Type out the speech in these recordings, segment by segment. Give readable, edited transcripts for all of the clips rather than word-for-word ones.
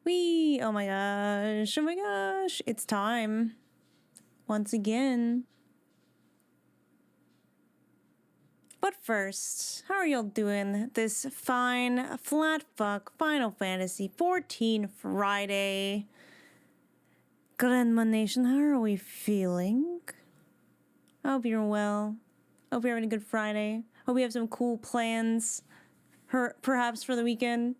Whee! Oh my gosh. Oh my gosh. It's time. Once again. But first, how are y'all doing this fine, flat fuck Final Fantasy XIV Friday? Grandma Nation, how are we feeling? I hope you're well. Hope you're having a good Friday. Hope you have some cool plans, perhaps for the weekend.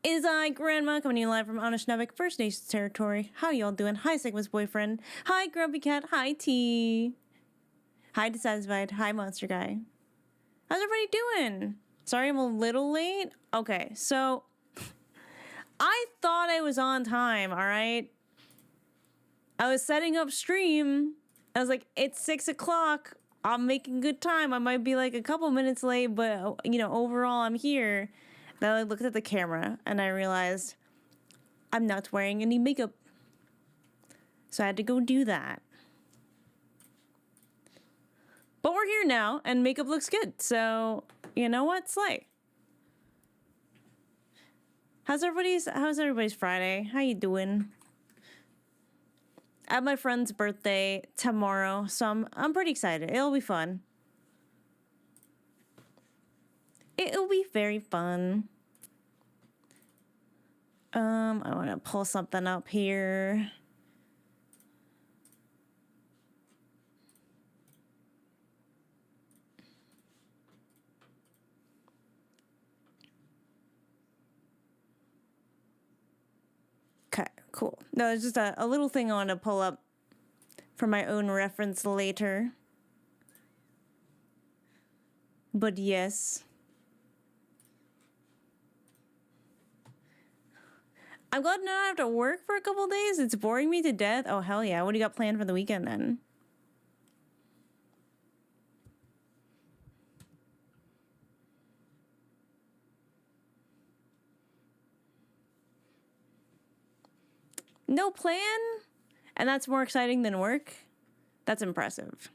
Is I, Grandma, coming to you live from Anishinaabe First Nations territory. How y'all doing? Hi, Sigma's boyfriend. Hi, Grumpy Cat. Hi, T. Hi, Dissatisfied. Hi, Monster Guy. How's everybody doing? Sorry I'm a little late. Okay, so I thought I was on time, all right? I was setting up stream. I was like, it's 6 o'clock. I'm making good time. I might be like a couple minutes late, but, you know, overall I'm here. Then I looked at the camera and I realized I'm not wearing any makeup. So I had to go do that. But we're here now and makeup looks good. So, you know what? Slay. How's everybody's Friday? How you doing? I have my friend's birthday tomorrow, so I'm pretty excited. It'll be fun. It'll be very fun. I want to pull something up here. Okay, cool. No, it's just a little thing I want to pull up for my own reference later. But yes. I'm glad not to have to work for a couple days. It's boring me to death. Oh, hell yeah. What do you got planned for the weekend then? No plan? And that's more exciting than work? That's impressive.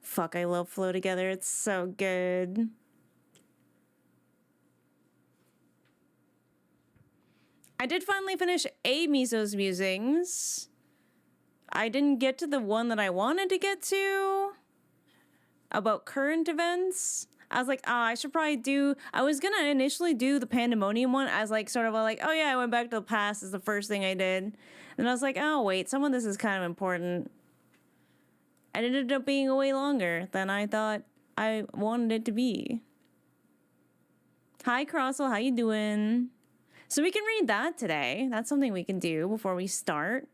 Fuck, I love Flow Together. It's so good. I did finally finish a Miso's Musings. I didn't get to the one that I wanted to get to about current events. I was like, I should probably do... I was going to initially do the Pandemonium one as like sort of like, oh yeah, I went back to the past is the first thing I did. And I was like, oh wait, some of this is kind of important. And it ended up being way longer than I thought I wanted it to be. Hi, Crossel, how you doing? So we can read that today. That's something we can do before we start.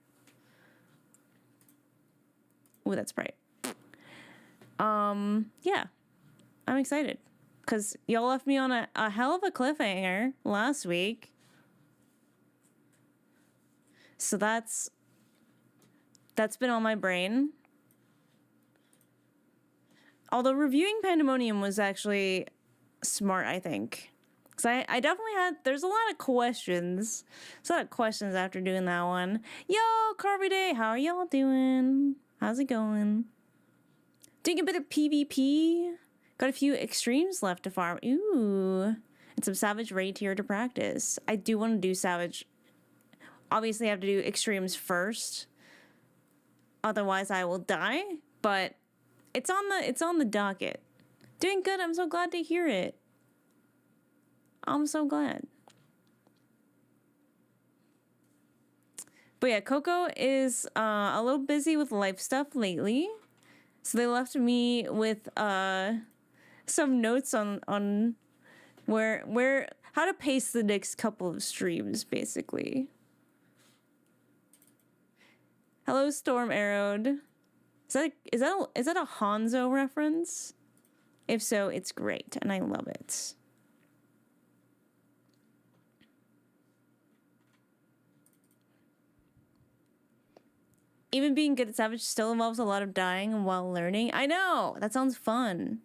Ooh, that's bright. Yeah. I'm excited. Because y'all left me on a hell of a cliffhanger last week. So that's been on my brain. Although reviewing Pandemonium was actually smart, I think. Because I definitely had... There's a lot of questions. There's a lot of questions after doing that one. Yo, Carby Day, how are y'all doing? How's it going? Doing a bit of PvP. Got a few extremes left to farm. Ooh. And some Savage Raid here to practice. I do want to do Savage. Obviously, I have to do extremes first. Otherwise, I will die. But it's on the docket. Doing good. I'm so glad to hear it. I'm so glad. But yeah, Coco is a little busy with life stuff lately. So they left me with some notes on where how to pace the next couple of streams, basically. Hello, Storm Arrowed. Is that a Hanzo reference? If so, it's great, and I love it. Even being good at Savage still involves a lot of dying while learning. I know! That sounds fun.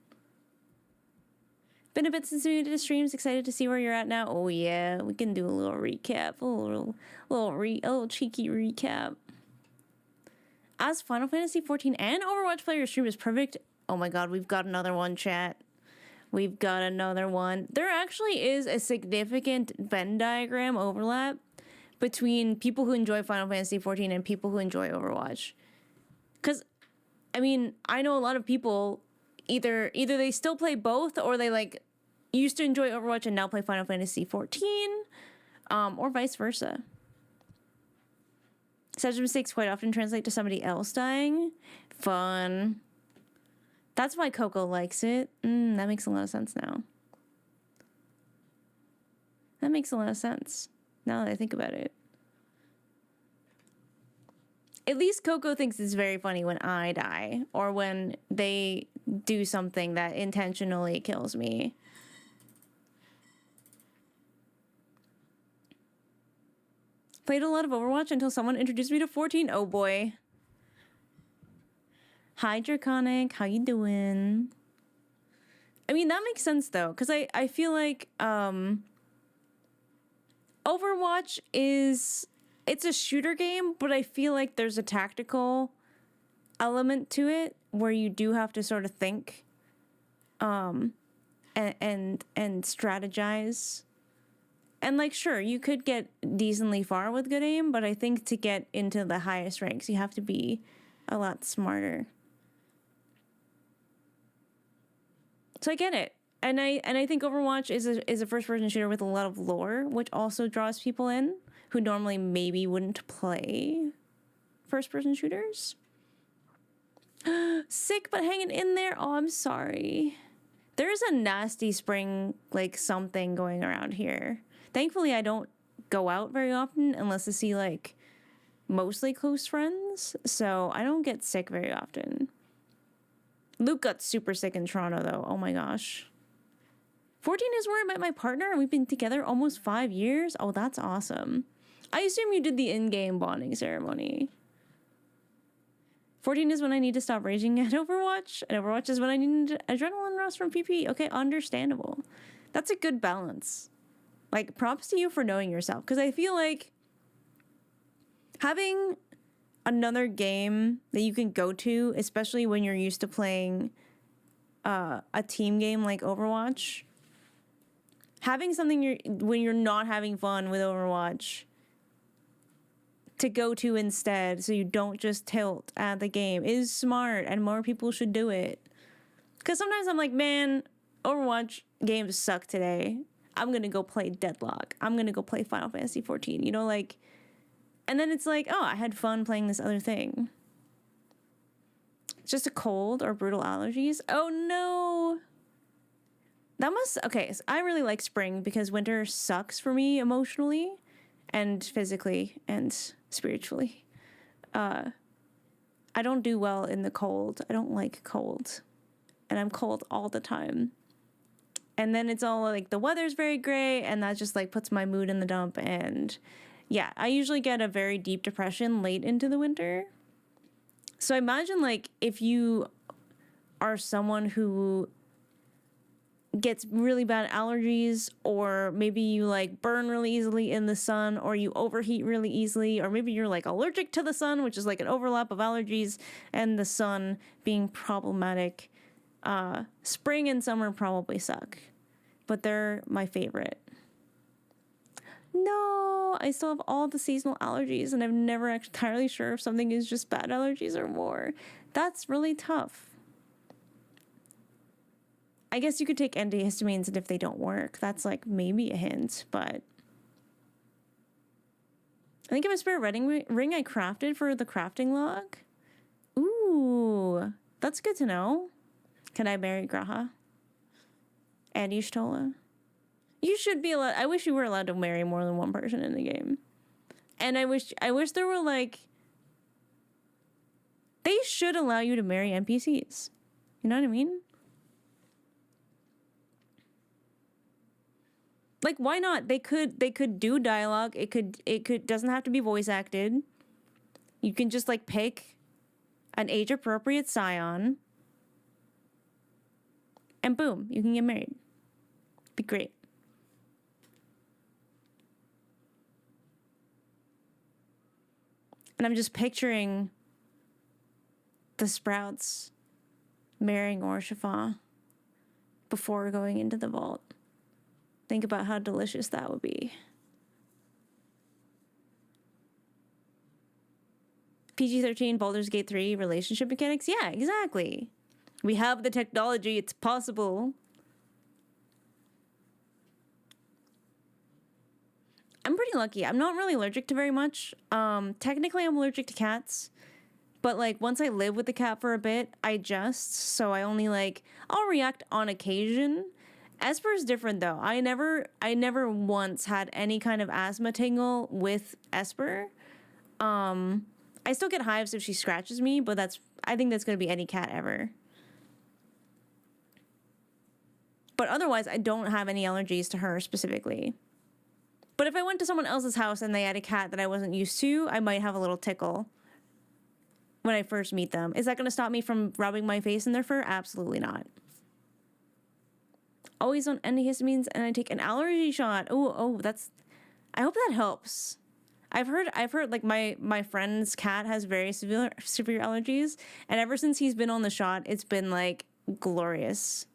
Been a bit since we did streams. Excited to see where you're at now. Oh yeah, we can do a little recap. A little cheeky recap. As Final Fantasy XIV and Overwatch player stream is perfect. Oh my god, we've got another one, chat. We've got another one. There actually is a significant Venn diagram overlap between people who enjoy Final Fantasy XIV and people who enjoy Overwatch. Because, I mean, I know a lot of people, either they still play both, or they, like, used to enjoy Overwatch and now play Final Fantasy XIV, or vice versa. Such mistakes quite often translate to somebody else dying. Fun. That's why Coco likes it. That makes a lot of sense now. That makes a lot of sense, now that I think about it. At least Coco thinks it's very funny when I die, or when they do something that intentionally kills me. Played a lot of Overwatch until someone introduced me to 14. Oh boy. Hi, Draconic. How you doing? I mean, that makes sense, though, because I feel like Overwatch it's a shooter game, but I feel like there's a tactical element to it where you do have to sort of think and strategize. And, like, sure, you could get decently far with good aim, but I think to get into the highest ranks, you have to be a lot smarter. So I get it. And I think Overwatch is a first-person shooter with a lot of lore, which also draws people in who normally maybe wouldn't play first-person shooters. Sick, but hanging in there. Oh, I'm sorry. There's a nasty spring, like, something going around here. Thankfully, I don't go out very often unless I see, like, mostly close friends. So I don't get sick very often. Luke got super sick in Toronto, though. Oh, my gosh. 14 is where I met my partner, and we've been together almost 5 years. Oh, that's awesome. I assume you did the in-game bonding ceremony. 14 is when I need to stop raging at Overwatch, and Overwatch is when I need an adrenaline rush from PP. Okay, understandable. That's a good balance. Like, props to you for knowing yourself, because I feel like having another game that you can go to, especially when you're used to playing a team game like Overwatch, having something when you're not having fun with Overwatch to go to instead, so you don't just tilt at the game, is smart, and more people should do it. Because sometimes I'm like, man, Overwatch games suck today. I'm gonna go play Deadlock. I'm gonna go play Final Fantasy XIV. You know, like, and then it's like, oh, I had fun playing this other thing. It's just a cold or brutal allergies. Oh no. Okay, so I really like spring because winter sucks for me emotionally and physically and spiritually. I don't do well in the cold. I don't like cold. And I'm cold all the time. And then it's all like the weather's very gray, and that just like puts my mood in the dump. And yeah, I usually get a very deep depression late into the winter. So imagine like if you are someone who gets really bad allergies, or maybe you like burn really easily in the sun, or you overheat really easily, or maybe you're like allergic to the sun, which is like an overlap of allergies and the sun being problematic. Spring and summer probably suck, but they're my favorite. No, I still have all the seasonal allergies, and I'm never actually entirely sure if something is just bad allergies or more. That's really tough. I guess you could take antihistamines, and if they don't work, that's like maybe a hint, but I think I have a spare wedding ring I crafted for the crafting log. Ooh, that's good to know. Can I marry Graha? And Y'shtola? You should be allowed. I wish you were allowed to marry more than one person in the game. And I wish there were like, they should allow you to marry NPCs. You know what I mean? Like, why not? They could do dialogue. It could doesn't have to be voice acted. You can just like pick an age appropriate scion. And boom, you can get married. Be great. And I'm just picturing the Sprouts marrying Orshifah. before going into the vault. Think about how delicious that would be. PG-13, Baldur's Gate 3, relationship mechanics? Yeah, exactly. We have the technology, it's possible. I'm pretty lucky. I'm not really allergic to very much. Technically, I'm allergic to cats. But, like, once I live with the cat for a bit, I adjust. So I only, like, I'll react on occasion. Esper is different, though. I never once had any kind of asthma tingle with Esper. I still get hives if she scratches me, but I think that's going to be any cat ever. But otherwise, I don't have any allergies to her specifically. But if I went to someone else's house and they had a cat that I wasn't used to, I might have a little tickle when I first meet them. Is that going to stop me from rubbing my face in their fur? Absolutely not. Always on antihistamines, and I take an allergy shot. Oh, that's... I hope that helps. I've heard like my friend's cat has very severe allergies, and ever since he's been on the shot, it's been like glorious.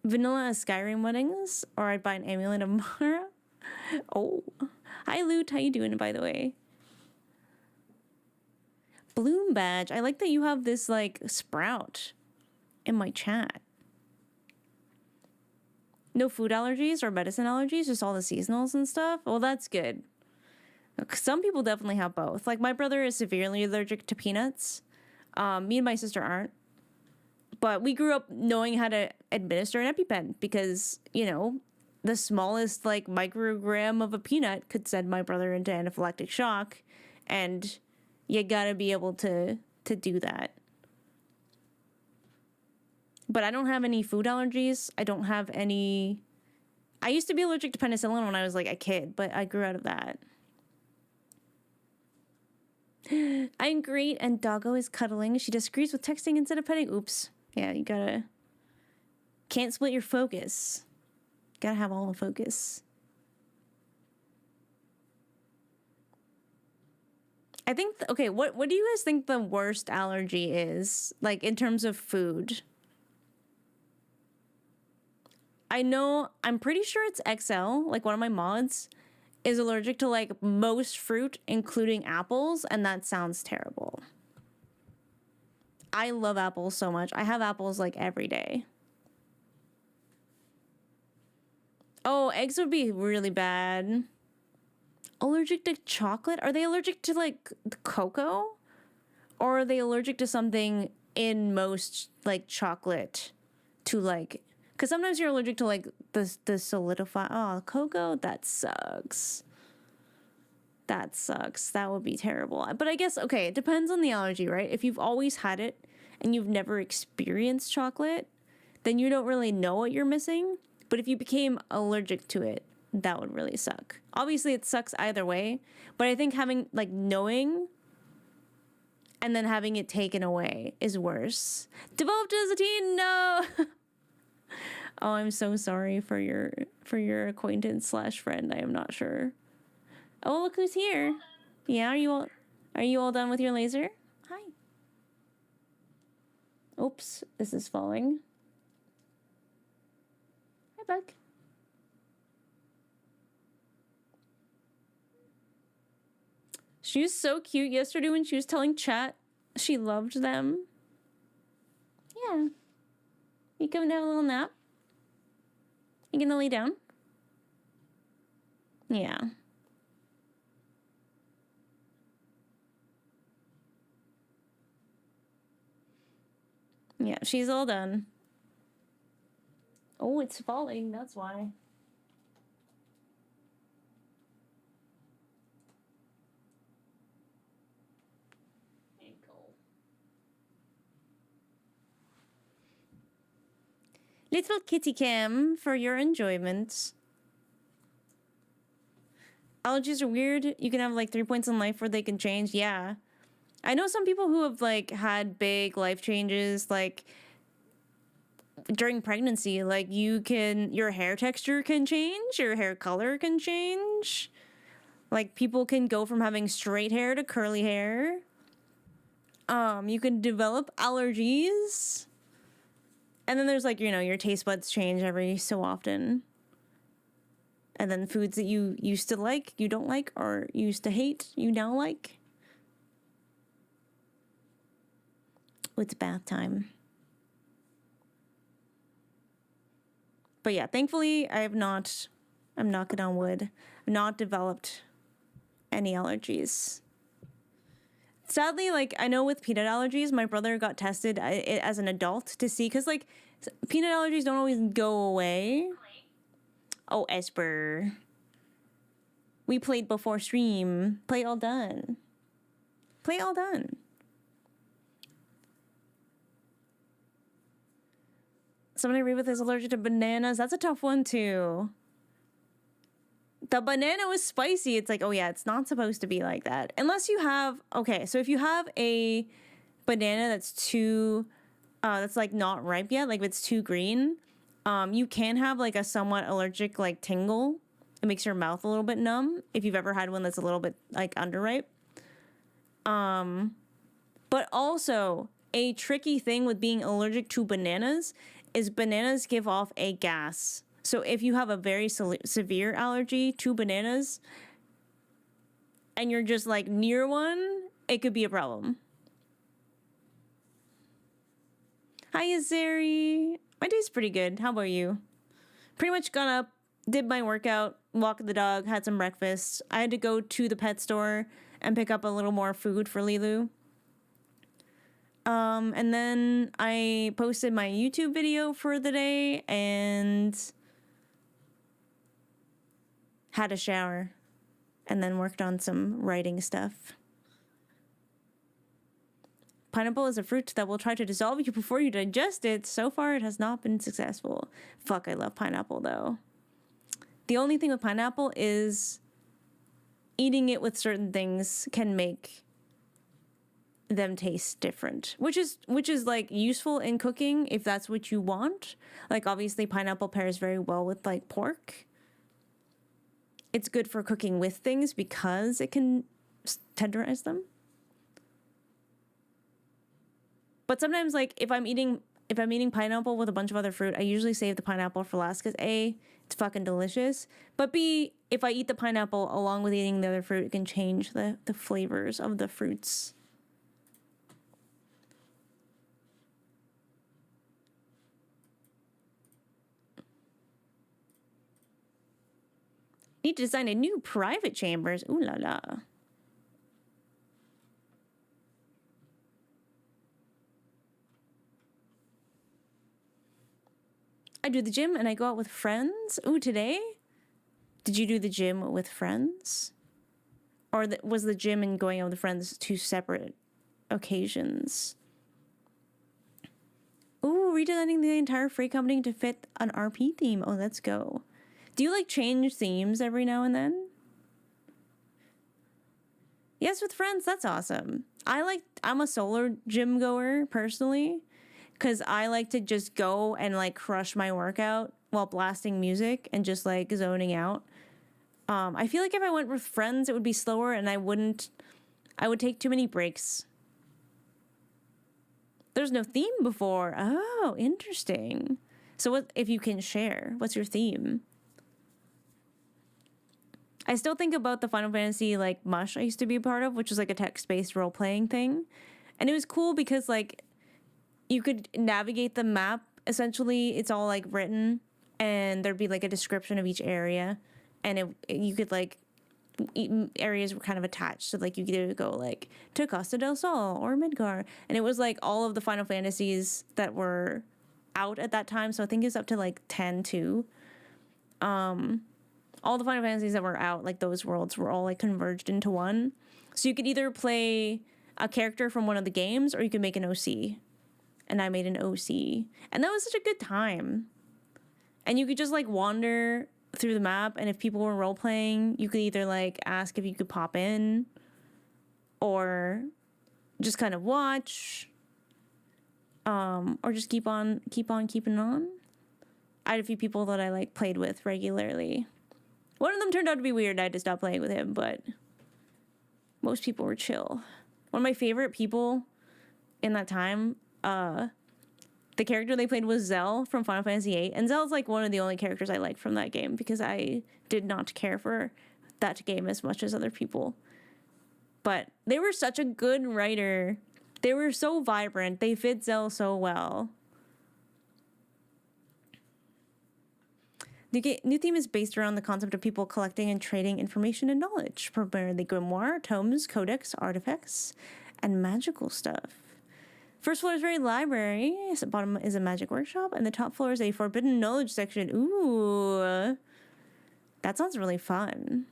Vanilla Skyrim weddings, or I'd buy an amulet of Mara. Oh, hi Loot, how you doing, by the way? Bloom badge. I like that you have this like sprout in my chat. No food allergies or medicine allergies, just all the seasonals and stuff. Well, that's good. Some people definitely have both. Like my brother is severely allergic to peanuts. Me and my sister aren't. But we grew up knowing how to administer an EpiPen because, you know, the smallest like microgram of a peanut could send my brother into anaphylactic shock, and you gotta be able to do that. But I don't have any food allergies. I don't have any... I used to be allergic to penicillin when I was like a kid, but I grew out of that. I'm great, and Doggo is cuddling. She disagrees with texting instead of petting. Oops. Yeah, you gotta... Can't split your focus. Gotta have all the focus. I think... okay, what do you guys think the worst allergy is? Like, in terms of food? I know... I'm pretty sure it's XL. Like, one of my mods is allergic to, like, most fruit, including apples, and that sounds terrible. I love apples so much. I have apples, like, every day. Oh, eggs would be really bad. Allergic to chocolate? Are they allergic to, like, cocoa? Or are they allergic to something in most, like, chocolate? To, like... Because sometimes you're allergic to, like, the solidify... Oh, cocoa? That sucks. That sucks. That would be terrible. But I guess, okay, it depends on the allergy, right? If you've always had it and you've never experienced chocolate, then you don't really know what you're missing. But if you became allergic to it, that would really suck. Obviously, it sucks either way. But I think having, like, knowing and then having it taken away is worse. Developed as a teen? No! Oh, I'm so sorry for your acquaintance / friend. I am not sure. Oh, look who's here. Yeah, are you all done with your laser? Hi. Oops, this is falling. Hi, Buck. She was so cute yesterday when she was telling chat she loved them. Yeah. You coming to have a little nap? You gonna lay down? Yeah. Yeah, she's all done. Oh, it's falling, that's why. There you go. Little kitty cam for your enjoyment. Allergies are weird. You can have like 3 points in life where they can change. Yeah. I know some people who have like had big life changes, like during pregnancy, like your hair texture can change, your hair color can change. Like people can go from having straight hair to curly hair. You can develop allergies. And then there's like, you know, your taste buds change every so often. And then foods that you used to like, you don't like, or used to hate, you now like. It's bath time. But yeah, thankfully I'm knocking on wood, not developed any allergies. Sadly, like, I know with peanut allergies, my brother got tested as an adult to see, because, like, peanut allergies don't always go away. Oh, Esper. We played before stream. Play all done. Play all done. Someone I read with is allergic to bananas. That's a tough one, too. The banana was spicy. It's like, oh yeah, it's not supposed to be like that. Unless you have, okay, so if you have a banana that's too, that's like not ripe yet, like if it's too green, you can have like a somewhat allergic like tingle. It makes your mouth a little bit numb if you've ever had one that's a little bit like underripe. But also a tricky thing with being allergic to bananas is bananas give off a gas. So if you have a very severe allergy to bananas and you're just like near one, it could be a problem. Hi, Azeri. My day's pretty good. How about you? Pretty much got up, did my workout, walked the dog, had some breakfast. I had to go to the pet store and pick up a little more food for Lilu. And then I posted my YouTube video for the day and had a shower, and then worked on some writing stuff. Pineapple is a fruit that will try to dissolve you before you digest it. So far, it has not been successful. Fuck, I love pineapple, though. The only thing with pineapple is eating it with certain things can make them taste different, which is like useful in cooking if that's what you want. Like, obviously, pineapple pairs very well with, like, pork. It's good for cooking with things because it can tenderize them. But sometimes, like, if I'm eating pineapple with a bunch of other fruit, I usually save the pineapple for last because A, it's fucking delicious. But B, if I eat the pineapple along with eating the other fruit, it can change the flavors of the fruits. Need to design a new private chambers. Ooh la la. I do the gym and I go out with friends. Ooh, today? Did you do the gym with friends? Or was the gym and going out with friends two separate occasions? Ooh, redesigning the entire free company to fit an RP theme. Oh, let's go. Do you, like, change themes every now and then? Yes, with friends. That's awesome. I'm a solo gym goer, personally, because I like to just go and, like, crush my workout while blasting music and just, like, zoning out. I feel like if I went with friends, it would be slower and I would take too many breaks. There's no theme before. Oh, interesting. So what, if you can share, what's your theme? I still think about the Final Fantasy, like, Mush I used to be a part of, which was, like, a text-based role-playing thing. And it was cool because, like, you could navigate the map. Essentially, it's all, like, written, and there'd be, like, a description of each area. And you could, like, areas were kind of attached. So, like, you could either go, like, to Costa del Sol or Midgar. And it was, like, all of the Final Fantasies that were out at that time. So I think it's up to, like, 10 too. All the Final Fantasies that were out, like, those worlds were all, like, converged into one. So you could either play a character from one of the games or you could make an OC. And I made an OC. And that was such a good time. And you could just, like, wander through the map, and if people were role-playing, you could either, like, ask if you could pop in or just kind of watch, or just keep on keeping on. I had a few people that I, like, played with regularly. One of them turned out to be weird. I had to stop playing with him, but most people were chill. One of my favorite people in that time, the character they played was Zell from Final Fantasy VIII, and Zell's like one of the only characters I like from that game because I did not care for that game as much as other people. But they were such a good writer. They were so vibrant. They fit Zell so well. The new theme is based around the concept of people collecting and trading information and knowledge, primarily grimoire, tomes, codex, artifacts, and magical stuff. First floor is very library. The bottom is a magic workshop, and the top floor is a forbidden knowledge section. Ooh, that sounds really fun.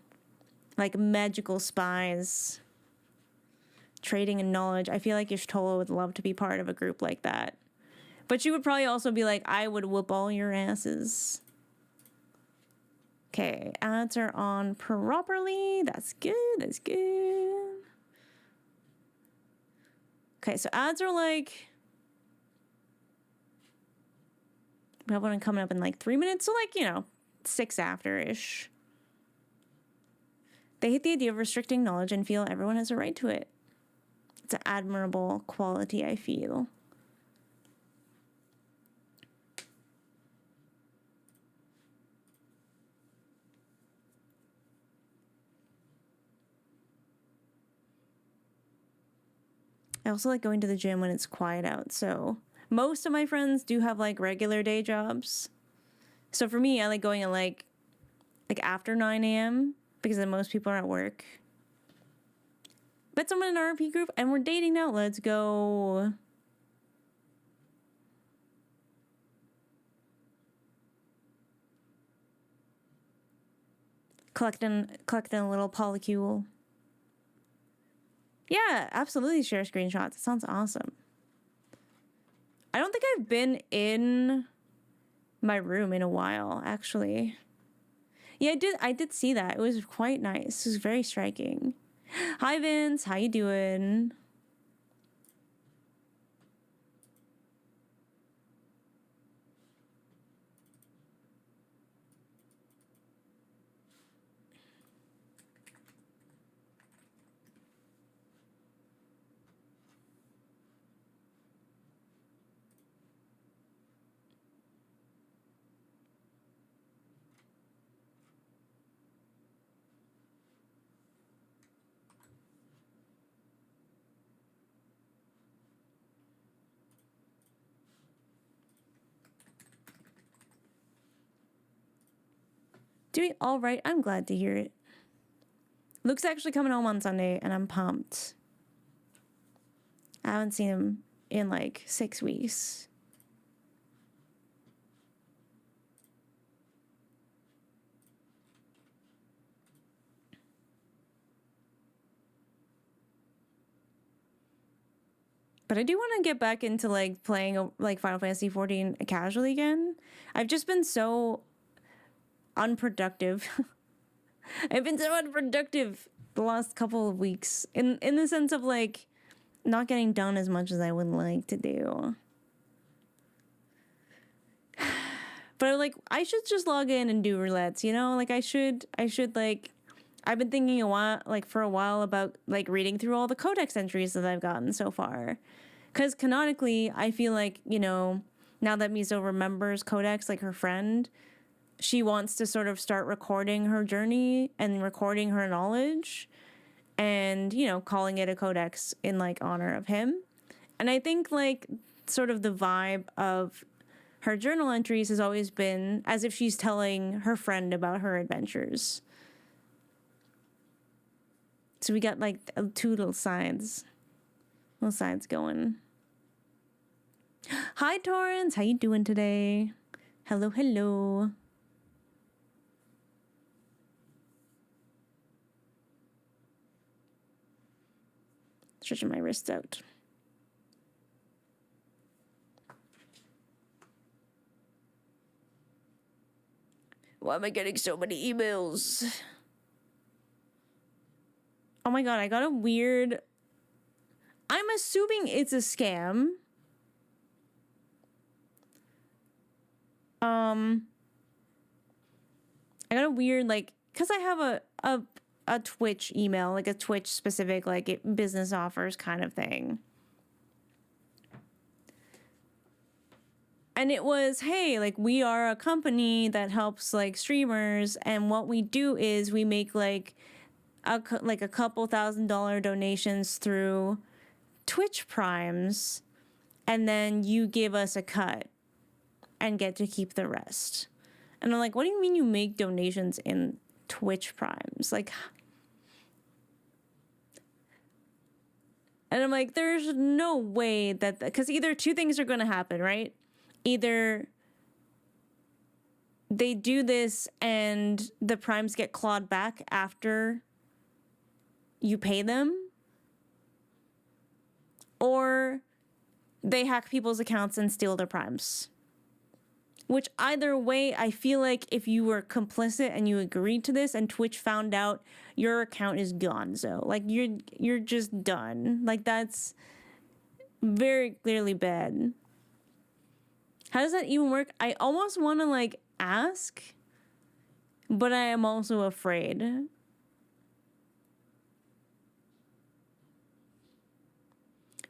Like magical spies, trading and knowledge. I feel like Y'shtola would love to be part of a group like that. But she would probably also be like, I would whoop all your asses. Okay, ads are on properly. That's good, that's good. Okay, so ads are like... We have one coming up in like 3 minutes, so like, you know, 6 after-ish. They hate the idea of restricting knowledge and feel everyone has a right to it. It's an admirable quality, I feel. I also like going to the gym when it's quiet out, so most of my friends do have like regular day jobs. So for me, I like going at like after 9 a.m. because then most people are at work. Met someone in our RP group and we're dating now. Let's go. Collecting a little polycule. Yeah, absolutely share screenshots. It sounds awesome. I don't think I've been in my room in a while, actually. Yeah, I did see that. It was quite nice. It was very striking. Hi, Vince. How you doing? Doing all right. I'm glad to hear it. Luke's actually coming home on Sunday, and I'm pumped. I haven't seen him in like 6 weeks. But I do want to get back into like playing like Final Fantasy XIV casually again. I've just been so unproductive. I've been so unproductive the last couple of weeks in the sense of like not getting done as much as I would like to do. But like I should just log in and do roulettes, you know? Like I should like I've been thinking for a while about like reading through all the codex entries that I've gotten so far. Cuz canonically, I feel like, you know, now that Miso remembers Codex like her friend, she wants to sort of start recording her journey and recording her knowledge and, you know, calling it a codex in like honor of him. And I think like sort of the vibe of her journal entries has always been as if she's telling her friend about her adventures. So we got like 2 little sides going. Hi Torrance, how you doing today? Hello, hello. Stretching my wrists out. Why am I getting so many emails? Oh my god, I got a weird... I'm assuming it's a scam. I got a weird, like... Because I have a Twitch email, like a Twitch specific, like, business offers kind of thing. And it was, hey, like, we are a company that helps like streamers, and what we do is we make like a couple $1,000 donations through Twitch Primes, and then you give us a cut and get to keep the rest. And I'm like, what do you mean you make donations in Twitch Primes? Like, and I'm like, there's no way that, because either two things are going to happen, right? Either they do this and the primes get clawed back after you pay them, or they hack people's accounts and steal their primes. Which either way, I feel like if you were complicit and you agreed to this and Twitch found out, your account is gone. So like you're just done. Like that's very clearly bad. How does that even work? I almost want to like ask, but I am also afraid.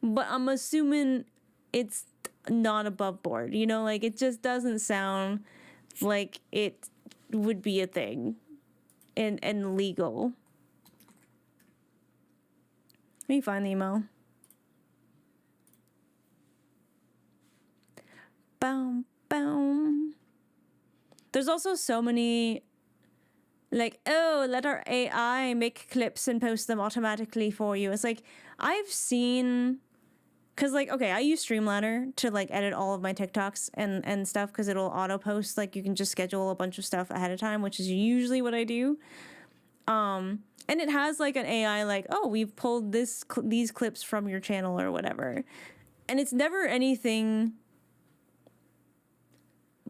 But I'm assuming it's not above board, you know, like it just doesn't sound like it would be a thing and legal. Let me find the email. Boom, boom. There's also so many like, oh, let our AI make clips and post them automatically for you. It's like, I've seen, because like, okay, I use Streamladder to like edit all of my TikToks and stuff, because it'll auto post. Like you can just schedule a bunch of stuff ahead of time, which is usually what I do. And it has like an AI like, oh, we've pulled these clips from your channel or whatever. And it's never anything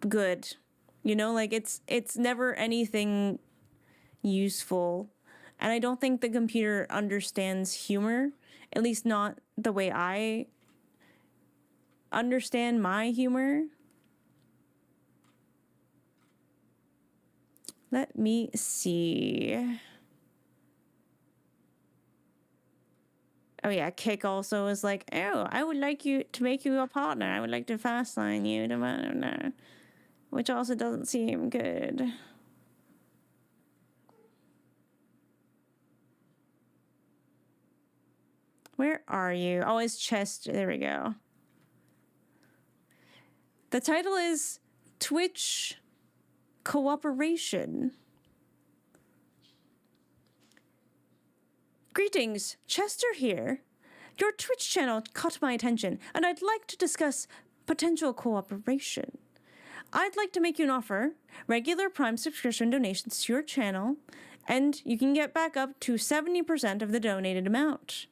good, you know, like it's never anything useful. And I don't think the computer understands humor, at least not the way I understand my humor. Let me see. Oh yeah, Kick also is like, oh, I would like you to make you a partner. I would like to fastline you to, which also doesn't seem good. Where are you? Oh, it's chest. There we go. The title is Twitch Cooperation. Greetings, Chester here. Your Twitch channel caught my attention, and I'd like to discuss potential cooperation. I'd like to make you an offer, regular Prime subscription donations to your channel, and you can get back up to 70% of the donated amount.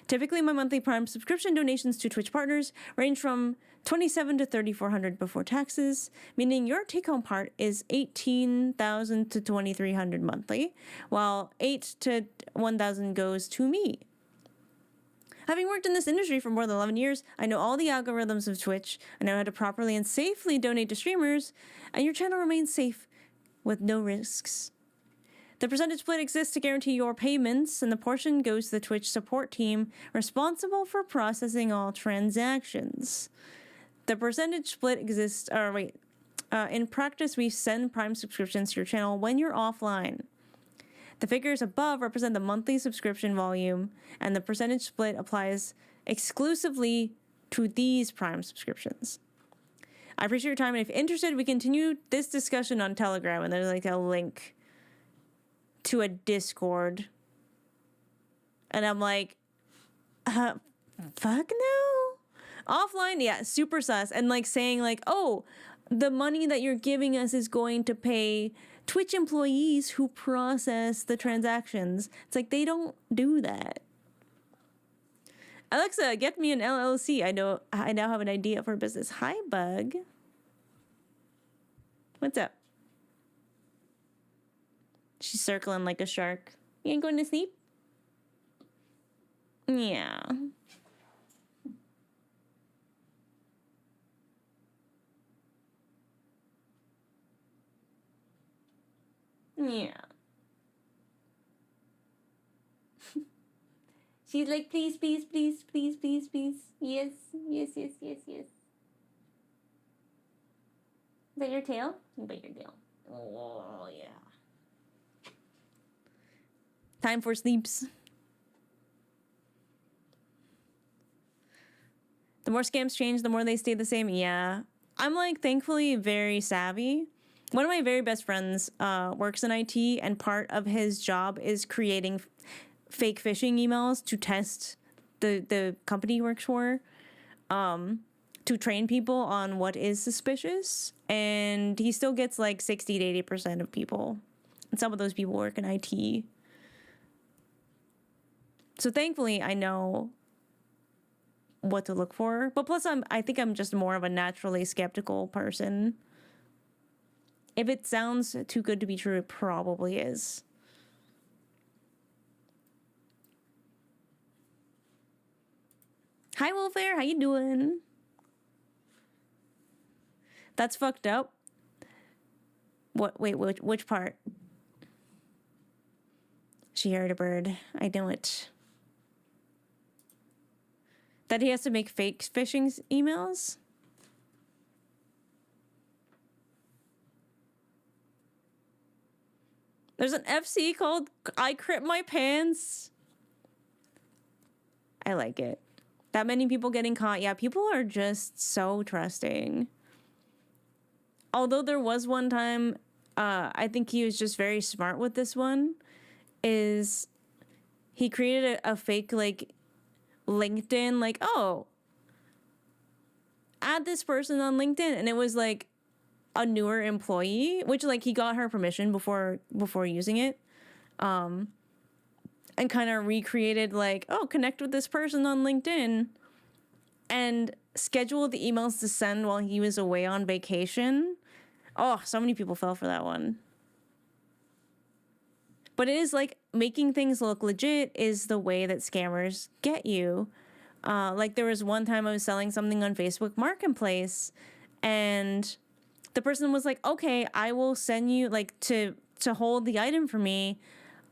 Typically, my monthly Prime subscription donations to Twitch partners range from $2,700 to $3,400 before taxes, meaning your take-home part is $18,000 to $2,300 monthly, while $8,000 to $1,000 goes to me. Having worked in this industry for more than 11 years, I know all the algorithms of Twitch. I know how to properly and safely donate to streamers, and your channel remains safe with no risks. The percentage split exists to guarantee your payments, and the portion goes to the Twitch support team responsible for processing all transactions. The percentage split exists, in practice, we send Prime subscriptions to your channel when you're offline. The figures above represent the monthly subscription volume, and the percentage split applies exclusively to these Prime subscriptions. I appreciate your time, and if interested, we continue this discussion on Telegram, and there's like a link to a Discord. And I'm like, fuck no. Offline, yeah, super sus. And like saying like, oh, the money that you're giving us is going to pay Twitch employees who process the transactions. It's like, they don't do that. Alexa, get me an LLC. I now have an idea for a business. Hi, Bug. What's up? She's circling like a shark. You ain't going to sleep? Yeah. Yeah. She's like, please, please, please, please, please, please. Yes, yes, yes, yes, yes. Is that your tail? You bite your tail. Oh, yeah. Time for sleeps. The more scams change, the more they stay the same. Yeah. I'm like thankfully very savvy. One of my very best friends works in IT, and part of his job is creating fake phishing emails to test the company he works for, to train people on what is suspicious. And he still gets like 60 to 80% of people. And some of those people work in IT. So thankfully, I know what to look for. But plus, I think I'm just more of a naturally skeptical person. If it sounds too good to be true, it probably is. Hi, Wolfair. How you doing? That's fucked up. What? Wait, which part? She heard a bird. I know it. That he has to make fake phishing emails? There's an FC called I Crit My Pants. I like it. That many people getting caught. Yeah, people are just so trusting. Although there was one time, I think he was just very smart with this one, is he created a fake, like, LinkedIn, like, oh, add this person on LinkedIn. And it was, like, a newer employee, which, like, he got her permission before using it. And kind of recreated, like, oh, connect with this person on LinkedIn. And scheduled the emails to send while he was away on vacation. Oh, so many people fell for that one. But it is like making things look legit is the way that scammers get you. Like there was one time I was selling something on Facebook Marketplace, and the person was like, okay, I will send you, like, to hold the item for me,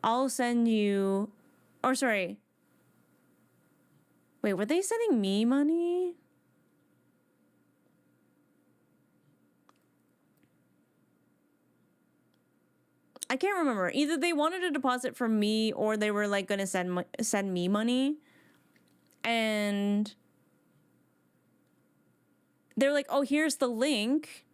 I'll send you, or sorry. Wait, were they sending me money? I can't remember. Either they wanted a deposit from me or they were like going to send me money. And they're like, "Oh, here's the link.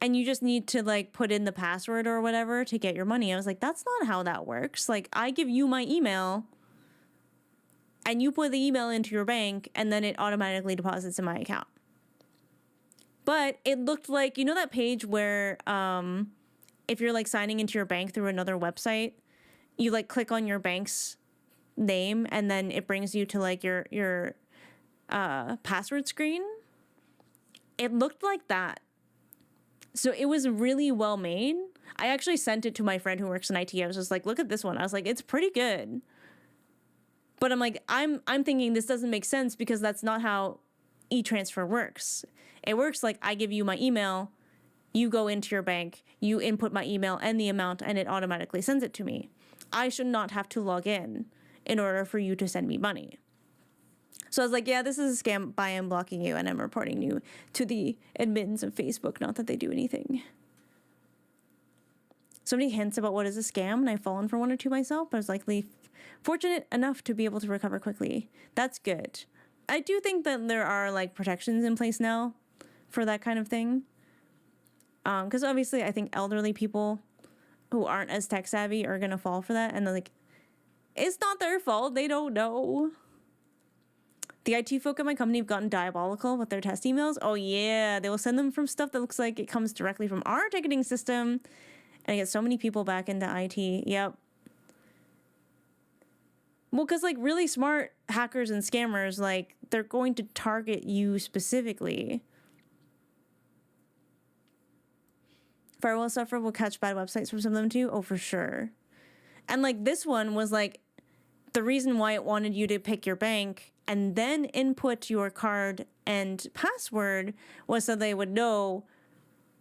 And you just need to like put in the password or whatever to get your money." I was like, "That's not how that works. Like, I give you my email and you put the email into your bank and then it automatically deposits in my account." But it looked like, you know that page where if you're like signing into your bank through another website, you like click on your bank's name and then it brings you to like your password screen. It looked like that. So it was really well made. I actually sent it to my friend who works in IT. I was just like, look at this one. I was like, it's pretty good. But I'm like, I'm thinking this doesn't make sense because that's not how e-transfer works. It works like I give you my email, you go into your bank, you input my email and the amount, and it automatically sends it to me. I should not have to log in order for you to send me money. So I was like, yeah, this is a scam by unblocking you, and I'm reporting you to the admins of Facebook, not that they do anything. So many hints about what is a scam, and I've fallen for one or two myself, but I was likely fortunate enough to be able to recover quickly. That's good. I do think that there are like protections in place now for that kind of thing. Because obviously I think elderly people who aren't as tech savvy are going to fall for that. And they're like, it's not their fault. They don't know. The IT folk at my company have gotten diabolical with their test emails. Oh, yeah. They will send them from stuff that looks like it comes directly from our ticketing system. And I get so many people back into IT. Yep. Well, because like really smart hackers and scammers, like they're going to target you specifically. Firewall software will catch bad websites from some of them too. Oh, for sure. And like this one was like the reason why it wanted you to pick your bank and then input your card and password was so they would know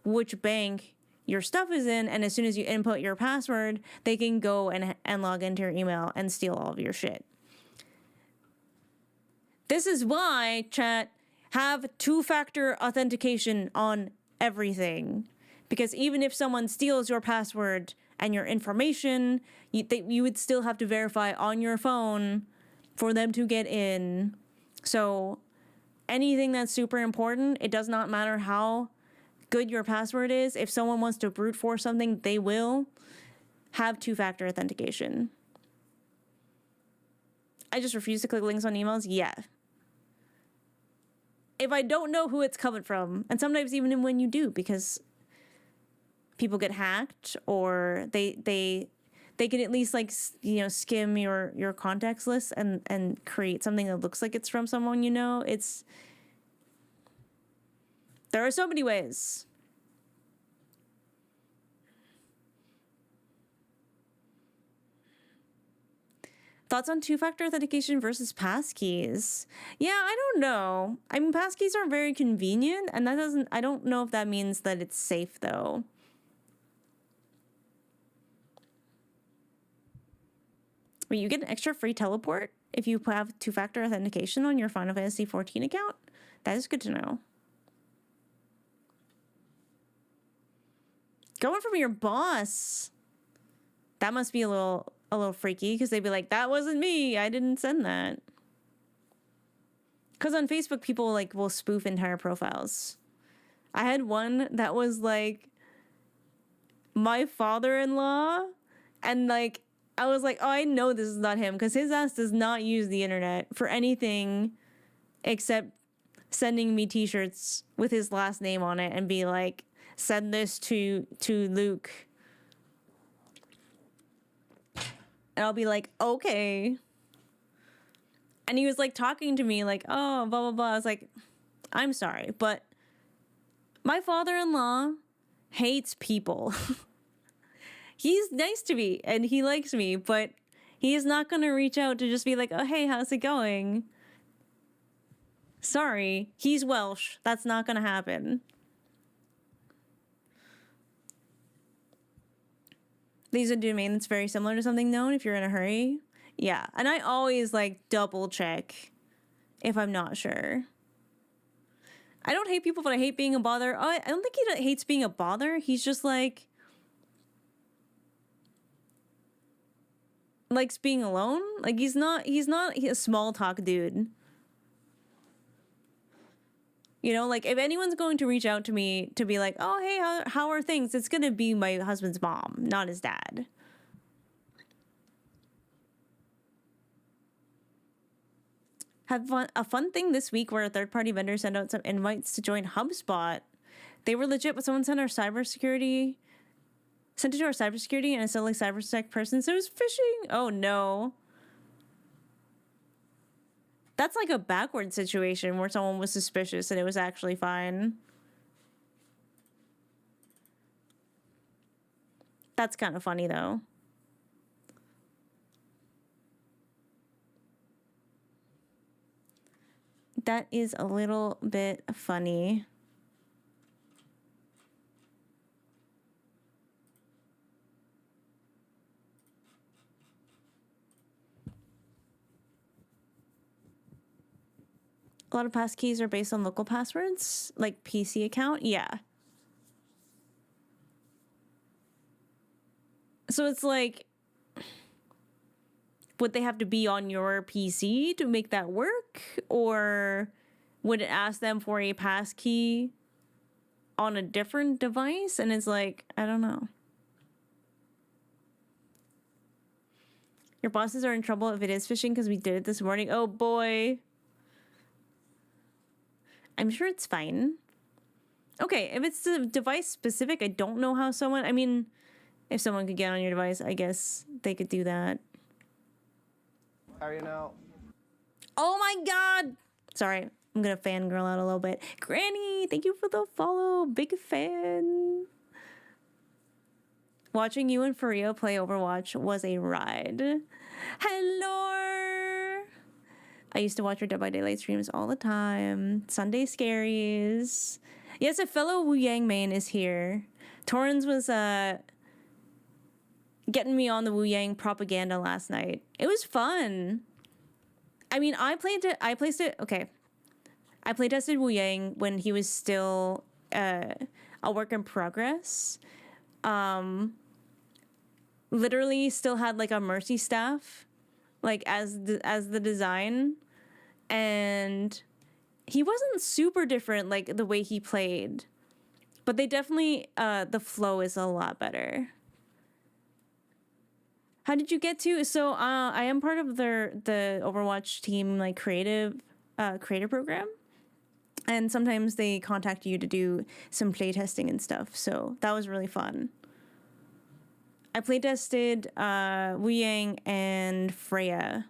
which bank your stuff is in. And as soon as you input your password, they can go and log into your email and steal all of your shit. This is why, chat, have two-factor authentication on everything. Because even if someone steals your password and your information, you would still have to verify on your phone for them to get in. So anything that's super important, it does not matter how good your password is. If someone wants to brute force something, they will have two-factor authentication. I just refuse to click links on emails? Yeah. If I don't know who it's coming from, and sometimes even when you do, because people get hacked, or they can at least, like, you know, skim your contacts list and create something that looks like it's from someone you know. There are so many ways. Thoughts on two-factor authentication versus passkeys? Yeah, I don't know. I mean, passkeys are very convenient, and I don't know if that means that it's safe, though. Wait, you get an extra free teleport if you have two-factor authentication on your Final Fantasy XIV account? That is good to know. Going from your boss. That must be a little freaky, because they'd be like, that wasn't me, I didn't send that. Because on Facebook, people, like, will spoof entire profiles. I had one that was like my father-in-law, and like I was like, oh, I know this is not him, because his ass does not use the internet for anything except sending me t-shirts with his last name on it and be like, send this to Luke. And I'll be like, okay. And he was like talking to me like, oh, blah, blah, blah. I was like, I'm sorry, but my father-in-law hates people. He's nice to me and he likes me, but he is not going to reach out to just be like, oh, hey, how's it going? Sorry, he's Welsh. That's not going to happen. These are domain that's very similar to something known if you're in a hurry. Yeah, and I always like double check if I'm not sure. I don't hate people, but I hate being a bother. I don't think he hates being a bother. He's just like likes being alone. Like he's not a small talk dude. You know, like if anyone's going to reach out to me to be like, oh, hey, how are things? It's going to be my husband's mom, not his dad. Had a fun thing this week where a third-party vendor sent out some invites to join HubSpot. They were legit, but someone sent it to our cybersecurity, and it said like cybersec person, so it was phishing. Oh no. That's like a backward situation where someone was suspicious and it was actually fine. That's kind of funny, though. That is a little bit funny. A lot of passkeys are based on local passwords, like PC account. Yeah. So it's like, would they have to be on your PC to make that work? Or would it ask them for a passkey on a different device? And it's like, I don't know. Your bosses are in trouble if it is phishing because we did it this morning. Oh boy. I'm sure it's fine. Okay, if it's the device specific, I don't know how someone... I mean, if someone could get on your device, I guess they could do that. How are you now? Oh my god! Sorry, I'm gonna fangirl out a little bit. Granny, thank you for the follow. Big fan. Watching you and Faria play Overwatch was a ride. Hello! I used to watch your Dead by Daylight streams all the time. Sunday Scaries. Yes, a fellow Wu Yang main is here. Torrens was getting me on the Wu Yang propaganda last night. It was fun. I mean, I playtested Wu Yang when he was still a work in progress. Literally still had like a mercy staff, like as the design, and he wasn't super different like the way he played, but they definitely the flow is a lot better. How did you get to? So I am part of the Overwatch team like creator program, and sometimes they contact you to do some play testing and stuff. So that was really fun. I play tested Wu Yang and Freya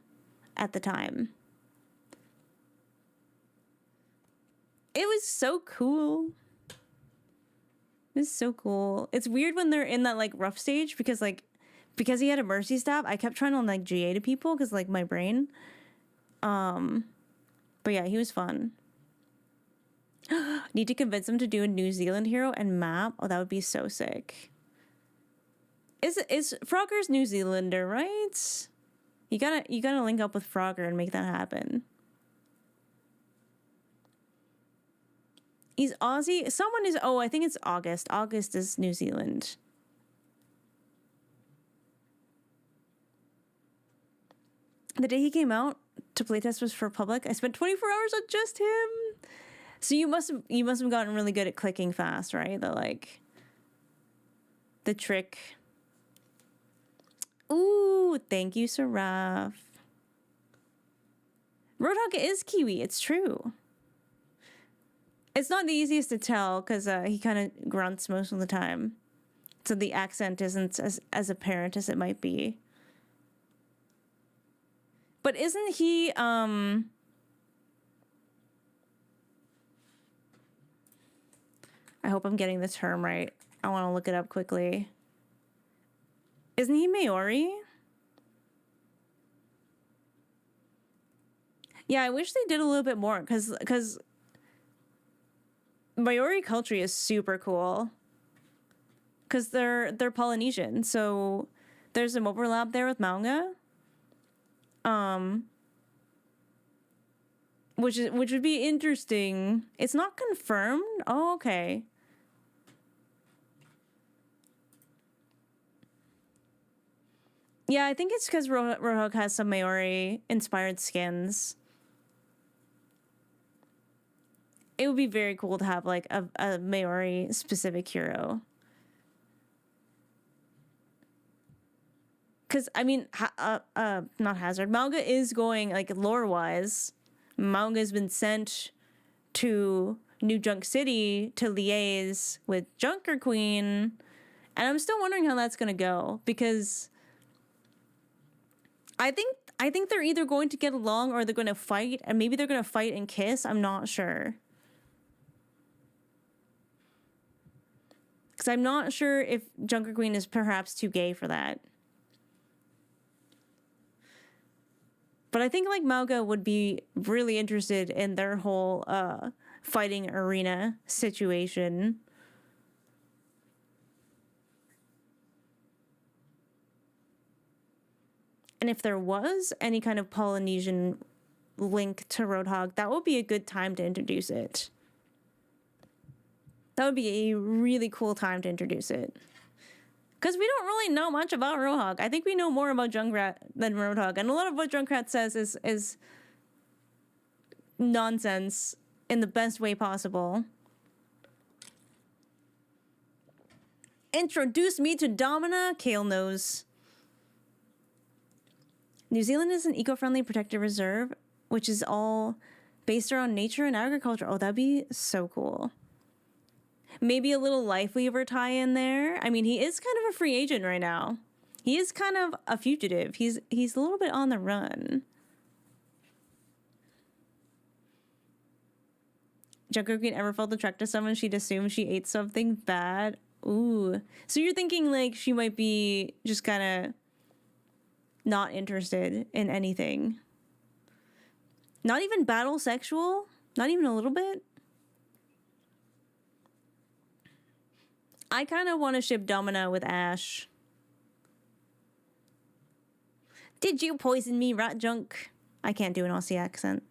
at the time. It was so cool. It's so cool. It's weird when they're in that like rough stage because he had a mercy staff, I kept trying to like GA to people because like my brain. But yeah, he was fun. Need to convince him to do a New Zealand hero and map. Oh, that would be so sick. Is Frogger's New Zealander, right? You gotta link up with Frogger and make that happen. He's Aussie. Someone is. Oh, I think it's August. August is New Zealand. The day he came out to playtest was for public. I spent 24 hours on just him. So you must have gotten really good at clicking fast, right? The trick. Ooh, thank you, Seraph. Roadhog is Kiwi. It's true. It's not the easiest to tell because he kind of grunts most of the time. So the accent isn't as apparent as it might be. But isn't he, I hope I'm getting the term right. I want to look it up quickly. Isn't he Maori? Yeah, I wish they did a little bit more because Maori culture is super cool. Because they're Polynesian, so there's some overlap there with Maunga. Which would be interesting. It's not confirmed. Oh, okay. Yeah, I think it's because Roadhog has some Maori-inspired skins. It would be very cool to have, like, a Maori-specific hero. Because, I mean, not Hazard. Maunga is going, like, lore-wise. Maunga's been sent to New Junk City to liaise with Junker Queen. And I'm still wondering how that's going to go. Because I think they're either going to get along or they're going to fight. And maybe they're going to fight and kiss. I'm not sure. Because I'm not sure if Junker Queen is perhaps too gay for that. But I think, like, Maunga would be really interested in their whole fighting arena situation. And if there was any kind of Polynesian link to Roadhog, that would be a good time to introduce it. That would be a really cool time to introduce it. Because we don't really know much about Roadhog. I think we know more about Junkrat than Roadhog. And a lot of what Junkrat says is nonsense in the best way possible. Introduce me to Domina. Kale knows. New Zealand is an eco-friendly protected reserve, which is all based around nature and agriculture. Oh, that'd be so cool. Maybe a little Lifeweaver tie in there. I mean, he is kind of a free agent right now. He is kind of a fugitive. He's a little bit on the run. Junker Queen ever felt attracted to someone she'd assume she ate something bad? Ooh. So you're thinking like she might be just kind of not interested in anything. Not even battle sexual? Not even a little bit? I kind of want to ship Domina with Ash. Did you poison me, rat junk? I can't do an Aussie accent.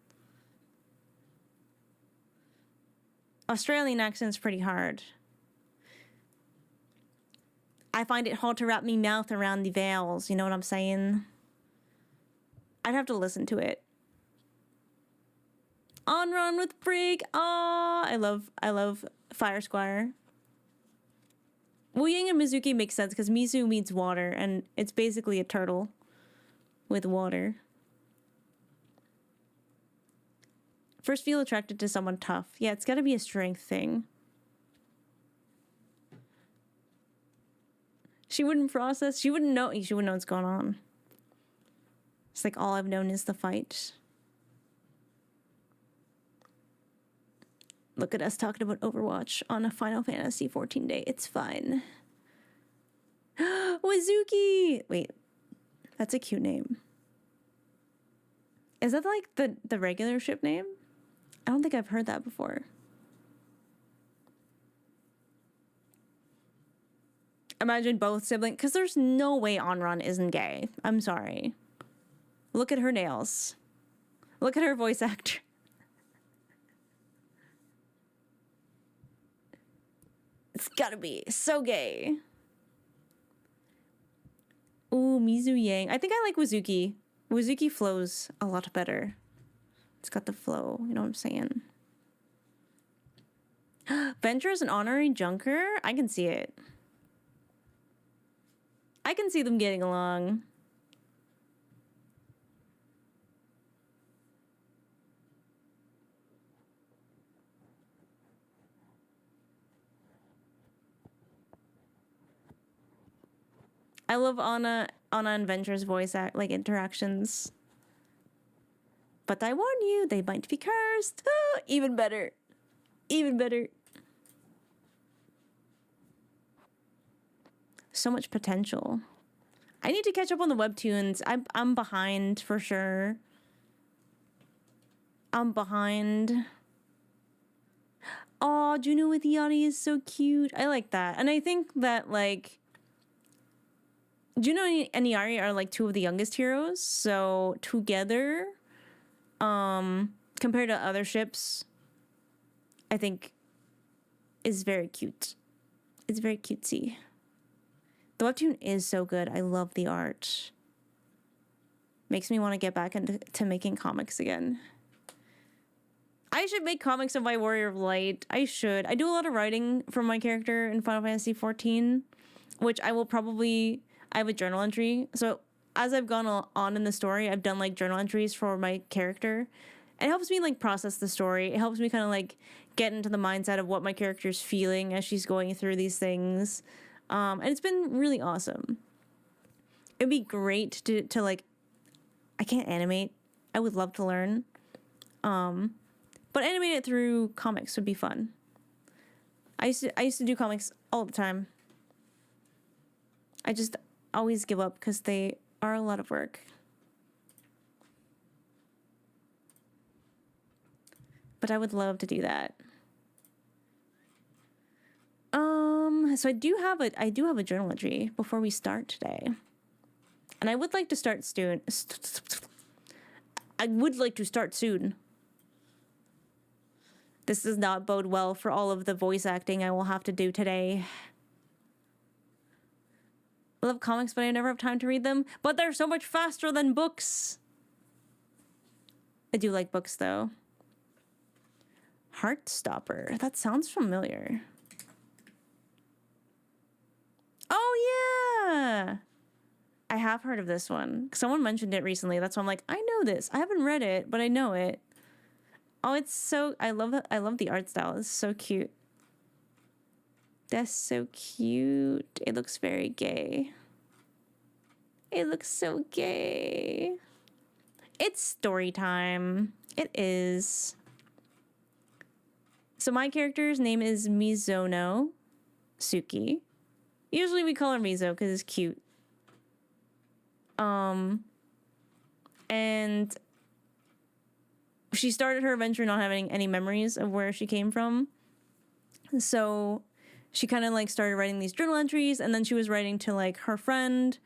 Australian accent's pretty hard. I find it hard to wrap me mouth around the vowels. You know what I'm saying? I'd have to listen to it. On Run with Brig. Oh, I love Fire Squire. Wu Yang and Mizuki makes sense because Mizu means water, and it's basically a turtle with water. First feel attracted to someone tough. Yeah, it's gotta be a strength thing. She wouldn't process. She wouldn't know. She wouldn't know what's going on. It's like all I've known is the fight. Look at us talking about Overwatch on a Final Fantasy XIV day. It's fine. Wazuki! Wait, that's a cute name. Is that like the regular ship name? I don't think I've heard that before. Imagine both siblings, because there's no way Onron isn't gay. I'm sorry. Look at her nails. Look at her voice actor. It's gotta be so gay. Ooh, Mizu Yang. I think I like Wazuki. Wazuki flows a lot better. It's got the flow, you know what I'm saying? Venture as an honorary junker? I can see it. I can see them getting along. I love Anna and Venture's voice interactions. But I warn you, they might be cursed. Oh, even better. Even better. So much potential. I need to catch up on the webtoons. I'm behind for sure. I'm behind. Oh, Juno with Yachty is so cute. I like that. And I think that like Juno and Yari are like two of the youngest heroes. So together, compared to other ships, I think is very cute. It's very cutesy. The webtoon is so good. I love the art. Makes me want to get back into making comics again. I should make comics of my Warrior of Light. I should. I do a lot of writing for my character in Final Fantasy XIV, which I will probably... I have a journal entry. So as I've gone on in the story, I've done like journal entries for my character. It helps me like process the story. It helps me kind of like get into the mindset of what my character's feeling as she's going through these things. And it's been really awesome. It'd be great to like, I can't animate. I would love to learn. But animate it through comics would be fun. I used to do comics all the time. I just always give up because they are a lot of work. But I would love to do that. So I do have a journal entry before we start today. And I would like to start soon. I would like to start soon. This does not bode well for all of the voice acting I will have to do today. I love comics, but I never have time to read them. But they're so much faster than books. I do like books, though. Heartstopper. That sounds familiar. Oh, yeah! I have heard of this one. Someone mentioned it recently. That's why I'm like, I know this. I haven't read it, but I know it. Oh, it's so... I love the art style. It's so cute. That's so cute. It looks very gay. It looks so gay. It's story time. It is. So my character's name is Mizono Suki. Usually we call her Mizo because it's cute. And she started her adventure not having any memories of where she came from. So she kind of like started writing these journal entries, and then she was writing to like her friend,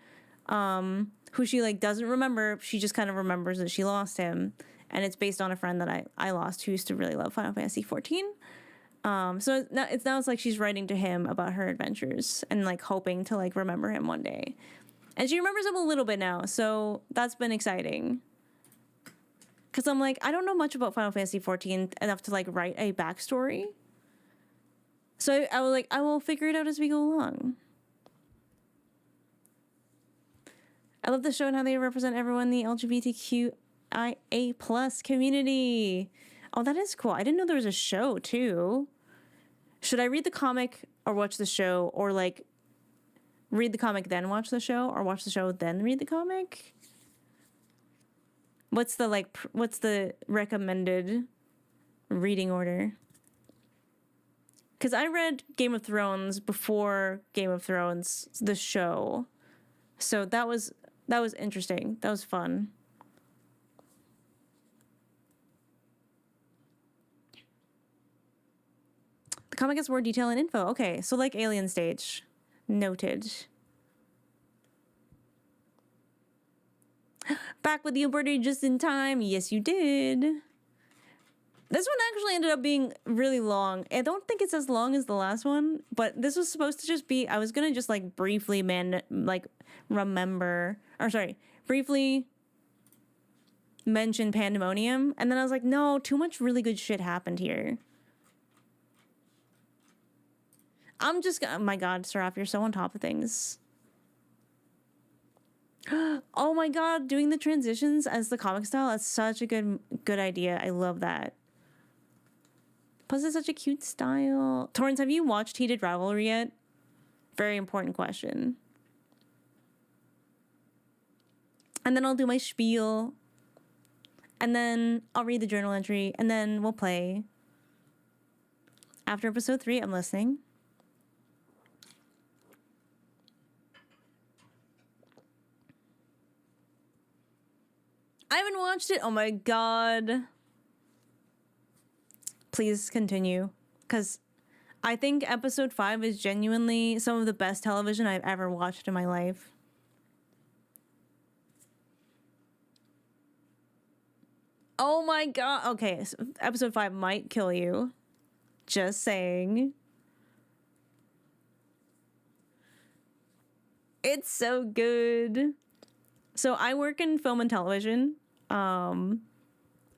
who she like doesn't remember. She just kind of remembers that she lost him, and it's based on a friend that I lost who used to really love Final Fantasy XIV. So it's now it's like she's writing to him about her adventures and like hoping to like remember him one day. And she remembers him a little bit now, so that's been exciting. Because I'm like, I don't know much about Final Fantasy XIV enough to like write a backstory. So I was like, I will figure it out as we go along. I love the show and how they represent everyone in the LGBTQIA plus community. Oh, that is cool. I didn't know there was a show too. Should I read the comic or watch the show, or like read the comic then watch the show, or watch the show then read the comic? What's the recommended reading order? Because I read Game of Thrones before Game of Thrones, the show. So that was interesting. That was fun. The comic has more detail and info. Okay, so like Alien Stage. Noted. Back with you, Birdie, just in time. Yes, you did. This one actually ended up being really long. I don't think it's as long as the last one, but this was supposed to just be, I was gonna just like briefly briefly mention Pandemonium, and then I was like, no, too much really good shit happened here. Oh my god, Seraph, you're so on top of things. Oh my god, doing the transitions as the comic style, that's such a good idea. I love that. Plus, it's such a cute style. Torrance, have you watched Heated Rivalry yet? Very important question. And then I'll do my spiel. And then I'll read the journal entry. And then we'll play. After episode 3, I'm listening. I haven't watched it. Oh my god. Please continue. Because I think episode 5 is genuinely some of the best television I've ever watched in my life. Oh my god. Okay, so episode 5 might kill you. Just saying. It's so good. So I work in film and television.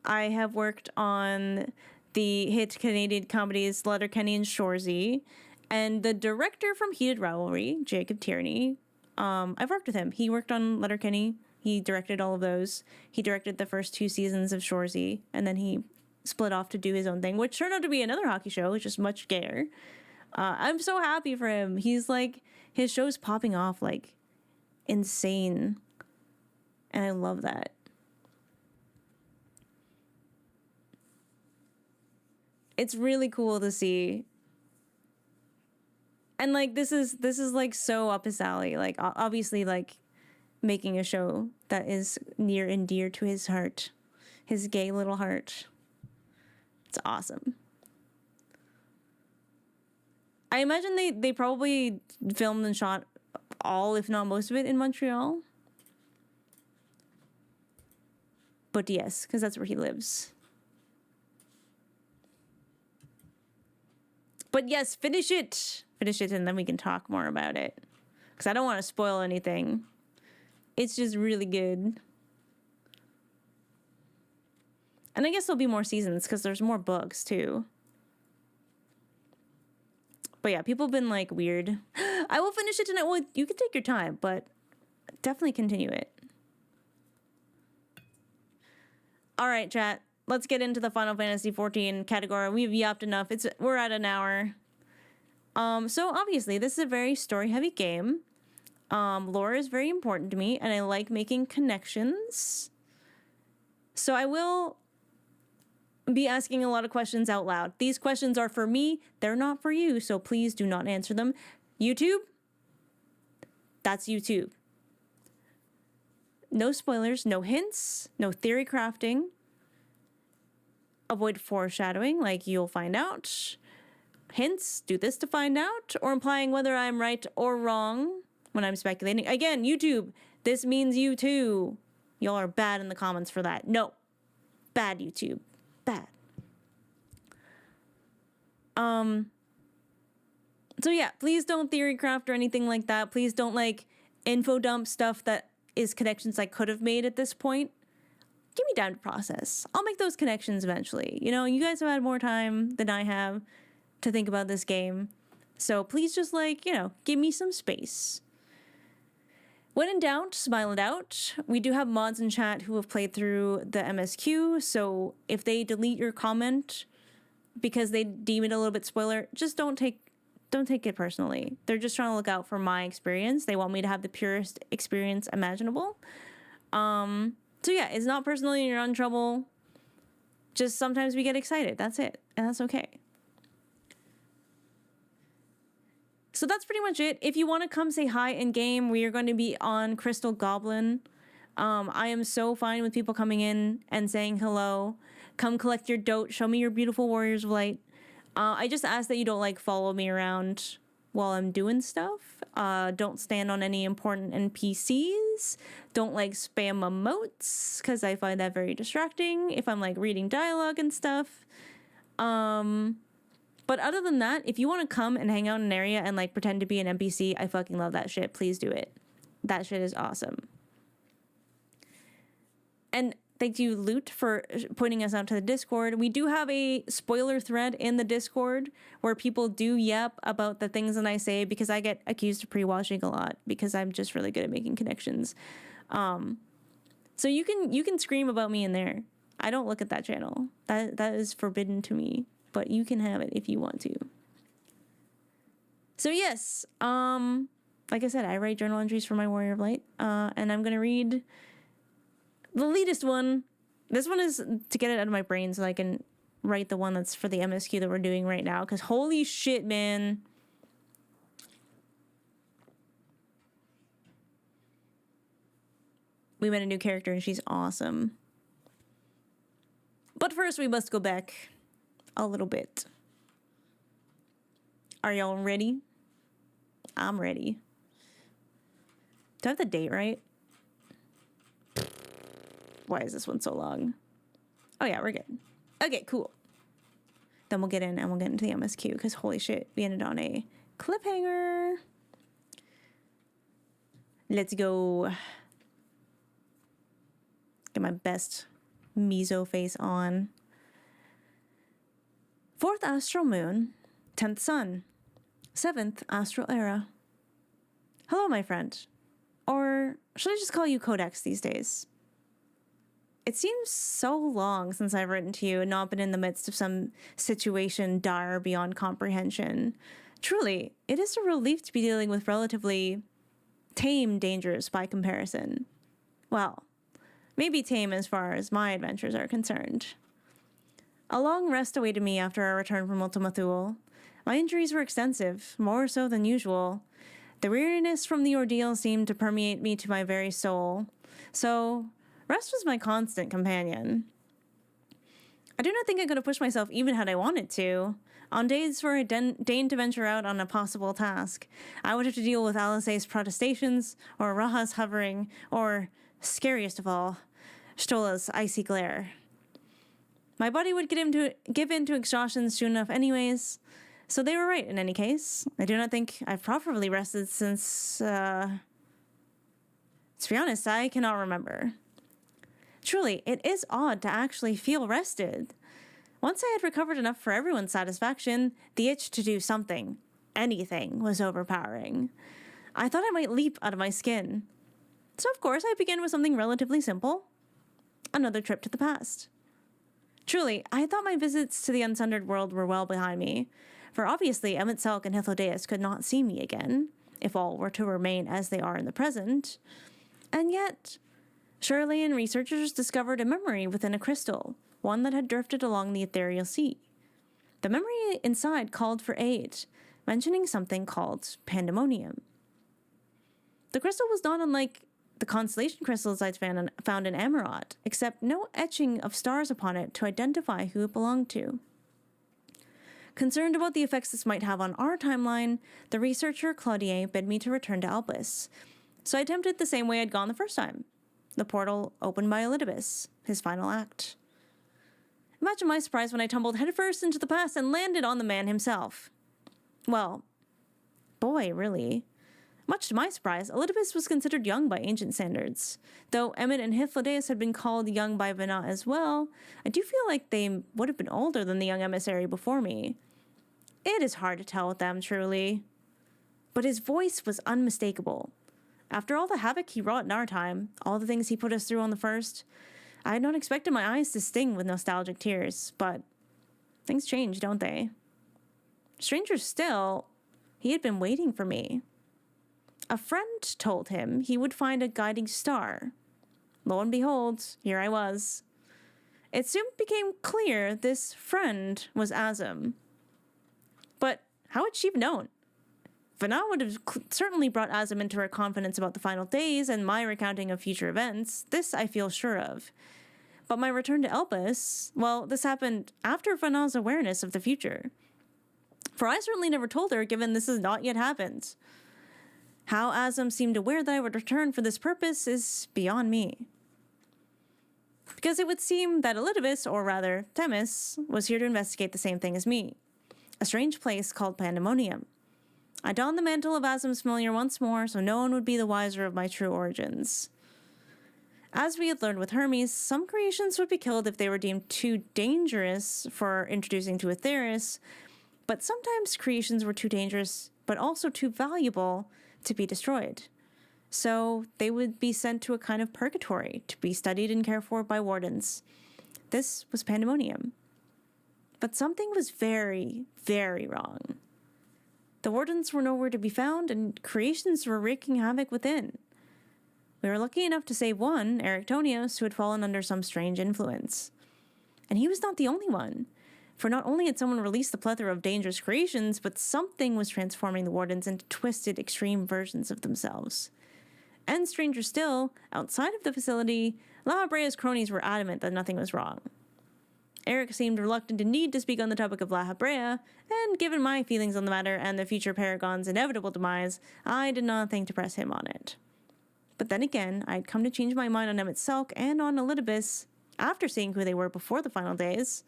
I have worked on the hit Canadian comedies Letterkenny and Shoresy, and the director from Heated Rivalry, Jacob Tierney. I've worked with him. He worked on Letterkenny. He directed all of those. He directed the first 2 seasons of Shoresy, and then he split off to do his own thing, which turned out to be another hockey show, which is much gayer. I'm so happy for him. He's like, his show's popping off like insane. And I love that. It's really cool to see. And like this is like so up his alley. Like obviously like making a show that is near and dear to his heart. His gay little heart. It's awesome. I imagine they probably filmed and shot all, if not most of it, in Montreal. But yes, because that's where he lives. But yes, finish it. Finish it and then we can talk more about it. Because I don't want to spoil anything. It's just really good. And I guess there'll be more seasons because there's more books too. But yeah, people have been like weird. I will finish it tonight. Well, you can take your time, but definitely continue it. All right, chat. Let's get into the Final Fantasy XIV category. We've yapped enough. We're at an hour. So obviously, this is a very story-heavy game. Lore is very important to me, and I like making connections. So I will be asking a lot of questions out loud. These questions are for me. They're not for you, so please do not answer them. YouTube? That's YouTube. No spoilers, no hints, no theory crafting. Avoid foreshadowing, like you'll find out. Hints, do this to find out, or implying whether I'm right or wrong when I'm speculating. Again, YouTube, this means you too. Y'all are bad in the comments for that. No. Bad YouTube. Bad. So yeah, please don't theory craft or anything like that. Please don't like info dump stuff that is connections I could have made at this point. Give me time to process. I'll make those connections eventually. You know, you guys have had more time than I have to think about this game. So please just like, you know, give me some space. When in doubt, smile it out. We do have mods in chat who have played through the MSQ, so if they delete your comment because they deem it a little bit spoiler, just don't take it personally. They're just trying to look out for my experience. They want me to have the purest experience imaginable. So yeah, it's not personally, you're not in trouble. Just sometimes we get excited. That's it. And that's okay. So that's pretty much it. If you want to come say hi in game, we are going to be on Crystal Goblin. I am so fine with people coming in and saying hello. Come collect your dote. Show me your beautiful Warriors of Light. I just ask that you don't like follow me around while I'm doing stuff. Don't stand on any important NPCs. Don't like spam emotes because I find that very distracting if I'm like reading dialogue and stuff. But other than that, if you want to come and hang out in an area and like pretend to be an NPC, I fucking love that shit. Please do it. That shit is awesome. And thank you, Loot, for pointing us out to the Discord. We do have a spoiler thread in the Discord where people do yap about the things that I say because I get accused of pre-watching a lot because I'm just really good at making connections. So you can scream about me in there. I don't look at that channel. That is forbidden to me, but you can have it if you want to. So yes, like I said, I write journal entries for my Warrior of Light, and I'm gonna read the latest one. This one is to get it out of my brain so I can write the one that's for the MSQ that we're doing right now, because holy shit, man. We met a new character and she's awesome. But first we must go back a little bit. Are y'all ready? I'm ready. Do I have the date right? Why is this one so long? Oh yeah, we're good. Okay, cool. Then we'll get in and we'll get into the MSQ because holy shit, we ended on a cliffhanger. Let's go. Get my best Miso face on. 4th astral moon, 10th sun, 7th astral era. Hello, my friend. Or should I just call you Codex these days? It seems so long since I've written to you and not been in the midst of some situation dire beyond comprehension. Truly, it is a relief to be dealing with relatively tame dangers by comparison. Well, maybe tame as far as my adventures are concerned. A long rest awaited me after our return from Ultima Thule. My injuries were extensive, more so than usual. The weariness from the ordeal seemed to permeate me to my very soul. So rest was my constant companion. I do not think I could have pushed myself even had I wanted to. On days where I deigned to venture out on a possible task, I would have to deal with Alice's protestations, or Raha's hovering, or, scariest of all, Stola's icy glare. My body would give in to exhaustion soon enough anyways, so they were right in any case. I do not think I've properly rested since, to be honest, I cannot remember. Truly, it is odd to actually feel rested. Once I had recovered enough for everyone's satisfaction, the itch to do something, anything, was overpowering. I thought I might leap out of my skin. So of course I began with something relatively simple. Another trip to the past. Truly, I thought my visits to the Unsundered World were well behind me, for obviously Emet-Selch and Hythlodaeus could not see me again, if all were to remain as they are in the present. And yet, Shirley researchers discovered a memory within a crystal, one that had drifted along the ethereal sea. The memory inside called for aid, mentioning something called pandemonium. The crystal was not unlike the constellation crystals I'd found in Amarot, except no etching of stars upon it to identify who it belonged to. Concerned about the effects this might have on our timeline, the researcher Claudier bid me to return to Albus, so I attempted the same way I'd gone the first time. The portal opened by Elidibus, his final act. Imagine my surprise when I tumbled headfirst into the past and landed on the man himself. Well, boy, really. Much to my surprise, Elidibus was considered young by ancient standards. Though Emmett and Hythlodaeus had been called young by Venat as well, I do feel like they would have been older than the young emissary before me. It is hard to tell with them, truly. But his voice was unmistakable. After all the havoc he wrought in our time, all the things he put us through on the first, I had not expected my eyes to sting with nostalgic tears, but things change, don't they? Stranger still, he had been waiting for me. A friend told him he would find a guiding star. Lo and behold, here I was. It soon became clear this friend was Azim. But how had she known? Venat would have certainly brought Azim into her confidence about the final days and my recounting of future events. This I feel sure of. But my return to Elpis, well, this happened after Venat's awareness of the future. For I certainly never told her, given this has not yet happened. How Azim seemed aware that I would return for this purpose is beyond me. Because it would seem that Elidibus, or rather Themis, was here to investigate the same thing as me. A strange place called Pandemonium. I donned the mantle of Azim's familiar once more, so no one would be the wiser of my true origins. As we had learned with Hermes, some creations would be killed if they were deemed too dangerous for introducing to Aetheris, but sometimes creations were too dangerous, but also too valuable to be destroyed. So they would be sent to a kind of purgatory to be studied and cared for by wardens. This was Pandemonium. But something was very, very wrong. The wardens were nowhere to be found, and creations were wreaking havoc within. We were lucky enough to save one, Erictonius, who had fallen under some strange influence. And he was not the only one, for not only had someone released the plethora of dangerous creations, but something was transforming the wardens into twisted, extreme versions of themselves. And stranger still, outside of the facility, La Habrea's cronies were adamant that nothing was wrong. Eric seemed reluctant indeed to speak on the topic of La Habrea, and given my feelings on the matter and the future Paragon's inevitable demise, I did not think to press him on it. But then again, I had come to change my mind on Emmett Selk and on Elidibus after seeing who they were before the final days.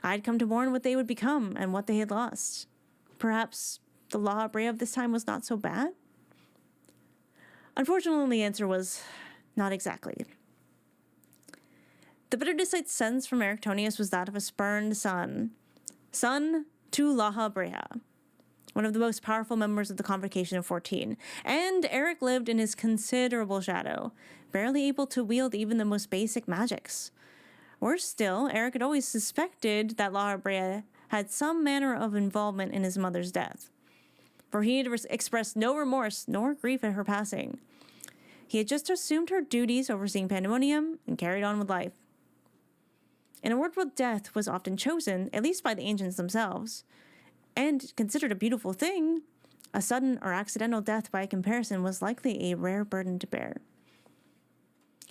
I had come to mourn what they would become and what they had lost. Perhaps the La Habrea of this time was not so bad? Unfortunately, the answer was not exactly. The bitterness I'd sensed from Erictonius was that of a spurned son. Son to La Habrea, one of the most powerful members of the Convocation of 14, and Eric lived in his considerable shadow, barely able to wield even the most basic magics. Worse still, Eric had always suspected that La Habrea had some manner of involvement in his mother's death, for he had expressed no remorse nor grief at her passing. He had just assumed her duties overseeing Pandemonium and carried on with life. In a world where death was often chosen, at least by the ancients themselves, and considered a beautiful thing, a sudden or accidental death by comparison was likely a rare burden to bear.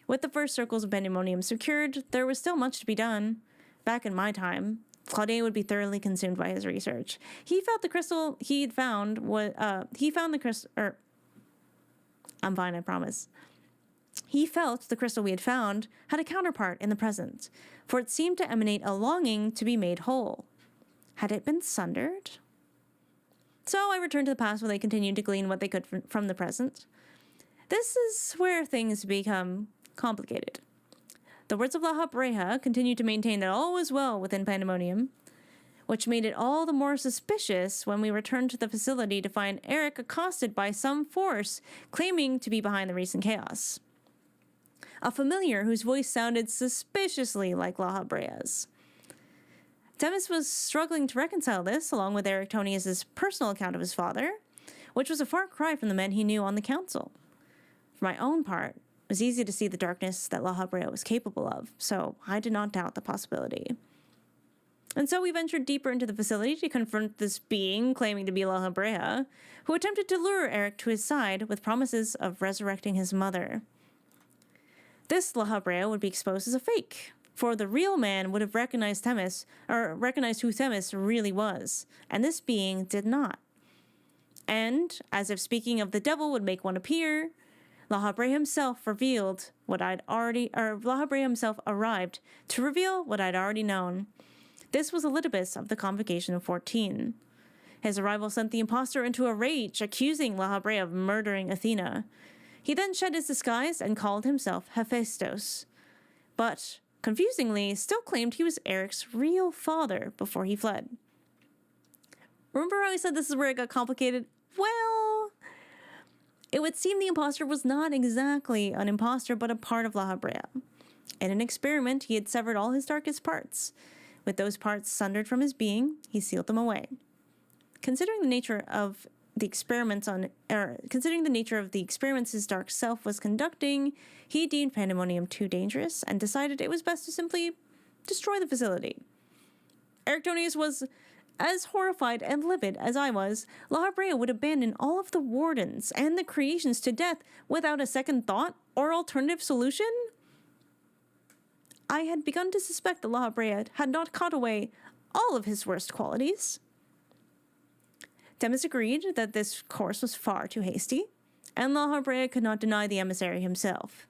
With the first circles of Pandemonium secured, there was still much to be done. Back in my time, Claude would be thoroughly consumed by his research. He felt the crystal he'd found was, I'm fine, I promise. He felt the crystal we had found had a counterpart in the present, for it seemed to emanate a longing to be made whole. Had it been sundered? So I returned to the past where they continued to glean what they could from the present. This is where things become complicated. The words of La Habrea continued to maintain that all was well within Pandemonium, which made it all the more suspicious when we returned to the facility to find Eric accosted by some force claiming to be behind the recent chaos. A familiar whose voice sounded suspiciously like La Habrea's. Themis was struggling to reconcile this, along with Erictonius' personal account of his father, which was a far cry from the men he knew on the council. For my own part, it was easy to see the darkness that La Habrea was capable of, so I did not doubt the possibility. And so we ventured deeper into the facility to confront this being claiming to be La Habrea, who attempted to lure Eric to his side with promises of resurrecting his mother. This La Habrea would be exposed as a fake, for the real man would have recognized Themis, or recognized who Themis really was, and this being did not. And, as if speaking of the devil would make one appear, Lahabrea himself arrived to reveal what I'd already known. This was Elidibus of the Convocation of 14. His arrival sent the impostor into a rage, accusing Lahabrea of murdering Athena. He then shed his disguise and called himself Hephaestus, but, confusingly, still claimed he was Eric's real father before he fled. Remember how I said this is where it got complicated? Well, it would seem the impostor was not exactly an impostor, but a part of Lahabrea. In an experiment, he had severed all his darkest parts. With those parts sundered from his being, he sealed them away. Considering the nature of the experiments his dark self was conducting, he deemed Pandemonium too dangerous and decided it was best to simply destroy the facility. Erictonius was as horrified and livid as I was. Lahabrea would abandon all of the wardens and the creations to death without a second thought or alternative solution? I had begun to suspect that Lahabrea had not caught away all of his worst qualities. Demis agreed that this course was far too hasty, and Lahabrea could not deny the emissary himself.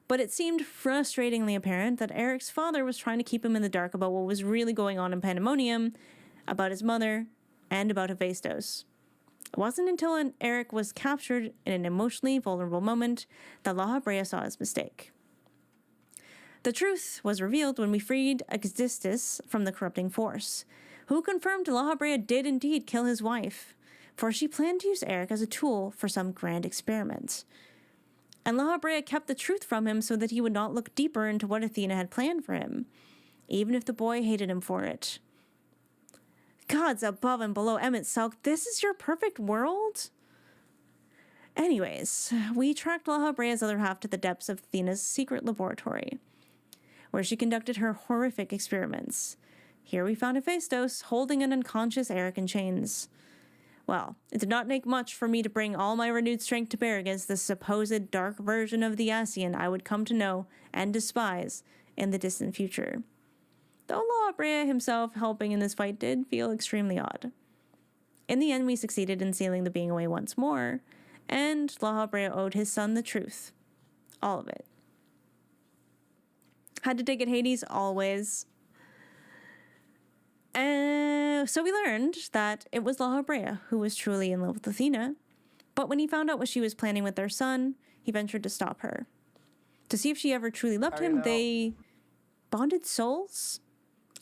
But it seemed frustratingly apparent that Eric's father was trying to keep him in the dark about what was really going on in Pandemonium, about his mother, and about Hephaestus. It wasn't until Eric was captured in an emotionally vulnerable moment that Lahabrea saw his mistake. The truth was revealed when we freed Existus from the corrupting force, who confirmed Lahabrea did indeed kill his wife, for she planned to use Eric as a tool for some grand experiment. And Lahabrea kept the truth from him so that he would not look deeper into what Athena had planned for him, even if the boy hated him for it. Gods above and below, Emmett Salk, this is your perfect world? Anyways, we tracked Lahabrea's other half to the depths of Athena's secret laboratory, where she conducted her horrific experiments. Here we found Hephaestus holding an unconscious Eric in chains. Well, it did not take much for me to bring all my renewed strength to bear against the supposed dark version of the Asian I would come to know and despise in the distant future. Though Lahabrea himself helping in this fight did feel extremely odd. In the end, we succeeded in sealing the being away once more, and Lahabrea owed his son the truth. All of it. Had to take it Hades always. So we learned that it was Lahabrea who was truly in love with Athena, but when he found out what she was planning with their son, he ventured to stop her. To see if she ever truly loved him, they bonded souls?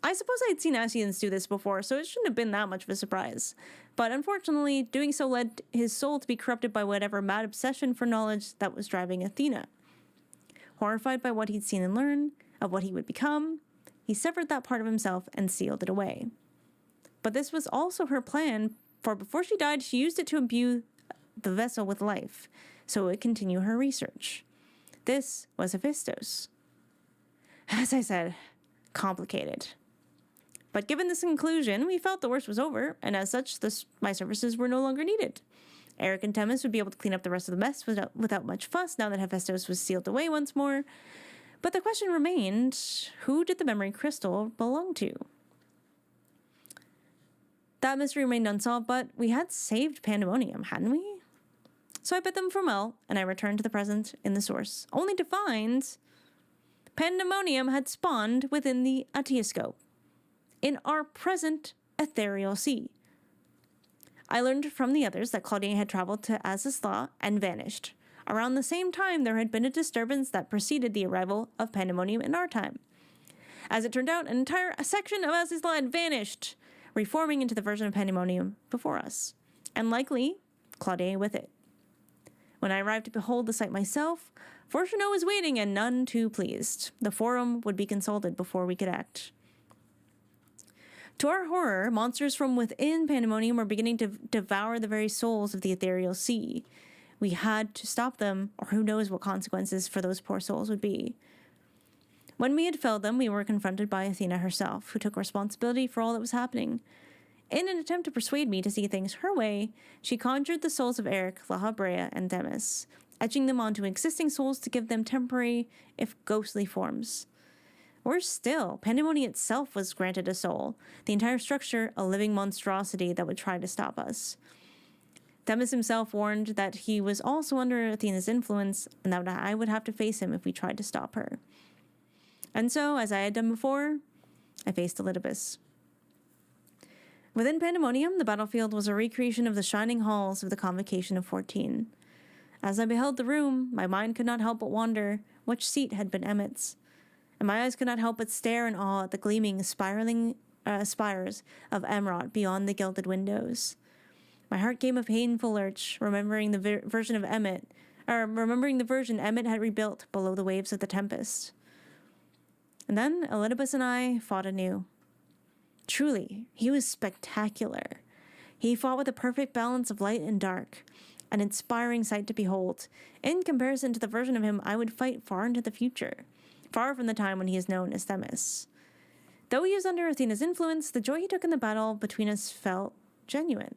I suppose I'd seen Asians do this before, so it shouldn't have been that much of a surprise. But unfortunately, doing so led his soul to be corrupted by whatever mad obsession for knowledge that was driving Athena. Horrified by what he'd seen and learned, of what he would become, he severed that part of himself and sealed it away. But this was also her plan, for before she died, she used it to imbue the vessel with life, so it would continue her research. This was Hephaestus. As I said, complicated. But given this conclusion, we felt the worst was over, and as such, my services were no longer needed. Eric and Themis would be able to clean up the rest of the mess without much fuss now that Hephaestus was sealed away once more. But the question remained, who did the memory crystal belong to? That mystery remained unsolved, but we had saved Pandemonium, hadn't we? So I bid them farewell, and I returned to the present in the source, only to find Pandemonium had spawned within the Aetioscope, in our present ethereal sea. I learned from the others that Claudia had traveled to Azizla and vanished. Around the same time, there had been a disturbance that preceded the arrival of Pandemonium in our time. As it turned out, an entire section of Azizla had vanished, reforming into the version of Pandemonium before us, and likely Claudia with it. When I arrived to behold the sight myself, Fortuno was waiting and none too pleased. The forum would be consulted before we could act. To our horror, monsters from within Pandemonium were beginning to devour the very souls of the ethereal sea. We had to stop them, or who knows what consequences for those poor souls would be. When we had felled them, we were confronted by Athena herself, who took responsibility for all that was happening. In an attempt to persuade me to see things her way, she conjured the souls of Eric, Lahabrea, and Themis, etching them onto existing souls to give them temporary, if ghostly, forms. Worse still, Pandemonium itself was granted a soul, the entire structure a living monstrosity that would try to stop us. Themis himself warned that he was also under Athena's influence and that I would have to face him if we tried to stop her. And so, as I had done before, I faced Elidibus. Within Pandemonium, the battlefield was a recreation of the shining halls of the Convocation of 14. As I beheld the room, my mind could not help but wonder which seat had been Emmett's, and my eyes could not help but stare in awe at the gleaming, spiraling spires of emerald beyond the gilded windows. My heart gave a painful lurch, remembering the version Emmett had rebuilt below the waves of the Tempest. And then Elidibus and I fought anew. Truly, he was spectacular. He fought with a perfect balance of light and dark, an inspiring sight to behold, in comparison to the version of him I would fight far into the future, far from the time when he is known as Themis. Though he was under Athena's influence, the joy he took in the battle between us felt genuine.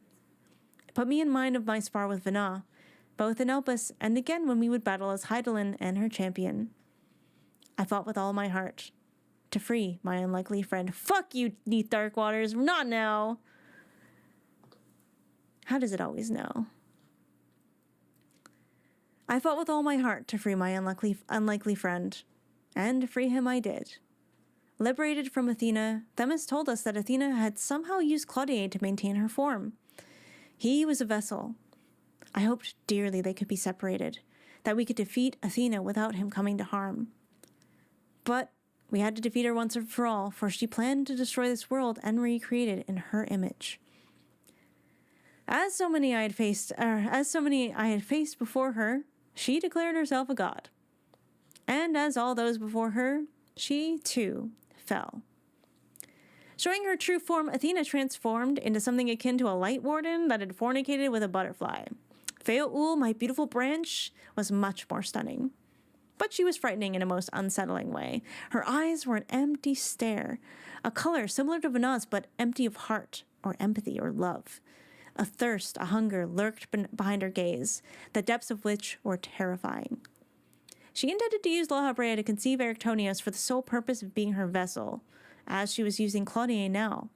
It put me in mind of my spar with Vana, both in Elpis and again when we would battle as Hydaelyn and her champion. I fought with all my heart to free my unlikely friend. Fuck you, Neath Darkwaters, not now! How does it always know? I fought with all my heart to free my unlikely friend, and free him I did. Liberated from Athena, Themis told us that Athena had somehow used Claudier to maintain her form. He was a vessel. I hoped dearly they could be separated, that we could defeat Athena without him coming to harm. But we had to defeat her once and for all, for she planned to destroy this world and recreate it in her image. As so many I had faced before her, she declared herself a god. And as all those before her, she, too, fell. Showing her true form, Athena transformed into something akin to a light warden that had fornicated with a butterfly. Feoul, my beautiful branch, was much more stunning. But she was frightening in a most unsettling way. Her eyes were an empty stare, a color similar to Vana's but empty of heart, or empathy, or love. A thirst, a hunger lurked behind her gaze, the depths of which were terrifying. She intended to use La Habrea to conceive Erictonios for the sole purpose of being her vessel, as she was using Claudier now.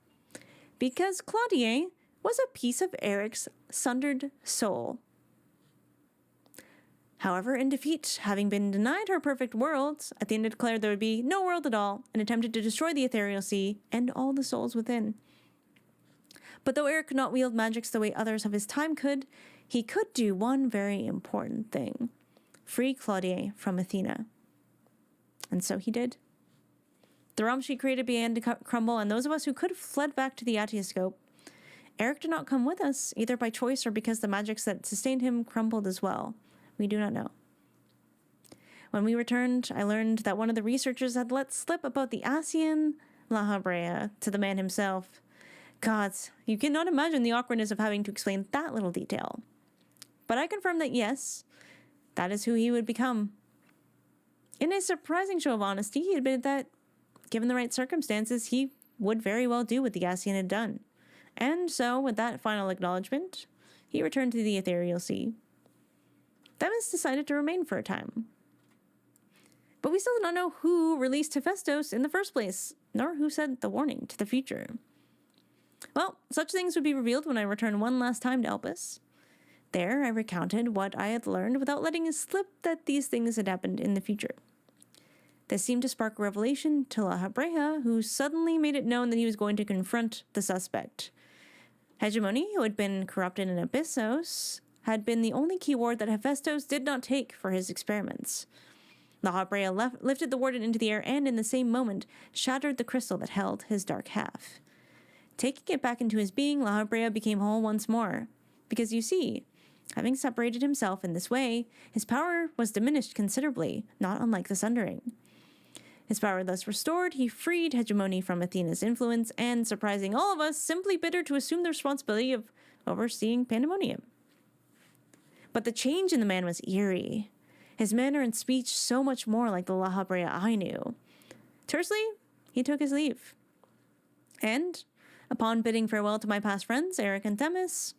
Because Claudier was a piece of Eric's sundered soul. However, in defeat, having been denied her perfect world, Athena declared there would be no world at all and attempted to destroy the ethereal sea and all the souls within. But though Eric could not wield magics the way others of his time could, he could do one very important thing: free Claudier from Athena. And so he did. The realm she created began to crumble, and those of us who could have fled back to the Atioscope. Eric did not come with us, either by choice or because the magics that sustained him crumbled as well. We do not know. When we returned, I learned that one of the researchers had let slip about the Asian La Habrea to the man himself. Gods, you cannot imagine the awkwardness of having to explain that little detail. But I confirmed that yes, that is who he would become. In a surprising show of honesty, he admitted that, given the right circumstances, he would very well do what the Asian had done. And so, with that final acknowledgement, he returned to the ethereal sea. Themis decided to remain for a time. But we still do not know who released Hephaestus in the first place, nor who sent the warning to the future. Well, such things would be revealed when I returned one last time to Elpis. There, I recounted what I had learned without letting it slip that these things had happened in the future. This seemed to spark a revelation to La Habrea, who suddenly made it known that he was going to confront the suspect. Hegemony, who had been corrupted in Abyssos, had been the only keyword that Hephaestus did not take for his experiments. La Habrea lifted the warden into the air and, in the same moment, shattered the crystal that held his dark half. Taking it back into his being, La Habrea became whole once more. Because, you see, having separated himself in this way, his power was diminished considerably, not unlike the Sundering. His power thus restored, he freed Hegemony from Athena's influence, and, surprising all of us, simply bid her to assume the responsibility of overseeing Pandemonium. But the change in the man was eerie. His manner and speech so much more like the La Habrea I knew. Tersely, he took his leave. And, upon bidding farewell to my past friends, Eric and Themis,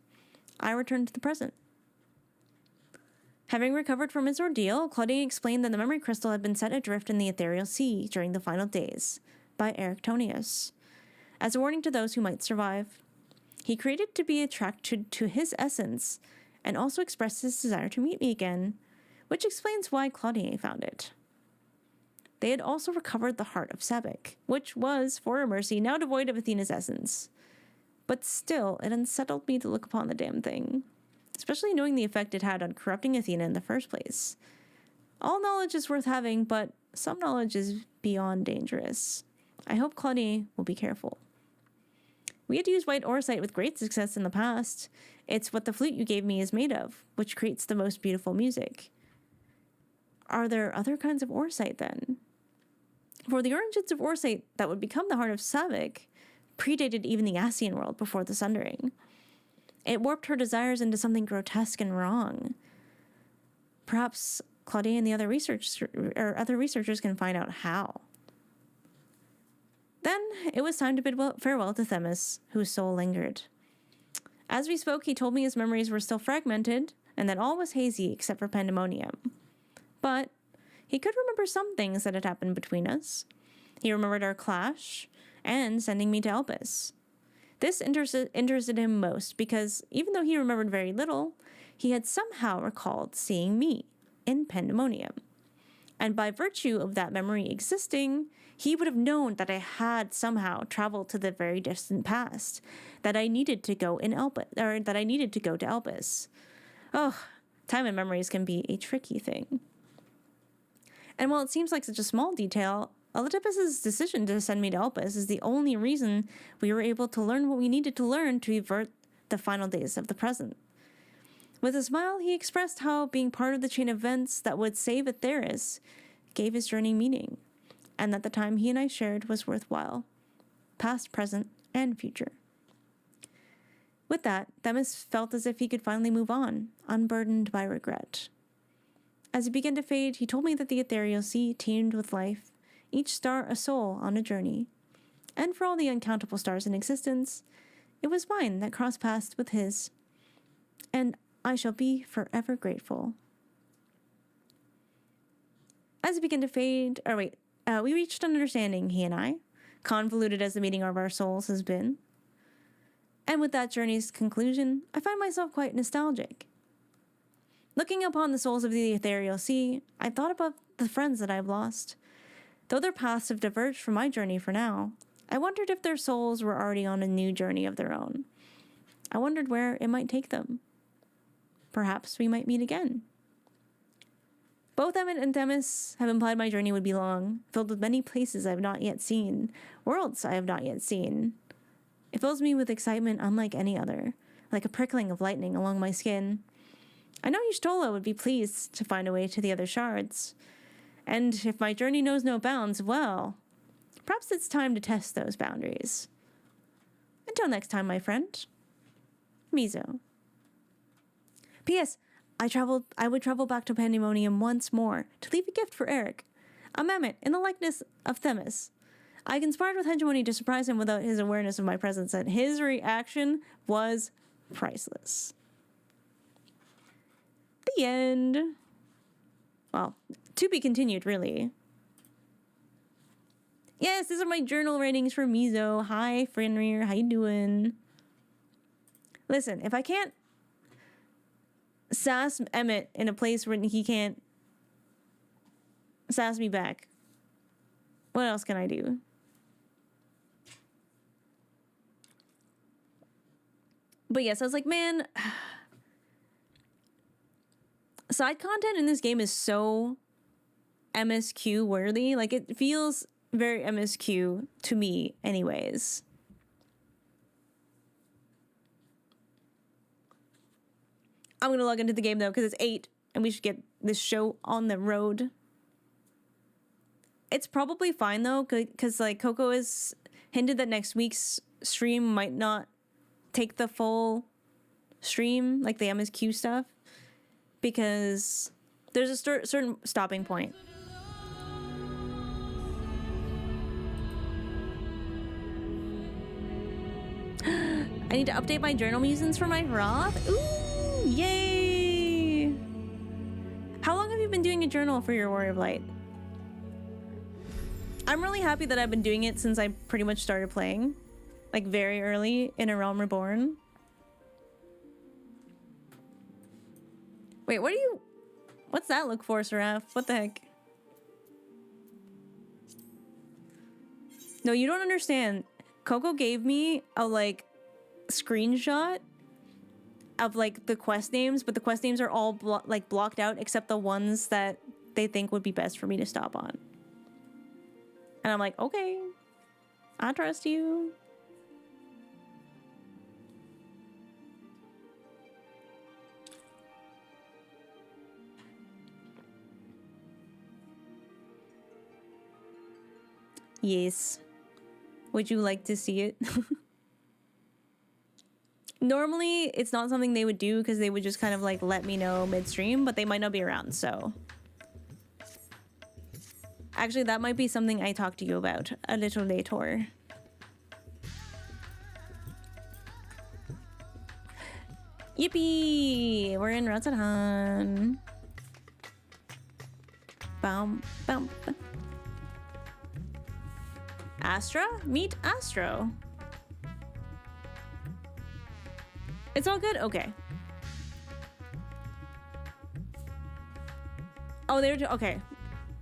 I returned to the present. Having recovered from his ordeal, Claudier explained that the memory crystal had been set adrift in the ethereal sea during the final days by Erictonius, as a warning to those who might survive. He created to be attracted to his essence and also expressed his desire to meet me again, which explains why Claudier found it. They had also recovered the heart of Sebek, which was, for a mercy, now devoid of Athena's essence. But still, it unsettled me to look upon the damn thing, especially knowing the effect it had on corrupting Athena in the first place. All knowledge is worth having, but some knowledge is beyond dangerous. I hope Claudier will be careful. We had used white orsite with great success in the past. It's what the flute you gave me is made of, which creates the most beautiful music. Are there other kinds of orsite then? For the origins of orsite that would become the heart of Sebek predated even the Ascian world before the Sundering. It warped her desires into something grotesque and wrong. Perhaps Claudia and the other researchers can find out how. Then it was time to bid farewell to Themis, whose soul lingered. As we spoke, he told me his memories were still fragmented and that all was hazy except for Pandemonium. But he could remember some things that had happened between us. He remembered our clash and sending me to Elpis. This interested him most because even though he remembered very little, he had somehow recalled seeing me in Pandemonium. And by virtue of that memory existing, he would have known that I had somehow traveled to the very distant past, that I needed to go to Elpis. Oh, time and memories can be a tricky thing. And while it seems like such a small detail, Elidipus' decision to send me to Elpis is the only reason we were able to learn what we needed to learn to avert the final days of the present. With a smile, he expressed how being part of the chain of events that would save Atheris gave his journey meaning, and that the time he and I shared was worthwhile, past, present, and future. With that, Themis felt as if he could finally move on, unburdened by regret. As he began to fade, he told me that the ethereal sea teemed with life, each star a soul on a journey. And for all the uncountable stars in existence, it was mine that crossed paths with his. And I shall be forever grateful. As he began to fade, we reached an understanding, he and I, convoluted as the meeting of our souls has been. And with that journey's conclusion, I find myself quite nostalgic. Looking upon the souls of the ethereal sea, I thought about the friends that I've lost. Though their paths have diverged from my journey for now, I wondered if their souls were already on a new journey of their own. I wondered where it might take them. Perhaps we might meet again. Both Emmett and Themis have implied my journey would be long, filled with many places I have not yet seen, worlds I have not yet seen. It fills me with excitement unlike any other, like a prickling of lightning along my skin. I know Y'shtola would be pleased to find a way to the other shards. And if my journey knows no bounds, well, perhaps it's time to test those boundaries. Until next time, my friend. Mizo. P.S. I would travel back to Pandemonium once more to leave a gift for Eric, a mammoth in the likeness of Themis. I conspired with Hegemony to surprise him without his awareness of my presence, and his reaction was priceless. The end. Well, to be continued, really. Yes, these are my journal ratings for Mizo. Hi, Fenrir. How you doing? Listen, if I can't sass Emmett in a place where he can't sass me back, what else can I do? But yes, I was like, man, side content in this game is so MSQ worthy. Like, it feels very MSQ to me anyways. I'm gonna log into the game though because it's 8 and we should get this show on the road. It's probably fine though because like Coco has hinted that next week's stream might not take the full stream, like the MSQ stuff, because there's a certain stopping point. I need to update my journal musings for my Roth. Ooh, yay! How long have you been doing a journal for your Warrior of Light? I'm really happy that I've been doing it since I pretty much started playing. Like very early in A Realm Reborn. Wait, what do you... What's that look for, Seraph? What the heck? No, you don't understand. Coco gave me a, like, screenshot of, like, the quest names, but the quest names are all, blocked out except the ones that they think would be best for me to stop on. And I'm like, okay, I trust you. Yes. Would you like to see it? Normally, it's not something they would do because they would just kind of like let me know midstream, but they might not be around, so. Actually, that might be something I talk to you about a little later. Yippee! We're in Ratsahan. Bum, bum, bum. Astra? Meet Astro. It's all good? Okay. Oh, they were... Okay.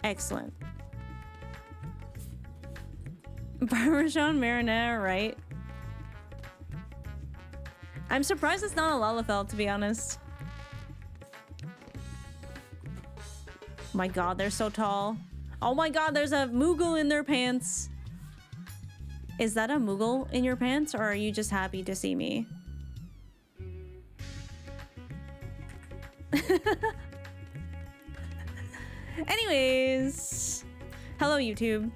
Excellent. Parmesan marinara, right? I'm surprised it's not a Lalafell, to be honest. My god, they're so tall. Oh my god, there's a Moogle in their pants. Is that a Moogle in your pants, or are you just happy to see me? Anyways, hello YouTube.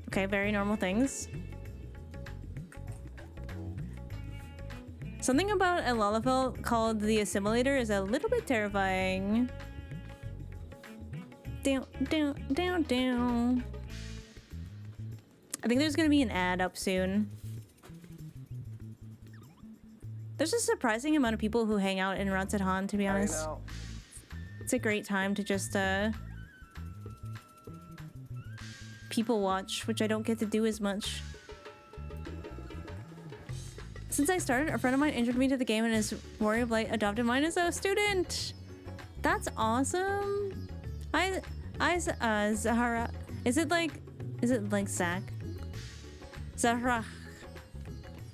Okay, very normal things. Something about a Lalafell called the Assimilator is a little bit terrifying. Down, down, down, down. I think there's gonna be an ad up soon. There's a surprising amount of people who hang out in Ratsahan, to be honest. It's a great time to just, people watch, which I don't get to do as much. Since I started, a friend of mine introduced me to the game and his Warrior of Light adopted mine as a student. That's awesome. Zahara. Is it like Zach? Zahra.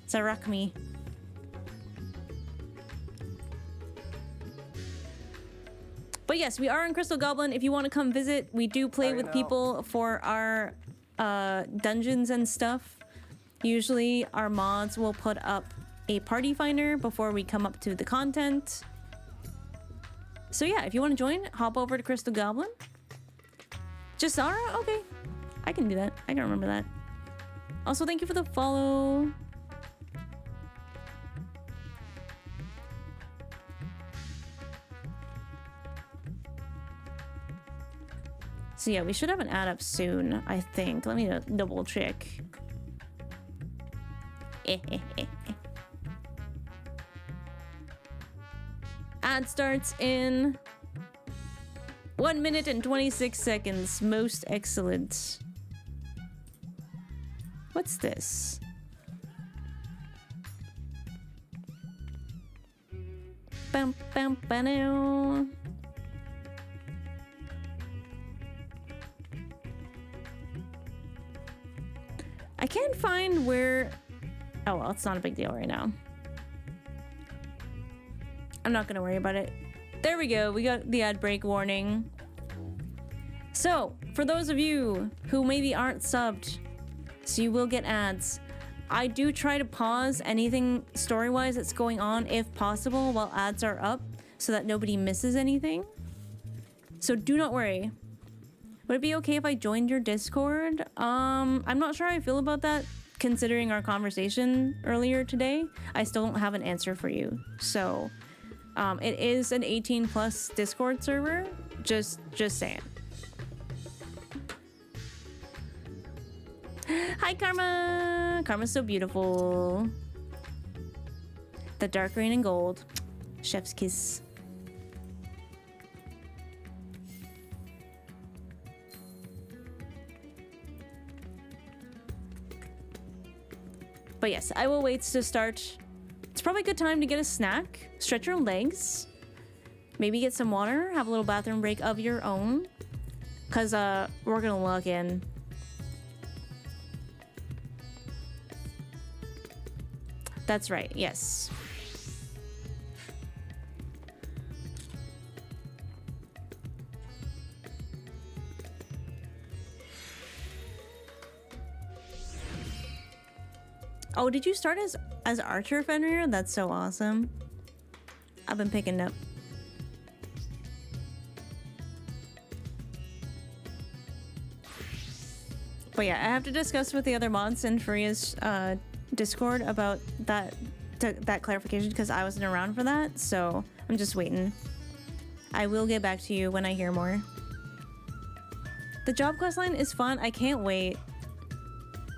Zarakmi. But yes, we are in Crystal Goblin. If you want to come visit, we do play with people for our dungeons and stuff. Usually our mods will put up a party finder before we come up to the content. So yeah, if you want to join, hop over to Crystal Goblin. Jasara? Okay. I can do that. I can remember that. Also, thank you for the follow. So yeah, we should have an ad up soon, I think. Let me double check. Ad starts in 1 minute and 26 seconds. Most excellent. What's this? Bam, bam, bam. I can't find where... Oh, well, it's not a big deal right now. I'm not gonna worry about it. There we go. We got the ad break warning. So, for those of you who maybe aren't subbed, so you will get ads. I do try to pause anything story-wise that's going on if possible while ads are up so that nobody misses anything. So do not worry. Would it be okay if I joined your Discord? I'm not sure how I feel about that considering our conversation earlier today. I still don't have an answer for you. So, it is an 18+ Discord server. Just saying. Hi, Karma! Karma's so beautiful. The dark green and gold. Chef's kiss. But yes, I will wait to start. It's probably a good time to get a snack, stretch your legs, maybe get some water, have a little bathroom break of your own. Because we're gonna log in. That's right, yes. Oh, did you start as Archer Fenrir? That's so awesome. I've been picking up. But yeah, I have to discuss with the other mods in Freya's Discord about that clarification because I wasn't around for that, so I'm just waiting. I will get back to you when I hear more. The job quest line is fun. I can't wait.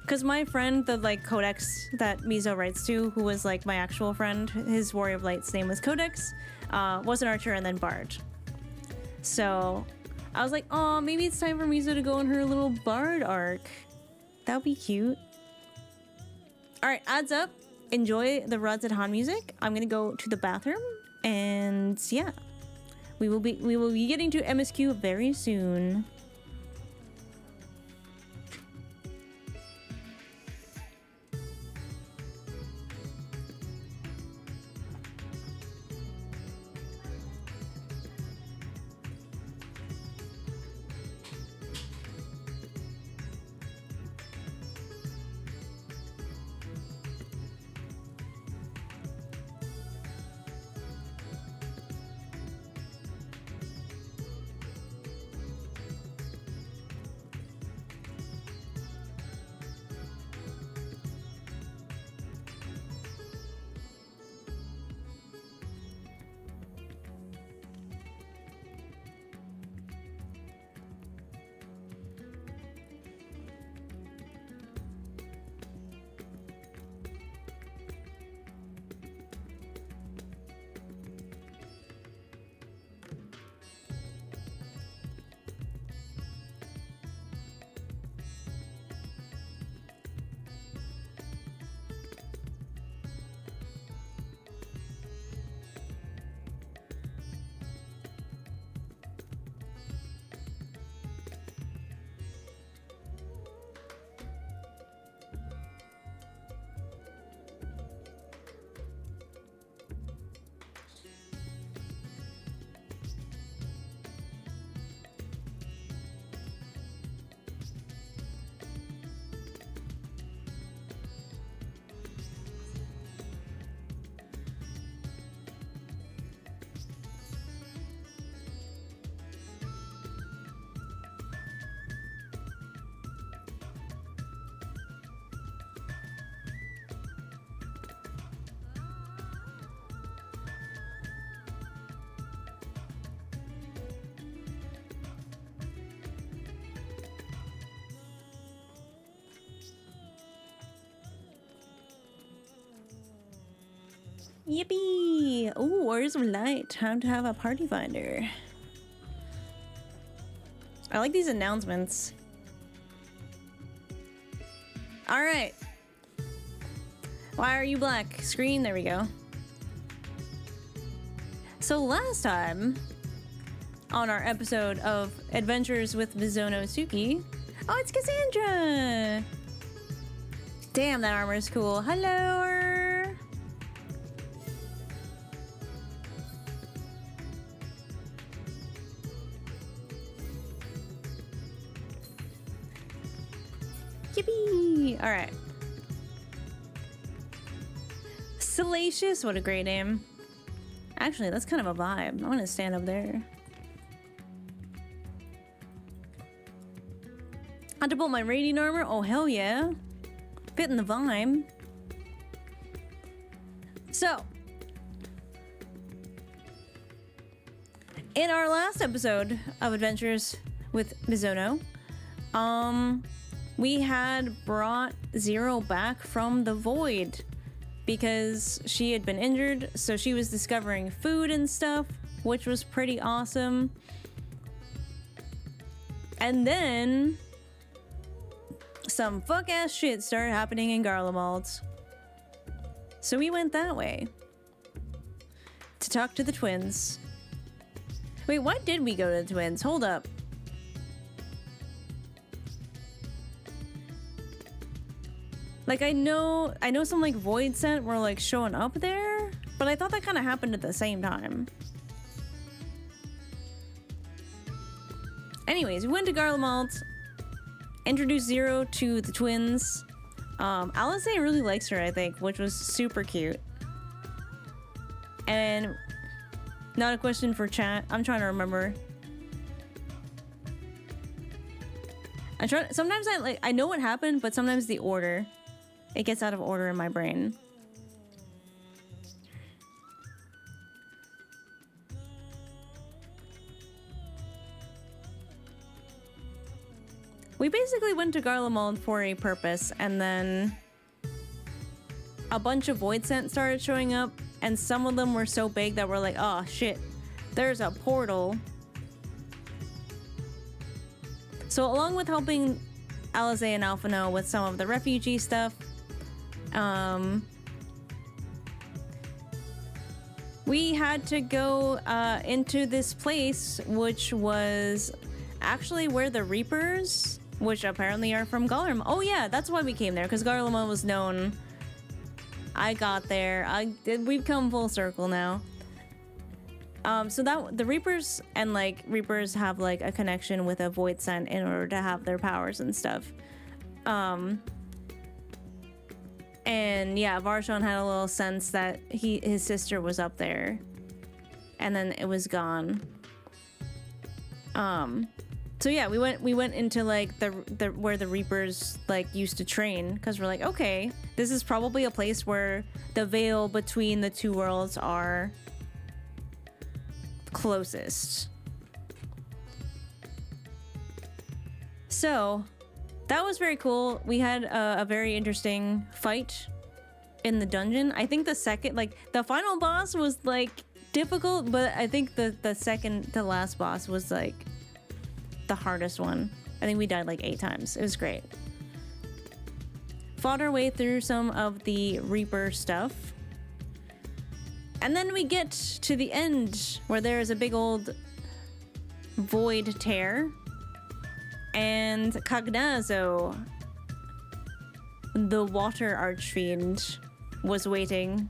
Because my friend, the like Codex that Mizo writes to, who was like my actual friend, his Warrior of Light's name was Codex, was an archer and then Bard. So I was like, oh, maybe it's time for Mizo to go on her little Bard arc. That would be cute. All right, adds up. Enjoy the Rods at Han music. I'm gonna go to the bathroom, and yeah, we will be getting to MSQ very soon. Yippee! Ooh, Warriors of Light. Time to have a party finder. I like these announcements. Alright. Why are you black? Screen, there we go. So last time, on our episode of Adventures with Mizono Suki... Oh, it's Cassandra! Damn, that armor is cool. Hello! Yippee! Alright. Salacious, what a great name. Actually, that's kind of a vibe. I want to stand up there. I had to pull my radiant armor. Oh, hell yeah. Fitting the vibe. So, in our last episode of Adventures with Mizono, we had brought Zero back from the void because she had been injured, so she was discovering food and stuff, which was pretty awesome. And then some fuck-ass shit started happening in Garlemald. So we went that way to talk to the twins. Wait, why did we go to the twins? Hold up. Like, I know some, like, void scent were, like, showing up there, but I thought that kind of happened at the same time. Anyways, we went to Garlemald, introduced Zero to the twins. Alisaie really likes her, I think, which was super cute. And not a question for chat. I'm trying to remember. Sometimes I know what happened, but sometimes the order. It gets out of order in my brain. We basically went to Garlemald for a purpose, and then a bunch of void scent started showing up, and some of them were so big that we're like, oh shit, there's a portal. So along with helping Alisaie and Alphino with some of the refugee stuff, we had to go into this place, which was actually where the Reapers, which apparently are from Garlemald. Oh yeah, that's why we came there, because Garlemald was known. I got there. We've come full circle now. So that the Reapers and like Reapers have like a connection with a void scent in order to have their powers and stuff. And yeah, Varshan had a little sense that his sister was up there, and then it was gone. So yeah, we went into like the where the Reapers like used to train, because we're like, okay, this is probably a place where the veil between the two worlds are closest. So that was very cool. We had a very interesting fight in the dungeon. I think the final boss was like difficult, but I think the second to last boss was like the hardest one. I think we died like 8 times. It was great. Fought our way through some of the Reaper stuff. And then we get to the end where there's a big old void tear. And Cagnazo, the water archfiend, was waiting.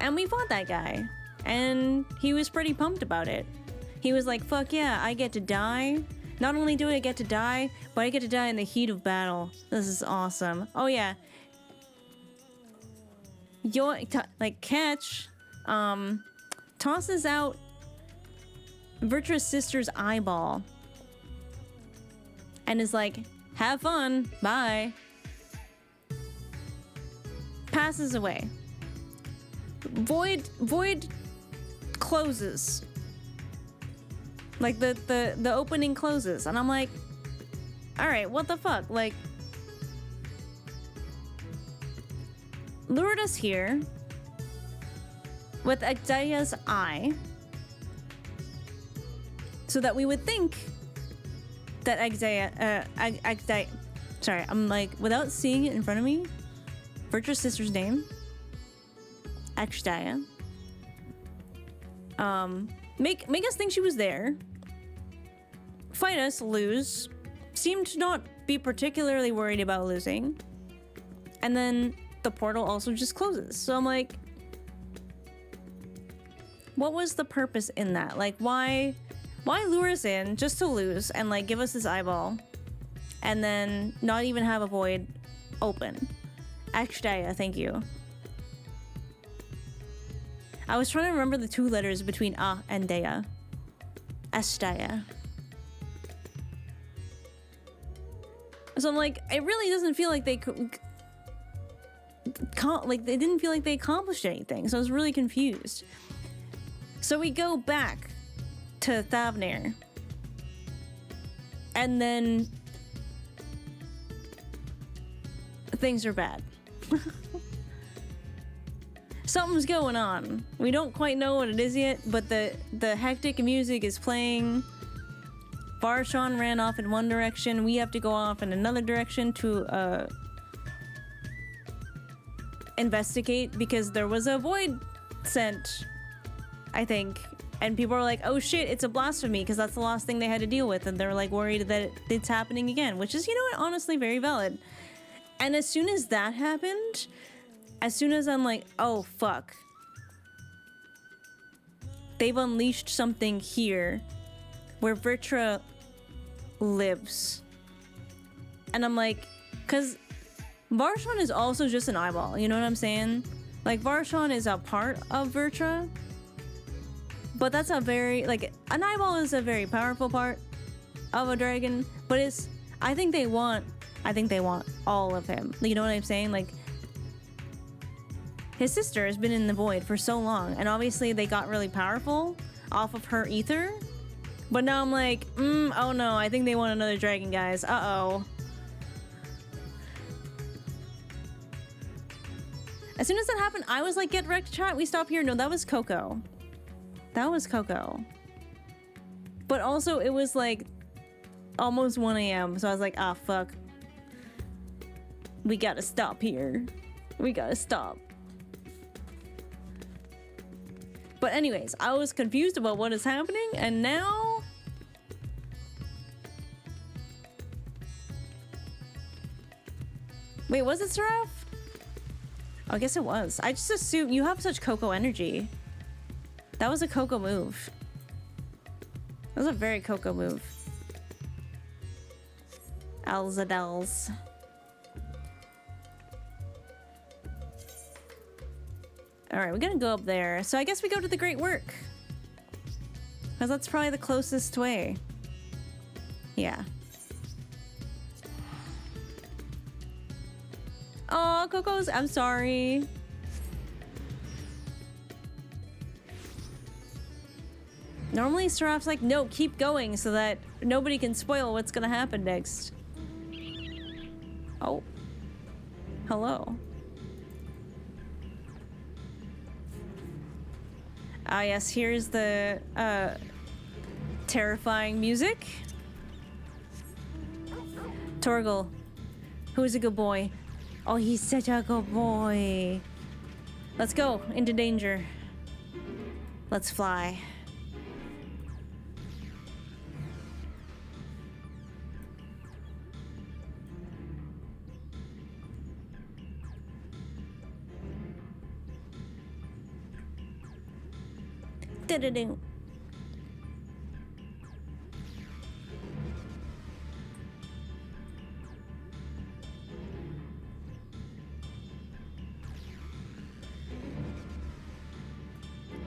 And we fought that guy. And he was pretty pumped about it. He was like, fuck yeah, I get to die. Not only do I get to die, but I get to die in the heat of battle. This is awesome. Oh yeah. Catch tosses out Virtuous Sister's eyeball and is like, have fun, bye. Passes away. Void closes. Like the opening closes, and I'm like, all right, what the fuck? Like, lured us here with Agdaya's eye so that we would think that Agdaya, sorry, I'm like, without seeing it in front of me, Virtuous Sister's name, Agdaya, make us think she was there, fight us, lose, seemed to not be particularly worried about losing, and then the portal also just closes. So I'm like, what was the purpose in that? Like, why lure us in just to lose and like give us this eyeball and then not even have a void open? Agdaya, thank you. I was trying to remember the 2 letters between A and Daya. Agdaya. So I'm like, it really doesn't feel like they they didn't feel like they accomplished anything. So I was really confused. So we go back to Thavnir. And then things are bad. Something's going on. We don't quite know what it is yet, but the hectic music is playing. Varshan ran off in one direction. We have to go off in another direction to investigate because there was a void sent, I think. And people are like, oh shit, it's a blasphemy, because that's the last thing they had to deal with. And they're like worried that it's happening again, which is, you know what, honestly very valid. And as soon as that happened, as soon as I'm like, oh fuck, they've unleashed something here where Virtra lives. And I'm like, because Varshan is also just an eyeball, you know what I'm saying? Like, Varshan is a part of Virtra, but that's a very, like, an eyeball is a very powerful part of a dragon, but it's, I think they want all of him. You know what I'm saying? Like, his sister has been in the void for so long, and obviously they got really powerful off of her ether, but now I'm like, oh no, I think they want another dragon, guys. Uh-oh. As soon as that happened, I was like, get wrecked, chat, we stop here. No, that was Coco. That was Coco. But also, it was like almost 1 a.m. So I was like, ah, fuck. We gotta stop here. We gotta stop. But anyways, I was confused about what is happening, and now... Wait, was it Seraph? Oh, I guess it was. I just assumed you have such Coco energy. That was a Coco move. That was a very Coco move. Alzadels. Alright, we're gonna go up there. So I guess we go to the Great Work. Because that's probably the closest way. Yeah. Oh, Coco's, I'm sorry. Normally Seraph's like, no, keep going so that nobody can spoil what's gonna happen next. Oh. Hello. Ah, yes, here's the terrifying music. Torgal, who is a good boy. Oh, he's such a good boy. Let's go into danger. Let's fly. Do-do-do.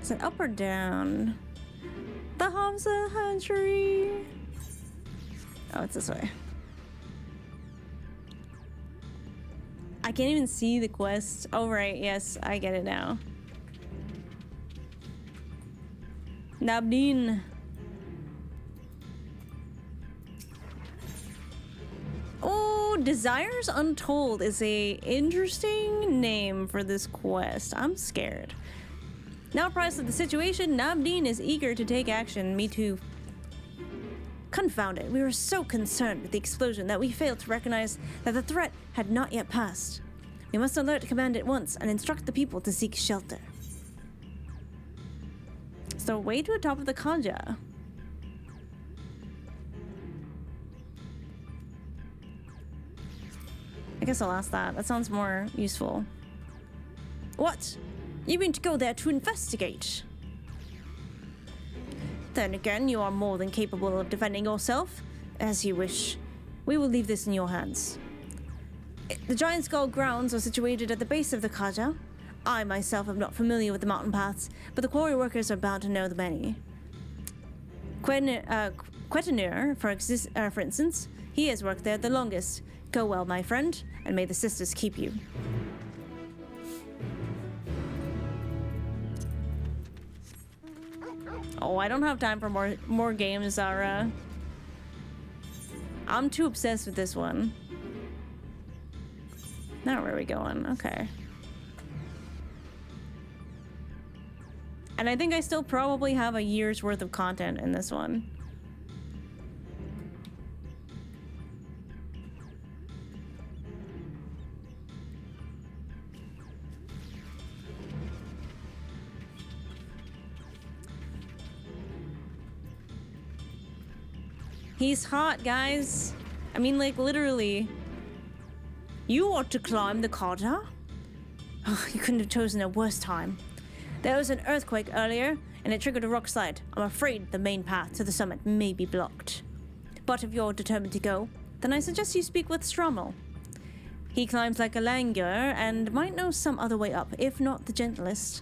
Is it up or down? The Hamza Hatchery. Oh, it's this way. I can't even see the quest. Oh, right. Yes, I get it now. Nabdeen. Oh, Desires Untold is a interesting name for this quest. I'm scared. Now apprised of the situation, Nabdeen is eager to take action. Me too. Confound it, we were so concerned with the explosion that we failed to recognize that the threat had not yet passed. We must alert command at once and instruct the people to seek shelter. So way to the top of the Kaja. I guess I'll ask that. That sounds more useful. What? You mean to go there to investigate? Then again, you are more than capable of defending yourself. As you wish. We will leave this in your hands. The Giant Skull grounds are situated at the base of the Kaja. I myself am not familiar with the mountain paths, but the quarry workers are bound to know the many. Quetanir, for instance, he has worked there the longest. Go well, my friend, and may the sisters keep you. Oh, I don't have time for more games, Zara. I'm too obsessed with this one. Now where are we going? Okay. And I think I still probably have a year's worth of content in this one. He's hot, guys. I mean, like, literally. You ought to climb the Carter? Oh, you couldn't have chosen a worse time. There was an earthquake earlier, and it triggered a rock slide. I'm afraid the main path to the summit may be blocked. But if you're determined to go, then I suggest you speak with Strommel. He climbs like a langur and might know some other way up, if not the gentlest.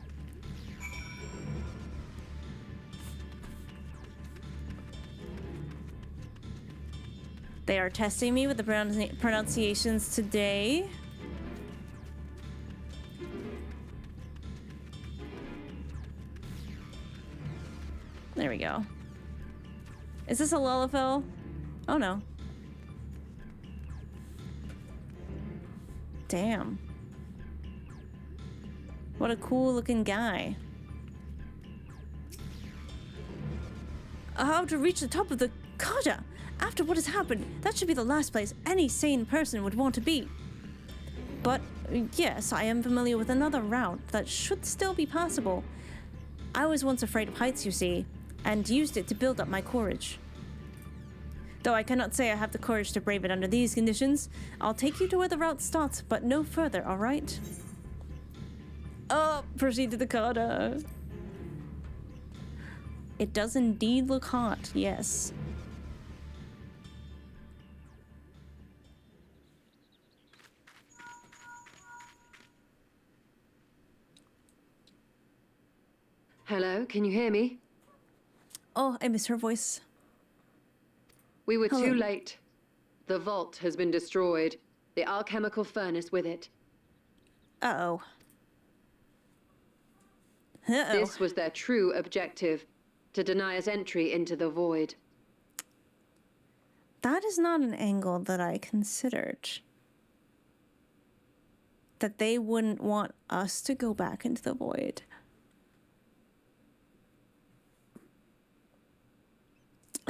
They are testing me with the pronunciations today. There we go. Is this a Lullafell? Oh no. Damn. What a cool looking guy. How to reach the top of the Carter? After what has happened, that should be the last place any sane person would want to be. But yes, I am familiar with another route that should still be possible. I was once afraid of heights, you see, and used it to build up my courage. Though I cannot say I have the courage to brave it under these conditions, I'll take you to where the route starts, but no further, alright? Oh, proceed to the Carter. It does indeed look hot, yes. Hello, can you hear me? Oh, I miss her voice. We were Hello. too late. The vault has been destroyed. The alchemical furnace with it. Uh-oh. Uh-oh. This was their true objective, to deny us entry into the void. That is not an angle that I considered. That they wouldn't want us to go back into the void.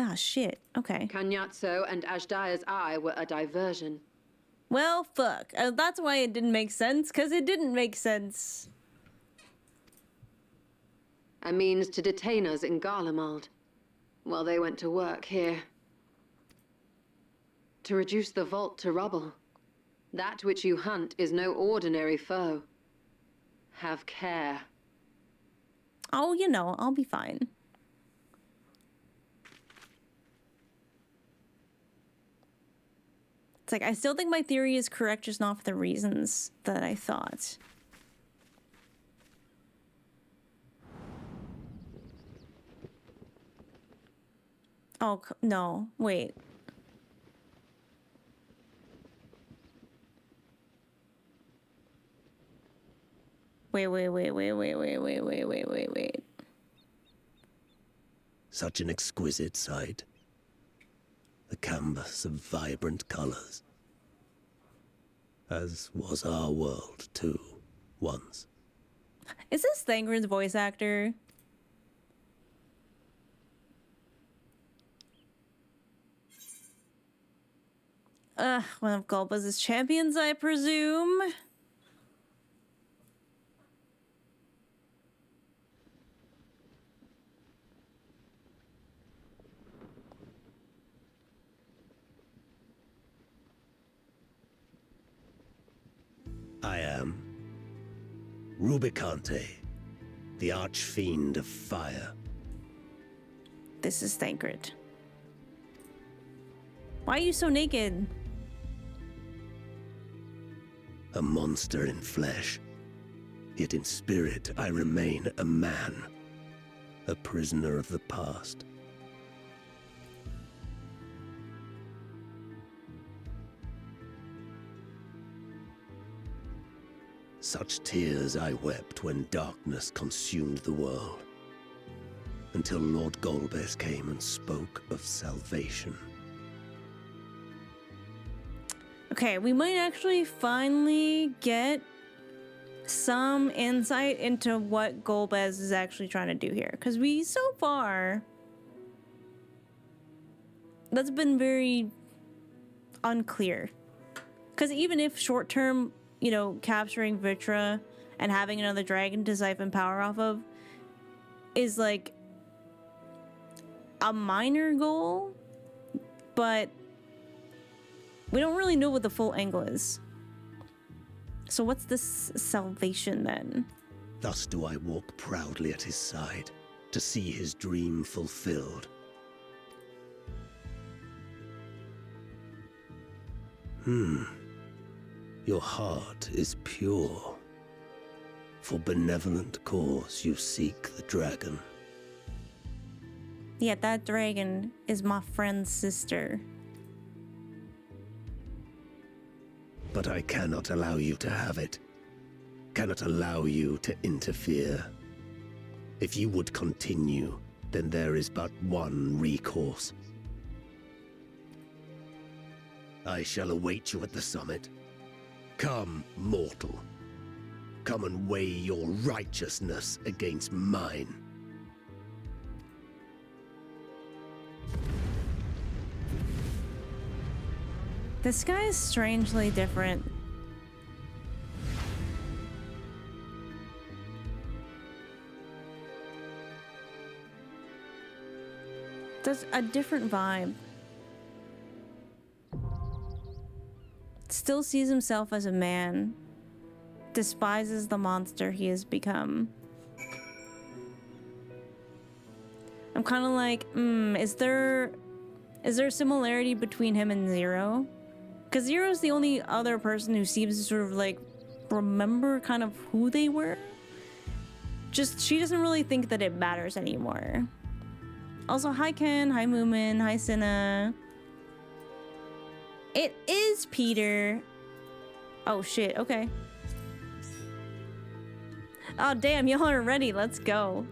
Ah, shit. Okay. Kanyatso and Ajdaya's eye were a diversion. Well, fuck. That's why it didn't make sense, because it didn't make sense. A means to detain us in Garlemald, while they went to work here. To reduce the vault to rubble. That which you hunt is no ordinary foe. Have care. Oh, you know, I'll be fine. It's like, I still think my theory is correct, just not for the reasons that I thought. Oh, no. Wait. Wait. Such an exquisite sight. The canvas of vibrant colors. As was our world, too, once. Is this Thangren's voice actor? One of Gulbaz's champions, I presume? I am Rubicante, the archfiend of fire. This is Thancred. Why are you so naked? A monster in flesh. Yet in spirit I remain a man. A prisoner of the past. Such tears I wept when darkness consumed the world. Until Lord Golbez came and spoke of salvation. Okay, we might actually finally get some insight into what Golbez is actually trying to do here. Because so far, that's been very unclear. Because even if short-term, you know, capturing Vitra and having another dragon to siphon power off of is like a minor goal, but we don't really know what the full angle is. So what's this salvation then? Thus do I walk proudly at his side, to see his dream fulfilled. Your heart is pure. For benevolent cause you seek the dragon. Yeah, that dragon is my friend's sister. But I cannot allow you to have it. Cannot allow you to interfere. If you would continue, then there is but one recourse. I shall await you at the summit. Come, mortal. Come and weigh your righteousness against mine. This guy is strangely different. There's a different vibe. Still sees himself as a man. Despises the monster he has become. I'm kind of like, is there a similarity between him and Zero? Because Zero's the only other person who seems to sort of like remember kind of who they were. Just, she doesn't really think that it matters anymore. Also, hi Ken, hi Moomin, hi Cinna. It is Peter. Oh shit, okay. Oh damn, y'all are ready, let's go.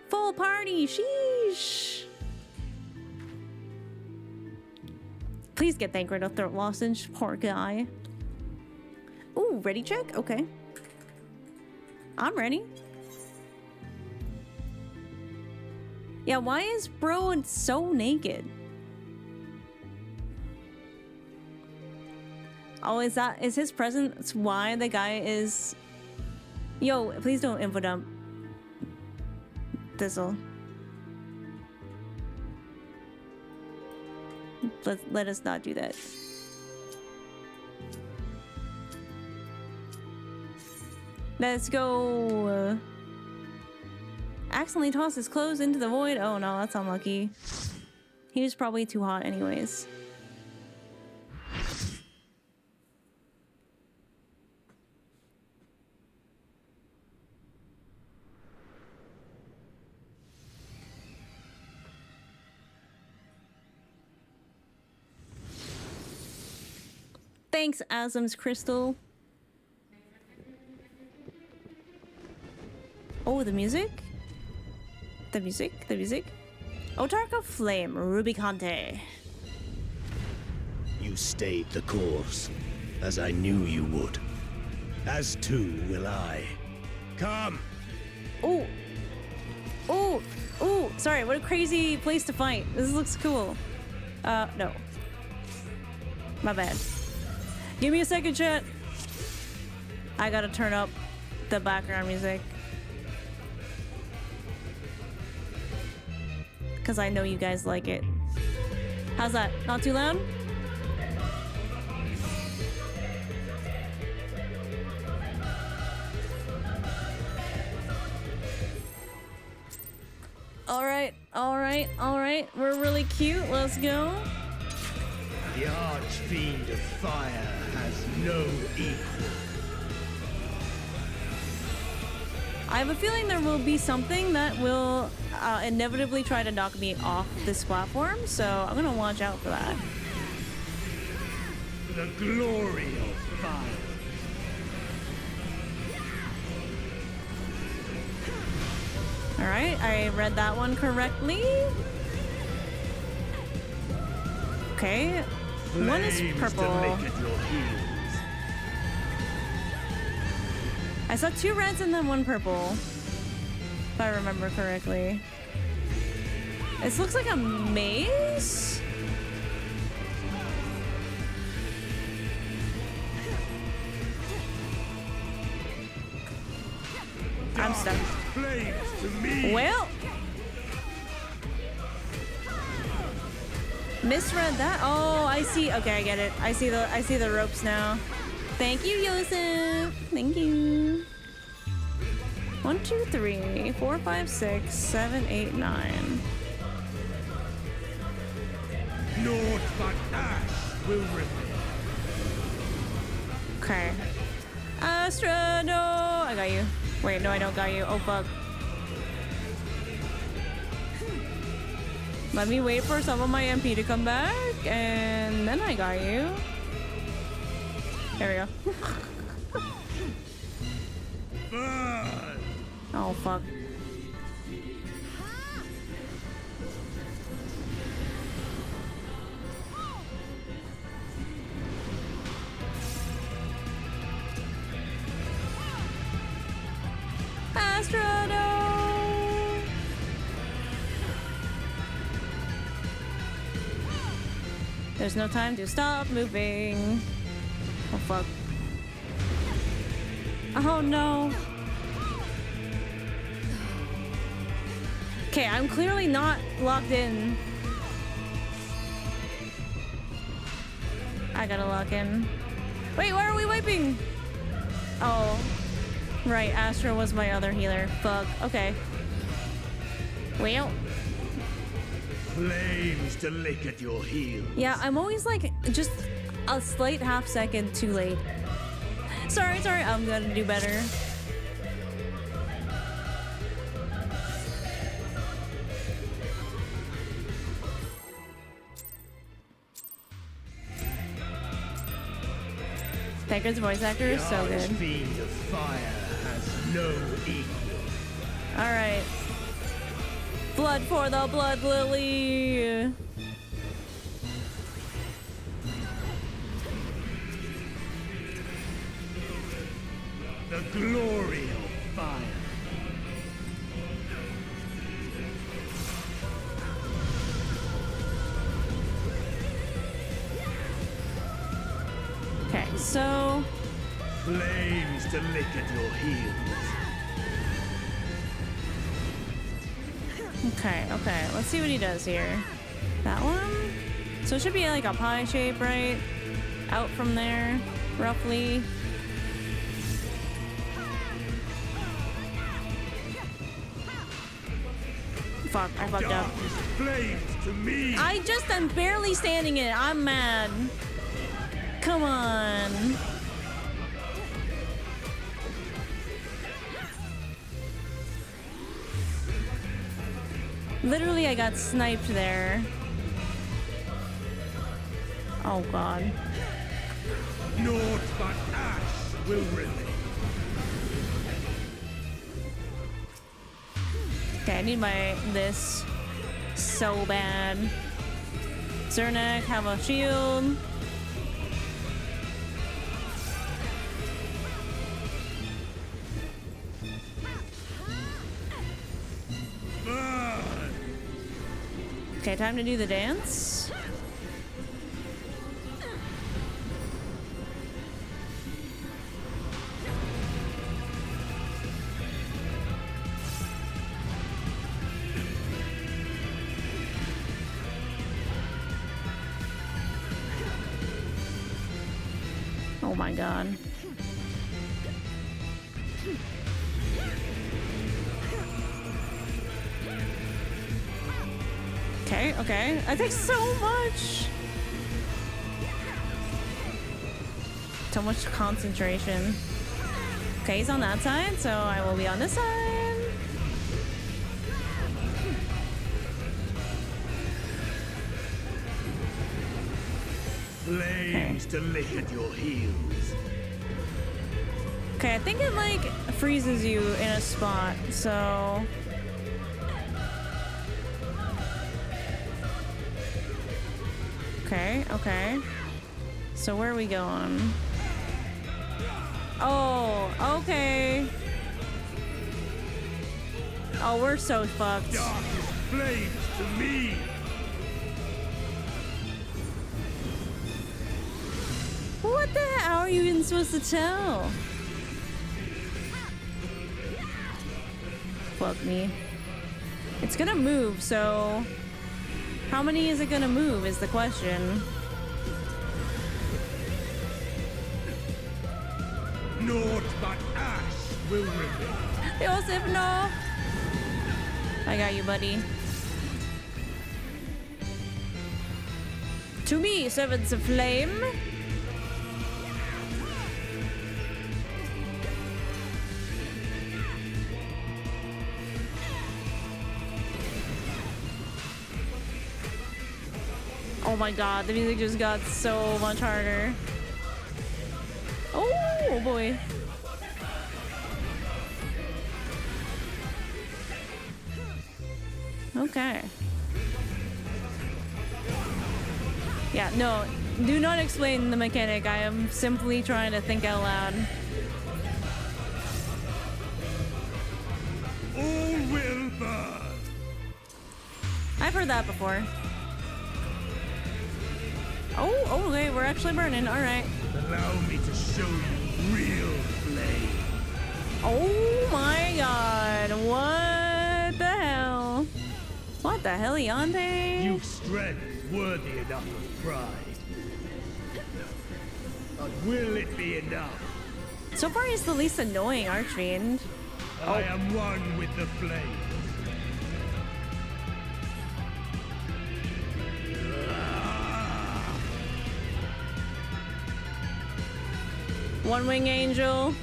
Full party, sheesh. Please get Thancred a throat lozenge, poor guy. Ooh, ready check? Okay. I'm ready. Yeah, why is bro so naked? Oh, is his presence why the guy is... Yo, please don't info dump. This'll. Let us not do that. Let's go. Accidentally tossed his clothes into the void. Oh no, that's unlucky. He was probably too hot anyways. Thanks, Asm's Crystal. Oh, the music? The music? The music? Otarka Flame, Rubicante. You stayed the course, as I knew you would. As too will I. Come! Oh! Oh! Oh! Sorry, what a crazy place to fight. This looks cool. No. My bad. Give me a second, chat. I gotta turn up the background music. Because I know you guys like it. How's that? Not too loud? Alright, alright, alright. We're really cute. Let's go. The Archfiend of Fire has no equal. I have a feeling there will be something that will inevitably try to knock me off this platform, so I'm gonna watch out for that. The glory of fire. Alright, I read that one correctly. Okay, one is purple. I saw 2 reds and then 1 purple, if I remember correctly. This looks like a maze? I'm stuck. Well, misread that. Oh, I see. Okay, I get it. I see the ropes now. Thank you, Yosef. Thank you. 1, 2, 3, 4, 5, 6, 7, 8, 9. Naught but ash will remain. Okay. Astra, no! I got you. Wait, no, I don't got you. Oh, fuck. Let me wait for some of my MP to come back, and then I got you. There we go. Oh, fuck. Astra, no! There's no time to stop moving. Oh, fuck. Oh, no. Okay, I'm clearly not locked in. I gotta lock in. Wait, why are we wiping? Oh. Right, Astra was my other healer. Fuck. Okay. Well. Flames to lick at your heels. Yeah, I'm always like just a slight half second too late. Sorry. I'm gonna do better. Pecker's voice actor is so good. The fiend of fire has no equal. Alright. Blood for the blood lily! The glory of fire. Okay, so... Flames to lick at your heels. Okay, let's see what he does here. That one? So it should be like a pie shape, right? Out from there, roughly. Fuck, I fucked up. Flames to me. I just am barely standing in it. I'm mad. Come on. Literally, I got sniped there. Oh, God. Naught but ash will remain. Okay, I need this so bad. Zernak, have a shield. Okay, time to do the dance. Oh my God. Okay. I take so much. So much concentration. Okay, he's on that side, so I will be on this side. Flames to lick at your heels. Okay, I think it like freezes you in a spot, so... Okay. So where are we going? Oh, okay. Oh, we're so fucked. Darkest flames to me. What the hell? How are you even supposed to tell? Fuck me. It's gonna move, so... How many is it gonna move is the question. Naught but ash will remain. Joseph, no! I got you, buddy. To me, servants of flame. Oh my god, the music just got so much harder. Oh boy. Okay. Yeah, no, do not explain the mechanic. I am simply trying to think out loud. All will burn. I've heard that before. Oh, okay, we're actually burning. All right. Allow me to show you real flame. Oh my god, what the hell? What the hell, Yonde? You've strength worthy enough of pride. But will it be enough? So far, he's the least annoying Archfiend. I am one with the flame. One wing angel.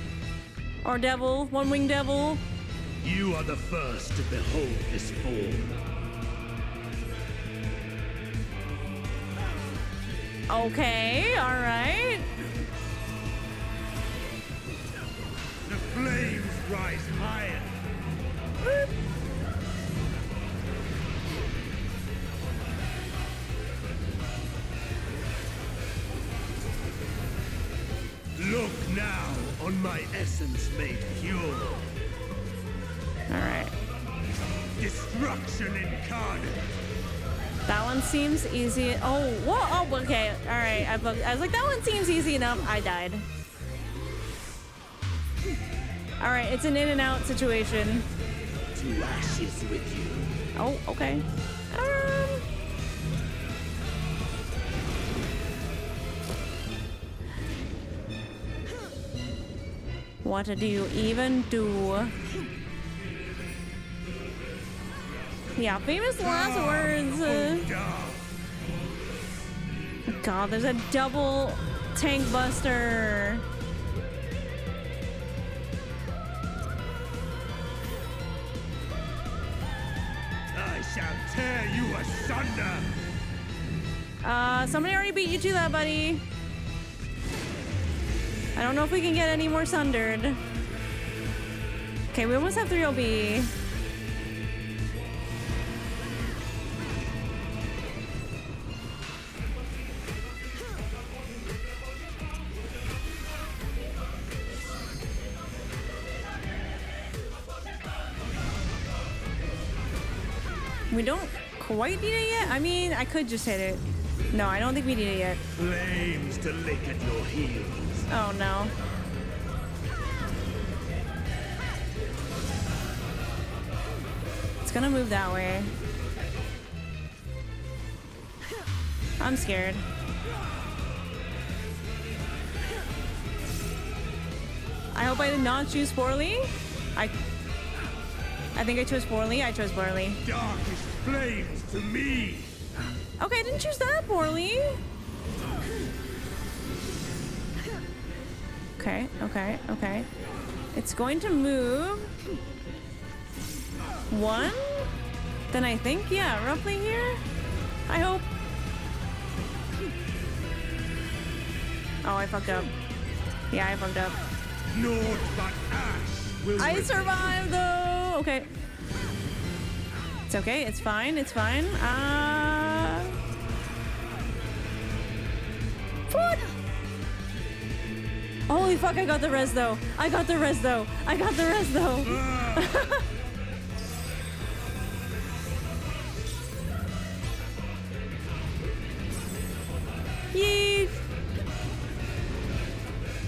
Or devil. One wing devil. You are the first to behold this form. Okay, alright. The flames rise higher. Look now on my essence made pure. Alright. Destruction incarnate. That one seems easy. Oh, whoa, oh, okay. Alright, I was like, that one seems easy enough. I died. Alright, it's an in and out situation. To ashes with you. Oh, okay. What do you even do? Yeah, famous last words. God, there's a double tank buster. I shall tear you asunder. Somebody already beat you to that, buddy. I don't know if we can get any more sundered. Okay, we almost have 3 OB. We don't quite need it yet. I mean, I could just hit it. No, I don't think we need it yet. Flames to lick at your heels. Oh no. It's gonna move that way. I'm scared. I hope I did not choose poorly. I think I chose poorly. I chose poorly. Darkest flames to me. Okay, I didn't choose that poorly. Okay, okay, okay. It's going to move 1. Then I think, yeah, roughly here. I hope. Oh, I fucked up. Yeah, I fucked up. Naught but ash will I remain. survived though. Okay. It's okay. It's fine. It's fine. What? Holy fuck! I got the res though. I got the res though. I got the res though. Yeet.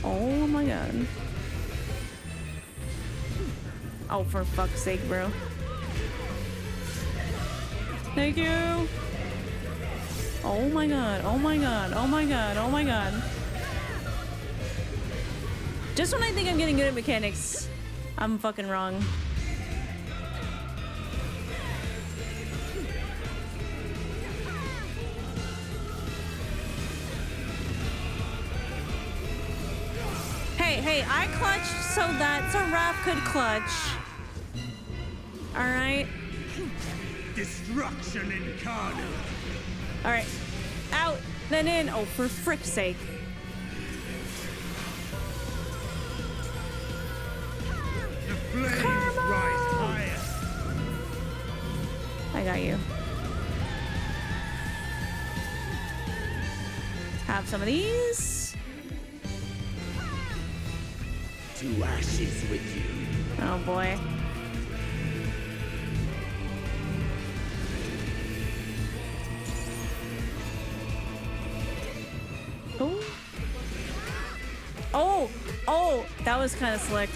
Oh my god. Oh, for fuck's sake, bro. Thank you. Oh my god, oh my god, oh my god, oh my god. Just when I think I'm getting good at mechanics, I'm fucking wrong. Hey, I clutched so that Seraph could clutch. Alright. Destruction incarnate. Alright. Out, then in. Oh, for frick's sake. The flames rise higher. I got you. Have some of these. To ashes with you. Oh boy. Oh. Oh, that was kind of slick.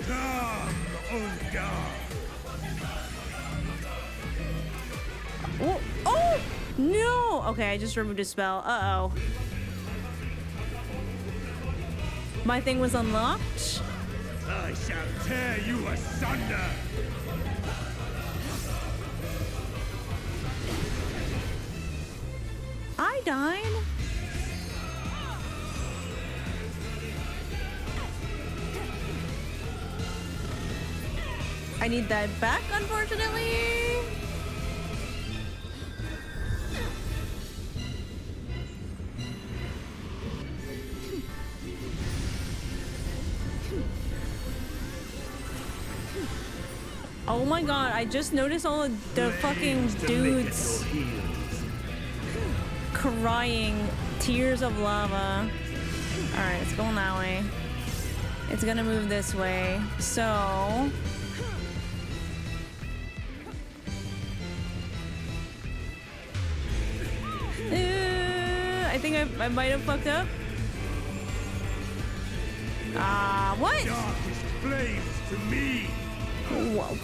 Come, oh God. Oh, no. Okay, I just removed a spell. Uh-oh. My thing was unlocked. I shall tear you asunder. I died. I need that back, unfortunately. Oh my god, I just noticed all of the fucking dudes crying tears of lava. Alright, it's going that way. It's gonna move this way. So... I think I might have fucked up. What? Darkest flames to me. Whoa.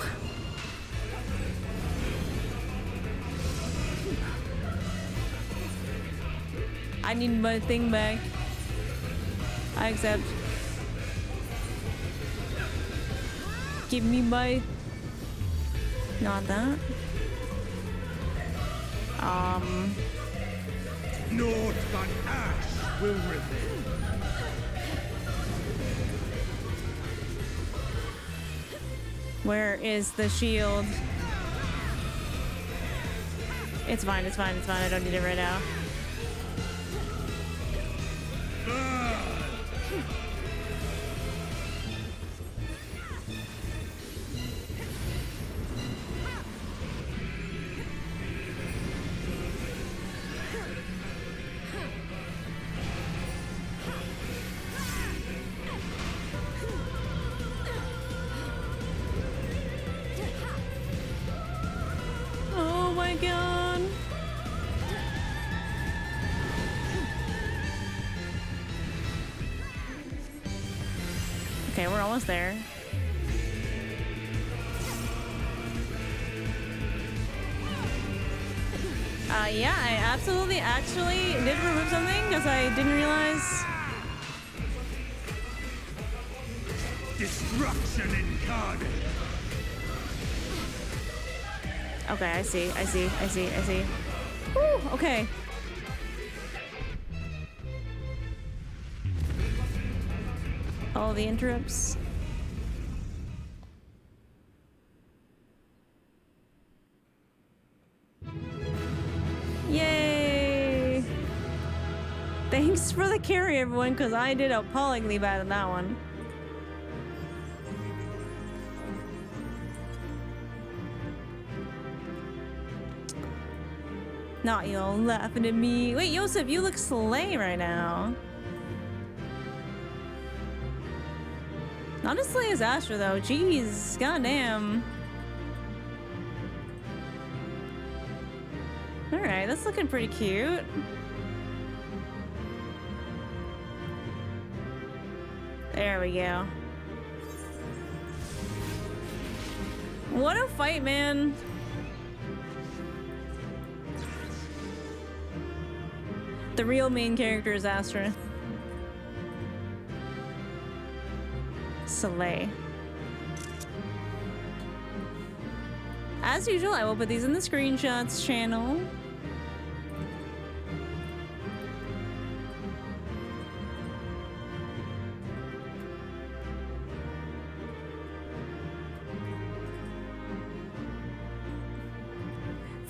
I need my thing back. I accept. Give me my... Not that. Naught but ash will remain. Where is the shield? It's fine, it's fine, it's fine. I don't need it right now. Oh my god. Okay, we're almost there. Yeah, I absolutely actually did remove something because I didn't realize. Destruction incarnate. Okay, I see. Whew, okay. All the interrupts. Yay! Thanks for the carry, everyone, because I did appallingly bad in that one. Not y'all laughing at me. Wait, Yosef, you look slay right now. Not as slay as Astra, though. Jeez, goddamn. Alright, that's looking pretty cute. There we go. What a fight, man. The real main character is Astra. Soleil. As usual, I will put these in the screenshots channel.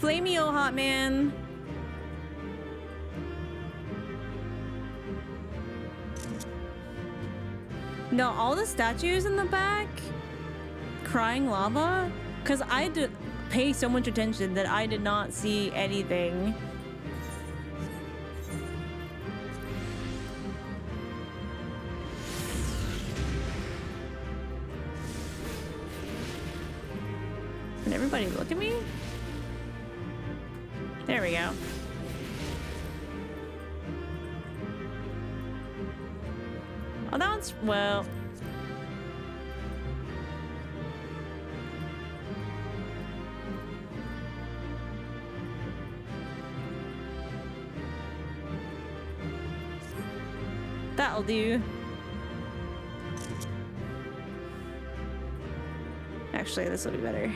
Flameo hot man. No, all the statues in the back, crying lava, because I did pay so much attention that I did not see anything. Can everybody look at me? There we go. Oh, that one's, well. That'll do. Actually, this will be better.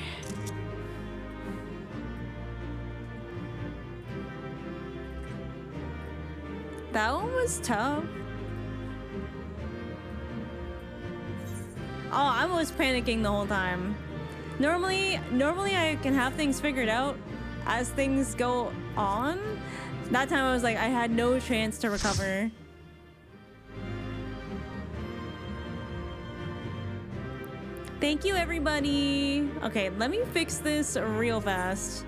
That one was tough. Oh, I was panicking the whole time. Normally I can have things figured out as things go on. That time I was like, I had no chance to recover. Thank you, everybody. Okay, let me fix this real fast.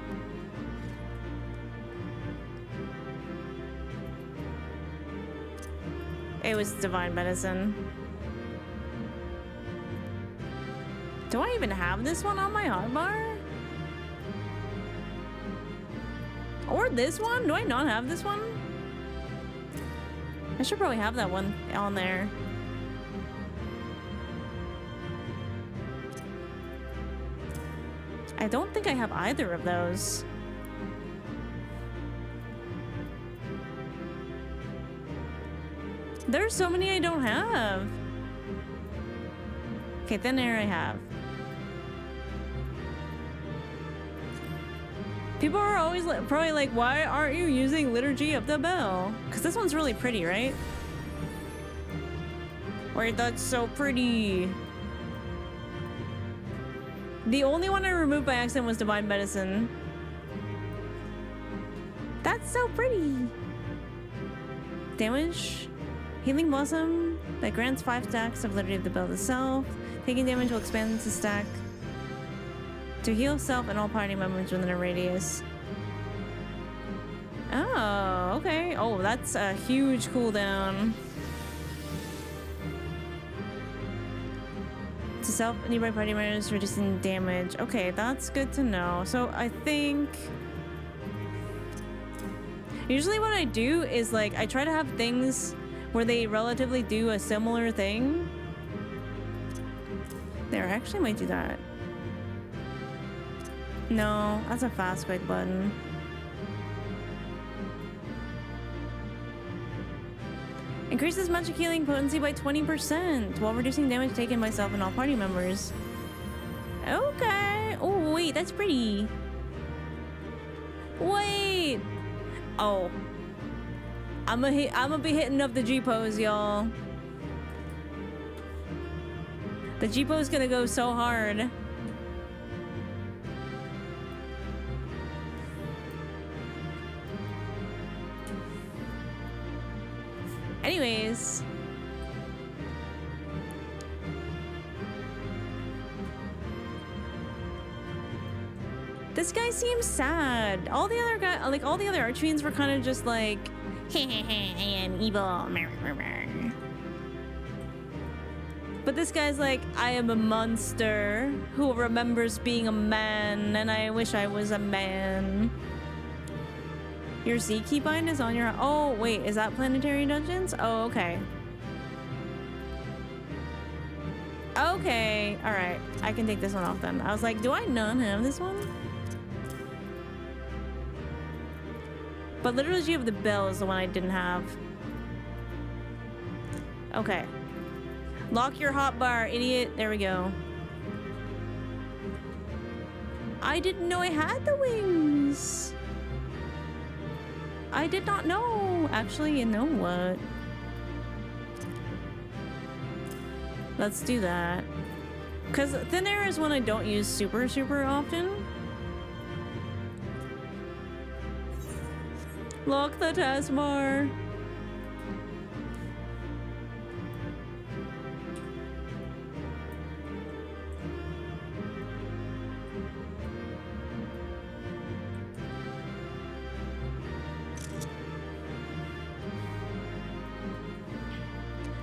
It was divine medicine. Do I even have this one on my hotbar? Or this one? Do I not have this one? I should probably have that one on there. I don't think I have either of those. There's so many I don't have. Okay, thin air I have. People are always probably like, why aren't you using Liturgy of the Bell? Because this one's really pretty, right? Wait, that's so pretty. The only one I removed by accident was Divine Medicine. That's so pretty. Damage. Healing Blossom that grants 5 stacks of Liturgy of the Bell itself. Taking damage will expand the stack to heal self and all party members within a radius. Oh, okay. Oh, that's a huge cooldown. To self nearby party members, reducing damage. Okay, that's good to know. So I think usually what I do is like I try to have things where they relatively do a similar thing. There, I actually might do that. No, that's a fast quick button. Increases magic healing potency by 20% while reducing damage taken by self and all party members. Okay. Oh, wait, that's pretty. Wait. Oh. I'ma be hitting up the G pose, y'all. The G pose gonna go so hard. Anyways. This guy seems sad. All the other guys, like all the other archfiends were kind of just like, I am evil. But this guy's like, I am a monster who remembers being a man, and I wish I was a man. Your Z keybind is on your... Oh, wait, is that Planetary Dungeons? Oh, okay. Okay, alright. I can take this one off then. I was like, do I not have this one? But the Liturgy of the Bell is the one I didn't have. Okay. Lock your hotbar, idiot. There we go. I didn't know I had the wings. I did not know. Actually, you know what? Let's do that. Because Thin Air is one I don't use super often. Lock the taskbar.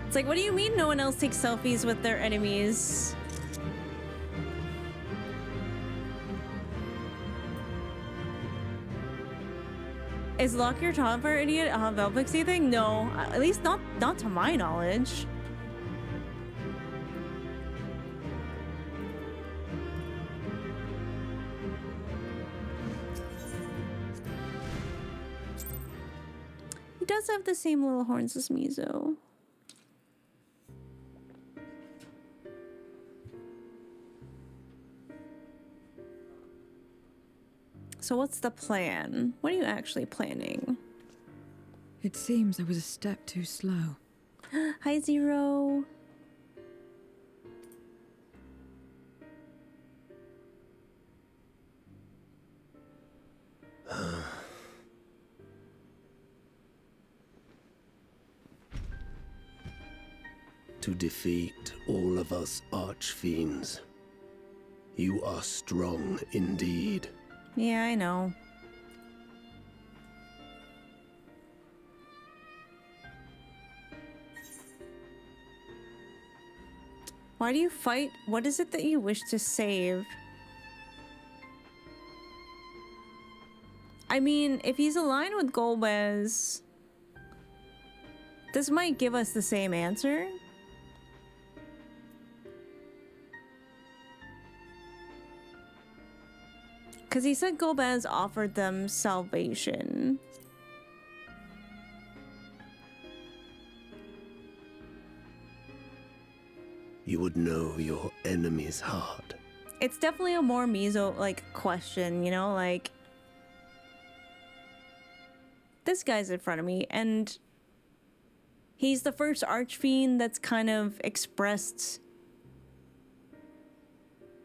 It's like, what do you mean no one else takes selfies with their enemies? Is Lock Your Topper, idiot, a FFXIV thing? No, at least not to my knowledge. He does have the same little horns as Mizo. So what's the plan? What are you actually planning? It seems I was a step too slow. Hi, Zero. To defeat all of us archfiends, you are strong indeed. Yeah, I know. Why do you fight? What is it that you wish to save? I mean, if he's aligned with Golbez, this might give us the same answer. Because he said Golbez offered them salvation. You would know your enemy's heart. It's definitely a more Mizo, like, question, you know? Like, this guy's in front of me, and he's the first Archfiend that's kind of expressed...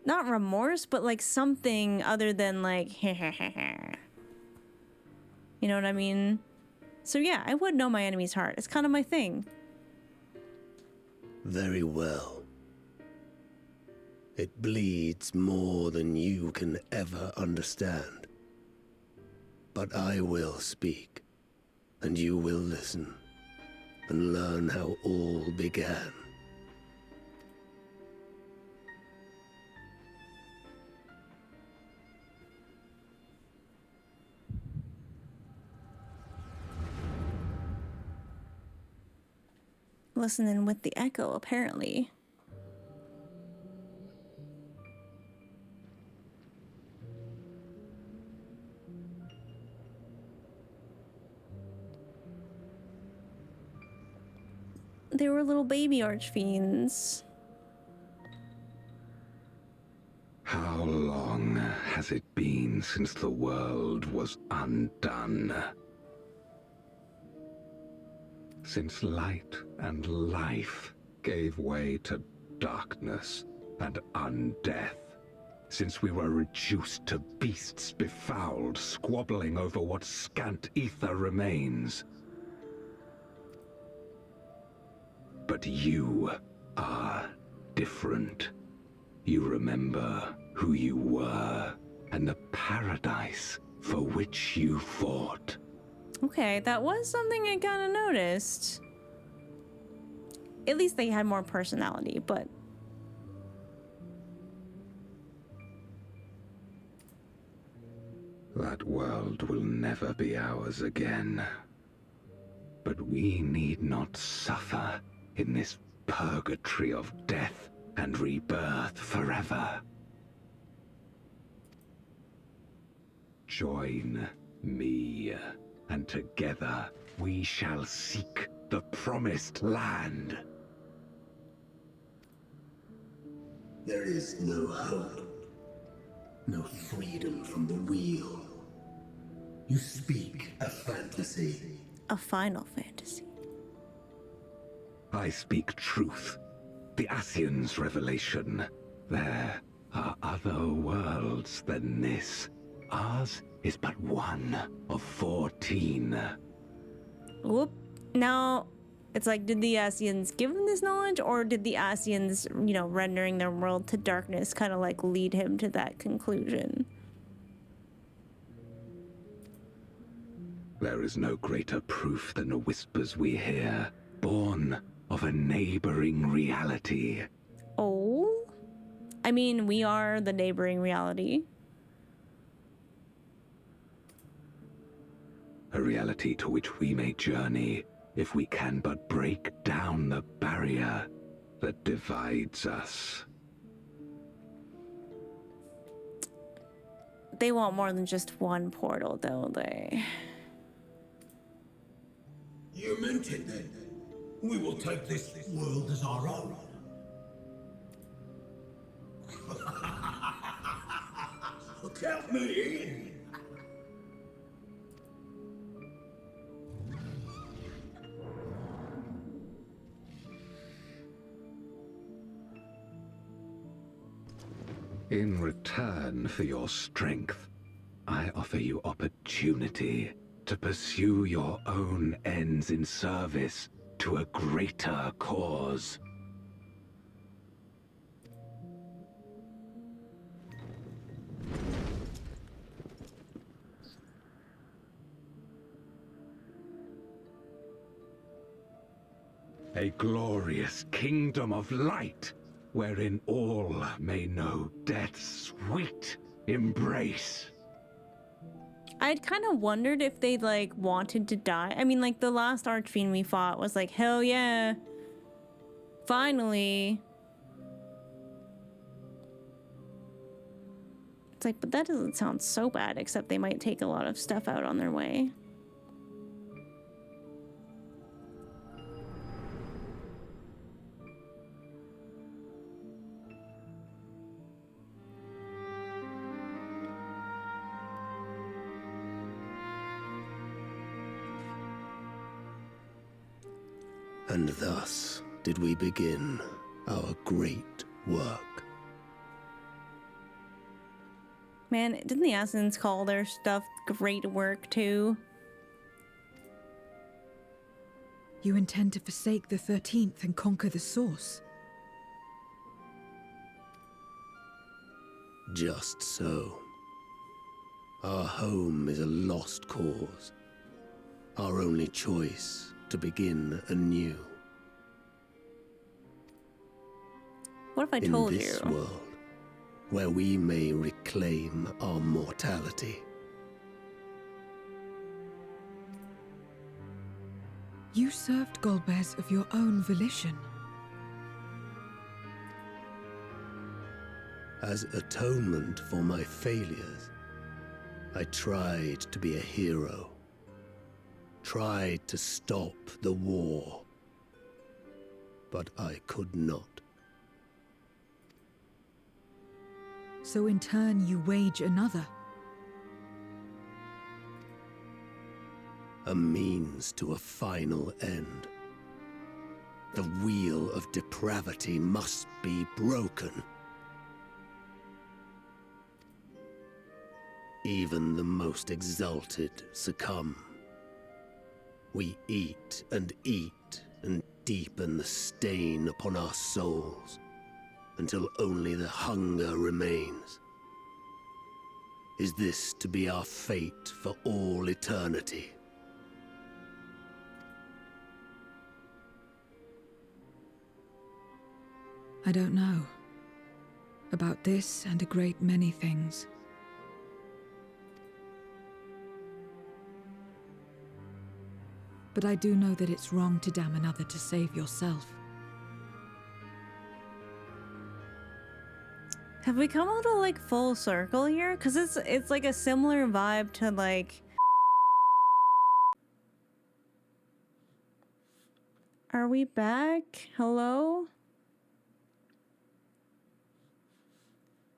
not remorse, but like something other than like, you know what I mean? So yeah, I would know my enemy's heart. It's kind of my thing. Very well. It bleeds more than you can ever understand. But I will speak, and you will listen, and learn how all began. Listening with the echo, apparently. They were little baby archfiends. How long has it been since the world was undone? Since light and life gave way to darkness and undeath. Since we were reduced to beasts befouled, squabbling over what scant ether remains. But you are different. You remember who you were and the paradise for which you fought. Okay, that was something I kind of noticed. At least they had more personality, but... That world will never be ours again. But we need not suffer in this purgatory of death and rebirth forever. Join me. and together we shall seek the promised land. There is no hope, no freedom from the wheel. You speak a fantasy. A Final Fantasy. I speak truth. The Ascian's revelation. There are other worlds than this. Ours is but one of 14. Whoop. Now, it's like, did the Ascians give him this knowledge, or did the Ascians, you know, rendering their world to darkness kind of like lead him to that conclusion? There is no greater proof than the whispers we hear, born of a neighboring reality. Oh? I mean, we are the neighboring reality. A reality to which we may journey if we can but break down the barrier that divides us. They want more than just one portal, don't they? You meant it then. We will take this world as our own. Count me in. In return for your strength, I offer you opportunity to pursue your own ends in service to a greater cause. A glorious kingdom of light, wherein all may know death's sweet embrace. I'd kind of wondered if they like wanted to die. I mean, like the last Archfiend we fought was like, hell yeah, finally. It's like, but that doesn't sound so bad, except they might take a lot of stuff out on their way. And thus did we begin our great work. Man, didn't the Assassins call their stuff great work too? You intend to forsake the 13th and conquer the Source? Just so. Our home is a lost cause. Our only choice to begin anew. What if I told in this you? world, where we may reclaim our mortality. You served Golbez of your own volition. As atonement for my failures, I tried to be a hero. Tried to stop the war. But I could not. So in turn you wage another. A means to a final end. The wheel of depravity must be broken. Even the most exalted succumb. We eat and deepen the stain upon our souls, until only the hunger remains. Is this to be our fate for all eternity? I don't know. About this and a great many things. But I do know that it's wrong to damn another to save yourself. Have we come a little like full circle here? Because it's like a similar vibe to like Are we back? Hello?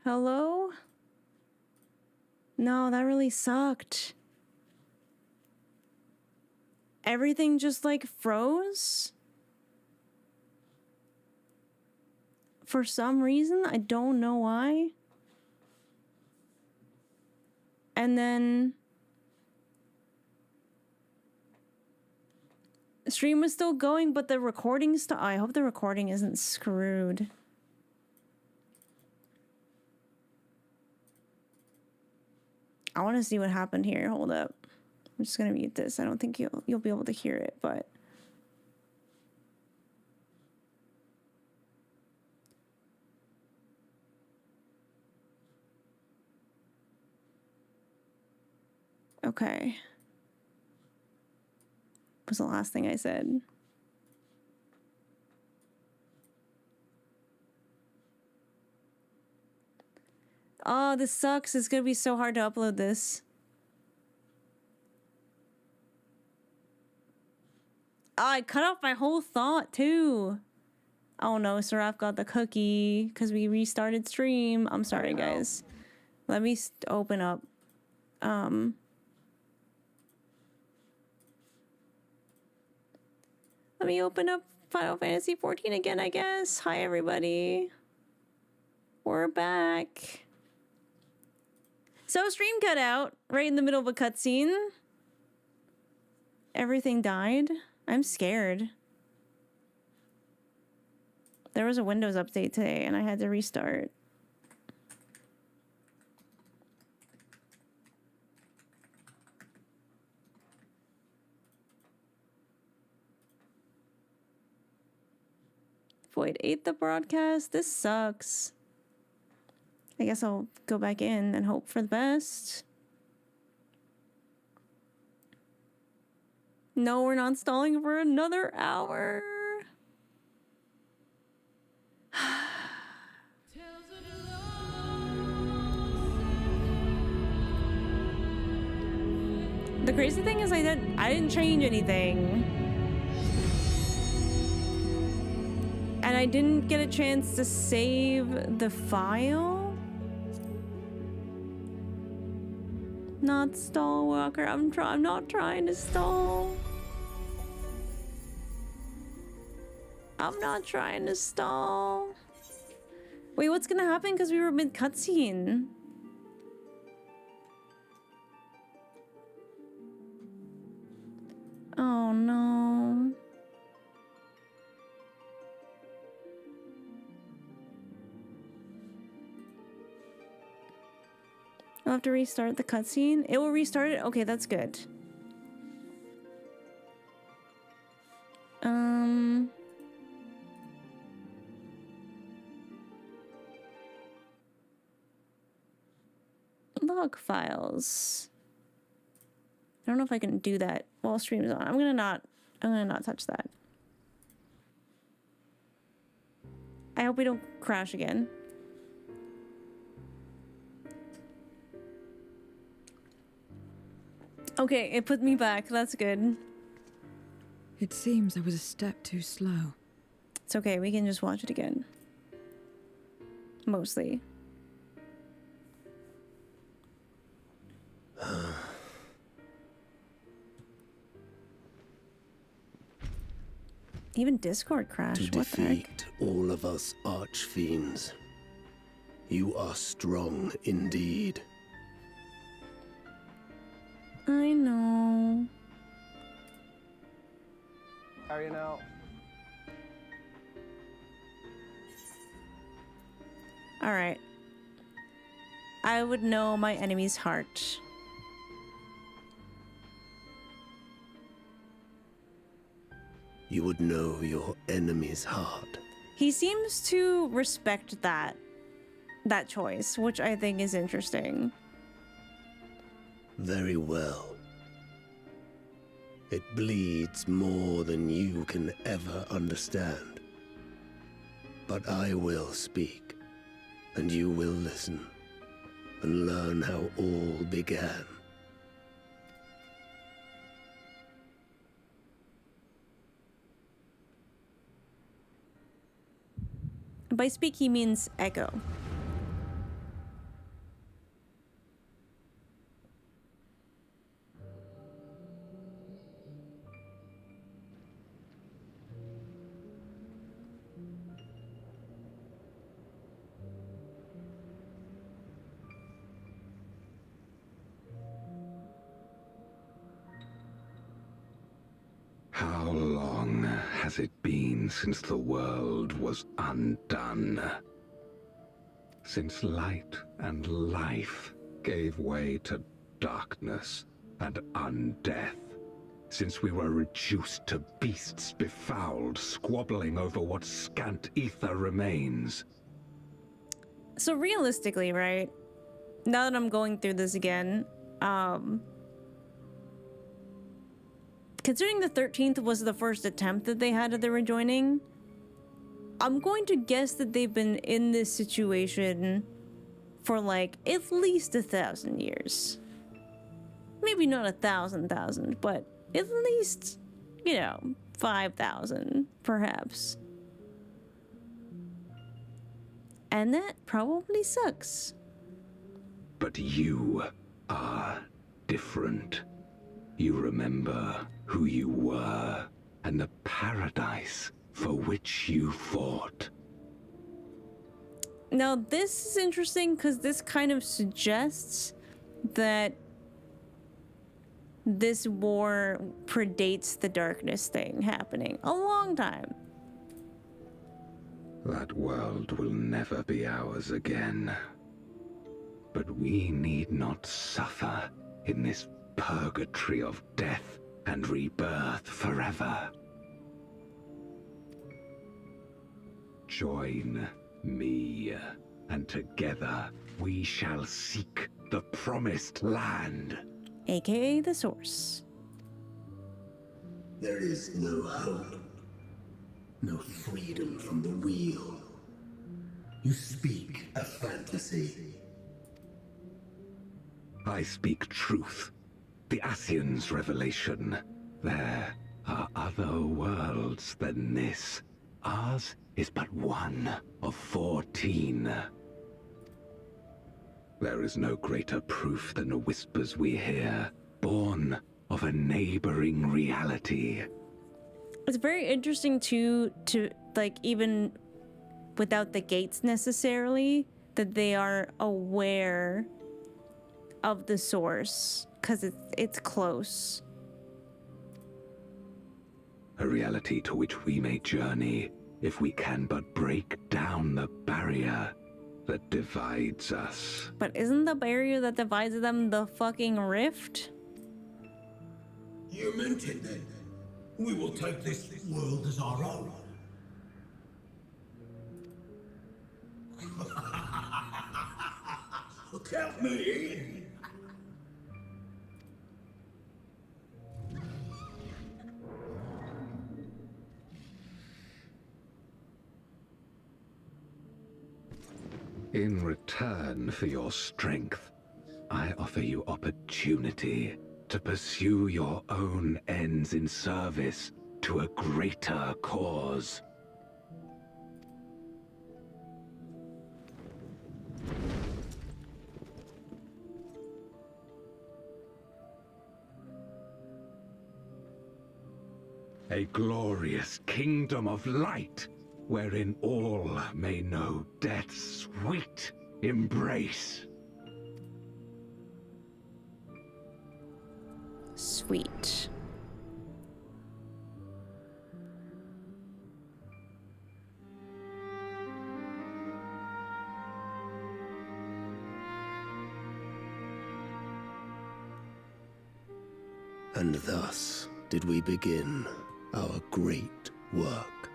Hello? No, that really sucked. Everything just like froze? For some reason, I don't know why. And then the stream was still going, but the recording stopped. I hope the recording isn't screwed. I want to see what happened here. Hold up. I'm just gonna mute this. I don't think you'll be able to hear it, but okay. What was the last thing I said? Oh, this sucks. It's gonna be so hard to upload this. Oh, I cut off my whole thought too. Oh no, Seraph got the cookie because we restarted stream. I'm sorry, guys. Let me open up. Let me open up Final Fantasy XIV again, I guess. Hi, everybody. We're back. So stream cut out right in the middle of a cutscene. Everything died. I'm scared. There was a Windows update today and I had to restart. Void ate the broadcast. This sucks. I guess I'll go back in and hope for the best. No, we're not stalling for another hour. The crazy thing is I didn't change anything. And I didn't get a chance to save the file. Not stall, Walker. I'm not trying to stall. I'm not trying to stall. Wait, what's gonna happen? Because we were mid cutscene. Oh no. I'll have to restart the cutscene. It will restart it? Okay, that's good. Log files. I don't know if I can do that while stream's on. I'm gonna not touch that. I hope we don't crash again. Okay, it put me back. That's good. It seems I was a step too slow. It's okay. We can just watch it again. Mostly. Even Discord crashed. To What the heck? defeat all of us archfiends, you are strong indeed. I know. Carrying out. All right. I would know my enemy's heart. You would know your enemy's heart. He seems to respect that choice, which I think is interesting. Very well. It bleeds more than you can ever understand. But I will speak, and you will listen, and learn how all began. By speak, he means echo. How long has it been since the world was undone? Since light and life gave way to darkness and undeath. Since we were reduced to beasts befouled, squabbling over what scant ether remains. So realistically, right? Now that I'm going through this again, considering the 13th was the first attempt that they had at the rejoining, I'm going to guess that they've been in this situation for like at least 1,000 years. Maybe not 1,000, but at least, 5,000, perhaps. And that probably sucks. But you are different. You remember who you were and the paradise for which you fought. Now, this is interesting because this kind of suggests that this war predates the darkness thing happening a long time. That world will never be ours again. But we need not suffer in this purgatory of death and rebirth forever. Join me, and together we shall seek the promised land. AKA the source. There is no hope. No freedom from the wheel. You speak a fantasy. I speak truth. The Ascian's revelation. There are other worlds than this. Ours is but one of 14. There is no greater proof than the whispers we hear, born of a neighboring reality. It's very interesting to like, even without the gates necessarily, that they are aware of the source because it's close. A reality to which we may journey if we can but break down the barrier that divides us. But isn't the barrier that divides them the fucking rift? You meant it then. We will take this world as our own. Count me in. In return for your strength, I offer you opportunity to pursue your own ends in service to a greater cause. A glorious kingdom of light, wherein all may know death's sweet embrace. Sweet. And thus did we begin our great work.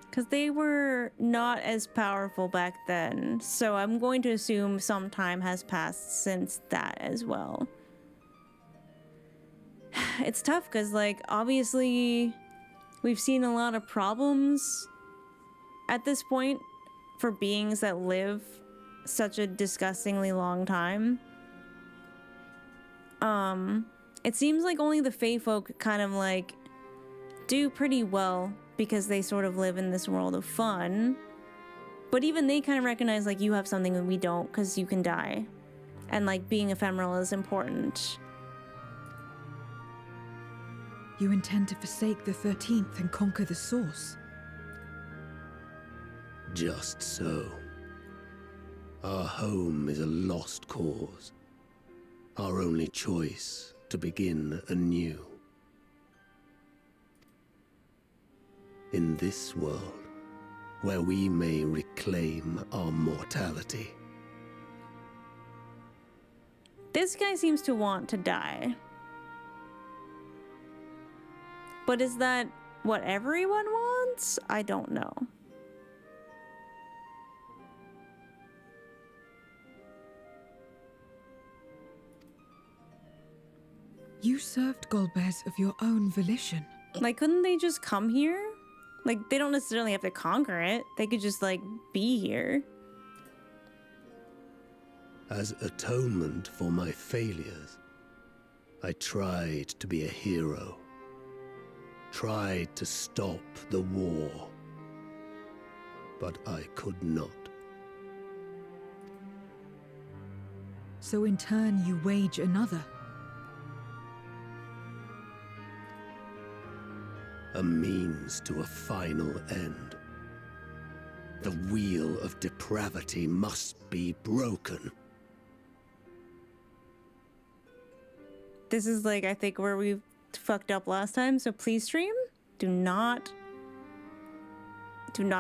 Because they were not as powerful back then, so I'm going to assume some time has passed since that as well. It's tough because, like, obviously we've seen a lot of problems at this point for beings that live such a disgustingly long time. It seems like only the Fae folk kind of like do pretty well because they sort of live in this world of fun. But even they kind of recognize, like, you have something that we don't, because you can die. And, like, being ephemeral is important. You intend to forsake the 13th and conquer the Source? Just so. Our home is a lost cause. Our only choice to begin anew. In this world, where we may reclaim our mortality. This guy seems to want to die. But is that what everyone wants? I don't know. You served Golbez of your own volition. Like, couldn't they just come here? Like, they don't necessarily have to conquer it. They could just, like, be here. As atonement for my failures, I tried to be a hero. Tried to stop the war. But I could not. So in turn you wage another. A means to a final end. The wheel of depravity must be broken. This is, like, I think where we fucked up last time, so please, stream, do not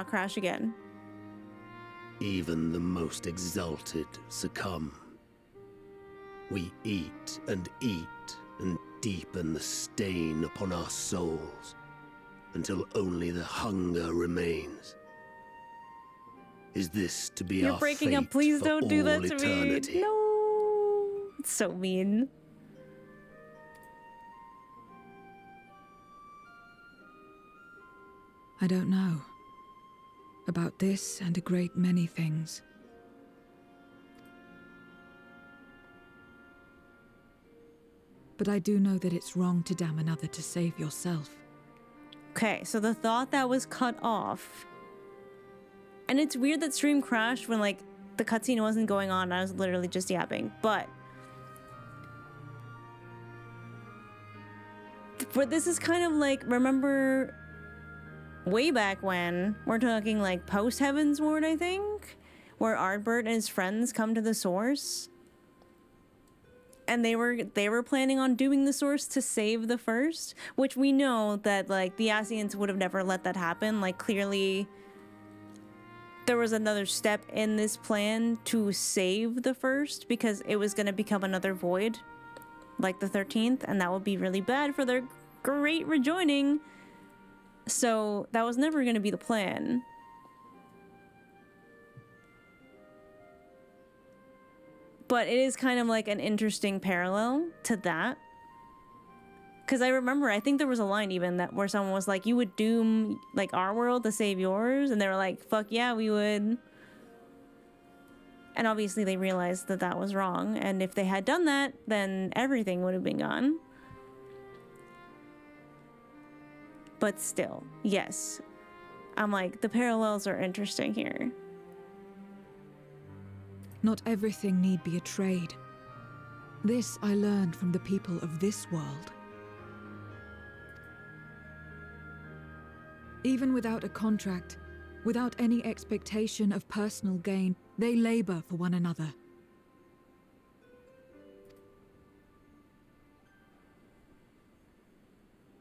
crash again. Even the most exalted succumb. We eat and deepen the stain upon our souls, until only the hunger remains. Is this to be You're our breaking up, fate please for don't do that all to eternity? me. No, it's so mean. I don't know. About this and a great many things. But I do know that it's wrong to damn another to save yourself. Okay, so the thought that was cut off. And it's weird that stream crashed when, like, the cutscene wasn't going on. I was literally just yapping. But this is kind of like, remember way back when, we're talking like post-Heavensward, I think, where Ardbert and his friends come to the Source, and they were planning on doing the Source to save the First, which we know that, like, the Ascians would have never let that happen. Like, clearly there was another step in this plan to save the First, because it was going to become another void like the 13th, and that would be really bad for their great rejoining. So that was never going to be the plan. But it is kind of like an interesting parallel to that. Because I remember, I think there was a line even that where someone was like, you would doom, like, our world to save yours? And they were like, fuck yeah, we would. And obviously they realized that that was wrong. And if they had done that, then everything would have been gone. But still, yes. I'm like, the parallels are interesting here. Not everything need be a trade. This I learned from the people of this world. Even without a contract, without any expectation of personal gain, they labor for one another.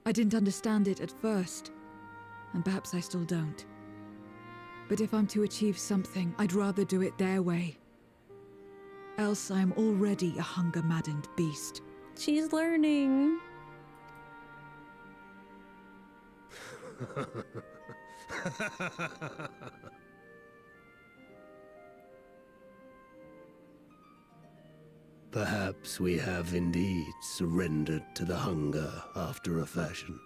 I didn't understand it at first, and perhaps I still don't. But if I'm to achieve something, I'd rather do it their way. Else I am already a hunger-maddened beast. She's learning. Perhaps we have indeed surrendered to the hunger after a fashion.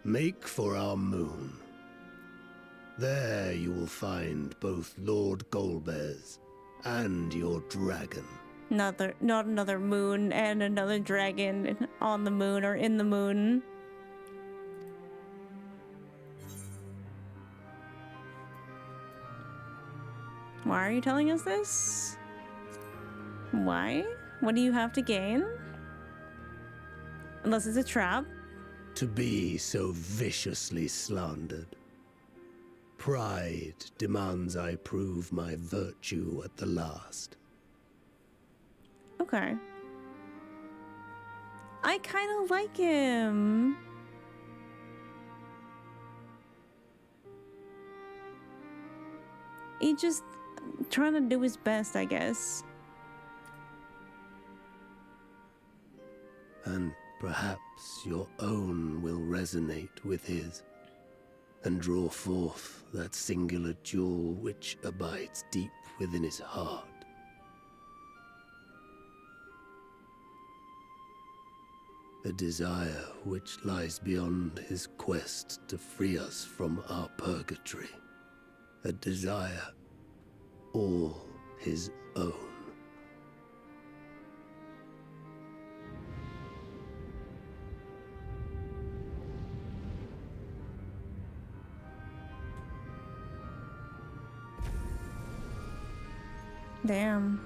Make for our moon. There you will find both Lord Golbez and your dragon. Not another moon and another dragon on the moon or in the moon. Why are you telling us this? Why? What do you have to gain? Unless it's a trap. To be so viciously slandered. Pride demands I prove my virtue at the last. Okay. I kind of like him. He just trying to do his best, I guess. And perhaps your own will resonate with his, and draw forth that singular jewel which abides deep within his heart. A desire which lies beyond his quest to free us from our purgatory. A desire all his own. Damn.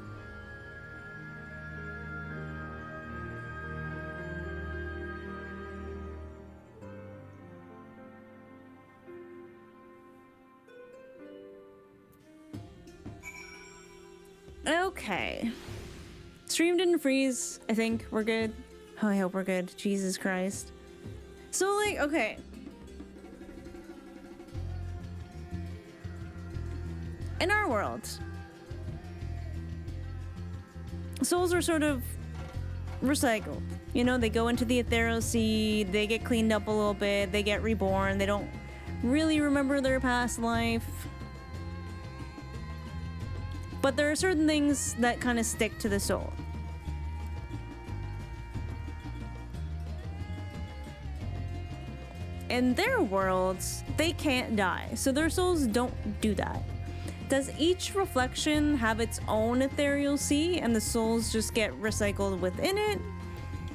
Okay. Stream didn't freeze. I think we're good. Oh, I hope we're good. Jesus Christ. So, like, okay. In our world, souls are sort of recycled. You know, they go into the ethereal sea, they get cleaned up a little bit, they get reborn, they don't really remember their past life. But there are certain things that kind of stick to the soul. In their worlds, they can't die, so their souls don't do that. Does each reflection have its own ethereal sea and the souls just get recycled within it?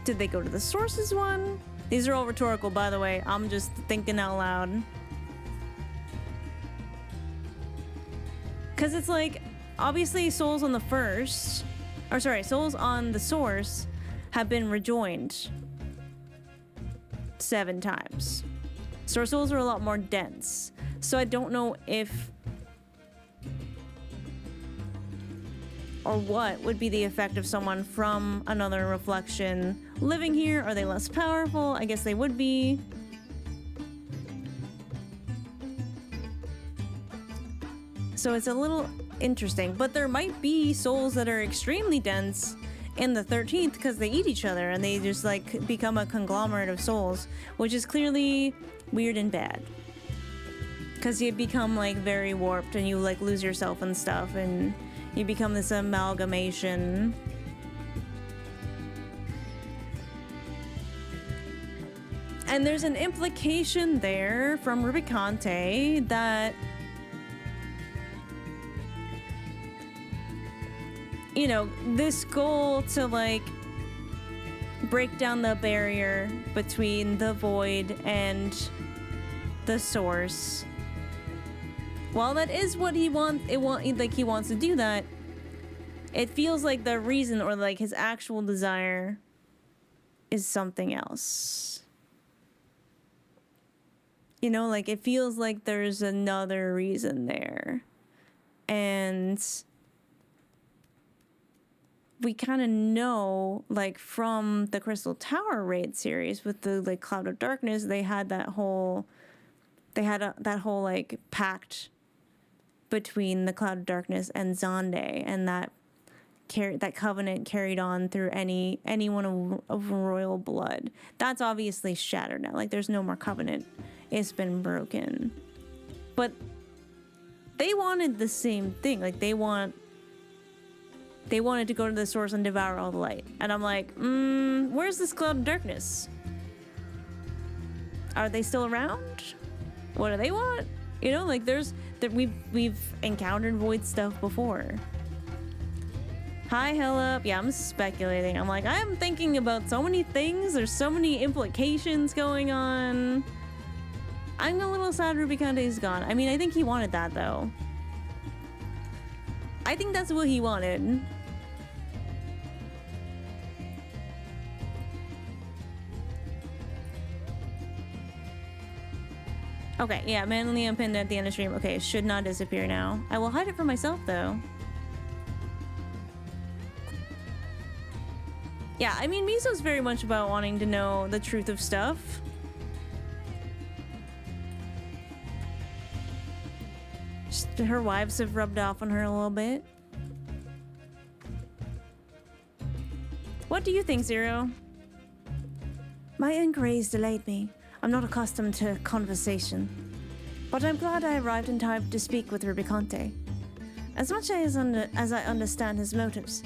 Did they go to the sources one? These are all rhetorical, by the way. I'm just thinking out loud. Because it's like, obviously souls on the first, or sorry, souls on the source have been rejoined 7 times. So our souls are a lot more dense. So I don't know if or what would be the effect of someone from another reflection living here. Are they less powerful? I guess they would be. So it's a little interesting, but there might be souls that are extremely dense in the 13th because they eat each other and they just like become a conglomerate of souls, which is clearly weird and bad. Because you become like very warped and you like lose yourself and stuff and you become this amalgamation. And there's an implication there from Rubicante that, you know, this goal to like break down the barrier between the void and the source. While that is what he wants, he wants to do that, it feels like the reason or like his actual desire is something else. You know, like it feels like there's another reason there. And we kind of know, like from the Crystal Tower raid series with the like Cloud of Darkness, they had that whole, that whole like pact between the Cloud of Darkness and Zonde, and that covenant carried on through anyone of royal blood. That's obviously shattered now. Like there's no more covenant. It's been broken. But they wanted the same thing. Like they wanted to go to the source and devour all the light. And I'm like, where's this Cloud of Darkness? Are they still around? What do they want? You know, like we've encountered void stuff before. Hi, Hillip. Yeah, I'm speculating. I'm like, I'm thinking about so many things. There's so many implications going on. I'm a little sad Rubicante's gone. I mean, I think he wanted that, though. I think that's what he wanted. Okay, yeah, manually unpinned at the end of stream. Okay, it should not disappear now. I will hide it for myself, though. Yeah, I mean, Miso's very much about wanting to know the truth of stuff. Just, her wives have rubbed off on her a little bit. What do you think, Zero? My inquiries delayed me. I'm not accustomed to conversation. But I'm glad I arrived in time to speak with Rubicante. As much as I understand his motives,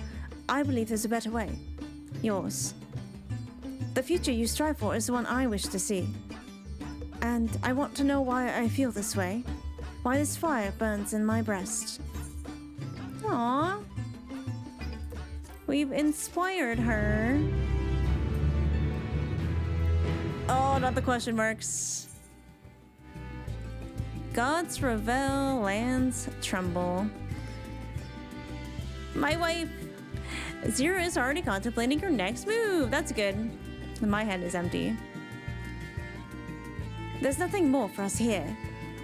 I believe there's a better way. Yours. The future you strive for is the one I wish to see. And I want to know why I feel this way. Why this fire burns in my breast. Aww. We've inspired her. Oh, not the question marks. Gods revel, lands tremble. My wife. Zero is already contemplating her next move. That's good. My head is empty. There's nothing more for us here.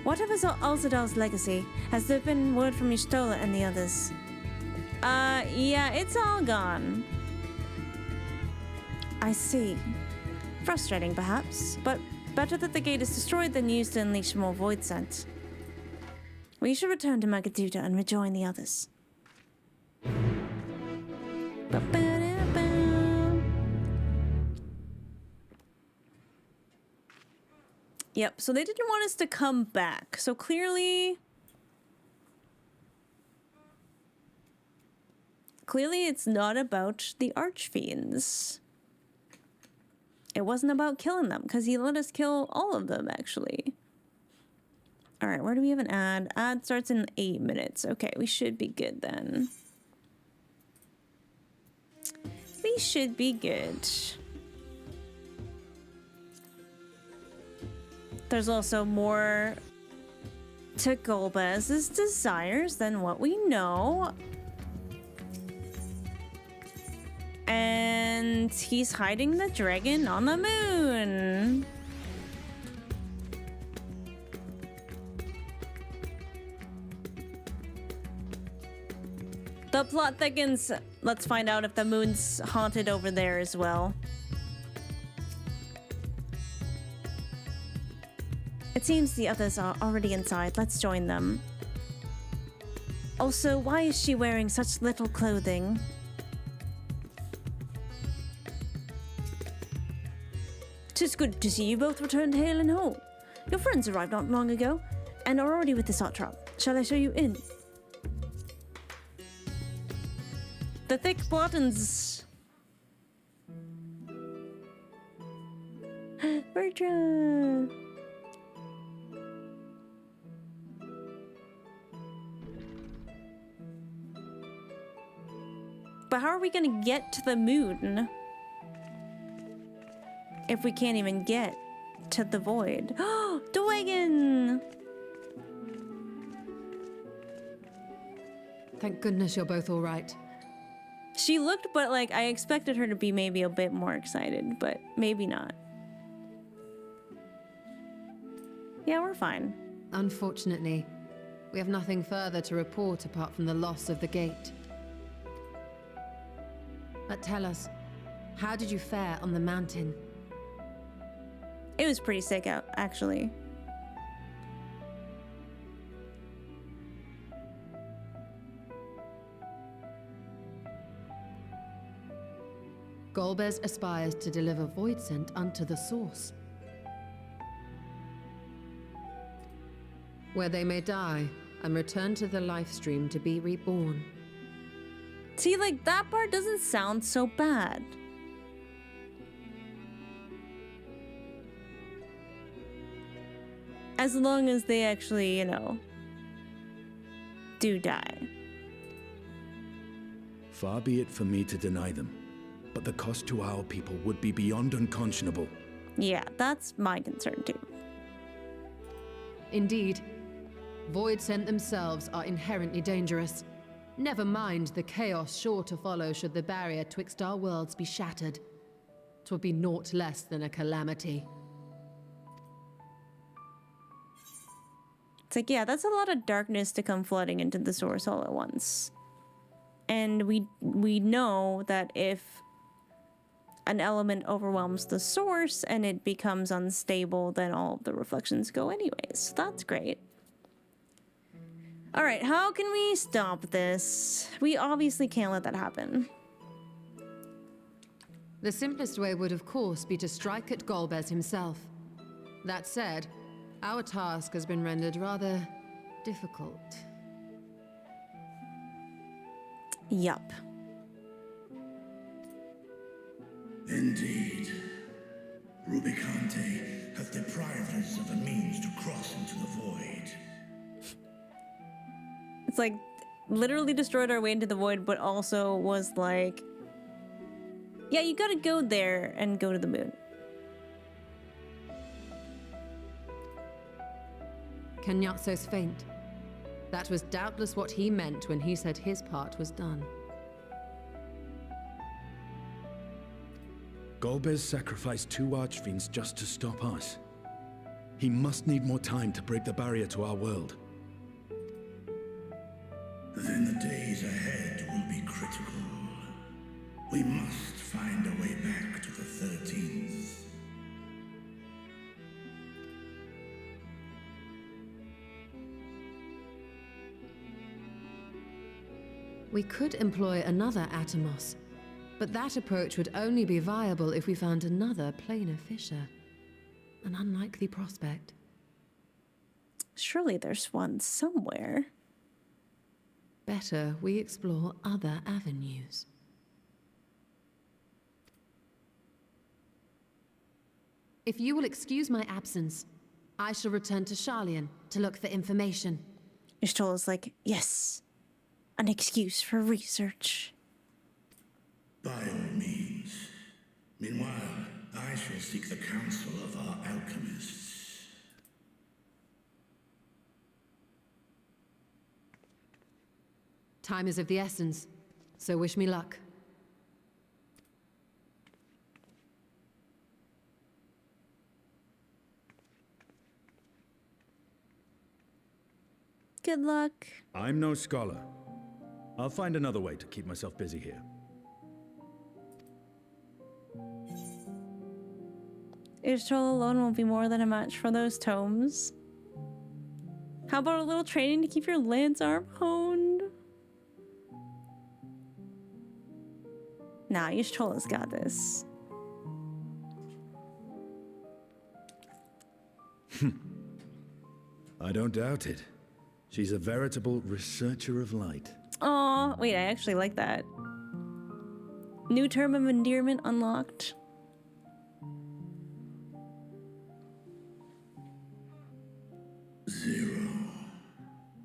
Whatever's Alzadal's legacy? Has there been word from Y'shtola and the others? Yeah, it's all gone. I see. Frustrating, perhaps, but better that the gate is destroyed than used to unleash more void scent. We should return to Magaduta and rejoin the others. Yep, so they didn't want us to come back. So clearly it's not about the Archfiends. It wasn't about killing them, because he let us kill all of them, actually. Alright, where do we have an ad? Ad starts in 8 minutes. Okay, we should be good then. We should be good. There's also more to Golbez's desires than what we know. And he's hiding the dragon on the moon. The plot thickens. Let's find out if the moon's haunted over there as well. It seems the others are already inside. Let's join them. Also, why is she wearing such little clothing? "'Tis good to see you both returned hale and whole. Your friends arrived not long ago, and are already with the Satrap. Shall I show you in?" The thick buttons. Bertrand. But how are we gonna get to the moon if we can't even get to the void? Oh, the wagon! Thank goodness you're both all right. She looked, but like I expected her to be maybe a bit more excited, but maybe not. Yeah, we're fine. Unfortunately, we have nothing further to report apart from the loss of the gate. But tell us, how did you fare on the mountain? It was pretty sick out, actually. Golbez aspires to deliver void scent unto the source, where they may die and return to the life stream to be reborn. See, like, that part doesn't sound so bad. As long as they actually, you know, do die. Far be it for me to deny them, but the cost to our people would be beyond unconscionable. Yeah, that's my concern too. Indeed. Void Sent themselves are inherently dangerous. Never mind the chaos sure to follow should the barrier twixt our worlds be shattered. 'Twould be naught less than a calamity. It's like, yeah, that's a lot of darkness to come flooding into the source all at once. And we know that if an element overwhelms the source and it becomes unstable, then all of the reflections go anyways. So that's great. All right, how can we stop this? We obviously can't let that happen. The simplest way would, of course, be to strike at Golbez himself. That said, our task has been rendered rather difficult. Yup. Indeed. Rubicante hath deprived us of a means to cross into the void. It's like literally destroyed our way into the void, but also was like, yeah, you gotta go there and go to the moon. Kenyatso's faint. That was doubtless what he meant when he said his part was done. Golbez sacrificed 2 archfiends just to stop us. He must need more time to break the barrier to our world. Then the days ahead will be critical. We must find a way back to the 13th. We could employ another Atomos, but that approach would only be viable if we found another planar fissure. An unlikely prospect. Surely there's one somewhere. Better we explore other avenues. If you will excuse my absence, I shall return to Sharlayan to look for information. Ishtola's like, yes, an excuse for research. By all means. Meanwhile, I shall seek the counsel of our alchemists. Time is of the essence, so wish me luck. Good luck. I'm no scholar. I'll find another way to keep myself busy here. Ishtola alone won't be more than a match for those tomes. How about a little training to keep your lance arm honed? Nah, Ishtola's got this. I don't doubt it. She's a veritable researcher of light. Aw, wait, I actually like that. New term of endearment unlocked. Zero.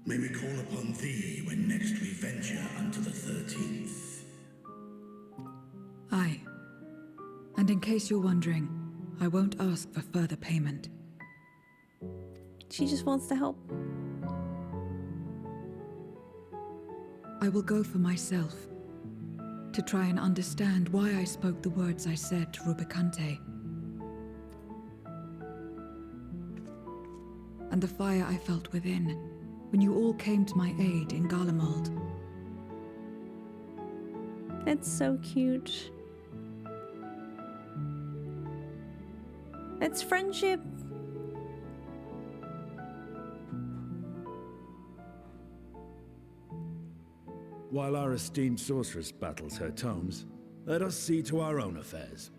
May we call upon thee when next we venture unto the 13th. Aye. And in case you're wondering, I won't ask for further payment. She just wants to help. I will go for myself, to try and understand why I spoke the words I said to Rubicante. And the fire I felt within, when you all came to my aid in Garlemald. It's so cute. It's friendship. While our esteemed sorceress battles her tomes, let us see to our own affairs.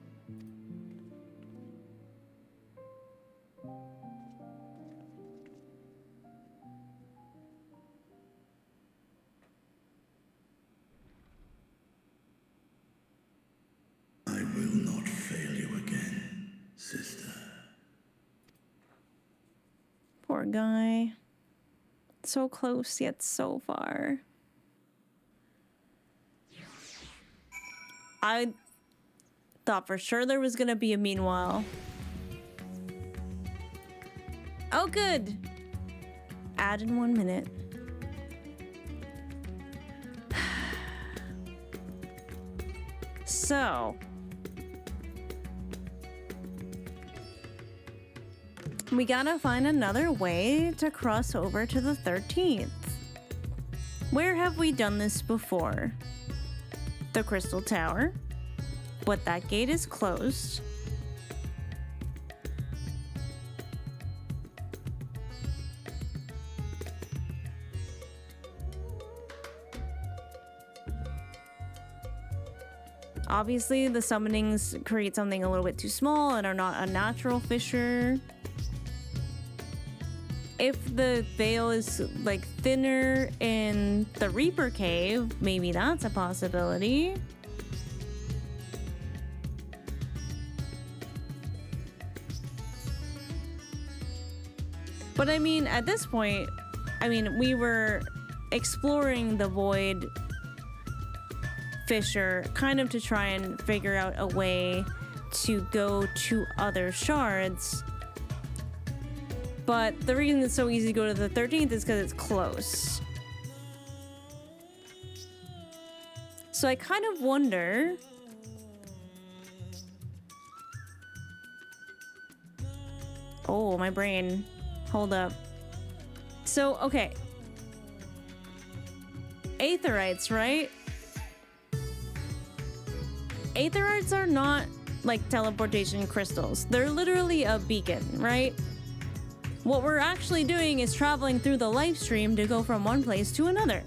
I will not fail you again, sister. Poor guy. So close yet so far. I thought for sure there was gonna be a meanwhile. Oh, good. Add in 1 minute. So. We gotta find another way to cross over to the 13th. Where have we done this before? The Crystal Tower. But that gate is closed. Obviously, the summonings create something a little bit too small and are not a natural fissure. If the veil is like thinner in the Reaper Cave, maybe that's a possibility. But I mean, at this point, I mean, we were exploring the void fissure kind of to try and figure out a way to go to other shards. But the reason it's so easy to go to the 13th is because it's close. So I kind of wonder... Oh, my brain. Hold up. So, okay. Aetherites, right? Aetherites are not like teleportation crystals. They're literally a beacon, right? What we're actually doing is traveling through the life stream to go from one place to another.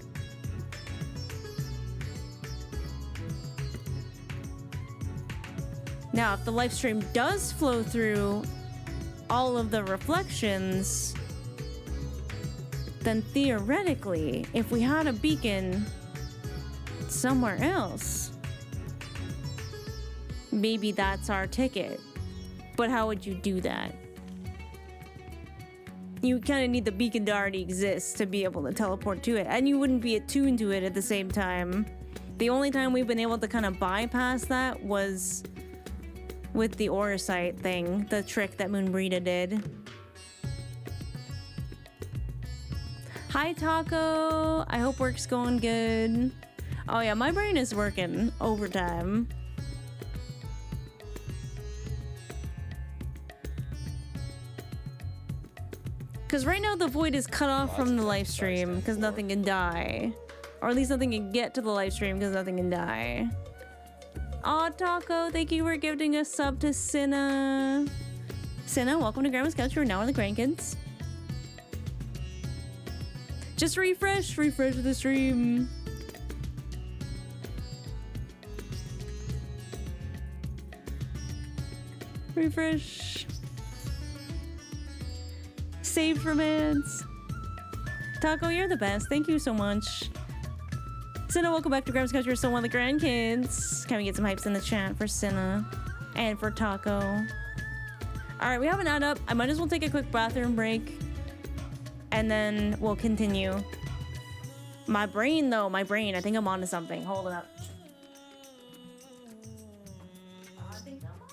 Now, if the life stream does flow through all of the reflections, then theoretically, if we had a beacon somewhere else, maybe that's our ticket. But how would you do that? You kind of need the beacon to already exist to be able to teleport to it, and you wouldn't be attuned to it at the same time. The only time we've been able to kind of bypass that was with the Orosite thing, the trick that Moonbrita did. Hi, Taco. I hope work's going good. Oh yeah, my brain is working overtime. Because right now the void is cut off from the live stream because nothing can die. Or at least nothing can get to the live stream because nothing can die. Aw, Taco, thank you for gifting a sub to Cinna. Cinna, welcome to Grandma's Couch. You're now on the Grandkids. Just refresh the stream. Refresh. Saved from ads. Taco, you're the best. Thank you so much. Cinna, welcome back to Grandma's Couch. You're still one of the Grandkids. Can we get some hypes in the chat for Cinna and for Taco? All right, we have an ad up. I might as well take a quick bathroom break, and then we'll continue. My brain, though, my brain. I think I'm onto something. Hold up. I think I'm onto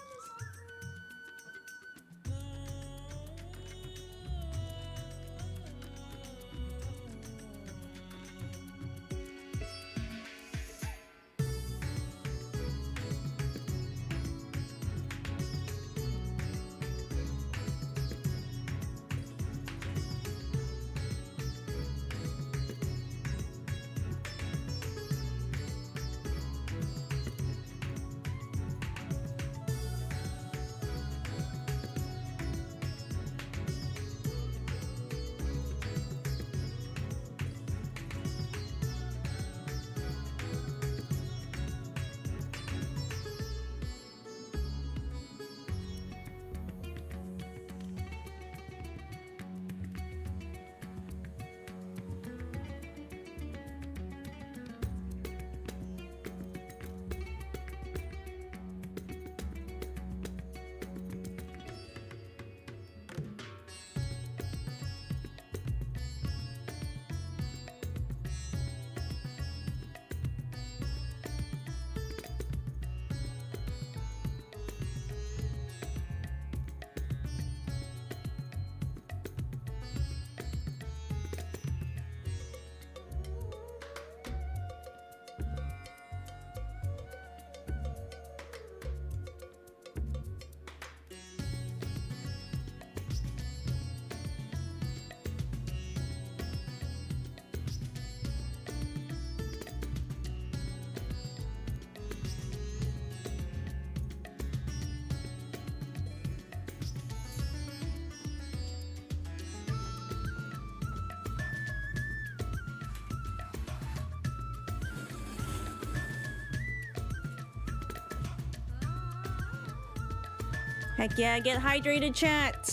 Heck yeah, get hydrated, chat.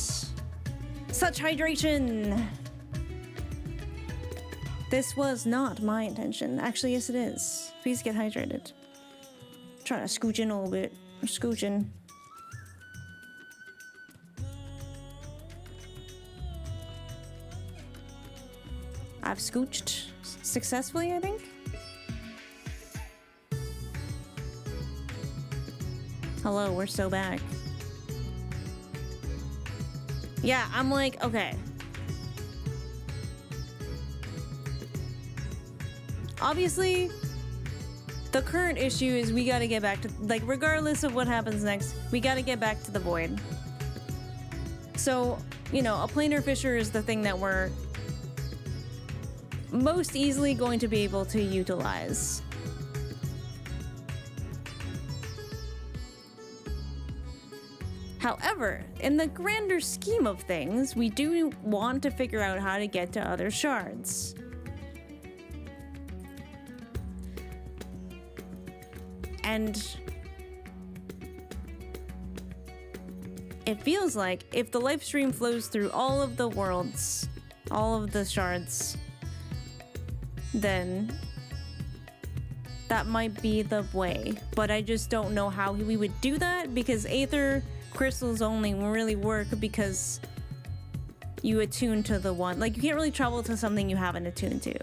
Such hydration. This was not my intention. Actually, yes it is. Please get hydrated. Trying to scooch in a little bit. I'm scooching. I've scooched successfully, I think. Hello, we're so back. Yeah, I'm like, okay. Obviously, the current issue is we gotta get back to, like, regardless of what happens next, we gotta get back to the void. So, you know, a planar fissure is the thing that we're most easily going to be able to utilize. However, in the grander scheme of things, we do want to figure out how to get to other shards. And it feels like if the life stream flows through all of the worlds, all of the shards, then that might be the way. But I just don't know how we would do that, because Aether crystals only really work because you attune to the one. Like, you can't really travel to something you haven't attuned to.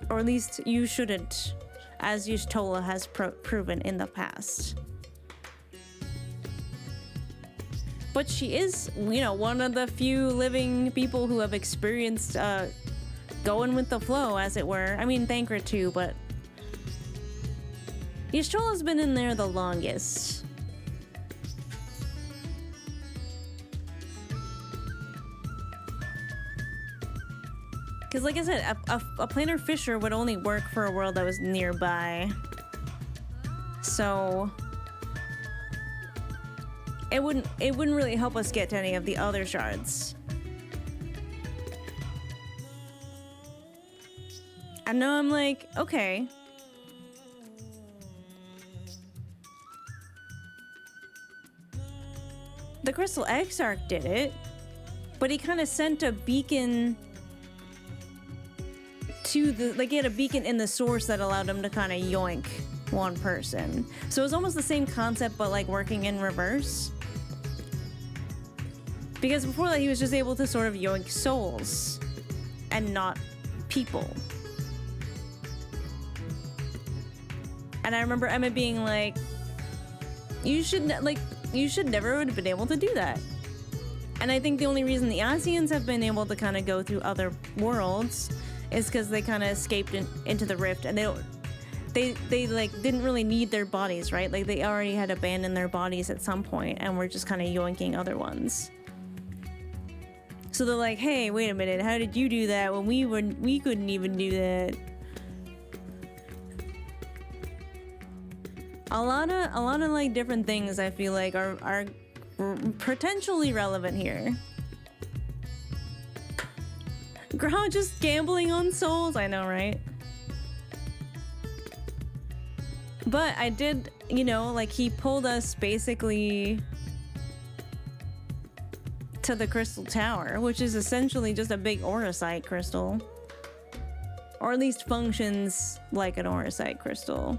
Or at least you shouldn't, as Y'shtola has proven in the past. But she is, you know, one of the few living people who have experienced going with the flow, as it were. I mean, Thancred too, but Y'shtola's been in there the longest. Because like I said, a planar fissure would only work for a world that was nearby. So it wouldn't really help us get to any of the other shards. And now I'm like, okay. The Crystal Exarch did it, but he kind of sent a beacon to the, like, he had a beacon in the source that allowed him to kind of yoink one person. So it was almost the same concept, but like working in reverse. Because before that, he was just able to sort of yoink souls and not people. And I remember Emma being like, you should never would have been able to do that. And I think the only reason the Asians have been able to kind of go through other worlds is because they kind of escaped into the rift, and they like didn't really need their bodies, right? Like, they already had abandoned their bodies at some point and were just kind of yoinking other ones. So they're like, hey, wait a minute, how did you do that when we couldn't even do that? A lot of like different things I feel like are potentially relevant here. Grau just gambling on souls, I know, right? But I did, you know, like, he pulled us basically to the Crystal Tower, which is essentially just a big Auracite crystal. Or at least functions like an Auracite crystal.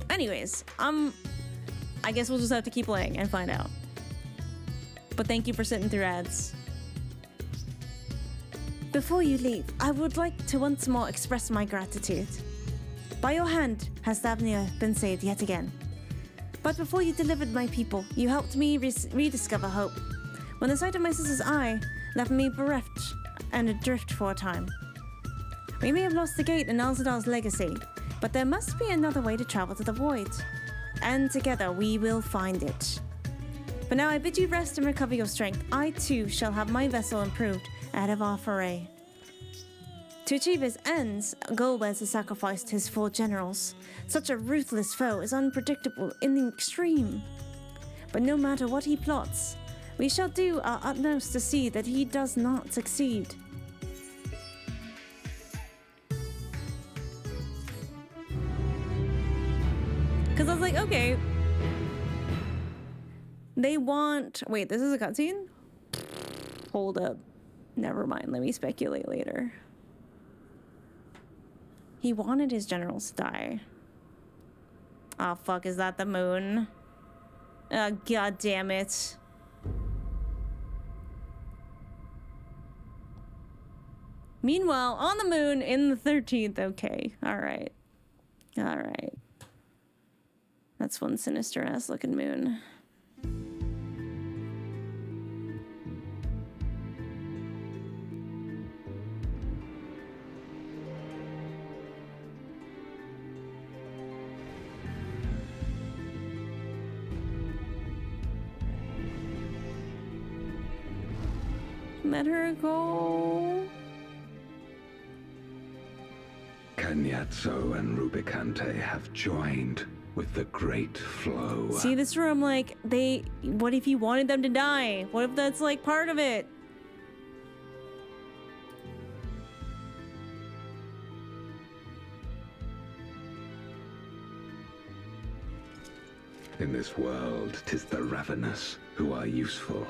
Anyways, I guess we'll just have to keep playing and find out. But thank you for sitting through ads. Before you leave, I would like to once more express my gratitude. By your hand has Thavnia been saved yet again. But before you delivered my people, you helped me rediscover hope. When the sight of my sister's eye left me bereft and adrift for a time. We may have lost the gate in Alzadal's legacy, but there must be another way to travel to the void. And together we will find it. For now I bid you rest and recover your strength. I too shall have my vessel improved ahead of our foray. To achieve his ends, Golbez has sacrificed his 4 generals. Such a ruthless foe is unpredictable in the extreme. But no matter what he plots, we shall do our utmost to see that he does not succeed. Because I was like, okay. They want... Wait, this is a cutscene? Hold up. Never mind. Let me speculate later. He wanted his generals to die. Oh, fuck. Is that the moon? God damn it. Meanwhile, on the moon in the 13th. Okay. All right. All right. That's one sinister ass looking moon. Let her go. Cagnazzo and Rubicante have joined with the great flow. See, this room, like, what if you wanted them to die? What if that's, like, part of it? In this world, 'tis the ravenous who are useful,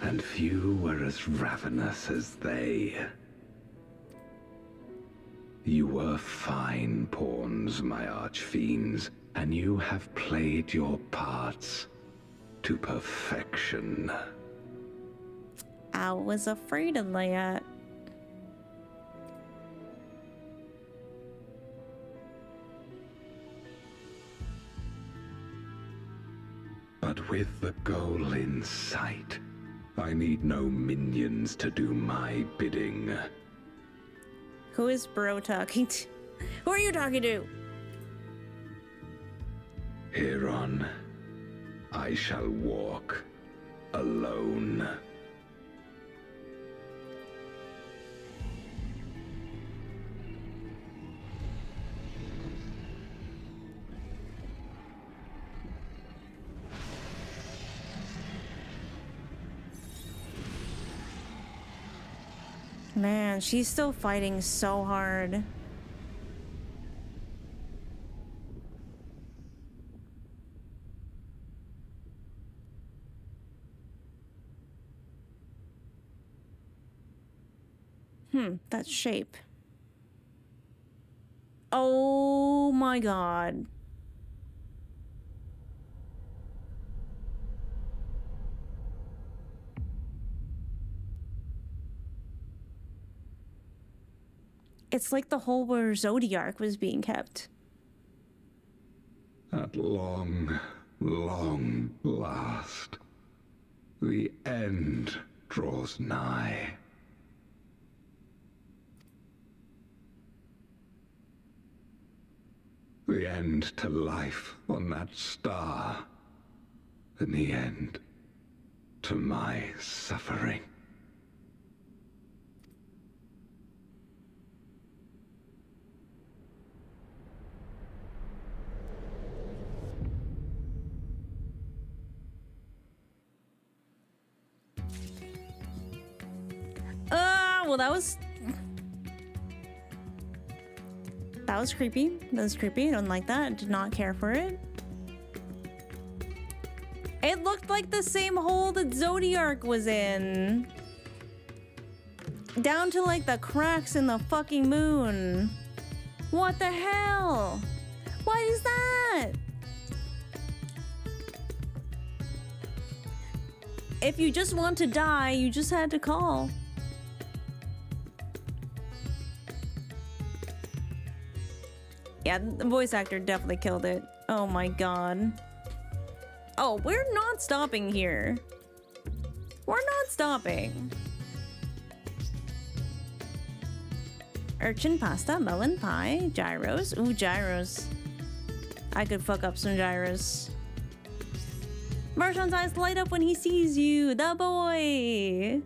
and few were as ravenous as they. You were fine pawns, my archfiends, and you have played your parts to perfection. I was afraid of that. But with the goal in sight, I need no minions to do my bidding. Who is bro talking to? Who are you talking to? Hereon, I shall walk alone. Man, she's still fighting so hard. That shape. Oh my god. It's like the hole where Zodiac was being kept. At long, long last, the end draws nigh. The end to life on that star, and the end to my suffering. Well, that was creepy. That was creepy. I don't like that. I did not care for it. It looked like the same hole that Zodiac was in. Down to like the cracks in the fucking moon. What the hell? What is that? If you just want to die, you just had to call. Yeah, the voice actor definitely killed it. Oh my god. Oh, we're not stopping here. We're not stopping. Urchin pasta, melon pie, gyros. Ooh, gyros. I could fuck up some gyros. Marshawn's eyes light up when he sees you, the boy.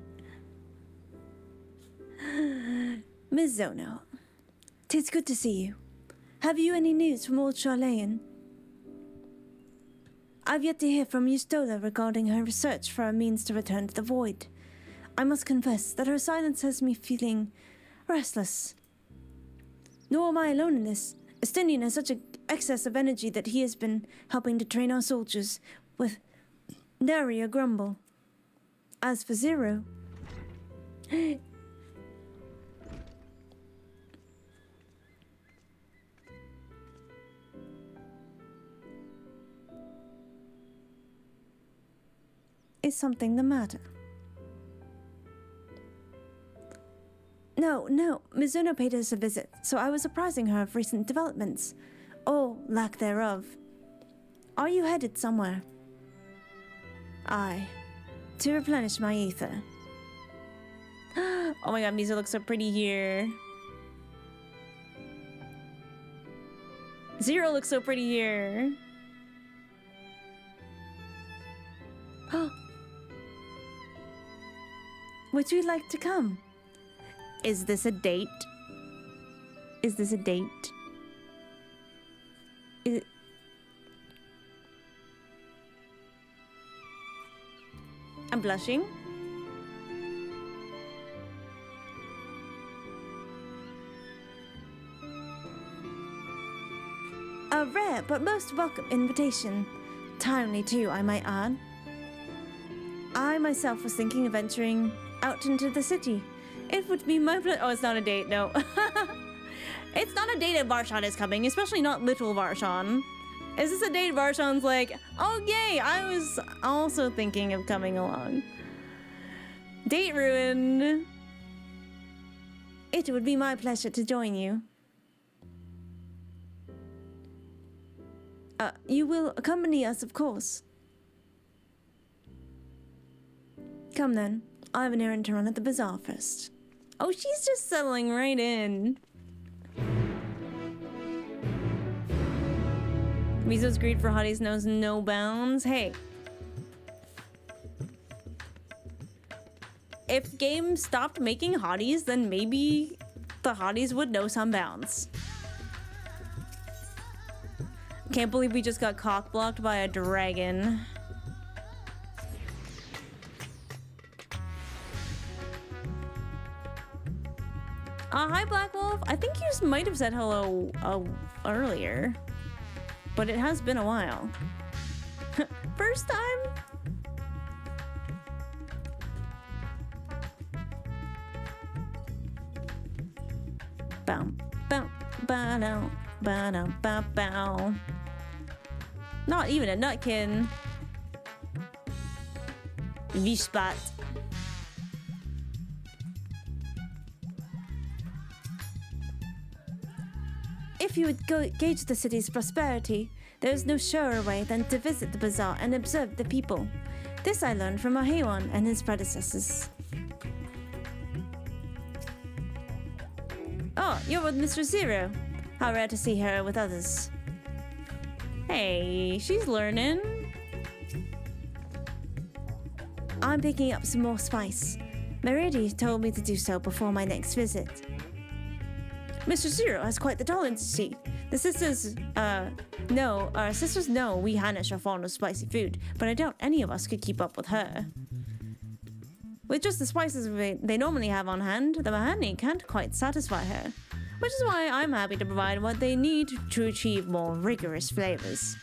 Miss Zono, 'tis good to see you. Have you any news from old Charlayan? I've yet to hear from Eustola regarding her research for a means to return to the void. I must confess that her silence has me feeling restless. Nor am I alone in this. Estindian has such an excess of energy that he has been helping to train our soldiers with nary a grumble. As for Zero... Is something the matter? No, Mizuno paid us a visit, so I was apprising her of recent developments, or lack thereof. Are you headed somewhere? Aye, to replenish my ether. Oh my god, Mizu looks so pretty here. Zero looks so pretty here. Would you like to come? Is this a date? Is this a date? I'm blushing. A rare but most welcome invitation. Timely too, I might add. I myself was thinking of venturing out into the city. It would be my pleasure. Oh, it's not a date, no. It's not a date if Varshan is coming, especially not little Varshan. Is this a date Varshan's like, oh yay, I was also thinking of coming along. Date ruined. It would be my pleasure to join you. You will accompany us, of course. Come then. I have an errand to run at the bazaar first. Oh, she's just settling right in. Mizo's greed for hotties knows no bounds. Hey. If games stopped making hotties, then maybe the hotties would know some bounds. Can't believe we just got cock-blocked by a dragon. Hi, Black Wolf. I think you might have said hello earlier, but it has been a while. First time? Bow, bow, bow, bow, bow, bow, bow. Not even a nutkin. V-spot. If you would gauge the city's prosperity, there is no surer way than to visit the bazaar and observe the people. This I learned from Aheiwan and his predecessors. Oh, you're with Mistress Zero. How rare to see her with others. Hey, she's learning. I'm picking up some more spice. Meridi told me to do so before my next visit. Mr. Zero has quite the talent to see. The sisters, our sisters know we Hanish are fond of spicy food, but I doubt any of us could keep up with her. With just the spices they normally have on hand, the Mahani can't quite satisfy her, which is why I'm happy to provide what they need to achieve more rigorous flavors.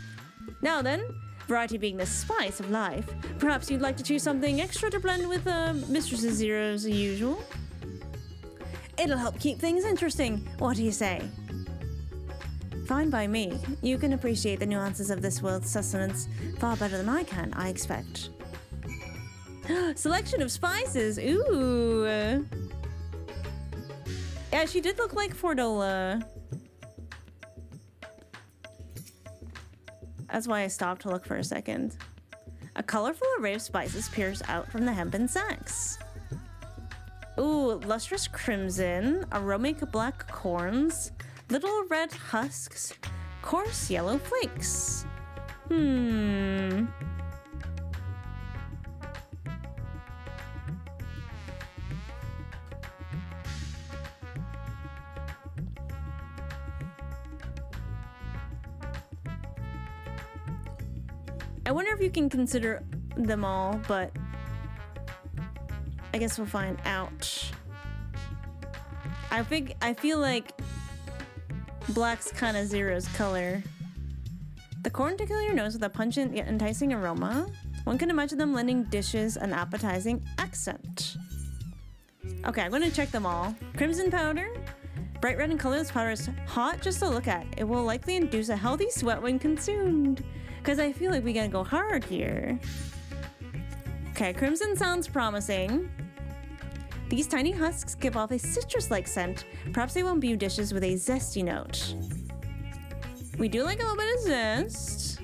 Now then, variety being the spice of life, perhaps you'd like to choose something extra to blend with Mistress Zero's usual? It'll help keep things interesting. What do you say? Fine by me. You can appreciate the nuances of this world's sustenance far better than I can, I expect. Selection of spices. Ooh. Yeah, she did look like Fordola. That's why I stopped to look for a second. A colorful array of spices peers out from the hempen sacks. Ooh, lustrous crimson, aromatic black corns, little red husks, coarse yellow flakes. I wonder if you can consider them all, but I guess we'll find out. I feel like Black's kind of Zero's color. The corn tickle your nose with a pungent yet enticing aroma. One can imagine them lending dishes an appetizing accent. Okay, I'm gonna check them all. Crimson powder. Bright red in color, this powder is hot just to look at. It will likely induce a healthy sweat when consumed. Because I feel like we gotta go hard here. Okay, crimson sounds promising. These tiny husks give off a citrus-like scent. Perhaps they will imbue dishes with a zesty note. We do like a little bit of zest.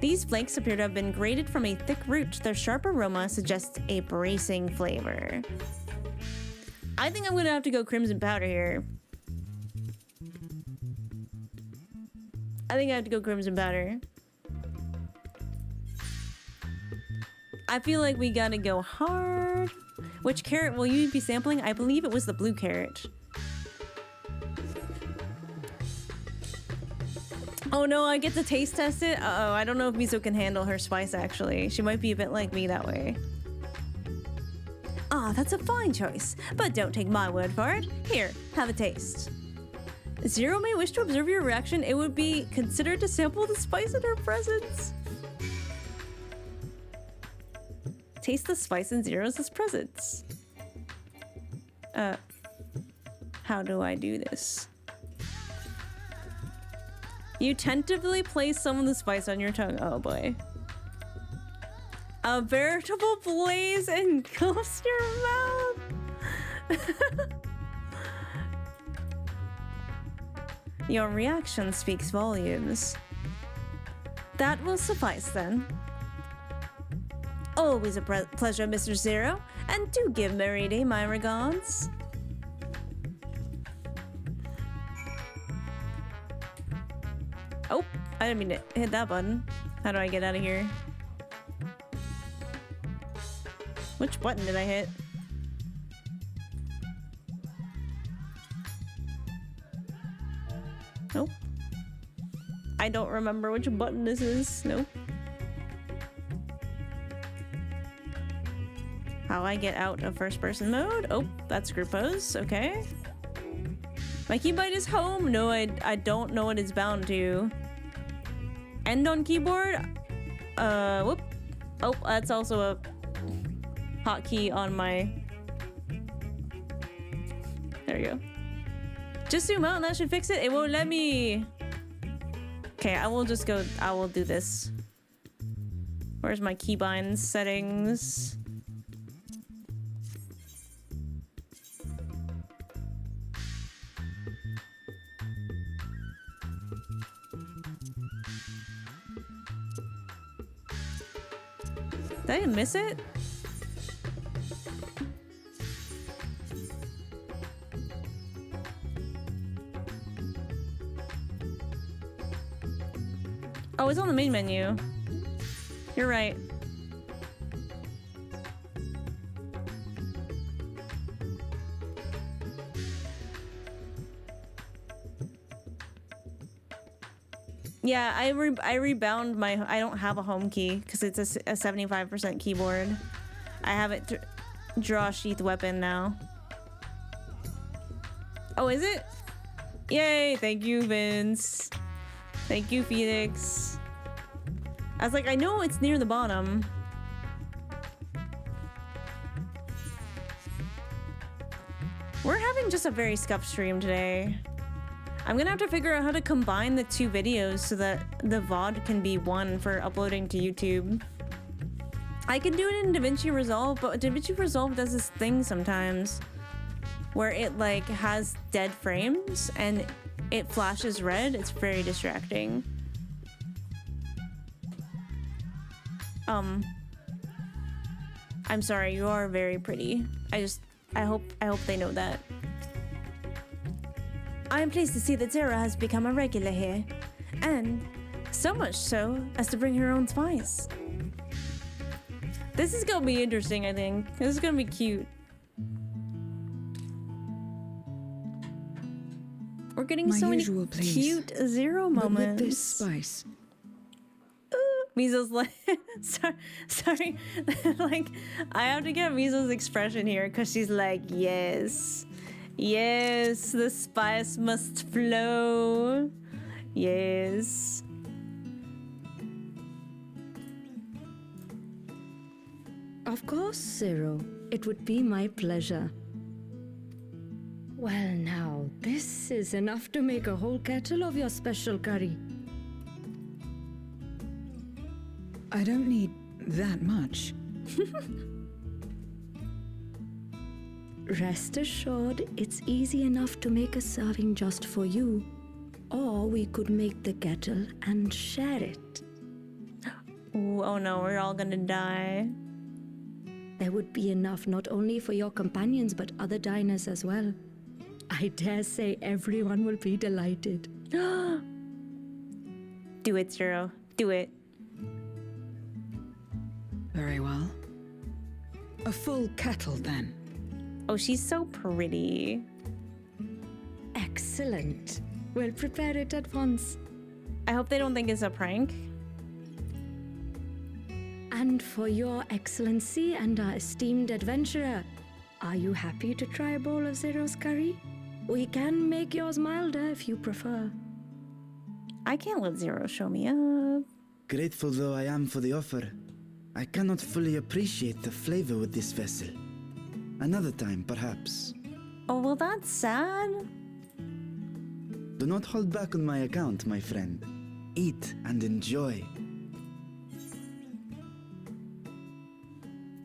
These flakes appear to have been grated from a thick root. Their sharp aroma suggests a bracing flavor. I think I'm gonna have to go crimson powder here. I think I have to go crimson powder. I feel like we gotta go hard. Which carrot will you be sampling? I believe it was the blue carrot. Oh no, I get to taste test it? Uh-oh, I don't know if Miso can handle her spice actually. She might be a bit like me that way. Ah, that's a fine choice, but don't take my word for it. Here, have a taste. Zero may wish to observe your reaction. It would be considered to sample the spice in her presence. Taste the spice in Zero's presence. How do I do this? You tentatively place some of the spice on your tongue. Oh boy. A veritable blaze engulfs your mouth. Your reaction speaks volumes. That will suffice then. Always a pleasure, Mr. Zero, and do give Meride my regards. Oh, I didn't mean to hit that button. How do I get out of here? Which button did I hit? Nope. I don't remember which button this is. Nope. How I get out of first person mode? Oh, that's group pose. Okay. My keybind is home. No, I don't know what it's bound to. End on keyboard. Whoop. Oh, that's also a hotkey on my. There we go. Just zoom out and that should fix it. It won't let me. Okay, I will just go. I will do this. Where's my keybind settings? Did I miss it? Oh, it's on the main menu. You're right. Yeah, I rebound my. I don't have a home key because it's a 75% keyboard. I have it draw sheath weapon now. Oh, is it? Yay! Thank you, Vince. Thank you, Phoenix. I was like, I know it's near the bottom. We're having just a very scuffed stream today. I'm gonna have to figure out how to combine the two videos so that the VOD can be one for uploading to YouTube. I can do it in DaVinci Resolve, but DaVinci Resolve does this thing sometimes where it like has dead frames and it flashes red. It's very distracting. I'm sorry, you are very pretty. I hope they know that. I am pleased to see that Zara has become a regular here, and so much so as to bring her own spice. This is gonna be interesting, I think. This is gonna be cute. We're getting so many cute Zero moments. With this spice. Mizo's like, sorry, like, I have to get Mizo's expression here because she's like, yes. Yes, the spice must flow. Yes. Of course, Zero. It would be my pleasure. Well, now, this is enough to make a whole kettle of your special curry. I don't need that much. Rest assured, it's easy enough to make a serving just for you. Or we could make the kettle and share it. Ooh, oh no, we're all gonna die. There would be enough not only for your companions but other diners as well. I dare say everyone will be delighted. Do it, Zero. Do it. Very well. A full kettle, then. Oh, she's so pretty. Excellent. We'll prepare it at once. I hope they don't think it's a prank. And for your excellency and our esteemed adventurer, are you happy to try a bowl of Zero's curry? We can make yours milder if you prefer. I can't let Zero show me up. Grateful though I am for the offer, I cannot fully appreciate the flavor with this vessel. Another time, perhaps. Oh, well, that's sad. Do not hold back on my account, my friend. Eat and enjoy.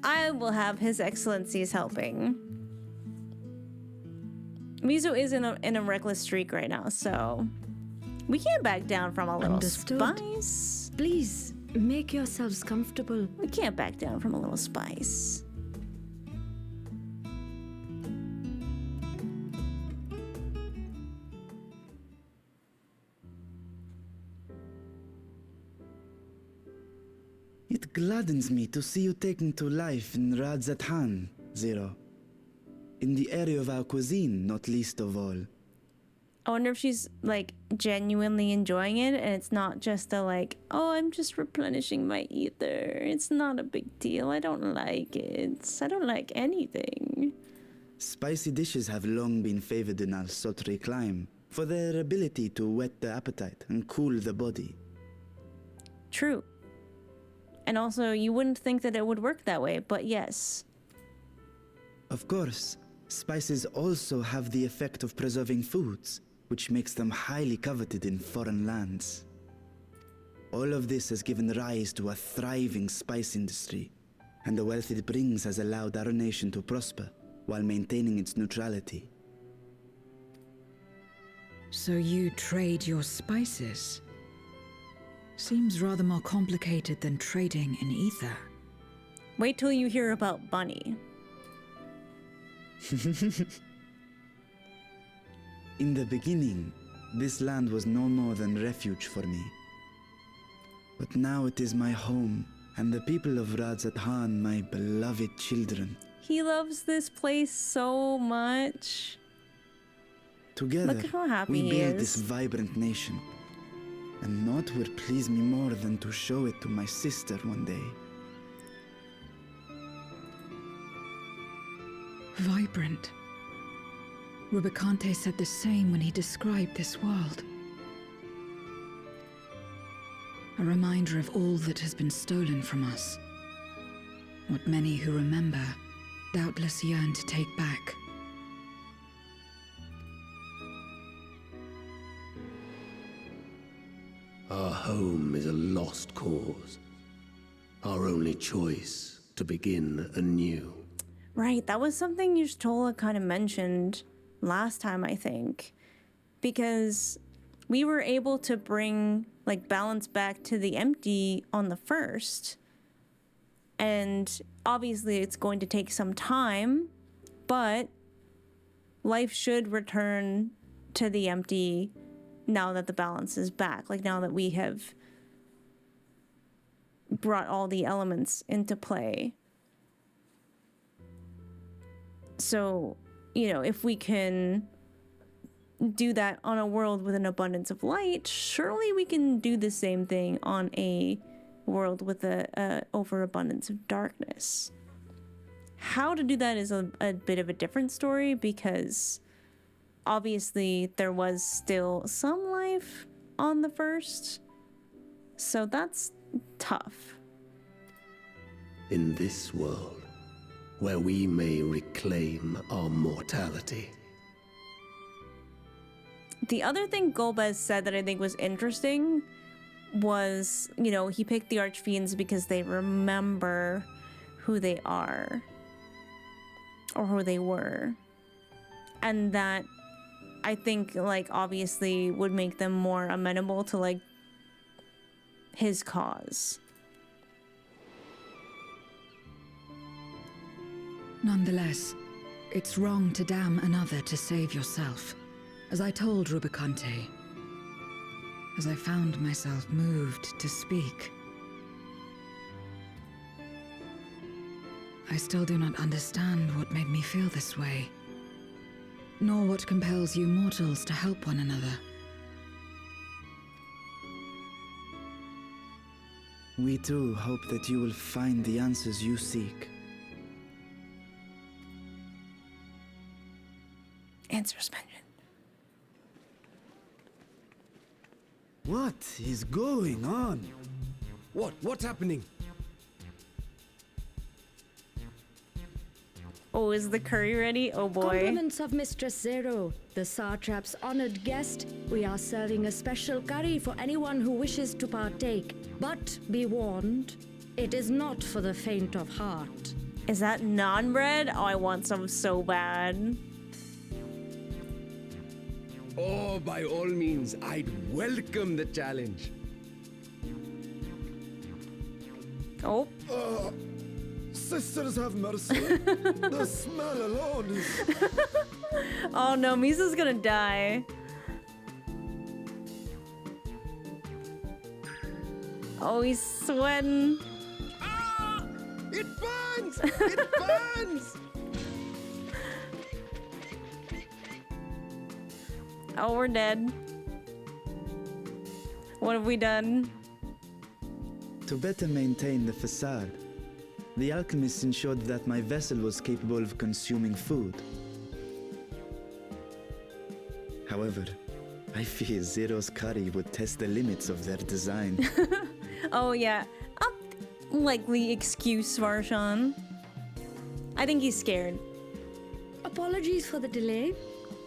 I will have His Excellency's helping. Mizo is in a reckless streak right now, so we can't back down from a little Understood. spice. Please, make yourselves comfortable. We can't back down from a little spice. It gladdens me to see you taking to life in Radzatan, Zero. In the area of our cuisine, not least of all. I wonder if she's like genuinely enjoying it and it's not just a like, oh, I'm just replenishing my ether. It's not a big deal. I don't like it. I don't like anything. Spicy dishes have long been favored in our sultry clime for their ability to whet the appetite and cool the body. True. And also, you wouldn't think that it would work that way, but yes. Of course, spices also have the effect of preserving foods, which makes them highly coveted in foreign lands. All of this has given rise to a thriving spice industry, and the wealth it brings has allowed our nation to prosper while maintaining its neutrality. So you trade your spices? Seems rather more complicated than trading in ether. Wait till you hear about Bunny. In the beginning, this land was no more than refuge for me. But now it is my home, and the people of Radzatan my beloved children. He loves this place so much. Together, Look at how happy we he build is. this vibrant nation. And naught would please me more than to show it to my sister one day. Vibrant. Rubicante said the same when he described this world. A reminder of all that has been stolen from us. What many who remember doubtless yearn to take back. Our home is a lost cause. Our only choice to begin anew. Right, that was something Y'shtola kind of mentioned last time, I think. Because we were able to bring, like, balance back to the empty on the first. And obviously it's going to take some time, but life should return to the empty now that the balance is back. Like, now that we have brought all the elements into play. So, you know, if we can do that on a world with an abundance of light, surely we can do the same thing on a world with a overabundance of darkness. How to do that is a bit of a different story, because obviously there was still some life on the first, so that's tough. In this world, where we may reclaim our mortality. The other thing Golbez said that I think was interesting was, you know, he picked the Archfiends because they remember who they are or who they were, and that I think, like, obviously would make them more amenable to, like, his cause. Nonetheless, it's wrong to damn another to save yourself. As I told Rubicante, as I found myself moved to speak, I still do not understand what made me feel this way, nor what compels you mortals to help one another. We too hope that you will find the answers you seek. Answers mentioned. What is going on? What's happening? Oh, is the curry ready? Oh boy. Compliments of Mistress Zero, the Satrap's honored guest. We are serving a special curry for anyone who wishes to partake. But be warned, it is not for the faint of heart. Is that naan bread? Oh, I want some so bad. Oh, by all means, I'd welcome the challenge. Oh. Sisters have mercy. The smell alone is... Oh no, Misa's gonna die. Oh, he's sweating. Ah! It burns! It burns! Oh, we're dead. What have we done? To better maintain the facade, the alchemists ensured that my vessel was capable of consuming food. However, I fear Zero's curry would test the limits of their design. Oh yeah, likely excuse Varshan. I think he's scared. Apologies for the delay.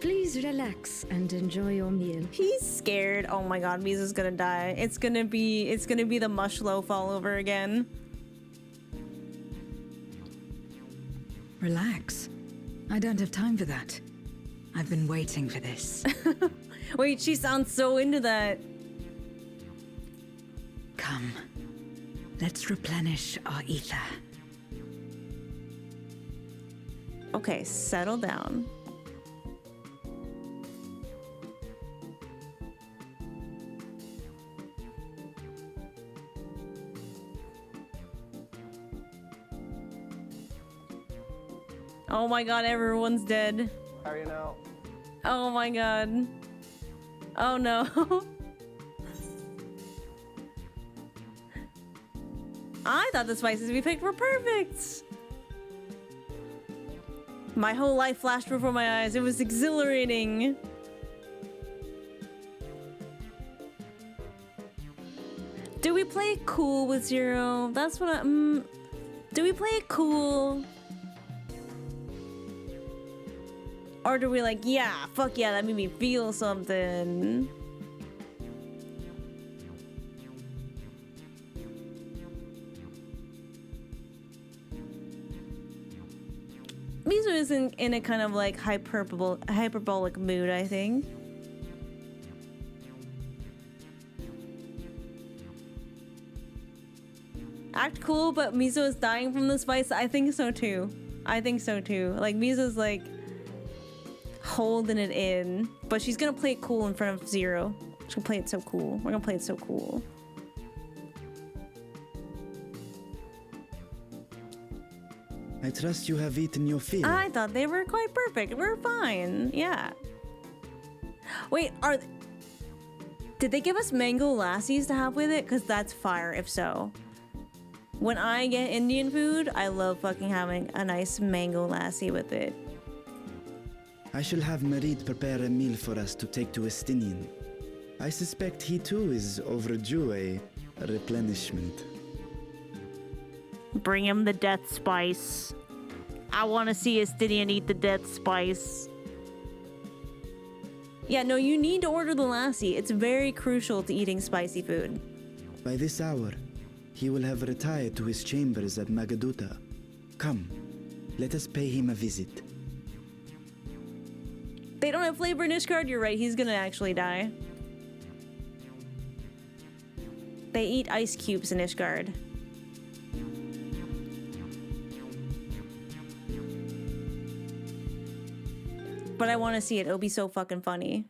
Please relax and enjoy your meal. He's scared. Oh my god, Misa's gonna die. It's gonna be the mush loaf all over again. Relax. I don't have time for that. I've been waiting for this. Wait, she sounds so into that. Come. Let's replenish our ether. Okay, settle down. Oh my god, everyone's dead. Harry now. Oh my god. Oh no. I thought the spices we picked were perfect. My whole life flashed before my eyes. It was exhilarating. Do we play it cool with Zero? That's what I... do we play it cool? Or do we like, yeah, fuck yeah, that made me feel something? Mizu is in a kind of like hyperbolic mood, I think. Act cool, but Mizu is dying from the spice. I think so too. I think so too. Like Mizu's like holding it in, but she's gonna play it cool in front of Zero. She's gonna play it so cool. We're gonna play it so cool. I trust you have eaten your fill. I thought they were quite perfect. We're fine. Yeah. Wait, did they give us mango lassies to have with it? Because that's fire if so. When I get Indian food, I love fucking having a nice mango lassie with it. I shall have Merid prepare a meal for us to take to Estinian. I suspect he too is overdue a replenishment. Bring him the death spice. I want to see Estinian eat the death spice. Yeah, no, you need to order the lassie. It's very crucial to eating spicy food. By this hour, he will have retired to his chambers at Magaduta. Come, let us pay him a visit. They don't have flavor in Ishgard? You're right, he's gonna actually die. They eat ice cubes in Ishgard. But I want to see it. It'll be so fucking funny.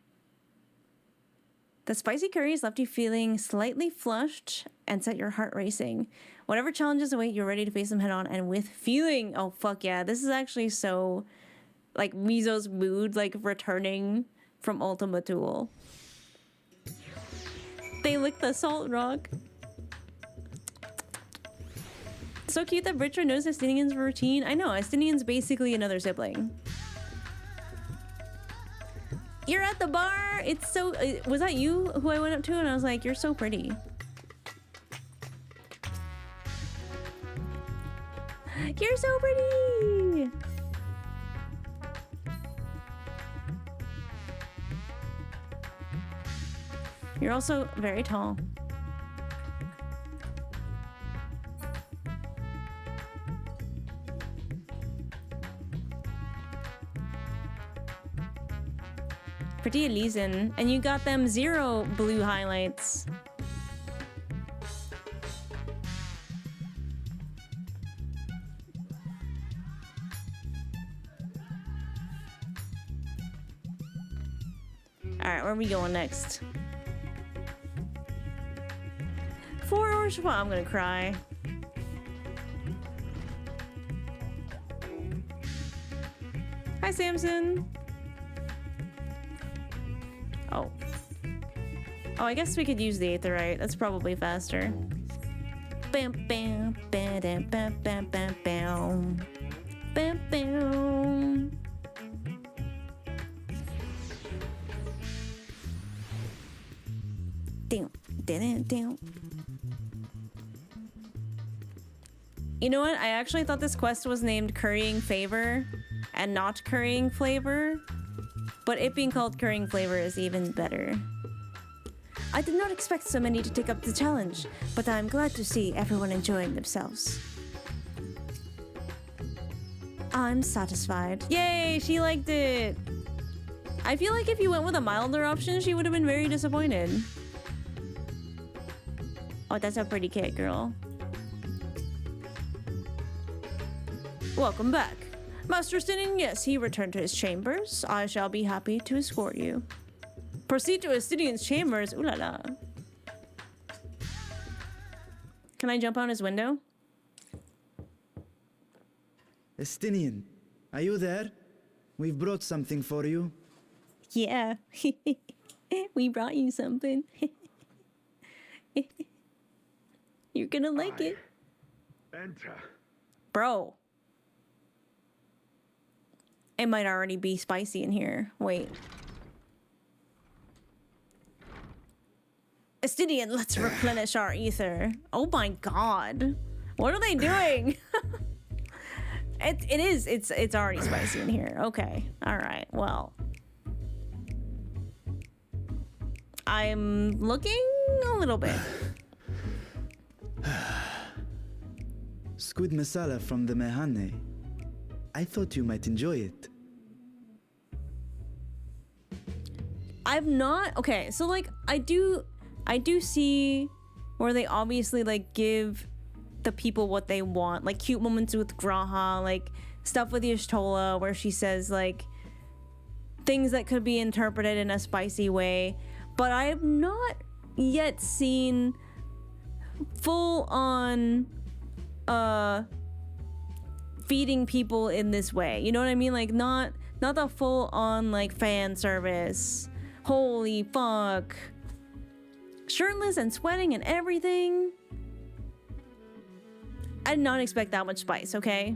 The spicy curries left you feeling slightly flushed and set your heart racing. Whatever challenges await, you're ready to face them head on and with feeling. Oh, fuck yeah. This is actually so, like, Mizo's mood, like, returning from Ultima Thule. They lick the salt rock. So cute that Richard knows Estinian's routine. I know, Estinian's basically another sibling. You're at the bar. It's so... was that you who I went up to? And I was like, you're so pretty. You're so pretty. You're also very tall. Pretty Elysian. And you got them 0 blue highlights. Alright, where are we going next? 4 hours. Well, I'm gonna cry. Hi, Samson. Oh. Oh, I guess we could use the Aetherite. That's probably faster. Bam, bam, bam, bam, bam, bam, bam, bam. Bam, bam. Down, down, down. You know what? I actually thought this quest was named Currying Favor and not Currying Flavor. But it being called Currying Flavor is even better. I did not expect so many to take up the challenge, but I'm glad to see everyone enjoying themselves. I'm satisfied. Yay, she liked it! I feel like if you went with a milder option, she would have been very disappointed. Oh, that's a pretty kid, girl. Welcome back. Master Estinian, yes, he returned to his chambers. I shall be happy to escort you. Proceed to Estinian's chambers. Ooh la la. Can I jump on his window? Estinian, are you there? We've brought something for you. Yeah. We brought you something. You're gonna like it. Enter. Bro. It might already be spicy in here. Wait. Estinian, let's replenish our ether. Oh my god. What are they doing? It's already spicy in here. Okay. Alright, well. I'm looking a little bit. Squid masala from the Mehane. I thought you might enjoy it. I've not... Okay, so like, I do see where they obviously like give the people what they want. Like cute moments with Graha, like stuff with Y'shtola where she says like things that could be interpreted in a spicy way. But I have not yet seen full on feeding people in this way. You know what I mean? Like not the full on like fan service. Holy fuck. Shirtless and sweating and everything. I did not expect that much spice, okay?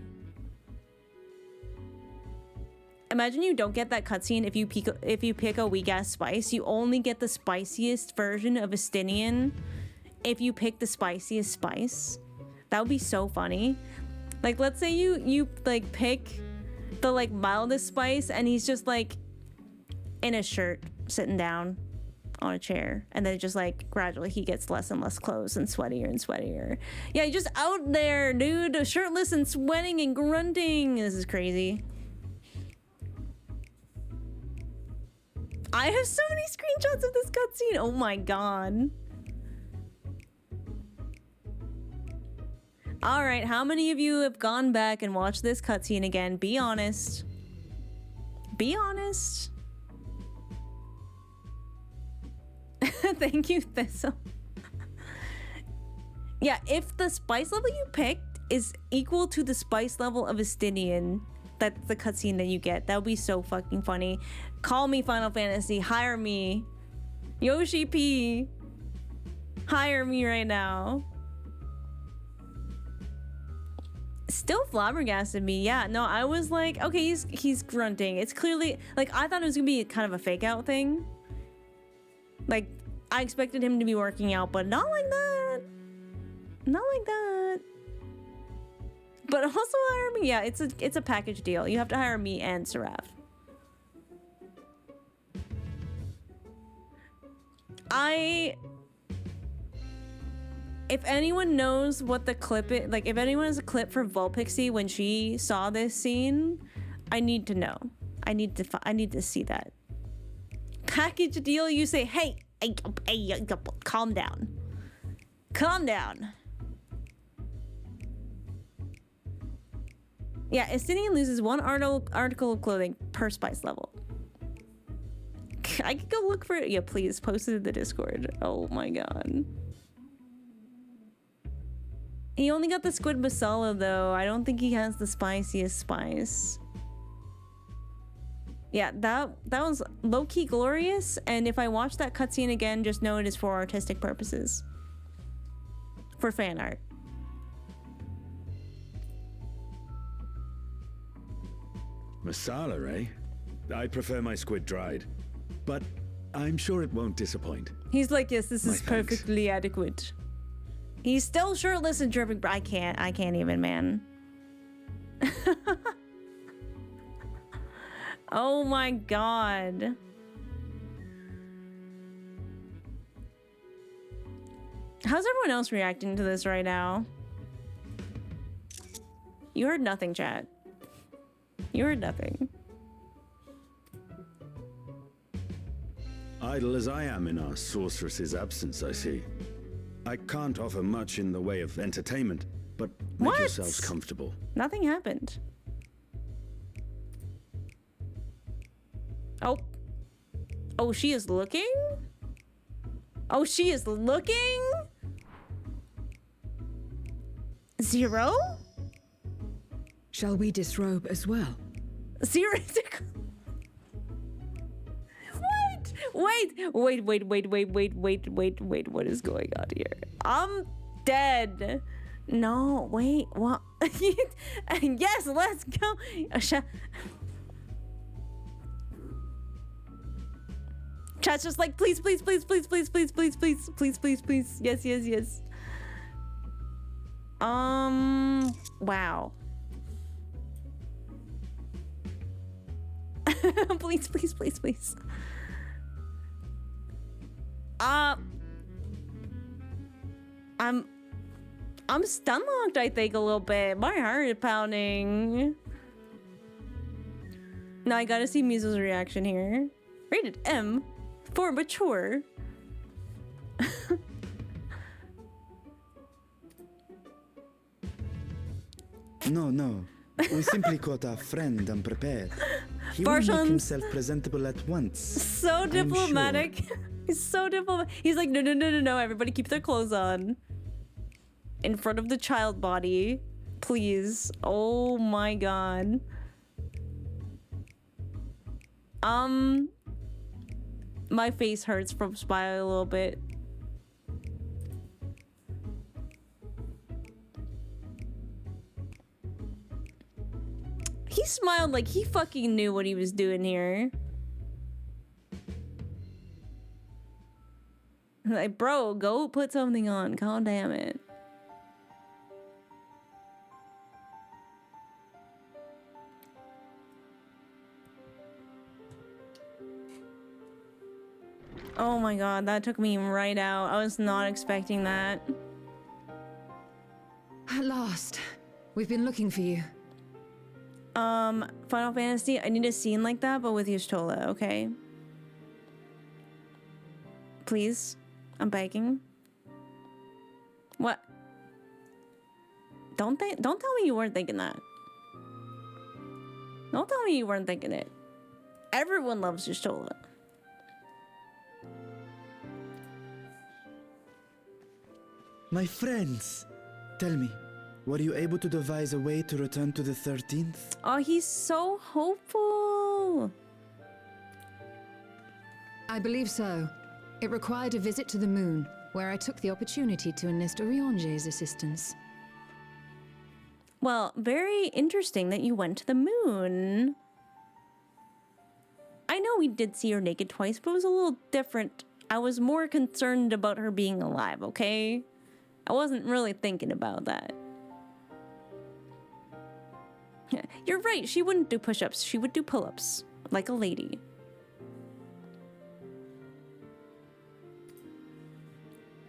imagine you don't get that cutscene if you pick a weak ass spice. You only get the spiciest version of Estinian if you pick the spiciest spice. That would be so funny. Like, let's say you like pick the like mildest spice and he's just like in a shirt sitting down on a chair, and then just like gradually he gets less and less clothes and sweatier and sweatier. Yeah, you're just out there, dude, shirtless and sweating and grunting. This is crazy. I have so many screenshots of this cutscene. Oh my god. All right, how many of you have gone back and watched this cutscene again? Be honest. Be honest. Thank you, Thistle. Yeah, if the spice level you picked is equal to the spice level of Estinian, that's the cutscene that you get. That would be so fucking funny. Call me Final Fantasy. Hire me. Yoshi P. Hire me right now. Still flabbergasted me. Yeah, no, I was like, okay, he's grunting. It's clearly, like, I thought it was gonna be kind of a fake out thing. Like, I expected him to be working out, but not like that. Not like that. But also hire me. Yeah, it's a package deal. You have to hire me and Seraph. If anyone knows what the clip is, like if anyone has a clip for Volpixie when she saw this scene, I need to know. I need to see that. Package deal, you say, hey, calm down. Calm down. Yeah, Estinian loses one article of clothing per spice level. I could go look for it. Yeah, please, post it in the Discord. Oh my god. He only got the squid masala though. I don't think he has the spiciest spice. Yeah, that was low-key glorious, and if I watch that cutscene again, just know it is for artistic purposes. For fan art. Masala, eh? I prefer my squid dried. But I'm sure it won't disappoint. He's like, yes, this is thanks. perfectly adequate. He's still shirtless and dripping, but I can't even, man. Oh my god. How's everyone else reacting to this right now? You heard nothing, chat. You heard nothing. Idle as I am in our sorceress's absence, I see. I can't offer much in the way of entertainment, but make yourselves comfortable. Nothing happened. Oh. Oh, she is looking? Oh, she is looking? 0? Shall we disrobe as well? 0. Wait, what is going on here? I'm dead. No, wait, what? Yes, let's go. Chat's just like, please. Yes. Wow. Please. I'm stun locked, I think, a little bit. My heart is pounding. Now I gotta see Mizo's reaction here. Rated M for mature. No. We simply caught our friend unprepared. He will make himself presentable at once. So diplomatic. Sure. He's so diplomatic. He's like, no. Everybody keep their clothes on. In front of the child body. Please. Oh my god. My face hurts from smiling a little bit. He smiled like he fucking knew what he was doing here. Like, bro, go put something on. God damn it. Oh my god, that took me right out. I was not expecting that. At last. We've been looking for you. Final Fantasy, I need a scene like that, but with Y'shtola, okay? Please? I'm begging. What? Don't tell me you weren't thinking that. Don't tell me you weren't thinking it. Everyone loves Y'shtola. My friends, tell me, were you able to devise a way to return to the 13th? Oh, he's so hopeful. I believe so. It required a visit to the moon, where I took the opportunity to enlist Orionge's assistance. Well, very interesting that you went to the moon. I know we did see her naked twice, but it was a little different. I was more concerned about her being alive, okay? I wasn't really thinking about that. You're right, she wouldn't do push-ups. She would do pull-ups, like a lady.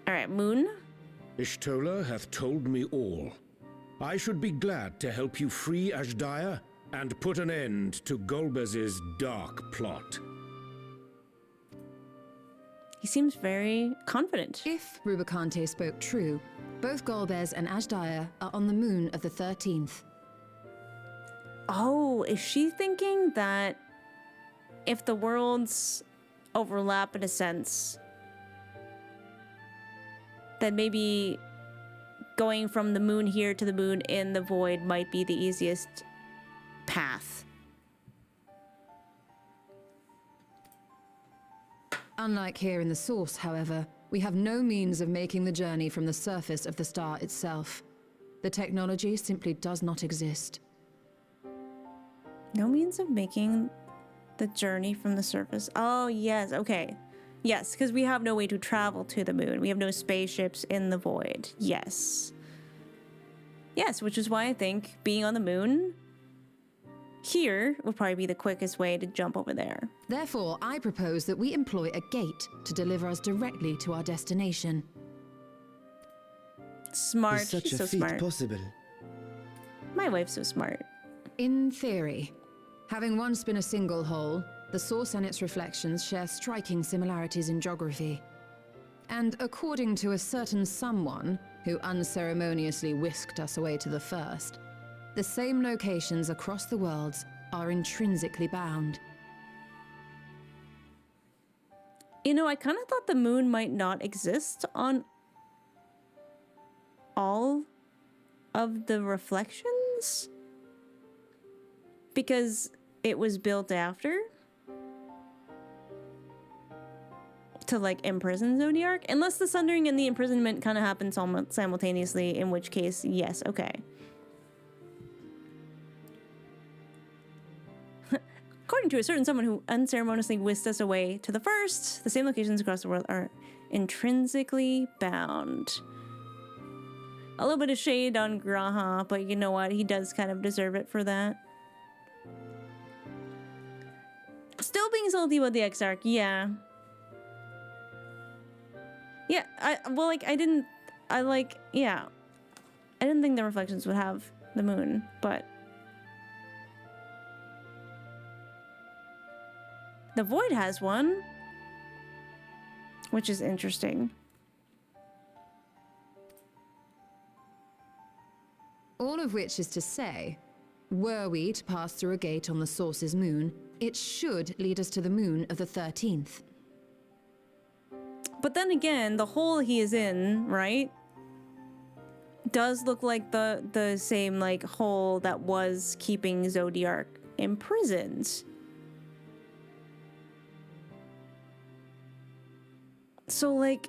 Alright, Moon. Y'shtola hath told me all. I should be glad to help you free Azhdaya and put an end to Golbez's dark plot. He seems very confident. If Rubicante spoke true, both Golbez and Azhdaya are on the moon of the 13th. Oh, is she thinking that if the worlds overlap in a sense, then maybe going from the moon here to the moon in the void might be the easiest path? Unlike here in the Source, however, we have no means of making the journey from the surface of the star itself. The technology simply does not exist. No means of making the journey from the surface. Oh, yes. Okay. Yes, because we have no way to travel to the moon. We have no spaceships in the void. Yes. Yes, which is why I think being on the moon here would probably be the quickest way to jump over there. Therefore, I propose that we employ a gate to deliver us directly to our destination. Smart. Is such She's a so feat smart. possible? My wife's so smart. In theory. Having once been a single hole, the Source and its reflections share striking similarities in geography. And according to a certain someone who unceremoniously whisked us away to the first, the same locations across the worlds are intrinsically bound. You know, I kind of thought the moon might not exist on all of the reflections because it was built after to like imprison Zodiark, unless the sundering and the imprisonment kind of happen simultaneously, in which case, yes, okay. According to a certain someone who unceremoniously whisked us away to the first, the same locations across the world are intrinsically bound. A little bit of shade on Graha, but you know what? He does kind of deserve it for that. Still being salty about the Exarch, yeah. Yeah, I didn't think the reflections would have the moon, but the void has one, which is interesting. All of which is to say, were we to pass through a gate on the Source's moon, it should lead us to the moon of the 13th. But then again, the hole he is in, right, does look like the same like hole that was keeping Zodiark imprisoned. So like,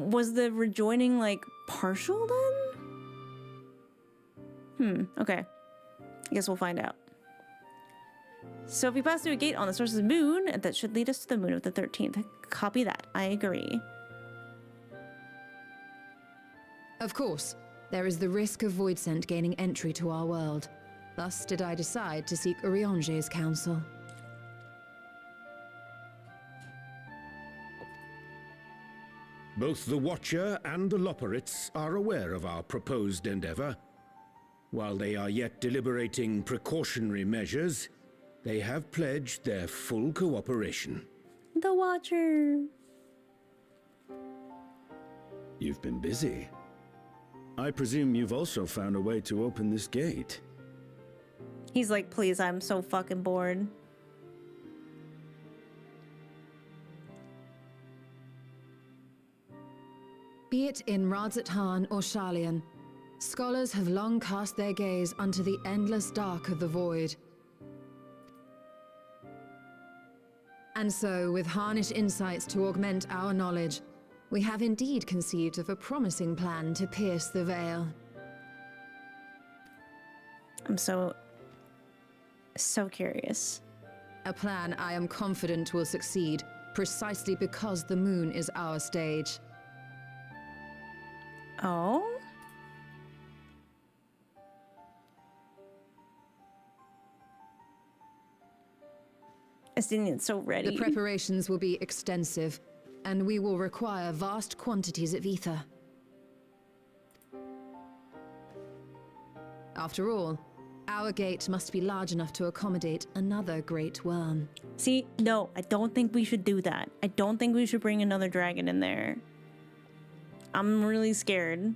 was the rejoining like partial then? Okay. I guess we'll find out. So if we pass through a gate on the source's moon, that should lead us to the moon of the 13th. Copy that. I agree. Of course, there is the risk of Voidsent gaining entry to our world. Thus did I decide to seek Urianger's counsel. Both the Watcher and the Loporrits are aware of our proposed endeavor. While they are yet deliberating precautionary measures, they have pledged their full cooperation. The Watcher. You've been busy. I presume you've also found a way to open this gate. He's like, please, I'm so fucking bored. Be it in Radzat-Han or Sharlayan, scholars have long cast their gaze unto the endless dark of the void. And so, with harnish insights to augment our knowledge, we have indeed conceived of a promising plan to pierce the veil. I'm so curious. A plan I am confident will succeed, precisely because the moon is our stage. Oh? Estinian's so ready. The preparations will be extensive, and we will require vast quantities of ether. After all, our gate must be large enough to accommodate another great worm. See, no, I don't think we should do that. I don't think we should bring another dragon in there. I'm really scared.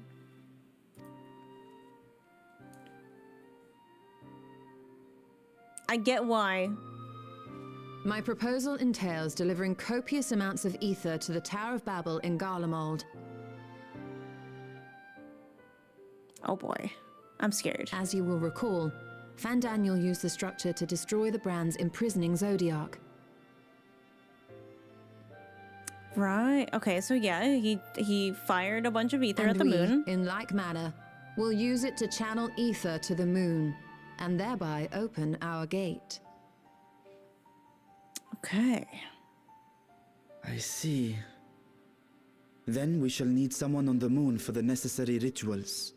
I get why. My proposal entails delivering copious amounts of ether to the Tower of Babel in Garlemald. Oh boy, I'm scared. As you will recall, Fandaniel used the structure to destroy the brand's imprisoning Zodiac. Right, okay, so yeah, he fired a bunch of ether at the moon. In like manner, will use it to channel ether to the moon, and thereby open our gate. Okay. I see. Then we shall need someone on the moon for the necessary rituals.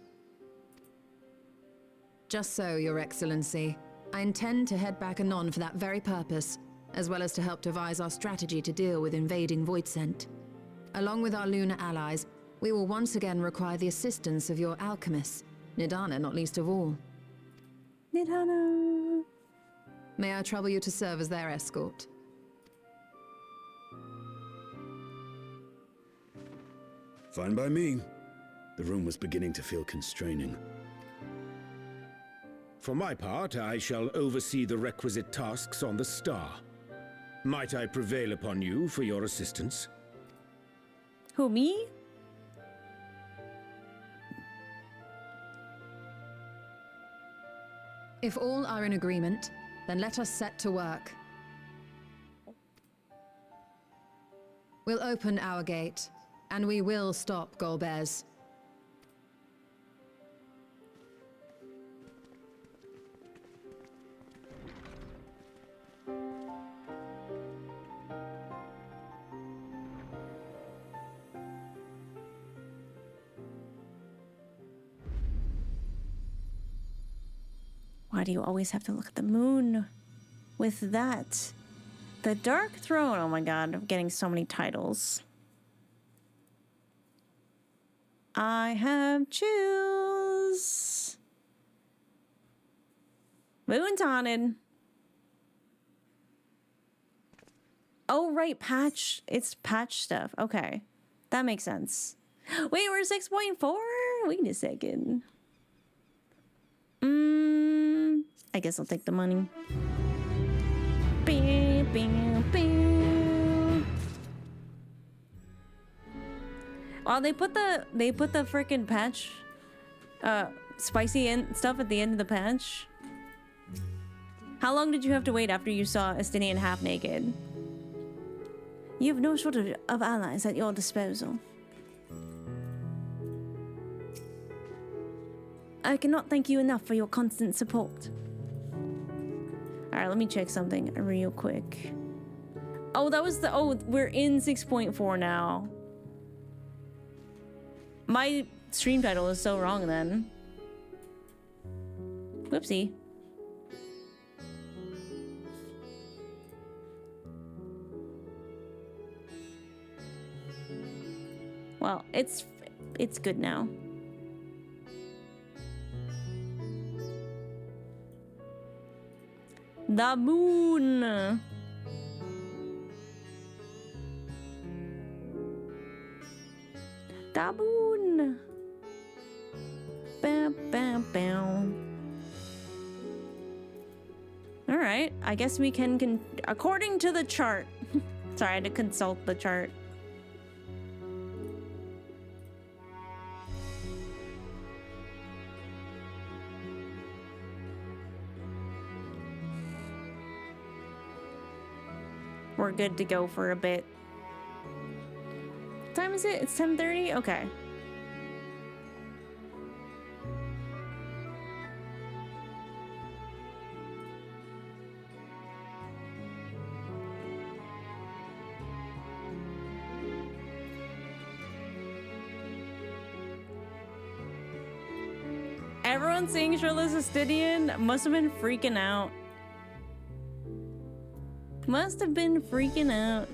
Just so, Your Excellency. I intend to head back anon for that very purpose, as well as to help devise our strategy to deal with invading Voidsent. Along with our lunar allies, we will once again require the assistance of your alchemists, Nidana not least of all. Nidana. May I trouble you to serve as their escort? Fine by me. The room was beginning to feel constraining. For my part, I shall oversee the requisite tasks on the star. Might I prevail upon you for your assistance? Who, me? If all are in agreement, then let us set to work. We'll open our gate, and we will stop Golbez. Why do you always have to look at the moon with that? The Dark Throne. Oh my god, I'm getting so many titles. I have chills. Moon's haunted. Oh, right, patch. It's patch stuff. Okay. That makes sense. Wait, we're 6.4? Wait a second. I guess I'll take the money. Bing, bing, bing. Well, they put the freaking patch, spicy stuff at the end of the patch. How long did you have to wait after you saw Estinian half naked? You have no shortage of allies at your disposal. I cannot thank you enough for your constant support. Alright, let me check something real quick. Oh, that was the... Oh, we're in 6.4 now. My stream title is so wrong then. Whoopsie. Well, it's good now. The moon. The moon. Bam, bam, bam. All right, I guess we can according to the chart. Sorry, I had to consult the chart. We're good to go for a bit. What time is it? It's 10:30? Okay. Everyone seeing Shirley's Astidian must have been freaking out. Must have been freaking out.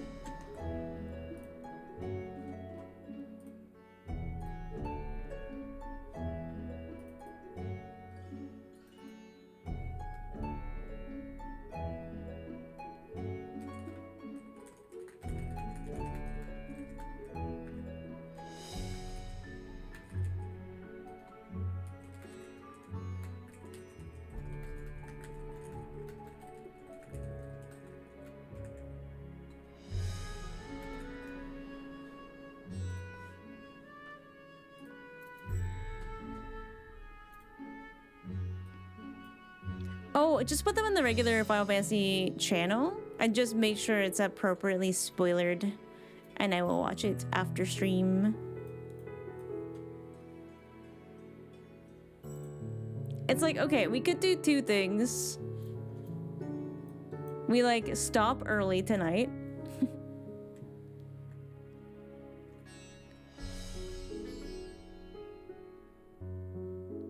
Oh, just put them in the regular Final Fantasy channel. I just make sure it's appropriately spoilered, and I will watch it after stream. It's like, okay, we could do two things. We like stop early tonight.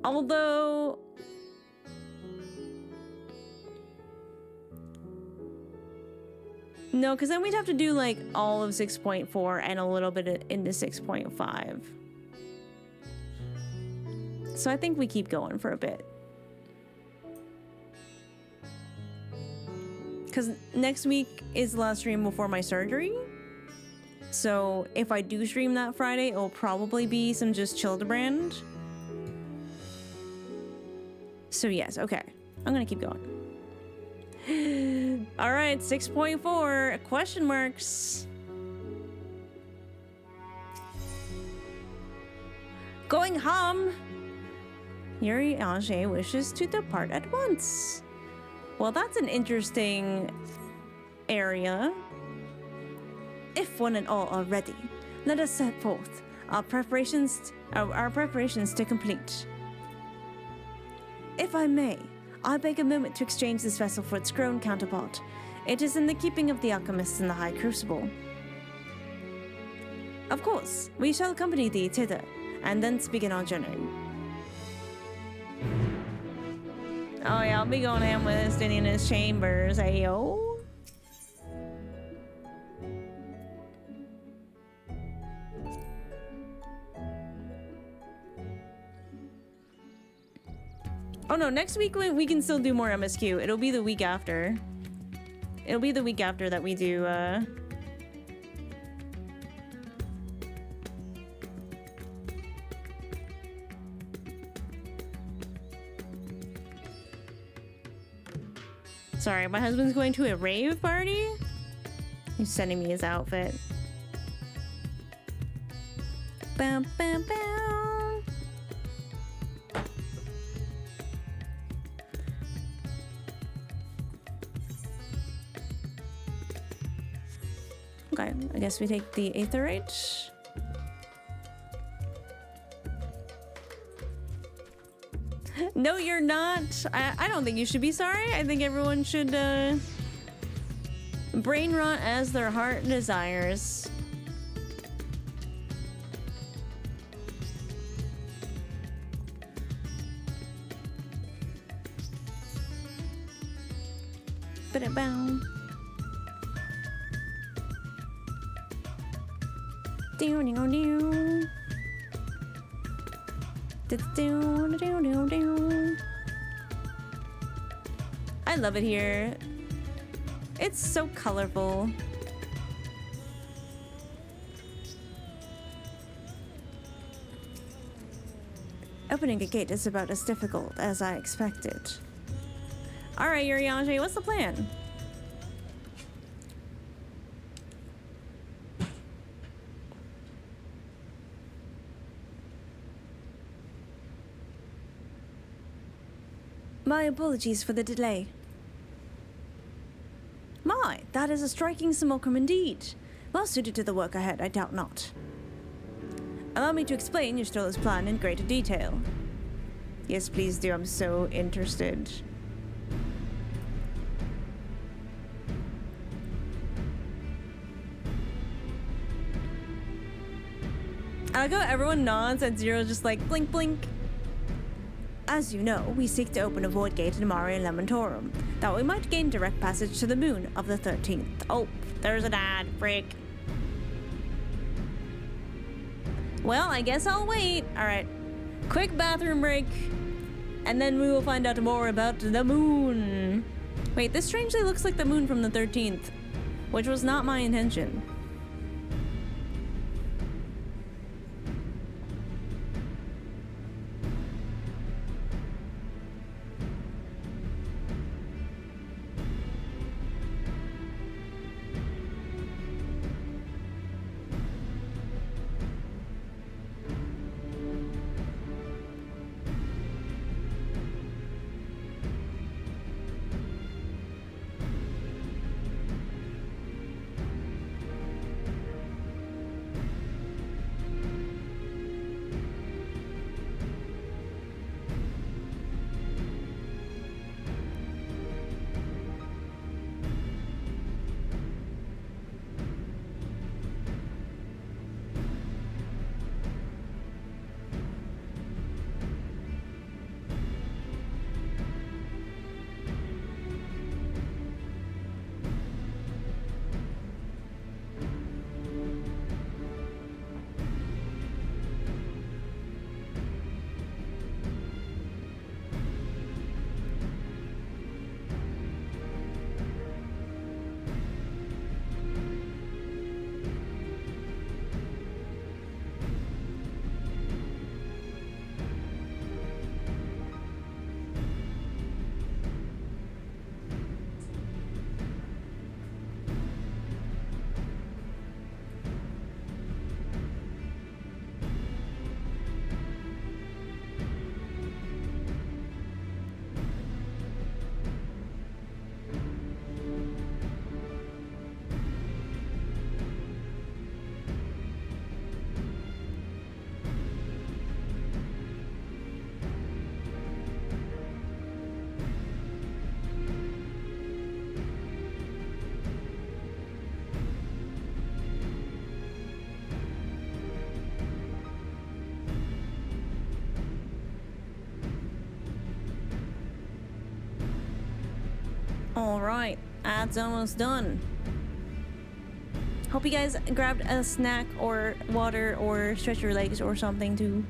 Although no, because then we'd have to do like all of 6.4 and a little bit into 6.5. So I think we keep going for a bit. Because next week is the last stream before my surgery. So if I do stream that Friday, it'll probably be some just Childebrand. So yes, okay. I'm gonna keep going. All right, 6.4 question marks. Going home. Yuri Ange wishes to depart at once. Well, that's an interesting area. If one and all are ready, let us set forth our preparations to complete. If I may, I beg a moment to exchange this vessel for its grown counterpart. It is in the keeping of the alchemists in the High Crucible. Of course, we shall accompany thee thither, and thence begin our journey. Oh yeah, I'll be going ham with this in his chambers, ayo. Oh no, next week we can still do more MSQ. It'll be the week after. It'll be the week after that we do, Sorry, my husband's going to a rave party? He's sending me his outfit. Bam, bam, bam. Okay, I guess we take the Aetherite. No, you're not. I don't think you should be sorry. I think everyone should brain rot as their heart desires. Ba-da-bow. Do-do-do. Do-do-do-do-do. I love it here. It's so colorful. Opening a gate is about as difficult as I expected. Alright, Yurianji, what's the plan? My apologies for the delay. My, that is a striking simulacrum indeed. Well suited to the work ahead, I doubt not. Allow me to explain Ystrolla's plan in greater detail. Yes, please do. I'm so interested. I like how everyone nods and Zero's just like blink blink. As you know, we seek to open a void gate in Mare Elementorum, that we might gain direct passage to the moon of the 13th. Oh, there's an ad, frick. Well, I guess I'll wait. Alright, quick bathroom break, and then we will find out more about the moon. Wait, this strangely looks like the moon from the 13th, which was not my intention. Alright, that's almost done. Hope you guys grabbed a snack or water or stretch your legs or something too.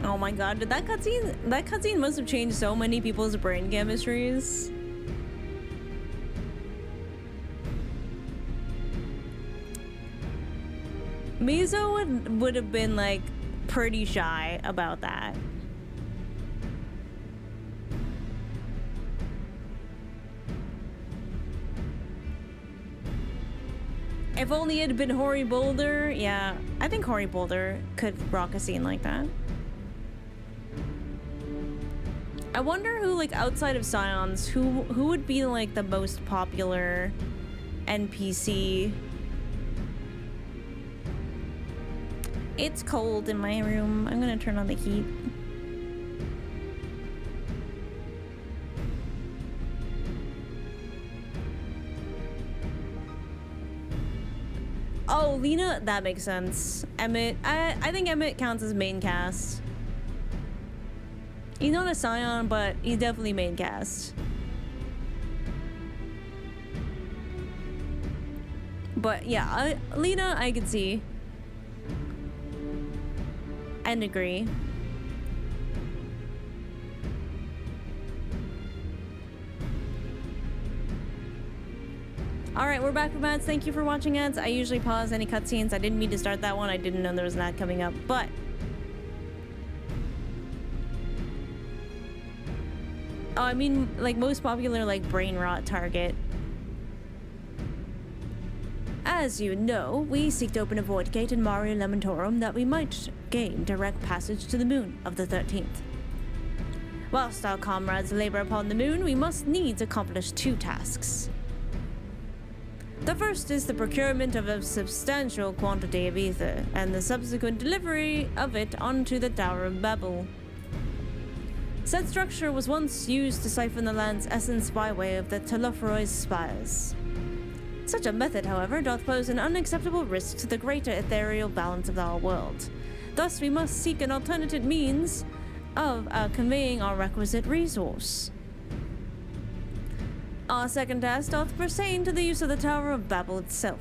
Oh my god, did that cutscene must have changed so many people's brain chemistries. Mizo would have been like pretty shy about that. If only it had been Hori Boulder. Yeah, I think Hori Boulder could rock a scene like that. I wonder who, like, outside of Scions, who would be, like, the most popular NPC. It's cold in my room. I'm gonna turn on the heat. Oh, Lena, that makes sense. Emmett, I think Emmett counts as main cast. He's not a Scion, but he's definitely main cast. But yeah, Lena, I could see. And agree. Alright, we're back with ads. Thank you for watching ads. I usually pause any cutscenes. I didn't mean to start that one. I didn't know there was an ad coming up, but... Oh, I mean, like, most popular, like, brain rot target. As you know, we seek to open a void gate in Mare Lamentorum that we might gain direct passage to the moon of the 13th. Whilst our comrades labor upon the moon, we must needs accomplish two tasks. The first is the procurement of a substantial quantity of ether, and the subsequent delivery of it onto the Tower of Babel. Said structure was once used to siphon the land's essence by way of the Telophoroid's spires. Such a method, however, doth pose an unacceptable risk to the greater ethereal balance of our world. Thus, we must seek an alternative means of conveying our requisite resource. Our second task doth pertain to the use of the Tower of Babel itself.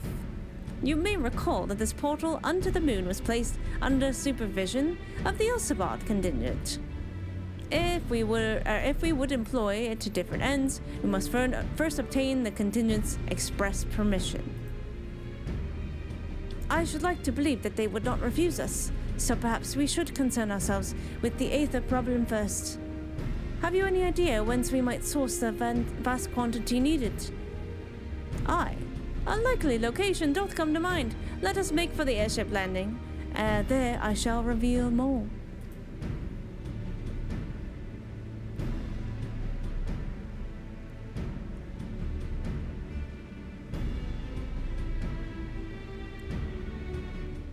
You may recall that this portal unto the moon was placed under supervision of the Ilsabard contingent. If we would employ it to different ends, we must first obtain the contingent's express permission. I should like to believe that they would not refuse us, so perhaps we should concern ourselves with the Aether problem first. Have you any idea whence we might source the vast quantity needed? Aye, a likely location doth come to mind. Let us make for the airship landing. There I shall reveal more.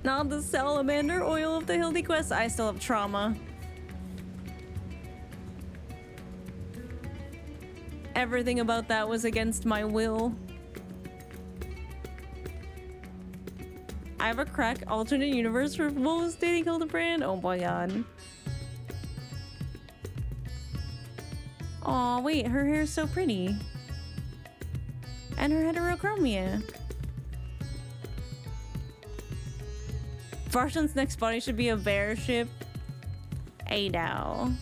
Not the salamander oil of the Hildy quest. I still have trauma. Everything about that was against my will. I have a crack alternate universe for most dating Hildebrand. Oh my god. Aw, wait, her hair is so pretty. And her heterochromia. Varshan's next body should be a bear ship. Hey now.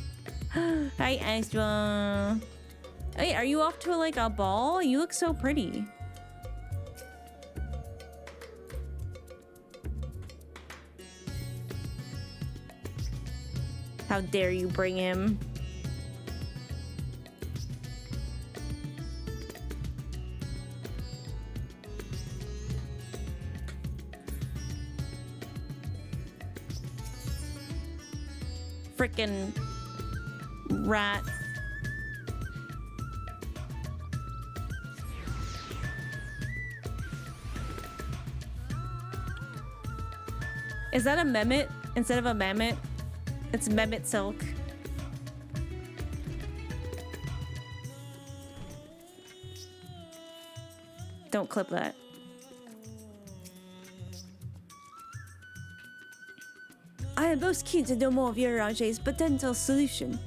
Hi, Astra. Hey, are you off to like a ball? You look so pretty. How dare you bring him? Frickin' rat. Is that a Mehmet instead of a Mammoth? It's Mehmet Silk. Don't clip that. I am most keen to know more of Urage's potential solution.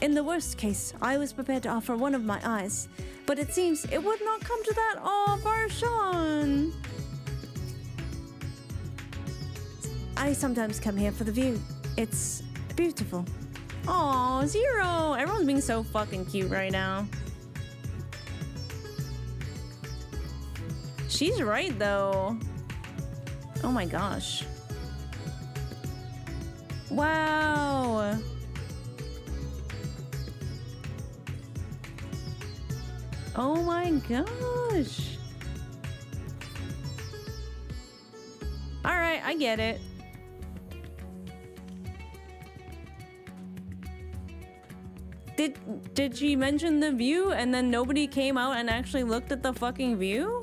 In the worst case, I was prepared to offer one of my eyes, but it seems it would not come to that. Oh, Varshan! I sometimes come here for the view. It's beautiful. Aw, Zero! Everyone's being so fucking cute right now. She's right, though. Oh my gosh. Wow! Oh my gosh! Alright, I get it. Did she mention the view and then nobody came out and actually looked at the fucking view?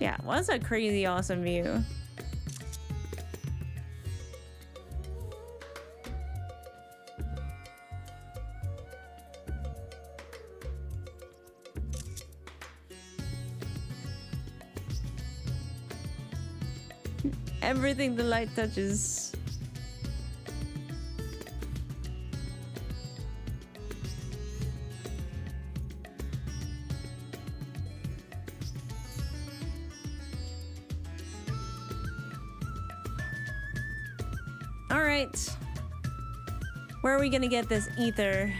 Yeah, well, that's a crazy awesome view. Everything the light touches. All right. Where are we gonna get this ether?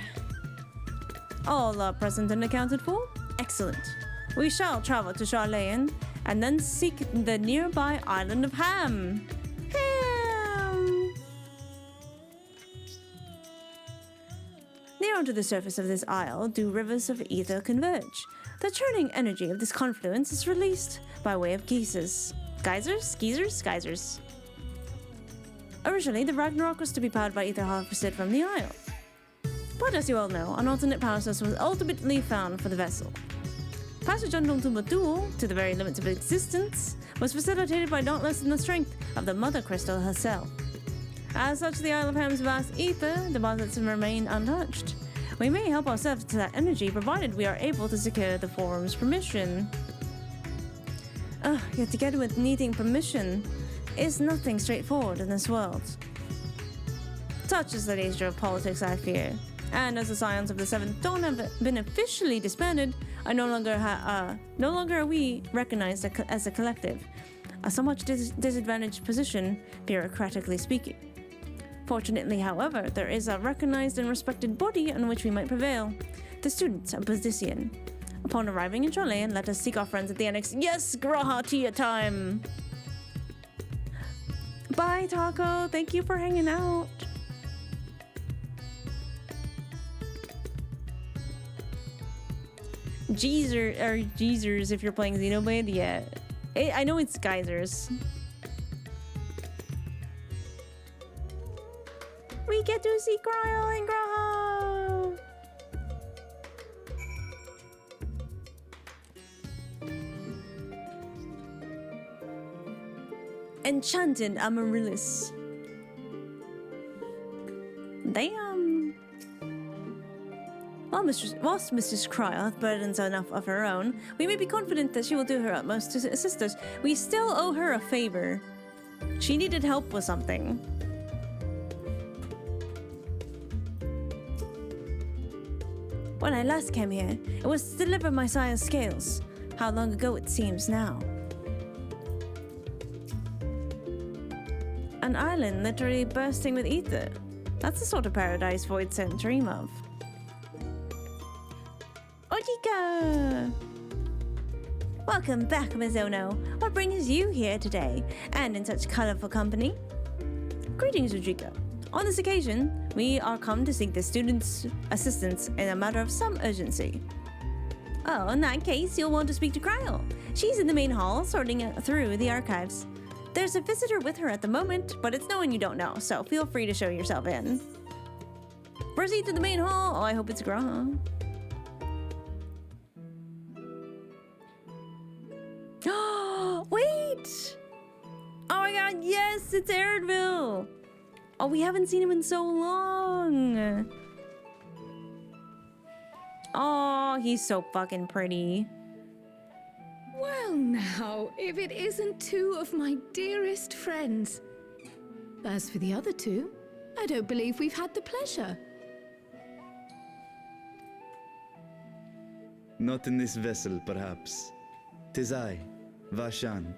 All present and accounted for? Excellent. We shall travel to Charlayan and then seek the nearby island of Ham. Ham! Near onto the surface of this isle do rivers of ether converge. The churning energy of this confluence is released by way of geysers. Geysers? Originally, the Ragnarok was to be powered by ether harvested from the isle. But as you all know, an alternate power source was ultimately found for the vessel. Passage on Dual to the very limits of existence was facilitated by not less than the strength of the Mother Crystal herself. As such, the Isle of Ham's vast ether deposits remain untouched. We may help ourselves to that energy provided we are able to secure the forum's permission. Yet together with needing permission is nothing straightforward in this world. Such is the nature of politics, I fear. And as the Scions of the Seventh Dawn have been officially disbanded, no longer are we recognized as a collective, a somewhat disadvantaged position, bureaucratically speaking. Fortunately, however, there is a recognized and respected body on which we might prevail, the students of Position. Upon arriving in Charlayan, let us seek our friends at the Annex. Yes, Graha Tia time! Bye, Taco. Thank you for hanging out. Geezers if you're playing Xenoblade. Yeah. I know it's geysers. We get to see Cryo and Graha! Enchanted Amaryllis. Damn. Whilst Mistress Cryo hath burdens enough of her own, we may be confident that she will do her utmost to assist us. We still owe her a favor. She needed help with something. When I last came here, it was to deliver my sire's scales. How long ago it seems now. An island literally bursting with ether. That's the sort of paradise Void Sent dream of. Ojika! Welcome back, Mizono. What brings you here today, and in such colorful company? Greetings, Ojika. On this occasion, we are come to seek the students' assistance in a matter of some urgency. Oh, in that case, you'll want to speak to Cryo. She's in the main hall, sorting through the archives. There's a visitor with her at the moment, but it's no one you don't know, so feel free to show yourself in. Proceed to the main hall. Oh, I hope it's Graha. Wait! Oh my god, yes, it's Erdville! Oh, we haven't seen him in so long. Oh, he's so fucking pretty. Well now, if it isn't two of my dearest friends. As for the other two, I don't believe we've had the pleasure. Not in this vessel, perhaps. 'Tis I, Vashan.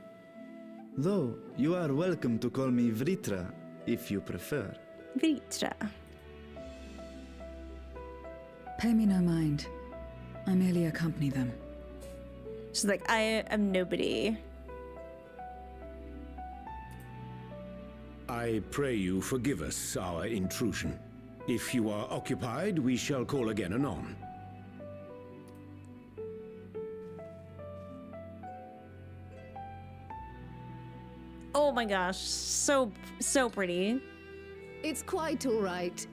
Though you are welcome to call me Vritra, if you prefer. Vritra. Pay me no mind. I merely accompany them. She's like, I am nobody. I pray you forgive us our intrusion. If you are occupied, we shall call again anon. Oh my gosh, so pretty. It's quite all right.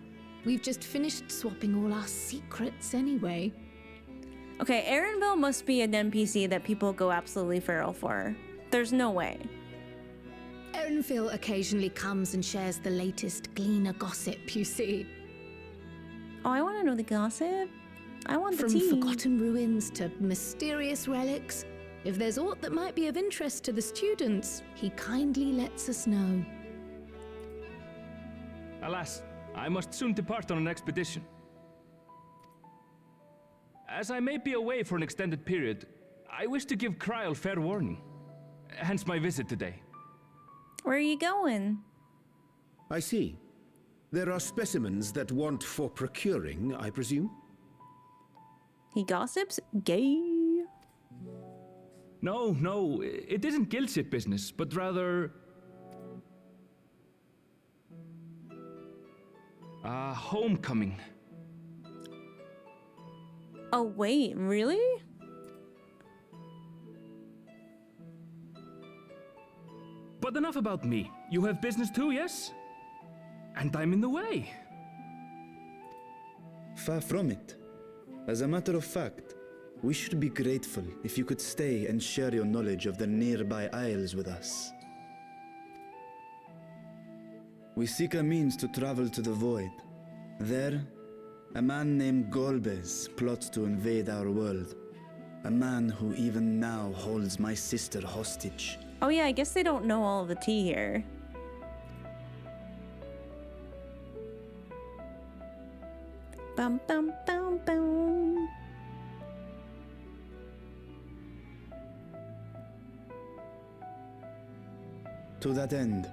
We've just finished swapping all our secrets anyway. Okay, Aaronville must be an NPC that people go absolutely feral for. There's no way. Erenville occasionally comes and shares the latest Gleaner gossip, you see. Oh, I want to know the gossip. I want the From tea. forgotten ruins to mysterious relics, if there's aught that might be of interest to the students, he kindly lets us know. Alas, I must soon depart on an expedition. As I may be away for an extended period, I wish to give Kryl fair warning. Hence my visit today. Where are you going? I see. There are specimens that want for procuring, I presume? He gossips? Gay. No, it isn't guildship business, but rather... homecoming. Oh wait, really? But enough about me. You have business too, yes? And I'm in the way. Far from it. As a matter of fact, we should be grateful if you could stay and share your knowledge of the nearby isles with us. We seek a means to travel to the Void. There, a man named Golbez plots to invade our world. A man who even now holds my sister hostage. Oh yeah, I guess they don't know all of the tea here. Bum bum bum bum. To that end,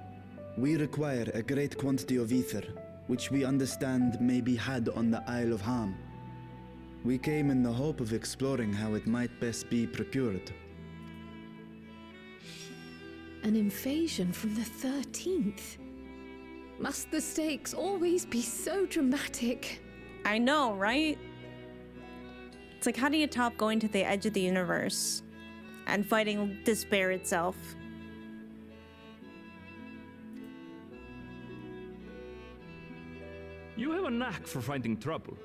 we require a great quantity of ether, which we understand may be had on the Isle of Ham. We came in the hope of exploring how it might best be procured. An invasion from the 13th. Must the stakes always be so dramatic? I know, right? It's like, how do you top going to the edge of the universe and fighting despair itself? You have a knack for finding trouble.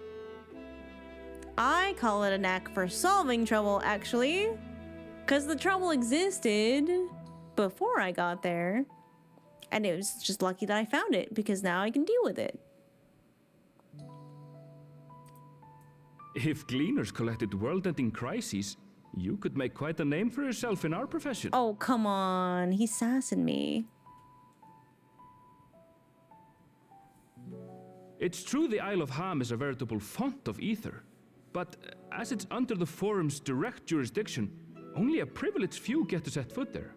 I call it a knack for solving trouble, actually. Because the trouble existed before I got there. And it was just lucky that I found it, because now I can deal with it. If Gleaners collected world-ending crises, you could make quite a name for yourself in our profession. Oh, come on. He's sassing me. It's true the Isle of Ham is a veritable font of ether, but as it's under the Forum's direct jurisdiction, only a privileged few get to set foot there.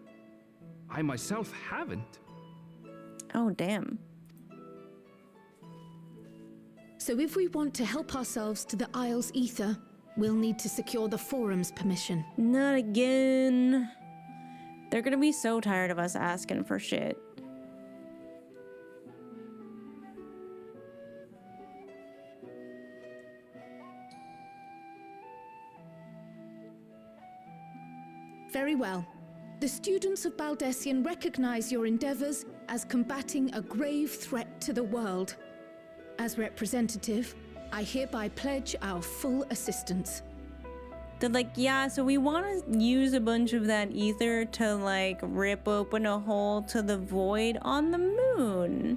I myself haven't. Oh, damn. So if we want to help ourselves to the Isle's ether, we'll need to secure the Forum's permission. Not again. They're gonna be so tired of us asking for shit. Very well. The students of Baldessian recognize your endeavors as combating a grave threat to the world. As representative, I hereby pledge our full assistance. They're like, yeah, so we want to use a bunch of that ether to, like, rip open a hole to the void on the moon.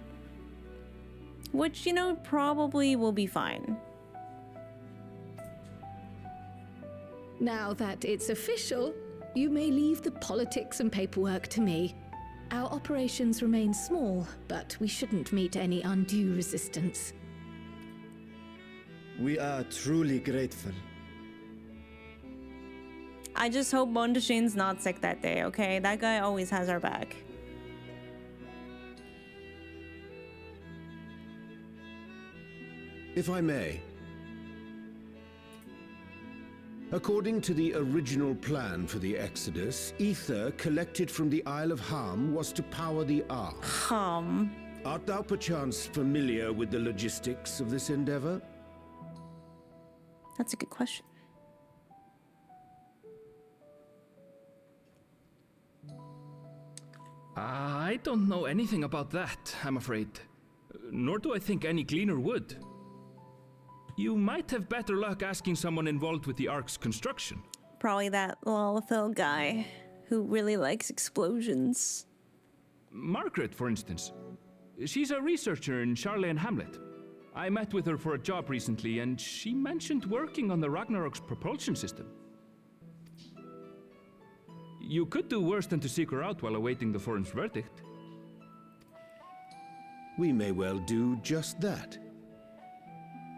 Which, you know, probably will be fine. Now that it's official, you may leave the politics and paperwork to me. Our operations remain small, but we shouldn't meet any undue resistance. We are truly grateful. I just hope Mondashane's not sick that day, okay? That guy always has our back. If I may. According to the original plan for the Exodus, ether collected from the Isle of Harm was to power the Ark. Harm. Art thou perchance familiar with the logistics of this endeavor? That's a good question. I don't know anything about that, I'm afraid. Nor do I think any cleaner would. You might have better luck asking someone involved with the Ark's construction. Probably that Lalafell guy who really likes explosions. Margaret, for instance. She's a researcher in Charley and Hamlet. I met with her for a job recently, and she mentioned working on the Ragnarok's propulsion system. You could do worse than to seek her out while awaiting the forum's verdict. We may well do just that.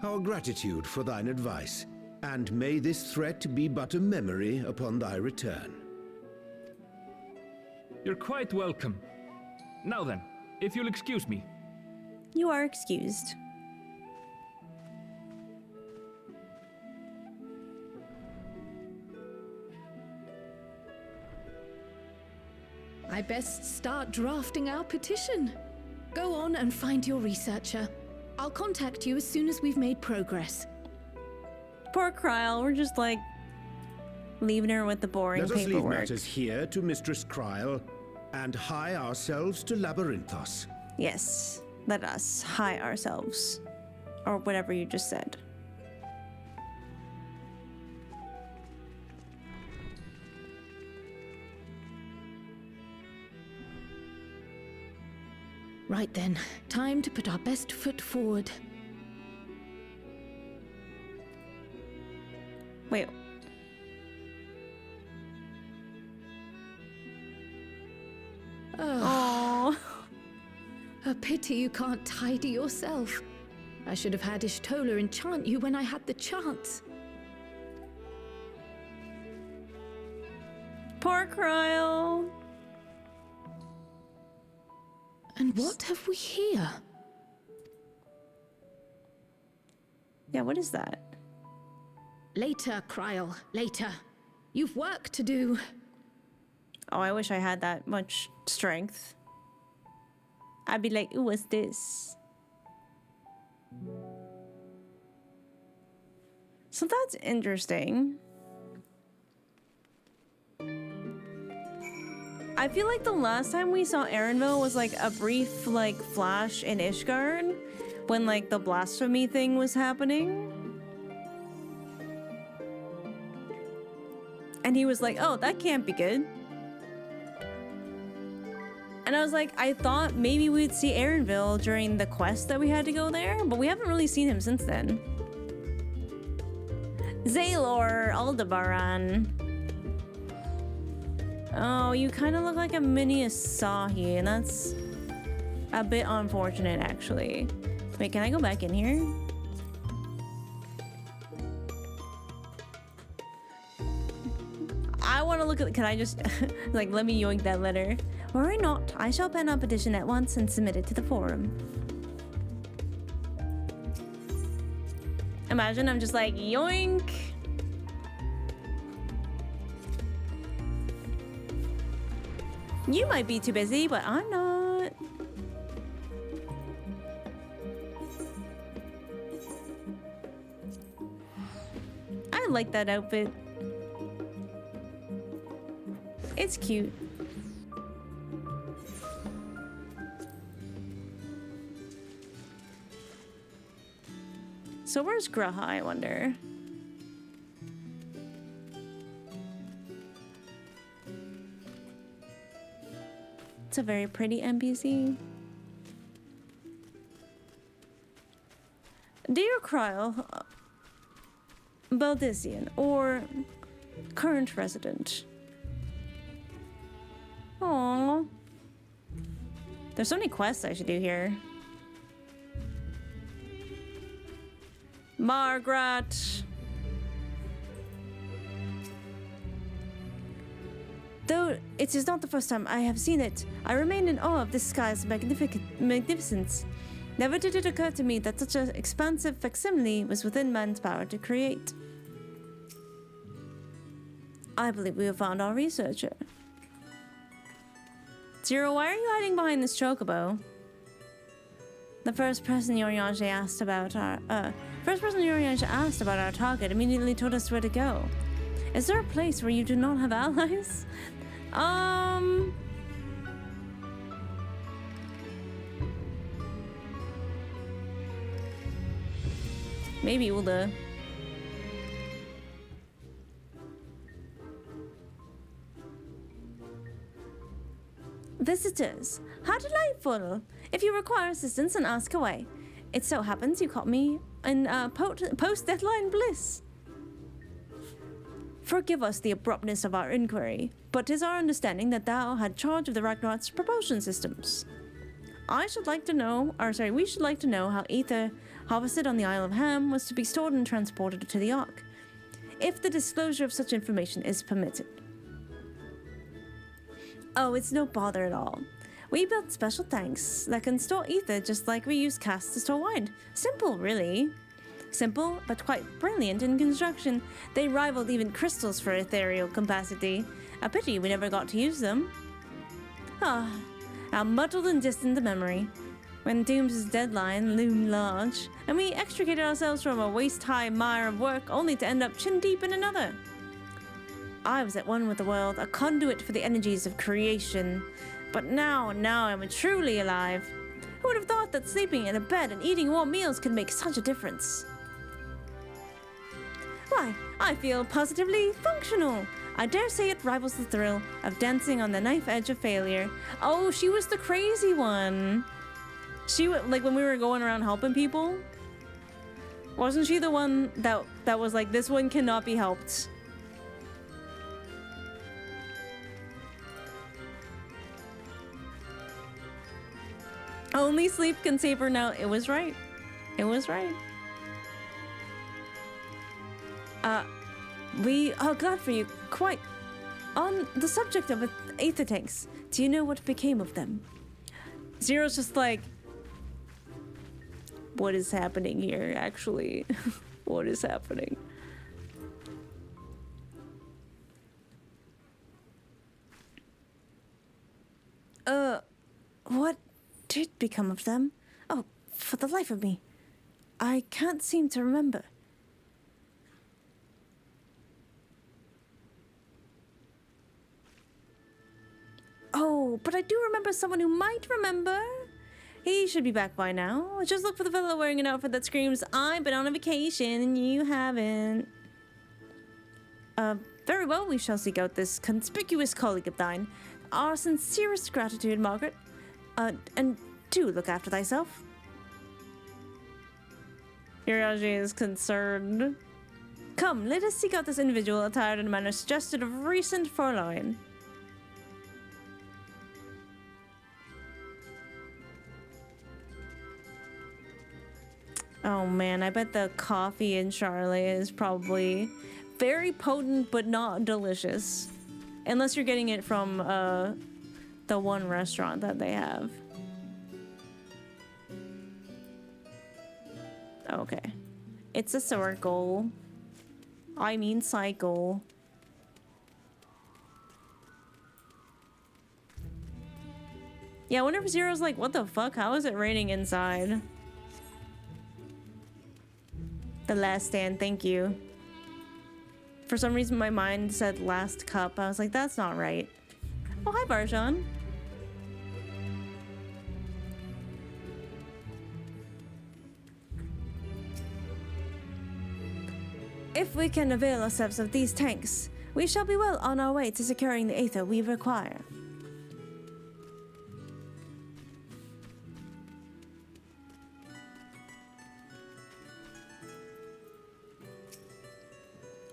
Our gratitude for thine advice, and may this threat be but a memory upon thy return. You're quite welcome. Now then, if you'll excuse me. You are excused. I best start drafting our petition. Go on and find your researcher. I'll contact you as soon as we've made progress. Poor Kryl, we're just like leaving her with the boring paperwork. Let us leave matters here to Mistress Kryl and hie ourselves to Labyrinthos. Yes, let us hie ourselves. Or whatever you just said. Right then, time to put our best foot forward. Wait. Oh. A pity you can't tidy yourself. I should have had Ishtola enchant you when I had the chance. Poor Kryl. And what have we here? Yeah, what is that? Later, Kryl, later. You've work to do. Oh, I wish I had that much strength. I'd be like, ooh, what's this? So that's interesting. I feel like the last time we saw Erenville was like a brief like flash in Ishgard when like the blasphemy thing was happening. And he was like, oh, that can't be good. And I was like, I thought maybe we'd see Erenville during the quest that we had to go there, but we haven't really seen him since then. Zaylor Aldebaran. Oh, you kind of look like a mini Asahi, and that's a bit unfortunate, actually. Wait, can I go back in here? I want to look at. Can I just like let me yoink that letter? Worry not. I shall pen a petition at once and submit it to the forum. Imagine I'm just like yoink. You might be too busy, but I'm not. I like that outfit. It's cute. So where's Graha, I wonder? It's a very pretty NPC. Dear Kryl, Baldisian, or current resident. Aww. There's so many quests I should do here. Margaret. Though it is not the first time I have seen it, I remain in awe of this sky's magnificence. Never did it occur to me that such an expansive facsimile was within man's power to create. I believe we have found our researcher. Zero, why are you hiding behind this chocobo? The first person Yoriyage asked about our target immediately told us where to go. Is there a place where you do not have allies? Maybe Ulda. Visitors, how delightful! If you require assistance, then ask away. It so happens you caught me in post-deadline bliss. Forgive us the abruptness of our inquiry, but 'tis our understanding that thou had charge of the Ragnarok's propulsion systems. We should like to know how ether harvested on the Isle of Ham was to be stored and transported to the Ark, if the disclosure of such information is permitted. Oh, it's no bother at all. We built special tanks that can store ether just like we use casks to store wine. Simple, really. Simple, but quite brilliant in construction. They rivaled even crystals for ethereal capacity. A pity we never got to use them. Ah, how muddled and distant the memory. When Doom's deadline loomed large, and we extricated ourselves from a waist-high mire of work only to end up chin-deep in another. I was at one with the world, a conduit for the energies of creation. But now I'm truly alive. Who would have thought that sleeping in a bed and eating warm meals could make such a difference? Why, I feel positively functional. I dare say it rivals the thrill of dancing on the knife edge of failure. Oh, she was the crazy one. She like when we were going around helping people. Wasn't she the one that was like, this one cannot be helped? Only sleep can save her now. It was right. It was right. We are glad for you. Quite. On the subject of aether tanks, do you know what became of them? Zero's just like, what is happening here, actually? What is happening? What did become of them? Oh, for the life of me, I can't seem to remember. Oh, but I do remember someone who might remember. He should be back by now. Just look for the fellow wearing an outfit that screams, I've been on a vacation and you haven't. Very well, we shall seek out this conspicuous colleague of thine. Our sincerest gratitude, Margaret. And do look after thyself. Yuraji is concerned. Come, let us seek out this individual attired in a manner suggested of recent furloughing. Oh man, I bet the coffee in Charlotte is probably very potent but not delicious. Unless you're getting it from the one restaurant that they have. Okay. It's a circle. I mean cycle. Yeah, I wonder if Zero's like, what the fuck? How is it raining inside? The last stand, thank you. For some reason my mind said last cup. I was like, that's not right. Oh, hi Barjan. If we can avail ourselves of these tanks, we shall be well on our way to securing the aether we require.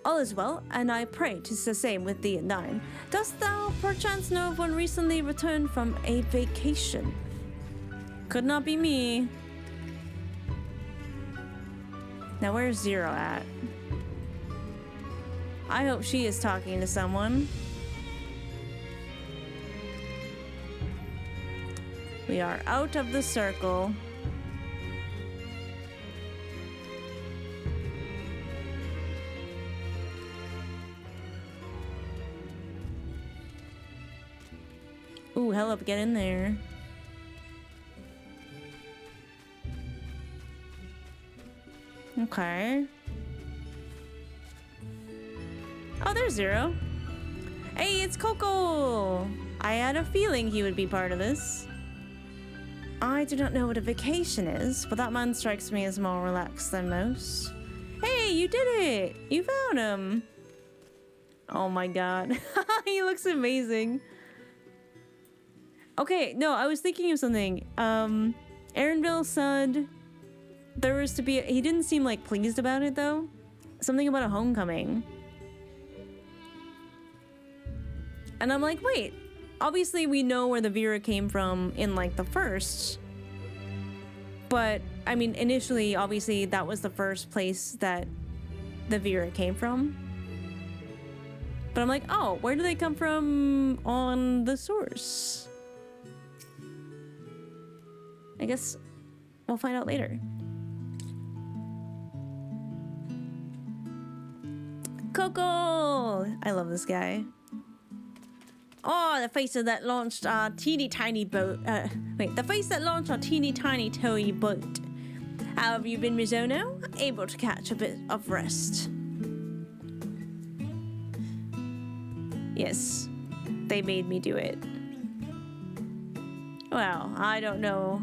All is well, and I pray 'tis the same with thee and thine. Dost thou perchance know of one recently returned from a vacation? Could not be me. Now where's Zero at? I hope she is talking to someone. We are out of the circle. Ooh, hell up, get in there. Okay. Oh, there's Zero. Hey, it's Coco! I had a feeling he would be part of this. I do not know what a vacation is, but that man strikes me as more relaxed than most. Hey, you did it! You found him! Oh my god. He looks amazing. Okay, no, I was thinking of something. Aaronville said there was to be... He didn't seem like pleased about it, though. Something about a homecoming. And I'm like, wait. Obviously, we know where the Vera came from in, like, the first. But, I mean, initially, obviously, that was the first place that the Vera came from. But I'm like, oh, where do they come from on the source? I guess we'll find out later. Coco! I love this guy. Oh, the face that launched our teeny tiny boat. The face that launched our teeny tiny toy boat. How have you been, Mizono? Able to catch a bit of rest? Yes, they made me do it. Well, I don't know.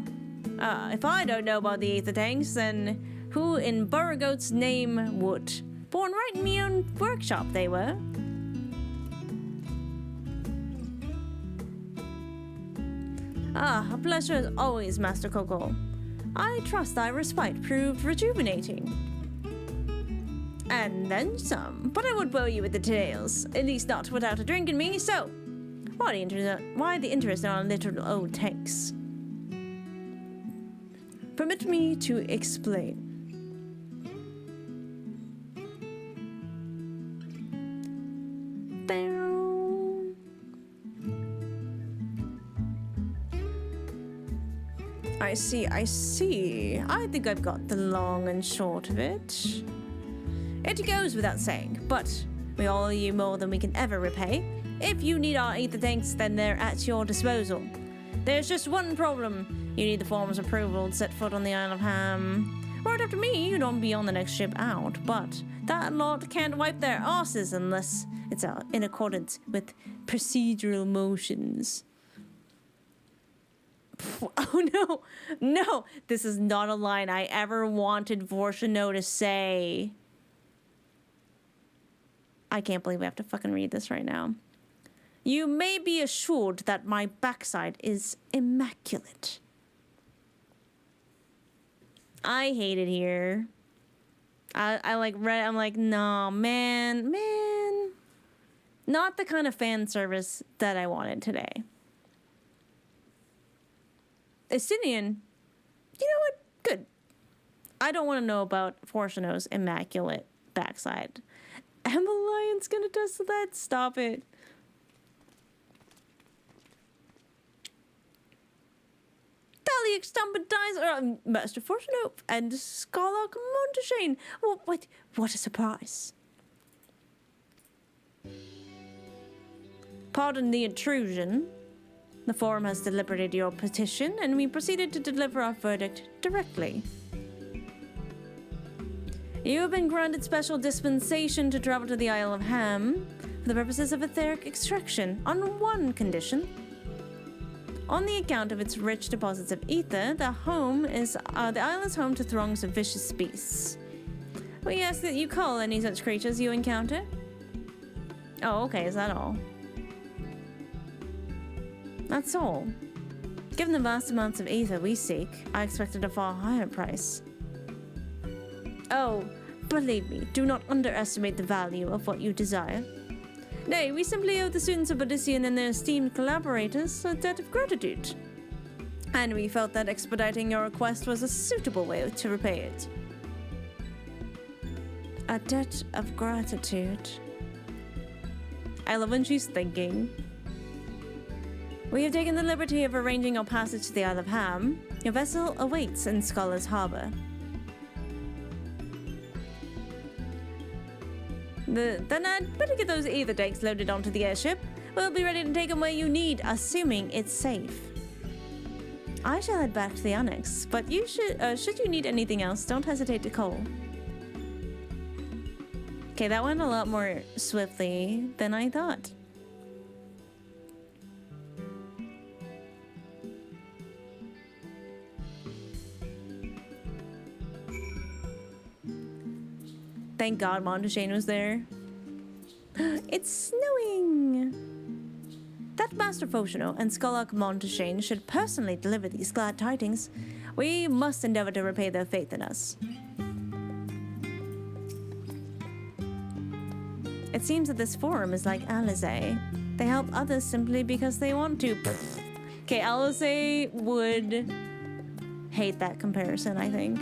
If I don't know about the Aether tanks, then who in Beauregard's name would? Born right in my own workshop, they were. Ah, a pleasure as always, Master Coco. I trust thy respite proved rejuvenating. And then some, but I would bore you with the tales, at least not without a drink in me, so why the interest in our little old tanks? Permit me to explain. I see. I think I've got the long and short of it. It goes without saying, but we all owe you more than we can ever repay. If you need our Aether tanks, then they're at your disposal. There's just one problem. You need the form's approval to set foot on the Isle of Ham. Right after me, you don't be on the next ship out, but that lot can't wipe their asses unless it's in accordance with procedural motions. Oh no, this is not a line I ever wanted Vorshino to say. I can't believe I have to fucking read this right now. You may be assured that my backside is immaculate. I hate it here. I like read. I'm like, no, man. Not the kind of fan service that I wanted today. Estinian, you know what? Good. I don't want to know about Fortuno's immaculate backside. Am the Lion's gonna test that? Stop it. Tally extumbent dies, Master Fortuno and Scarlock Monteshane. What a surprise. Pardon the intrusion. The forum has deliberated your petition, and we proceeded to deliver our verdict directly. You have been granted special dispensation to travel to the Isle of Ham for the purposes of etheric extraction on one condition. On the account of its rich deposits of ether, the island is home to throngs of vicious beasts. We ask that you call any such creatures you encounter. Oh, okay, is that all? That's all. Given the vast amounts of ether we seek, I expected a far higher price. Oh, believe me, do not underestimate the value of what you desire. Nay, we simply owe the students of Odyssean and their esteemed collaborators a debt of gratitude. And we felt that expediting your request was a suitable way to repay it. A debt of gratitude. I love when she's thinking. We have taken the liberty of arranging our passage to the Isle of Ham. Your vessel awaits in Scholar's Harbor. Then I'd better get those ether tanks loaded onto the airship. We'll be ready to take them where you need, assuming it's safe. I shall head back to the annex, but you should you need anything else, don't hesitate to call. Okay, that went a lot more swiftly than I thought. Thank God Monteshane was there. It's snowing! That Master Foshino and Skolak Monteshane should personally deliver these glad tidings. We must endeavor to repay their faith in us. It seems that this forum is like Alizé. They help others simply because they want to. Okay, Alizé would hate that comparison, I think.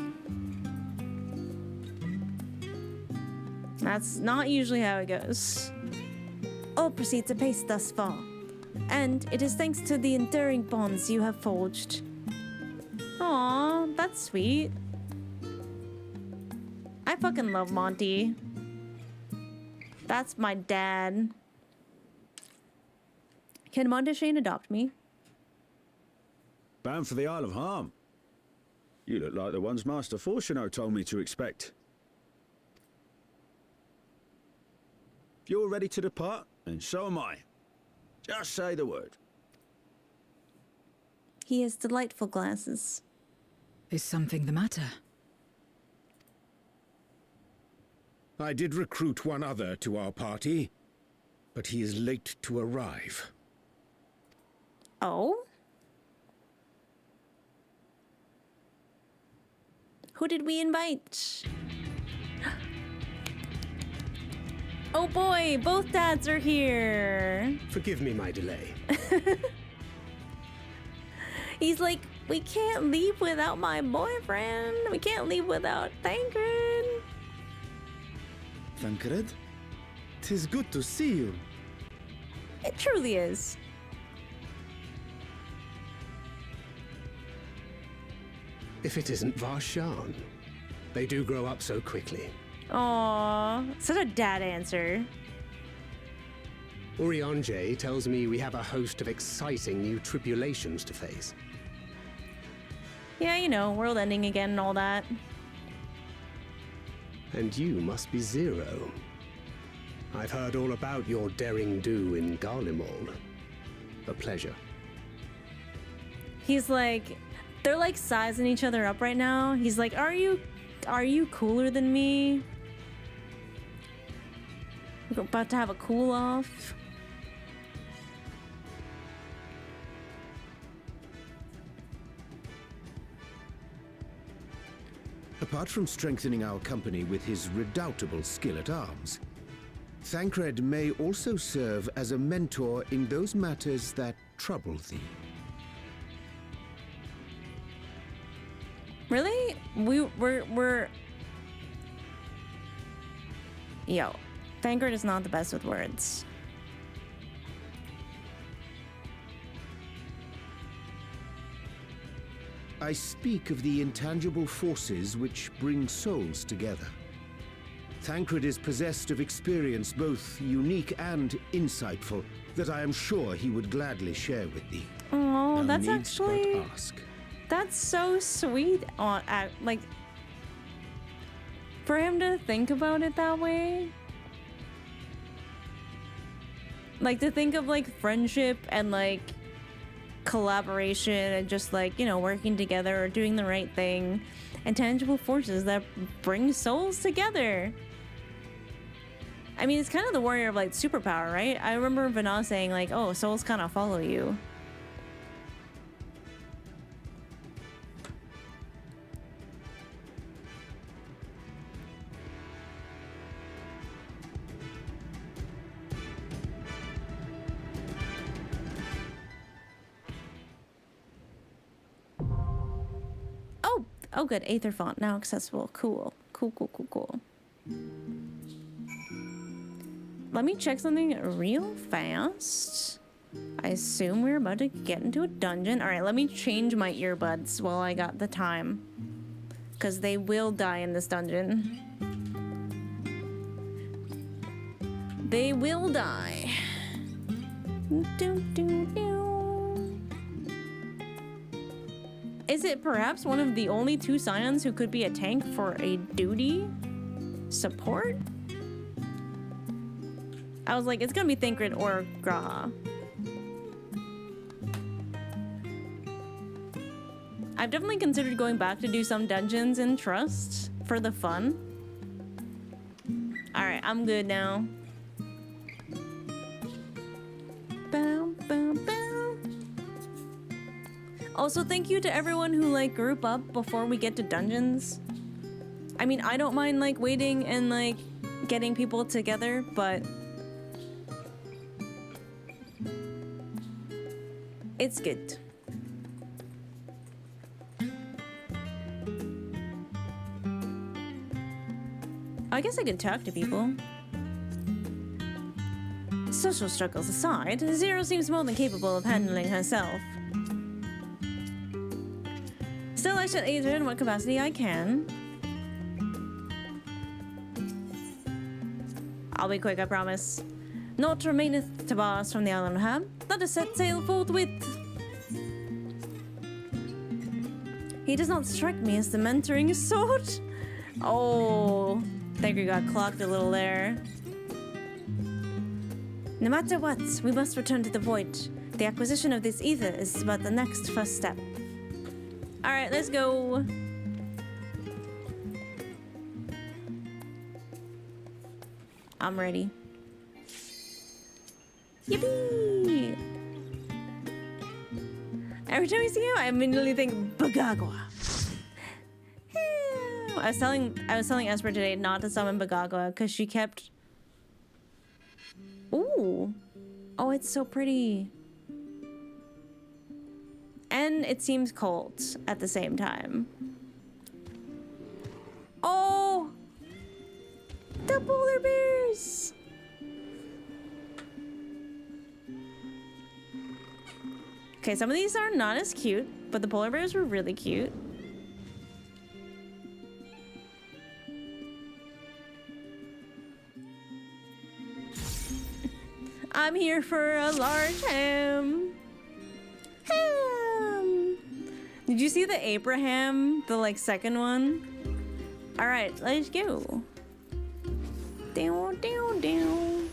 That's not usually how it goes. All proceeds apace thus far, and it is thanks to the enduring bonds you have forged. Aw, that's sweet. I fucking love Monty. That's my dad. Can Monteshane adopt me? Bound for the Isle of Harm. You look like the ones Master Fortuno told me to expect. If you're ready to depart, then so am I. Just say the word. He has delightful glasses. Is something the matter? I did recruit one other to our party, but he is late to arrive. Oh? Who did we invite? Oh boy, both dads are here. Forgive me my delay. He's like, we can't leave without my boyfriend. We can't leave without Thancred. Thancred? 'Tis good to see you. It truly is. If it isn't Varshan. They do grow up so quickly. Aww, such a dad answer. Urianje tells me we have a host of exciting new tribulations to face. Yeah, you know, world ending again and all that. And you must be Zero. I've heard all about your daring do in Garlemald. A pleasure. He's like, they're like sizing each other up right now. He's like, are you cooler than me? We're about to have a cool off. Apart from strengthening our company with his redoubtable skill at arms, Thancred may also serve as a mentor in those matters that trouble thee. Really? We're... Yo, Thancred is not the best with words. I speak of the intangible forces which bring souls together. Thancred is possessed of experience both unique and insightful that I am sure he would gladly share with thee. Oh, Thou that's needst but actually... ask. That's so sweet. Like, for him to think about it that way. Like, to think of, like, friendship and, like, collaboration and just, like, you know, working together or doing the right thing. And tangible forces that bring souls together. I mean, it's kind of the warrior of, like, superpower, right? I remember Vana saying, like, oh, souls kind of follow you. Oh, good. Aetherfont now accessible. Cool. Cool. Let me check something real fast. I assume we're about to get into a dungeon. All right, let me change my earbuds while I got the time. Because they will die in this dungeon. They will die. Is it perhaps one of the only 2 scions who could be a tank for a duty support? I was like, it's gonna be Thancred or Graha. I've definitely considered going back to do some dungeons in Trust for the fun. Alright, I'm good now. Bow, bow, bow. Also, thank you to everyone who like group up before we get to dungeons. I mean, I don't mind like waiting and like getting people together, but it's good. I guess I could talk to people. Social struggles aside, Zero seems more than capable of handling herself. Still, I should aid her in what capacity I can. I'll be quick, I promise. Naught remaineth to bar us from the island of Ham. Let us set sail forthwith. He does not strike me as the mentoring sort. Oh, I think we got clocked a little there. No matter what, we must return to the void. The acquisition of this ether is but the next first step. Alright, let's go. I'm ready. Yippee! Every time I see him, I immediately think Bagagua. I was telling Esper today not to summon Bagagua because she kept. Ooh. Oh, it's so pretty. And it seems cold at the same time. Oh! The polar bears! Okay, some of these are not as cute, but the polar bears were really cute. I'm here for a large ham. Ham! Did you see the Abraham, the like second one? All right, let's go. Down, down, down.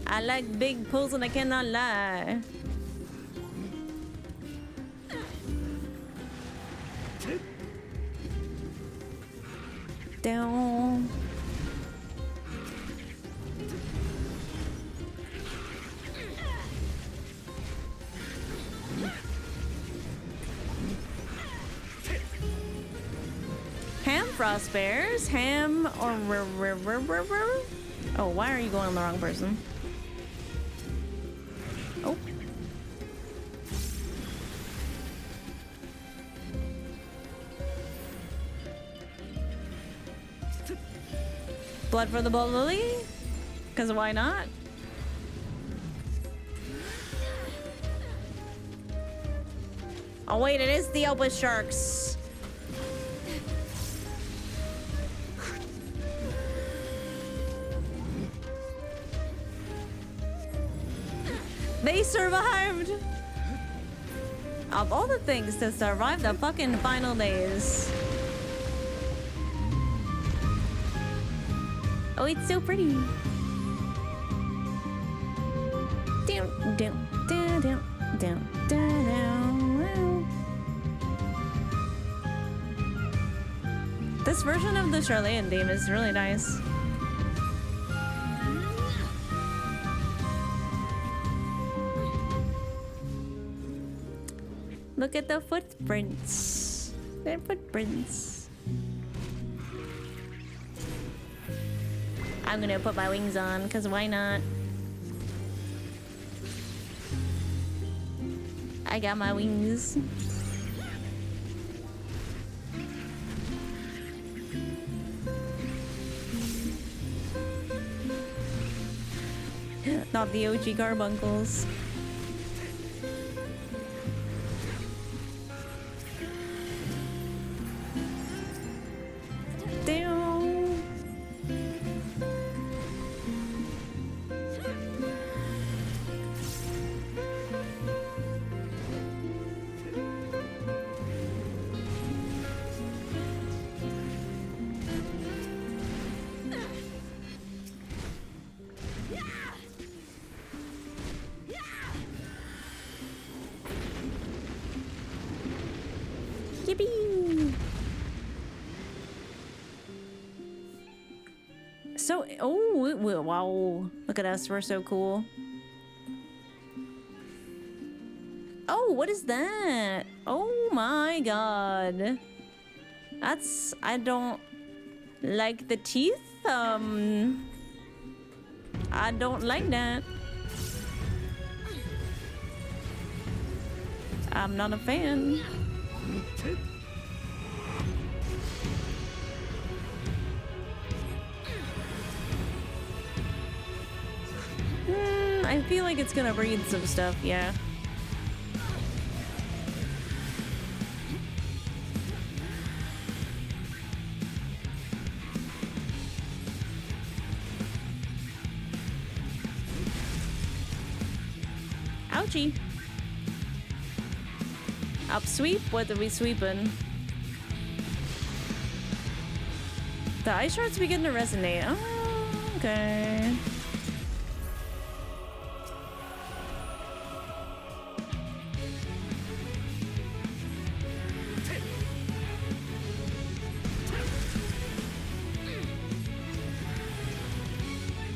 I like big pulls and I cannot lie. Down. Ham frost bears, ham or oh, why are you going on the wrong person? Oh. Blood for the Blood Lily? Because why not? Oh wait, it is the Opus Sharks. They survived! Of all the things to survive the fucking final days. Oh, it's so pretty. Down, down, down, down, down, down, down. This version of the Charlean theme is really nice. Look at the footprints. They're footprints. I'm gonna put my wings on, because why not? I got my wings. Not the OG carbuncles. Yippee! So, oh, wow. Look at us, we're so cool. Oh, what is that? Oh my god. That's, I don't like the teeth. I don't like that. I'm not a fan. I feel like it's gonna breed some stuff, yeah. Ouchie. Up sweep? What are we sweeping? The ice shards begin to resonate. Oh, okay.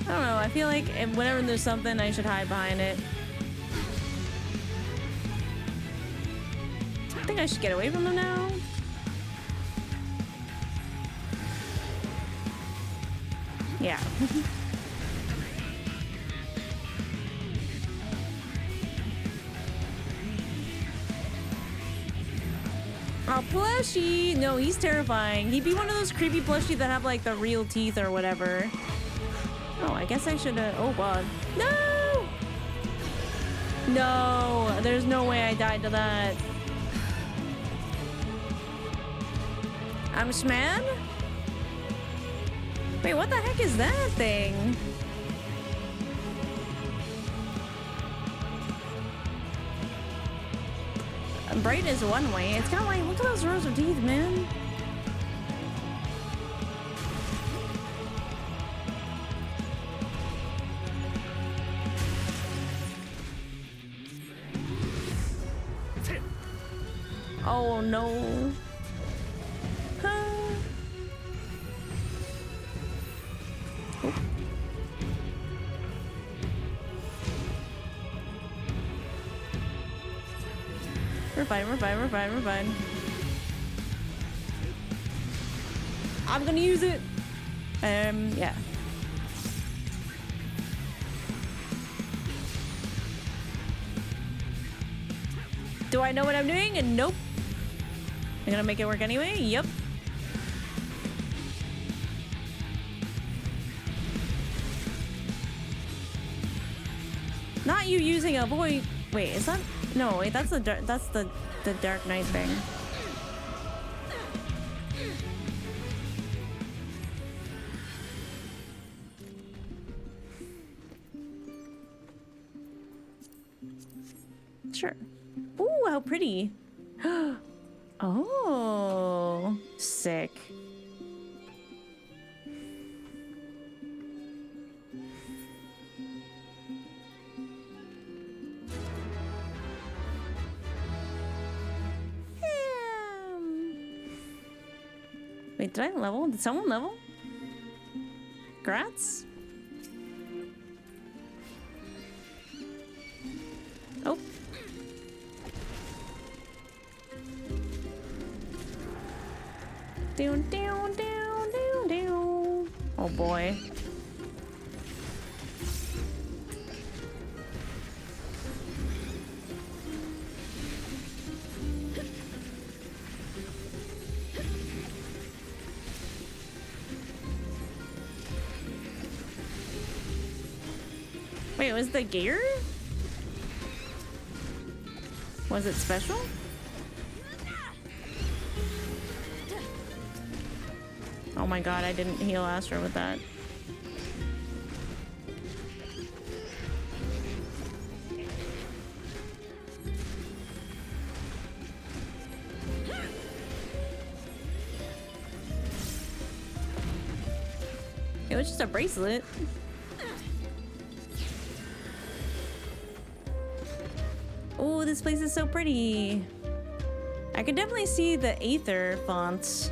I don't know, I feel like whenever there's something, I should hide behind it. I think I should get away from them now. Yeah. Oh, plushie! No, he's terrifying. He'd be one of those creepy plushie that have like the real teeth or whatever. Oh, I guess I should have. Oh god. No! No! There's no way I died to that. I'm smad? Wait, what the heck is that thing? Bright is one way. It's kind of like, look at those rows of teeth, man. Oh no. Huh. Oh. We're fine, we're fine, we're fine, we're fine. I'm gonna use it. Yeah. Do I know what I'm doing? And nope. I'm gonna make it work anyway? Yep. Not you using a void. Wait, is that? No, wait, that's the Dark Knight thing. Sure. Ooh, how pretty. Oh, sick. Wait, did I level? Did someone level? Grats? Oh. Down, down, down, down, down. Oh boy. Wait, was the gear? Was it special? Oh my god, I didn't heal Astra with that. It was just a bracelet. Oh, this place is so pretty. I could definitely see the Aetherfont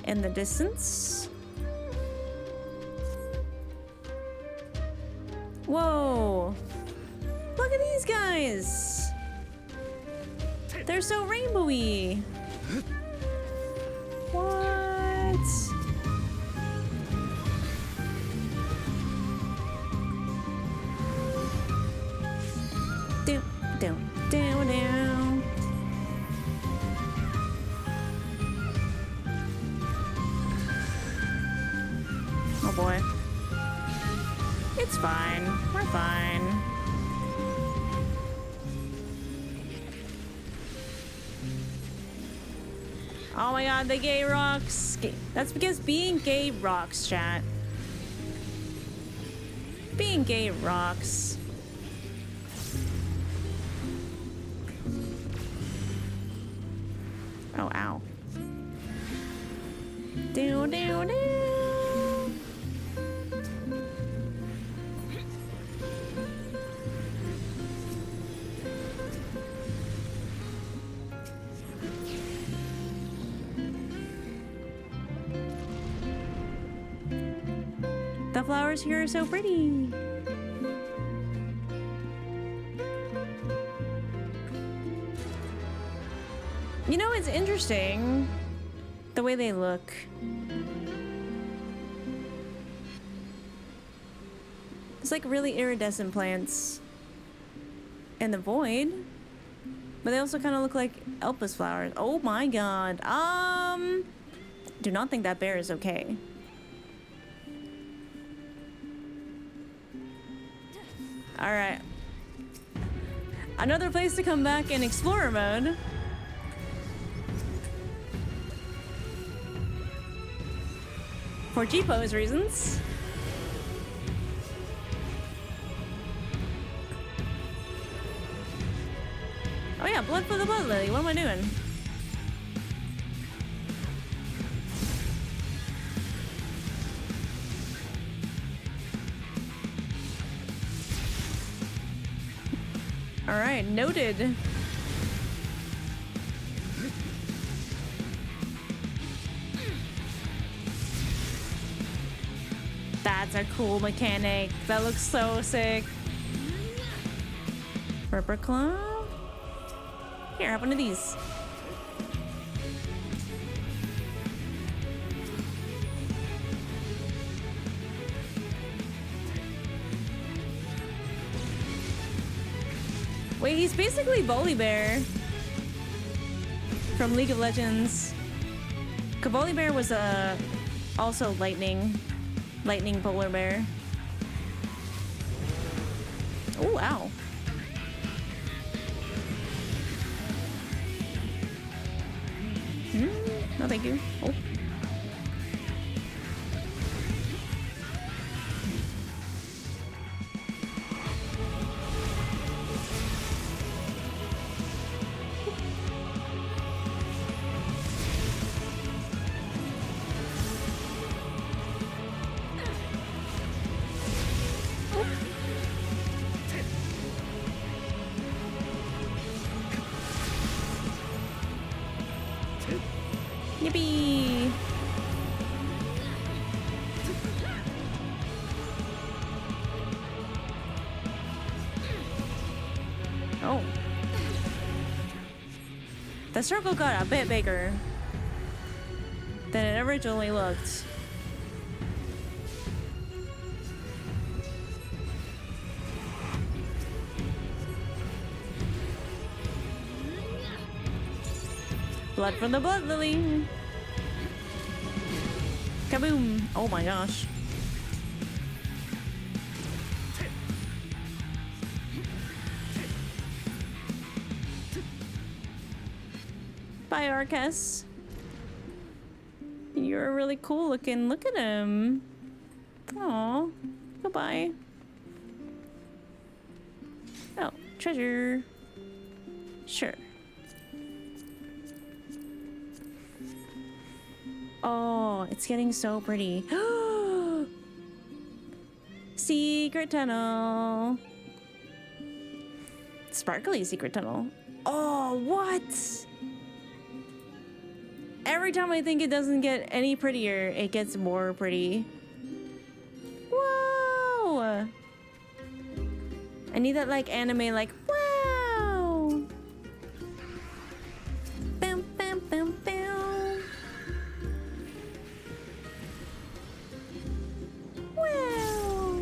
in the distance. Whoa! Look at these guys! They're so rainbowy! What? Down. Oh boy. It's fine. We're fine. Oh my god, the gay rocks. That's because being gay rocks, chat. Being gay rocks. Oh, ow. Down. The flowers here are so pretty. You know, it's interesting the way they look. It's like really iridescent plants in the void, but they also kind of look like Elpis flowers. Oh my god. Do not think that bear is okay. All right. Another place to come back in explorer mode. For G-pose reasons. Oh yeah, blood for the blood lily. What am I doing? All right, noted. That's a cool mechanic. That looks so sick. Rubber Club? Here, have one of these. Wait, he's basically Volibear from League of Legends. Volibear was also lightning polar bear. Oh, ow. No, thank you. Oh. Yippee! Oh. The circle got a bit bigger than it originally looked. Blood from the blood lily. Kaboom! Oh my gosh. Bye, Arcus. You're really cool looking. Look at him. Aw. Goodbye. Oh, treasure. Sure. Oh, it's getting so pretty. Secret tunnel. Sparkly secret tunnel. Oh, what? every time I think it doesn't get any prettier, it gets more pretty. Whoa! I need that like anime like wow! Bam bam bam bam! Wow!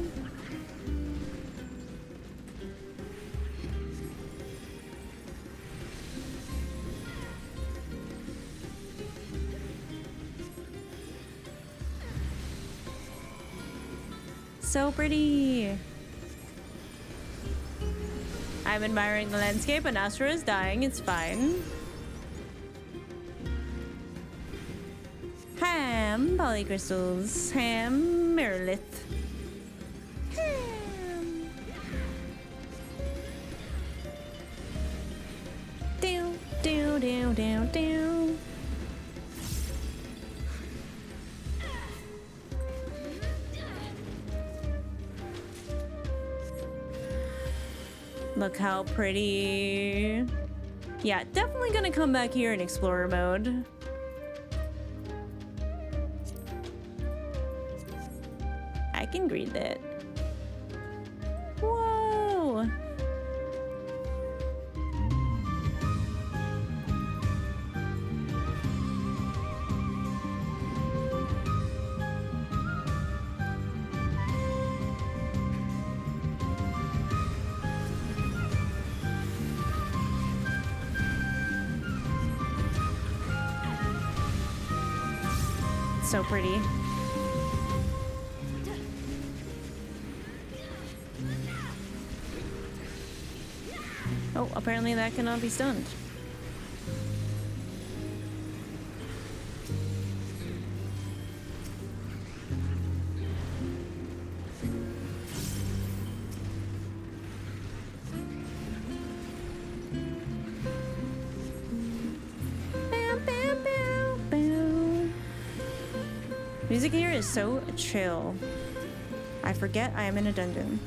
So pretty. I'm admiring the landscape and Astra is dying. It's fine. Ham polycrystals. Ham Merilith. Ham. Down, down, down, down, down. Look how pretty. Yeah, definitely gonna come back here in Explorer mode. I can read that. Whoa! So pretty. Oh, apparently that cannot be stunned. Music here is so chill. I forget I am in a dungeon.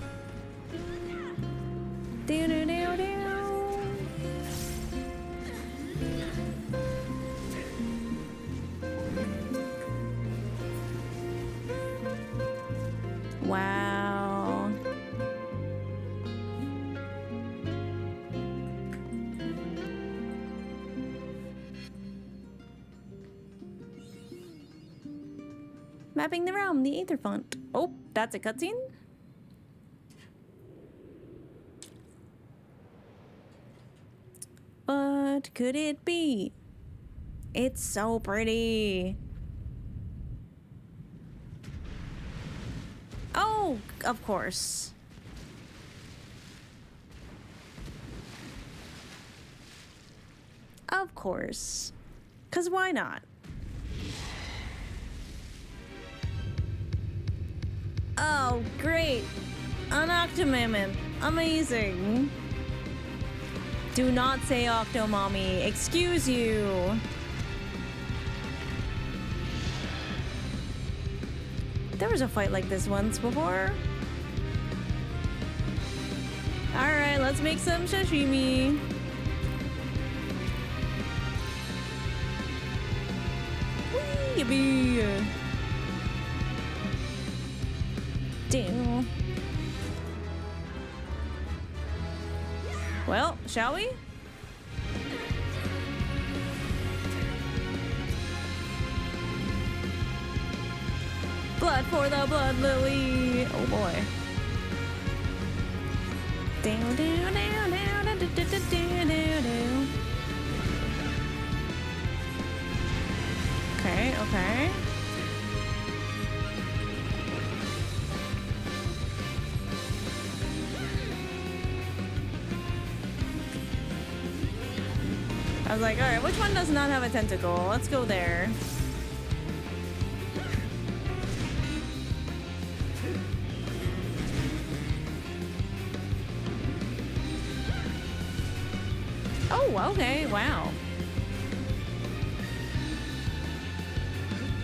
Wow. Mapping the realm, the Aetherfont. Oh, that's a cutscene? What could it be? It's so pretty. Oh, of course. Of course. 'Cause why not? Oh, great. An Octomammoth. Amazing. Do not say Octomommy. Excuse you. There was a fight like this once before. Alright, let's make some sashimi. Whee, yippee. Damn. Well, shall we? Blood for the blood lily. Oh boy. Down, down, down, down, down, down, down, down. Okay, okay. I was like, alright, which one does not have a tentacle? Let's go there. Oh, okay, wow.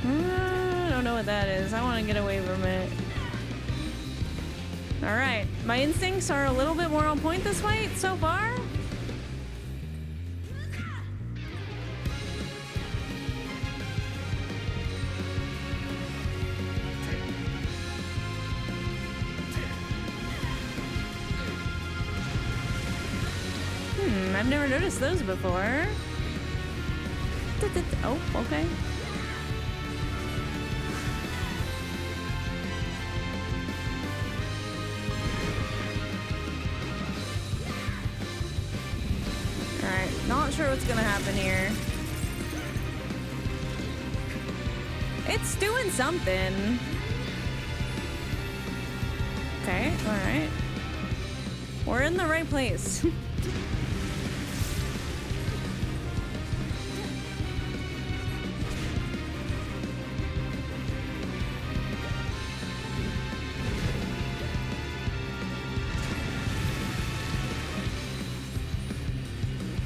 I don't know what that is. I want to get away from it. Alright, my instincts are a little bit more on point this fight so far. I've never noticed those before. Oh, okay. Alright, not sure what's gonna happen here. It's doing something. Okay, alright. We're in the right place.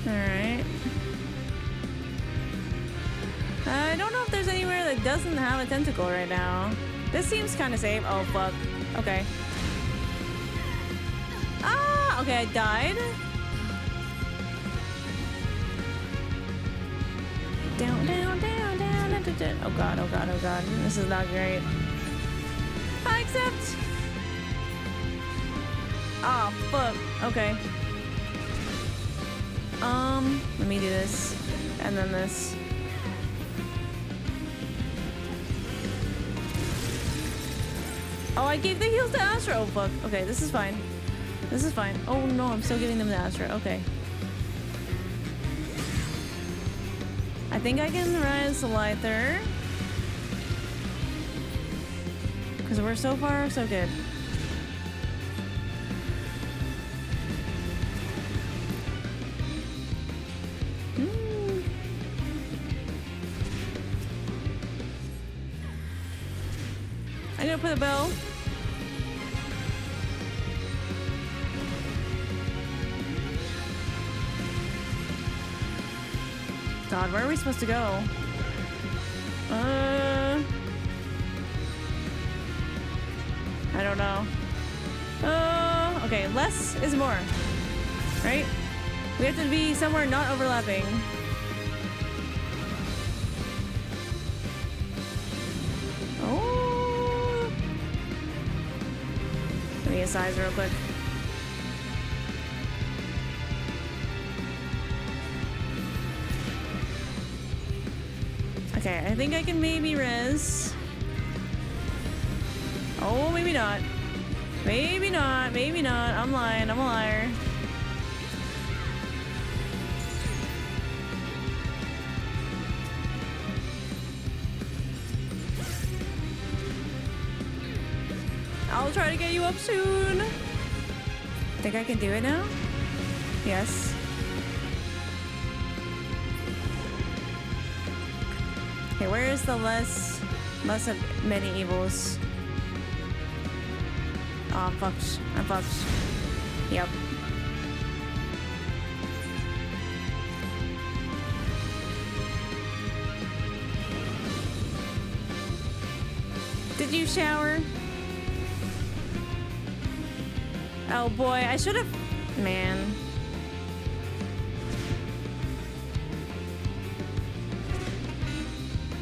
Alright. I don't know if there's anywhere that doesn't have a tentacle right now. This seems kind of safe. Oh, fuck. Okay. Ah! Okay, I died. Down, down, down, down, down, down. Oh god, oh god, oh god. This is not great. I accept! Ah, fuck. Okay. Let me do this. And then this. Oh, I gave the heals to Astra. Oh, fuck. Okay, this is fine. This is fine. Oh, no, I'm still giving them to Astra. Okay. I think I can rise Lither. Because we're so far, so good. I'm gonna put a bow. God, where are we supposed to go? I don't know. Okay, less is more. Right? We have to be somewhere not overlapping. Oh. Give me a size real quick. Okay, I think I can maybe res. Oh, maybe not. Maybe not, maybe not. I'm lying, I'm a liar. I'll try to get you up soon. Think I can do it now? Yes. Okay, where is the less of many evils? Oh, I'm fucked. I'm fucked. Yep. Did you shower? Oh boy, I should have... Man.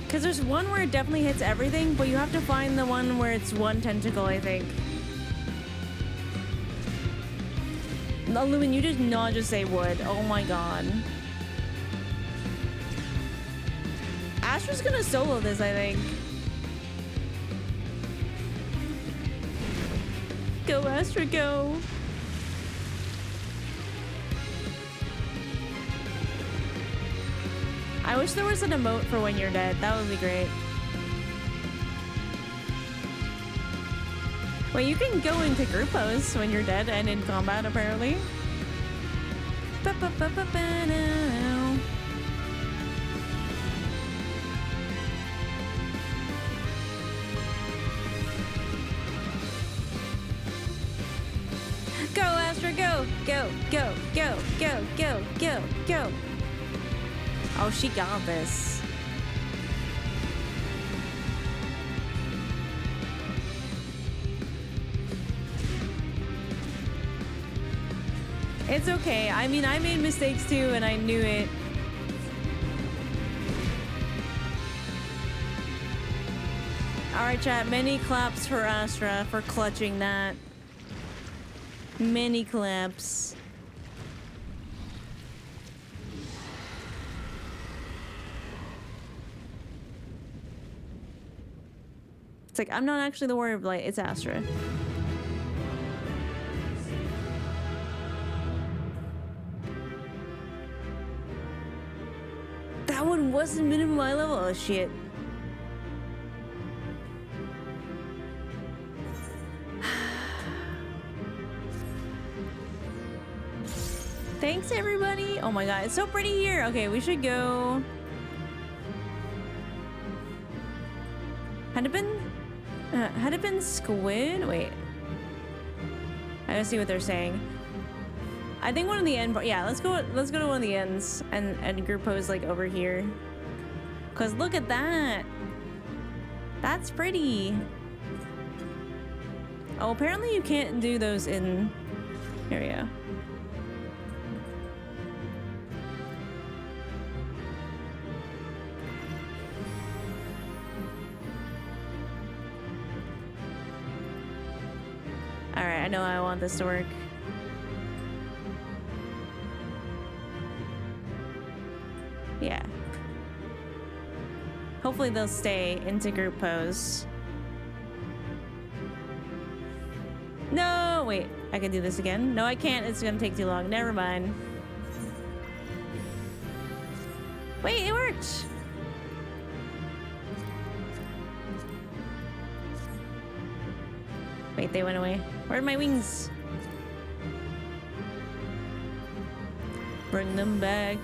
Because there's one where it definitely hits everything, but you have to find the one where it's one tentacle, I think. No, Lumen, you did not just say wood. Oh my god. Astra's gonna solo this, I think. Go, Astra, go. I wish there was an emote for when you're dead. That would be great. Wait, you can go into group pose when you're dead and in combat, apparently. Ba-ba-ba-ba-ba-now. Go, Astra, go! Go, go, go, go, go, go, go! Oh, she got this. It's okay. I mean, I made mistakes too, and I knew it. Alright, chat. Many claps for Astra for clutching that. Many claps. It's like, I'm not actually the Warrior of Light, it's Astra. That one wasn't minimum eye level? Oh shit. Thanks everybody. Oh my god, it's so pretty here. Okay, we should go. Had it been squid? Wait. I gotta see what they're saying. I think one of the end, yeah, let's go to one of the ends and group pose like over here. Cause look at that. That's pretty. Oh, apparently you can't do those in, here we go. All right, I know how I want this to work. Yeah. Hopefully they'll stay into group pose. No, wait, I can do this again. No, I can't, it's gonna take too long. Never mind. Wait, it worked. Wait, they went away. Where are my wings? Bring them back.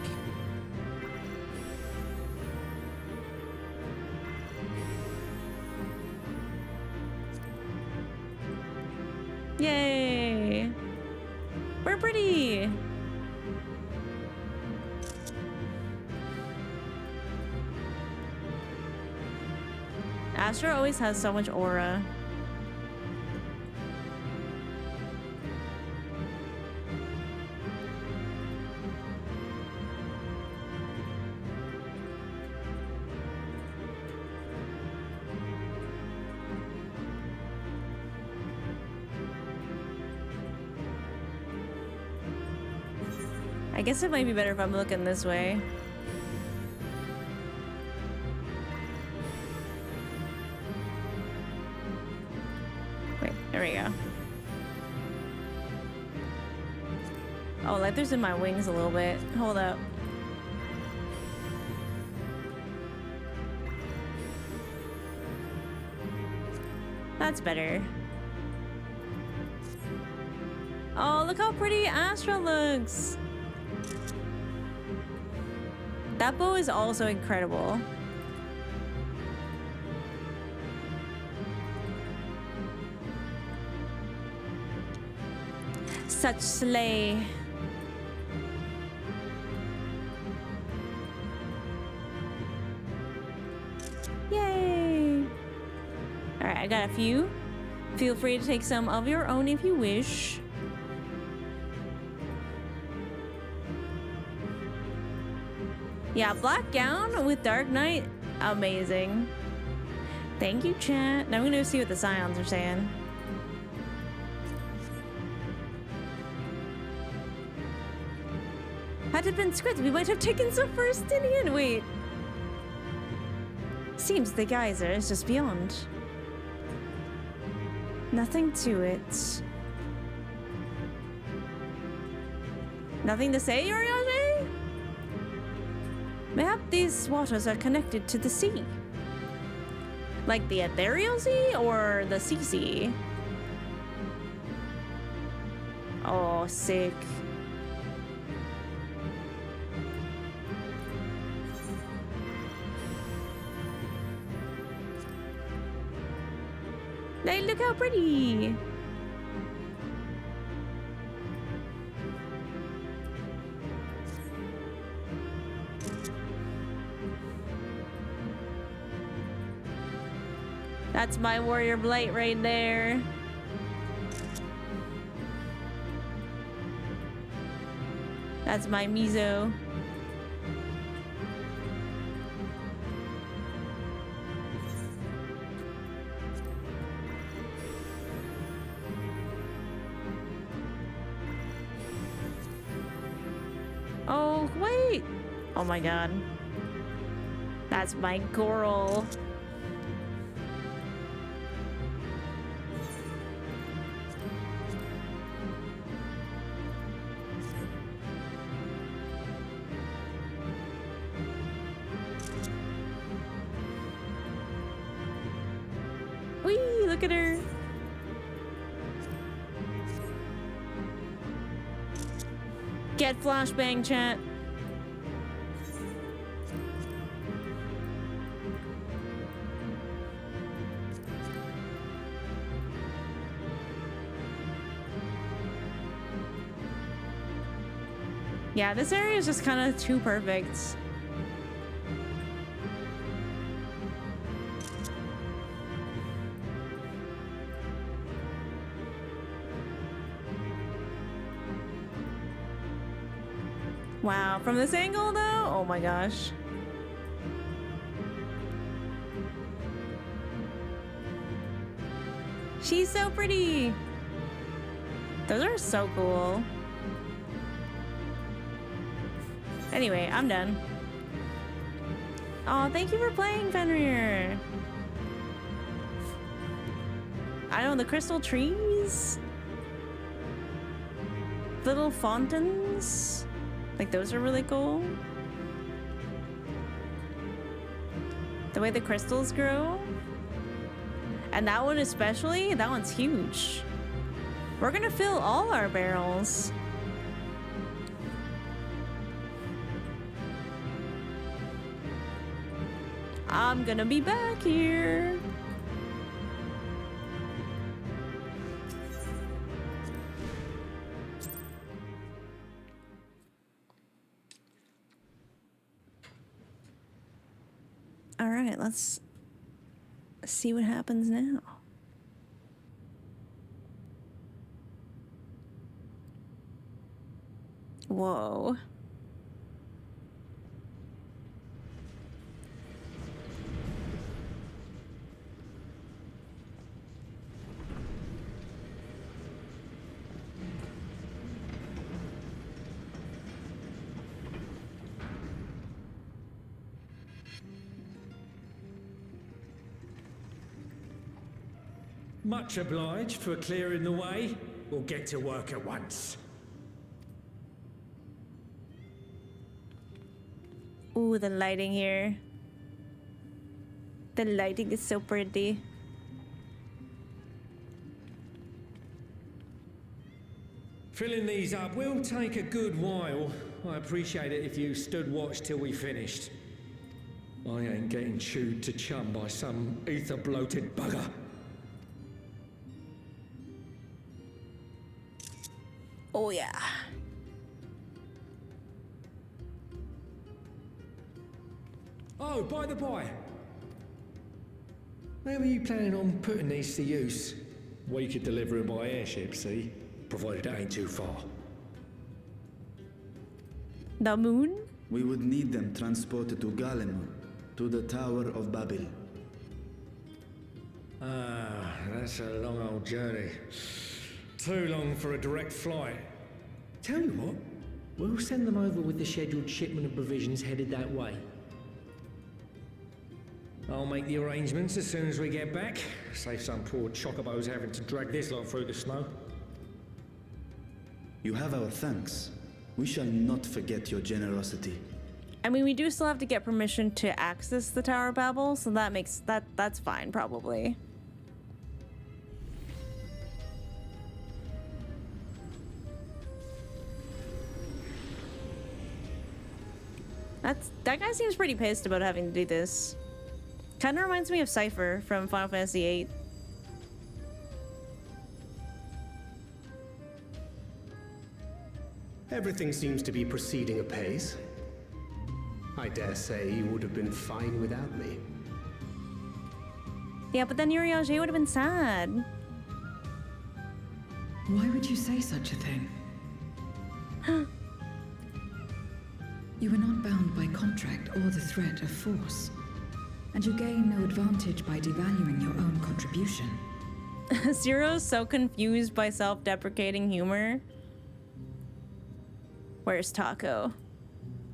Yay! We're pretty! Astra always has so much aura. I guess it might be better if I'm looking this way. Wait, there we go. Oh, like there's in my wings a little bit. Hold up. That's better. Oh, look how pretty Astra looks. That bow is also incredible. Such slay. Yay! Alright, I got a few. Feel free to take some of your own if you wish. Yeah, black gown with dark knight, amazing. Thank you, chat. Now I'm gonna see what the scions are saying. Had it been squid, we might have taken some first Indian. Wait. Seems the geyser is just beyond. Nothing to it. Nothing to say, Yoriyashe? Mayhap these waters are connected to the sea. Like the ethereal sea or the sea? Oh, sick. Hey, look how pretty. That's my warrior blight right there. That's my Mizo. Oh, wait. Oh my god. That's my Goral. Look at her. Get flashbang, chat. Yeah, this area is just kind of too perfect. Wow, from this angle though? Oh my gosh. She's so pretty. Those are so cool. Anyway, I'm done. Oh, thank you for playing, Fenrir. I know the crystal trees. Little fountains. Like, those are really cool. The way the crystals grow. And that one especially, that one's huge. We're gonna fill all our barrels. I'm gonna be back here. All right, let's see what happens now. Whoa. Much obliged for clearing the way. We'll get to work at once. Ooh, the lighting here. The lighting is so pretty. Filling these up will take a good while. I appreciate it if you stood watch till we finished. I ain't getting chewed to chum by some ether-bloated bugger. Oh yeah. Oh, by the by. How are you planning on putting these to use? We could deliver them by airship, see? Provided it ain't too far. The moon? We would need them transported to Garlemald, to the Tower of Babel. Ah, that's a long old journey. Too long for a direct flight. Tell you what, we'll send them over with the scheduled shipment of provisions headed that way. I'll make the arrangements as soon as we get back. Save some poor chocobos having to drag this lot through the snow. You have our thanks. We shall not forget your generosity. I mean, we do still have to get permission to access the Tower of Babel, so that makes that's fine probably. That guy seems pretty pissed about having to do this. Kind of reminds me of Cypher from Final Fantasy VIII. Everything seems to be proceeding apace. I dare say you would have been fine without me. Yeah, but then Urianger would have been sad. Why would you say such a thing? You were not bound by contract or the threat of force, and you gain no advantage by devaluing your own contribution. Zero's so confused by self-deprecating humor. Where's Taco?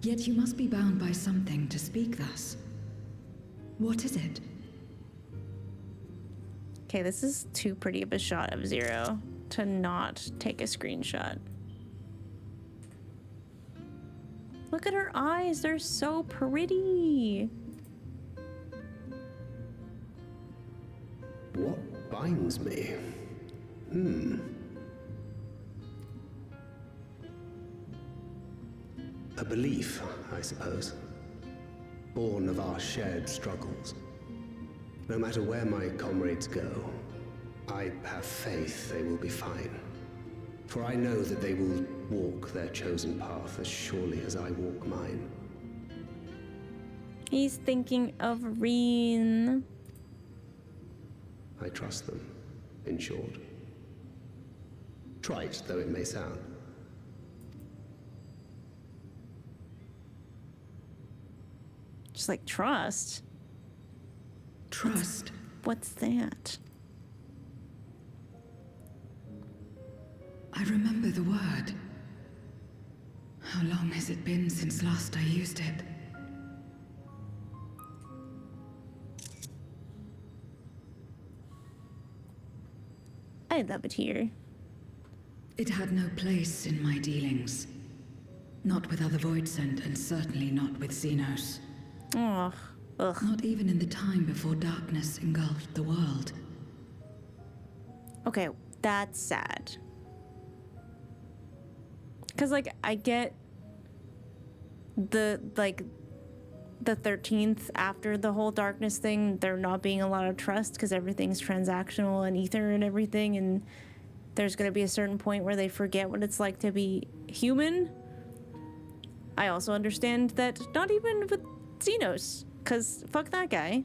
Yet you must be bound by something to speak thus. What is it? Okay, this is too pretty of a shot of Zero to not take a screenshot. Look at her eyes, they're so pretty. What binds me? A belief, I suppose. Born of our shared struggles. No matter where my comrades go, I have faith they will be fine. For I know that they will walk their chosen path as surely as I walk mine. He's thinking of Reen. I trust them, in short. Trite though it may sound. Just like trust. Trust? What's that? I remember the word. How long has it been since last I used it? I love it here. It had no place in my dealings. Not with other Voidsent, and certainly not with Xenos. Oh, ugh. Not even in the time before darkness engulfed the world. Okay, that's sad. Cause like I get the 13th after the whole darkness thing, there not being a lot of trust because everything's transactional and ether and everything, and there's gonna be a certain point where they forget what it's like to be human. I also understand that not even with Xenos, cause fuck that guy.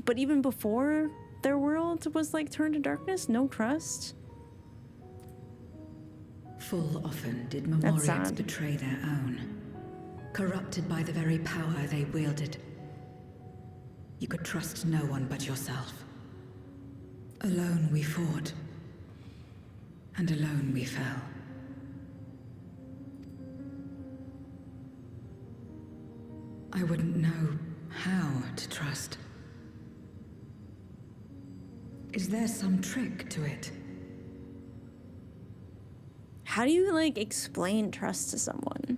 But even before their world was like turned to darkness, no trust. Full often did Memorials betray their own, corrupted by the very power they wielded. You could trust no one but yourself. Alone we fought, and alone we fell. I wouldn't know how to trust. Is there some trick to it? How do you, like, explain trust to someone?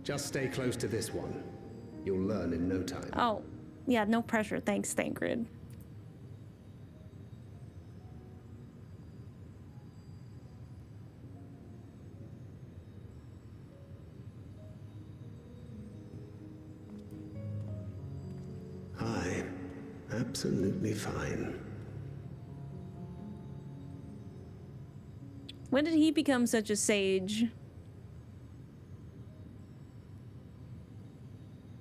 Just stay close to this one. You'll learn in no time. Oh, yeah, no pressure. Thanks, Thancred. Absolutely fine. When did he become such a sage?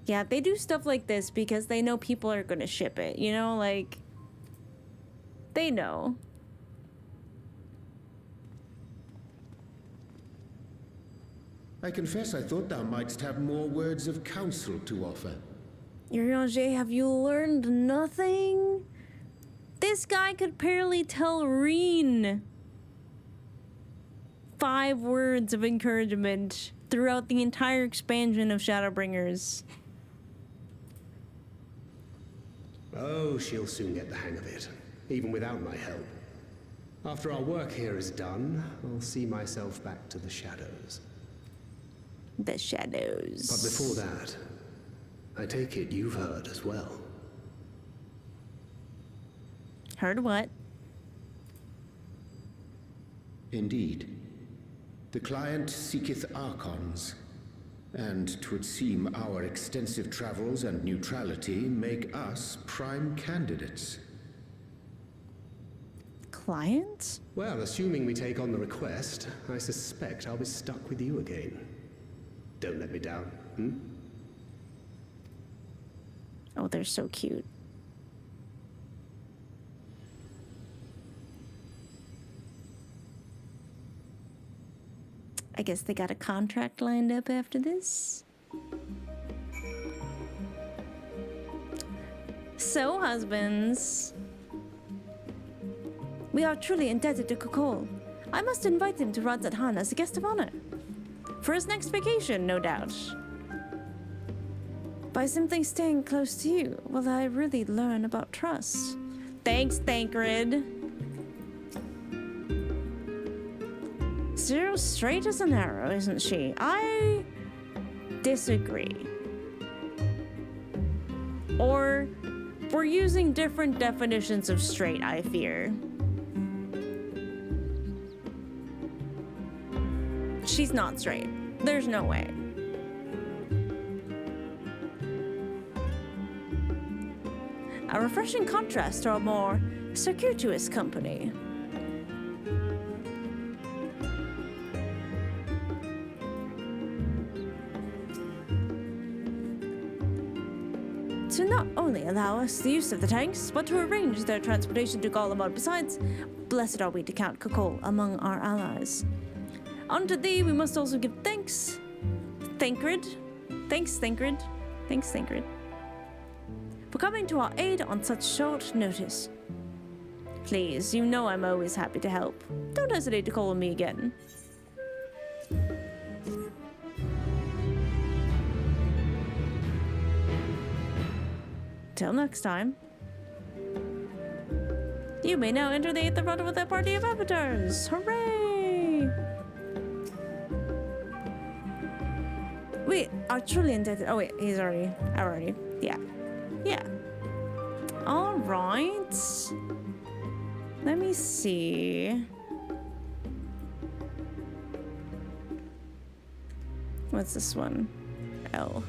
Yeah, they do stuff like this because they know people are gonna ship it, you know? Like, they know. I confess I thought thou mightst have more words of counsel to offer. Urianger, have you learned nothing? This guy could barely tell Reen 5 words of encouragement throughout the entire expansion of Shadowbringers. Oh, she'll soon get the hang of it, even without my help. After our work here is done, I'll see myself back to the shadows. The shadows. But before that, I take it you've heard as well. Heard what? Indeed. The client seeketh archons, and 'twould seem our extensive travels and neutrality make us prime candidates. Client? Well, assuming we take on the request, I suspect I'll be stuck with you again. Don't let me down, Oh, they're so cute. I guess they got a contract lined up after this. So, husbands. We are truly indebted to Kukol. I must invite him to Radzat as a guest of honor. For his next vacation, no doubt. By simply staying close to you, will I really learn about trust? Thanks, Thancred. Zero straight as an arrow, isn't she? I disagree. Or we're using different definitions of straight, I fear. She's not straight. There's no way. A refreshing contrast to a more circuitous company. To not only allow us the use of the tanks, but to arrange their transportation to Golomod. Besides, blessed are we to count Kokol among our allies. Unto thee we must also give thanks. Thancred. Thanks, Thancred. Thanks, Thancred. For coming to our aid on such short notice. Please, you know I'm always happy to help. Don't hesitate to call on me again. Till next time. You may now enter the Aetherfont with a party of avatars. Hooray! We are truly indebted. Oh wait, he's already. Yeah. Yeah. All right. Let me see. What's this one? L.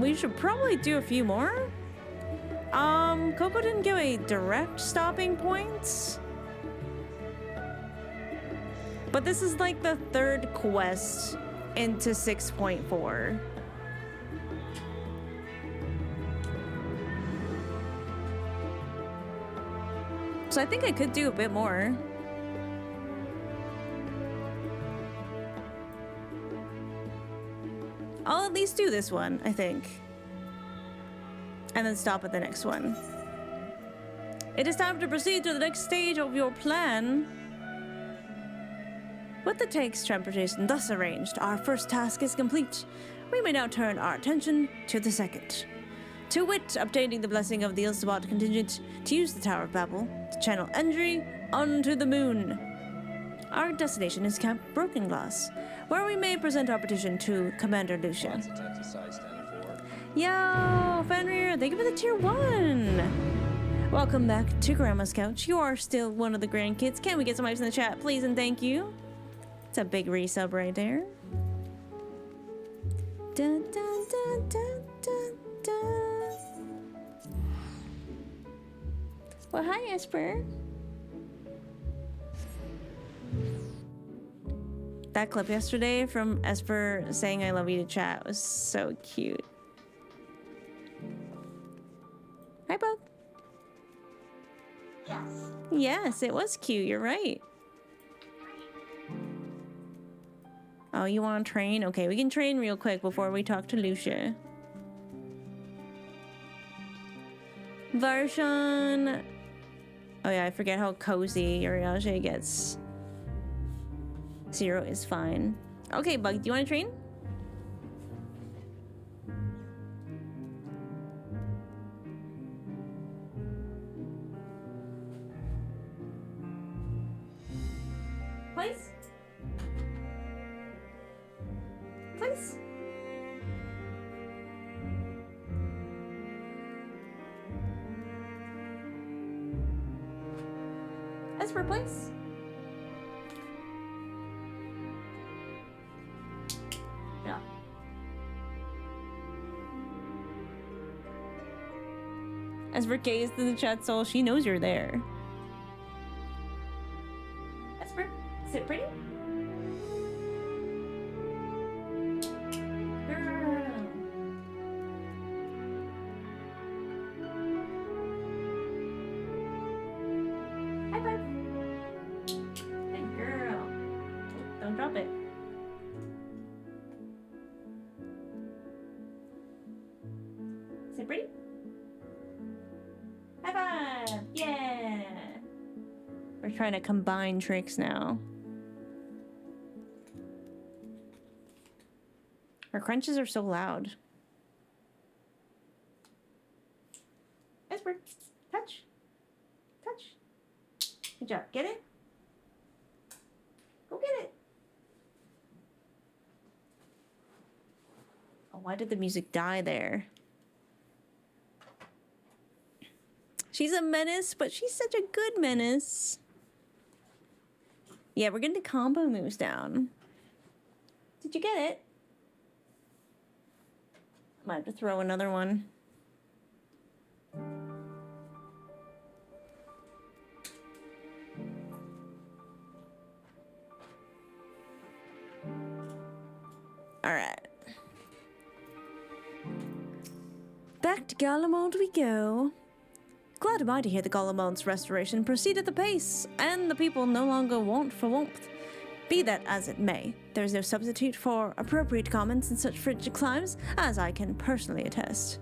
We should probably do a few more. Coco didn't give a direct stopping point. But this is like the third quest into 6.4. So I think I could do a bit more. I'll at least do this one, I think. And then stop at the next one. It is time to proceed to the next stage of your plan. With the tank's transportation thus arranged, our first task is complete. We may now turn our attention to the second. To wit, obtaining the blessing of the Ilsabot contingent to use the Tower of Babel to channel entry onto the moon. Our destination is Camp Broken Glass, where we may present our petition to Commander Lucia. Yo, Fenrir, thank you for the tier 1. Welcome back to Grandma's Couch. You are still one of the grandkids. Can we get some likes in the chat, please, and thank you. It's a big resub right there. Dun, dun, dun, dun, dun, dun. Well, hi, Esper. That clip yesterday from Esper saying I love you to chat was so cute. Hi, Bug. Yes. Yes, it was cute. You're right. Oh, you want to train? Okay, we can train real quick before we talk to Lucia. Varshan. Oh yeah, I forget how cozy Uriaje gets. 0 is fine. Okay, Bug, do you want to train? Please? Please? Esper, please? Yeah. Esper gazed in the chat soul, she knows you're there. Esper, sit pretty? Trying to combine tricks now. Her crunches are so loud. Esper, touch. Touch. Good job. Get it? Go get it. Oh, why did the music die there? She's a menace, but she's such a good menace. Yeah, we're getting the combo moves down. Did you get it? Might have to throw another one. Alright. Back to Garlemald we go. Glad am I to hear the Garlemald's restoration proceed at the pace, and the people no longer want for warmth. Be that as it may, there is no substitute for appropriate comments in such frigid climes, as I can personally attest.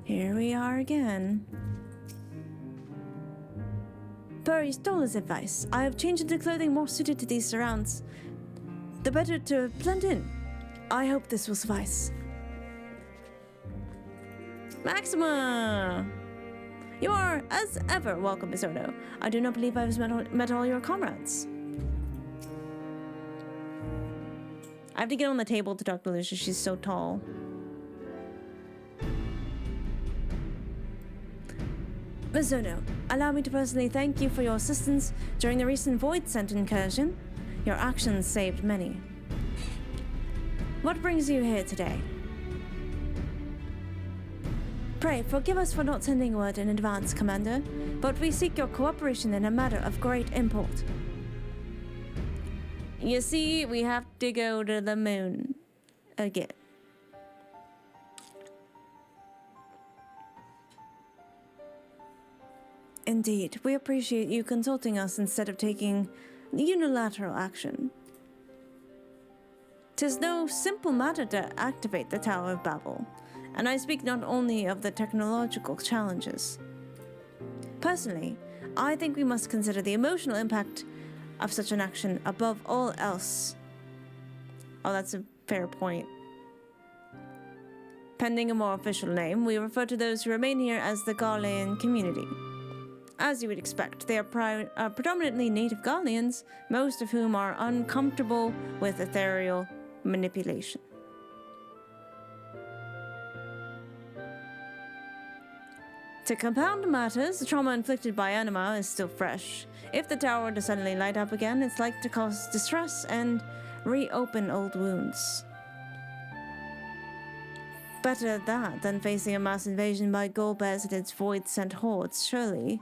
Here we are again. Per Stola's advice, I have changed into clothing more suited to these surrounds, the better to blend in. I hope this will suffice. Maxima! You are, as ever, welcome, Miss Ono. I do not believe I have met all your comrades. I have to get on the table to talk to Lucia. She's so tall. Miss Ono, allow me to personally thank you for your assistance during the recent Void Scent incursion. Your actions saved many. What brings you here today? Pray, forgive us for not sending word in advance, Commander, but we seek your cooperation in a matter of great import. You see, we have to go to the moon again. Indeed, we appreciate you consulting us instead of taking unilateral action. 'Tis no simple matter to activate the Tower of Babel, and I speak not only of the technological challenges. Personally, I think we must consider the emotional impact of such an action above all else. Oh, that's a fair point. Pending a more official name, we refer to those who remain here as the Garlean community. As you would expect, they are predominantly native Garleans, most of whom are uncomfortable with ethereal manipulation. To compound matters, the trauma inflicted by Anima is still fresh. If the tower were to suddenly light up again, it's likely to cause distress and reopen old wounds. Better that than facing a mass invasion by Golbez and its void-sent hordes, surely.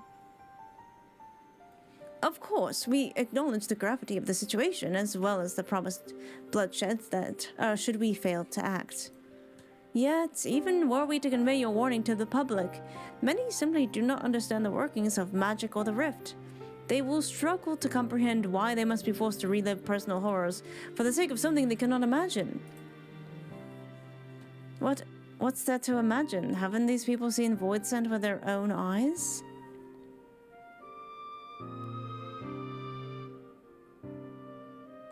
Of course, we acknowledge the gravity of the situation, as well as the promised bloodshed that should we fail to act. Yet, even were we to convey your warning to the public, many simply do not understand the workings of magic or the rift. They will struggle to comprehend why they must be forced to relive personal horrors for the sake of something they cannot imagine. What's there to imagine? Haven't these people seen Void Scent with their own eyes?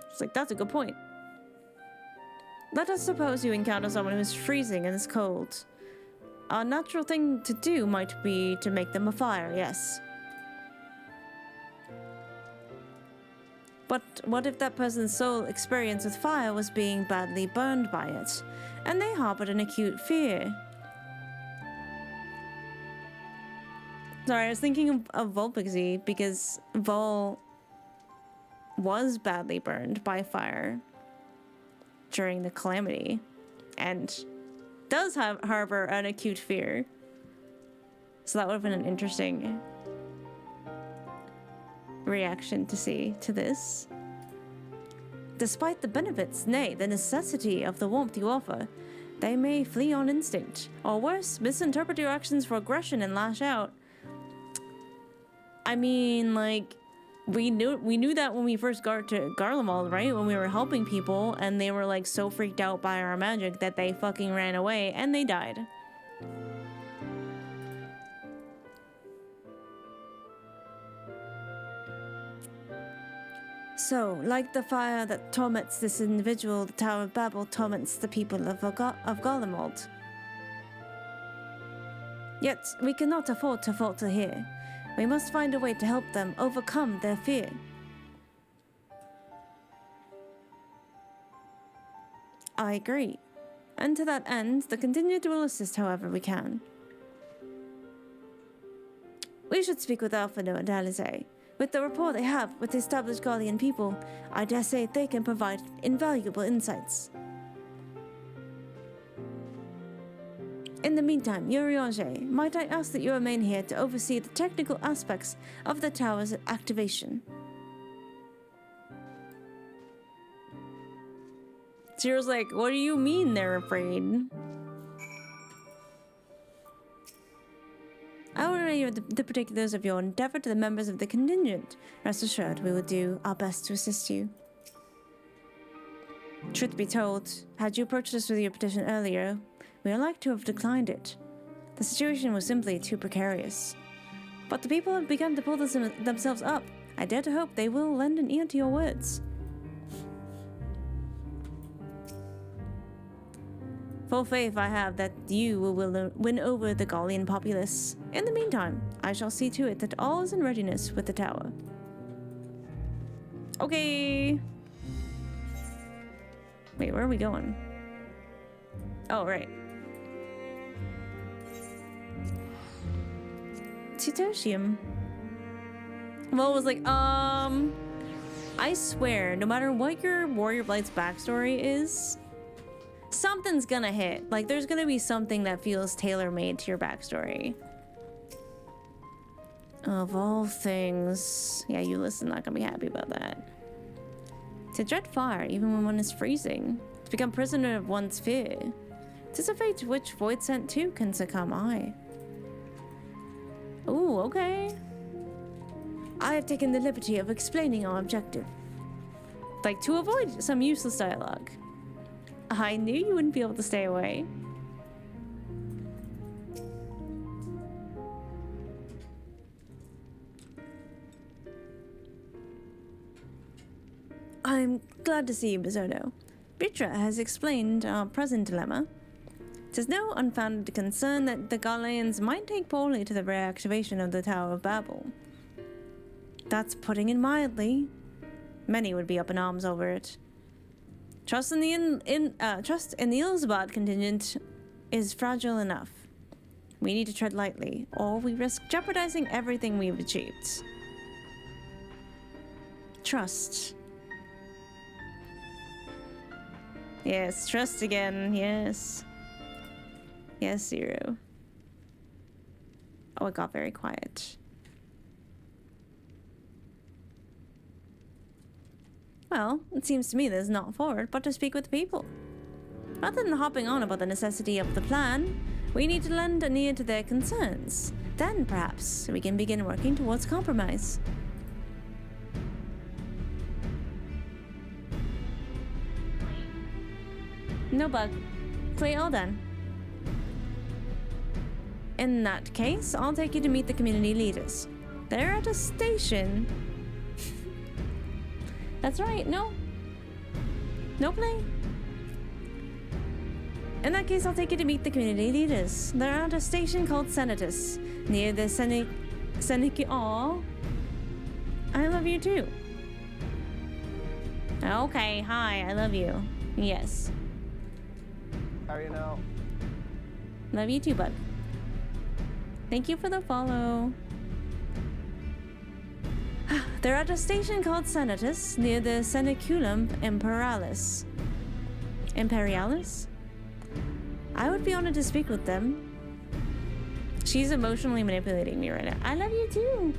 It's like, that's a good point. Let us suppose you encounter someone who is freezing and is cold. A natural thing to do might be to make them a fire, yes. But what if that person's sole experience with fire was being badly burned by it, and they harbored an acute fear? Sorry, I was thinking of Volpixie because Vol was badly burned by fire during the calamity and does harbor an acute fear. So that would have been an interesting reaction to see to this. Despite the benefits, nay, the necessity of the warmth you offer, they may flee on instinct, or worse, misinterpret your actions for aggression and lash out. I mean, like, we knew that when we first got to Garlemald, right? When we were helping people and they were like so freaked out by our magic that they fucking ran away and they died. So, like the fire that torments this individual, the Tower of Babel torments the people of Garlemald. Yet, we cannot afford to falter here. We must find a way to help them overcome their fear. I agree. And to that end, the contingent will assist however we can. We should speak with Alphino and Alizé. With the rapport they have with the established Garlean people, I dare say they can provide invaluable insights. In the meantime, Uriange, might I ask that you remain here to oversee the technical aspects of the tower's activation? Ciro's like, what do you mean they're afraid? I will relay the particulars of your endeavor to the members of the contingent. Rest assured, we will do our best to assist you. Truth be told, had you approached us with your petition earlier, we are like to have declined it. The situation was simply too precarious. But the people have begun to pull themselves up. I dare to hope they will lend an ear to your words. Full faith I have that you will win over the Garlean populace. In the meantime, I shall see to it that all is in readiness with the tower. Okay. Wait, where are we going? Oh, right. Titosium. Well, was like, I swear, no matter what your Warrior Blight's backstory is, something's gonna hit. Like, there's gonna be something that feels tailor-made to your backstory. Of all things. Yeah, Ulysses not gonna be happy about that. To dread fire, even when one is freezing. To become prisoner of one's fear. 'Tis a fate to which Void Sent too can succumb, aye. Ooh, okay. I have taken the liberty of explaining our objective. Like, to avoid some useless dialogue. I knew you wouldn't be able to stay away. I'm glad to see you, Bizzono. Britra has explained our present dilemma. 'Tis no unfounded concern that the Garleans might take poorly to the reactivation of the Tower of Babel. That's putting it mildly. Many would be up in arms over it. Trust in the Ilsbad contingent is fragile enough. We need to tread lightly, or we risk jeopardizing everything we've achieved. Trust. Yes, trust again, yes. Yes, Zero. Oh, it got very quiet. Well, it seems to me there's not forward but to speak with the people. Rather than hopping on about the necessity of the plan, we need to lend an ear to their concerns. Then, perhaps, we can begin working towards compromise. No bug. Play all done. In that case, I'll take you to meet the community leaders. They're at a station. That's right, no. No play. In that case, I'll take you to meet the community leaders. They're at a station called Senatus, near the Aw. I love you too. Okay, hi, I love you. Yes. How are you now? Love you too, bud. Thank you for the follow. They're at a station called Senatus, near the Seneculum Imperialis. Imperialis? I would be honored to speak with them. She's emotionally manipulating me right now. I love you too.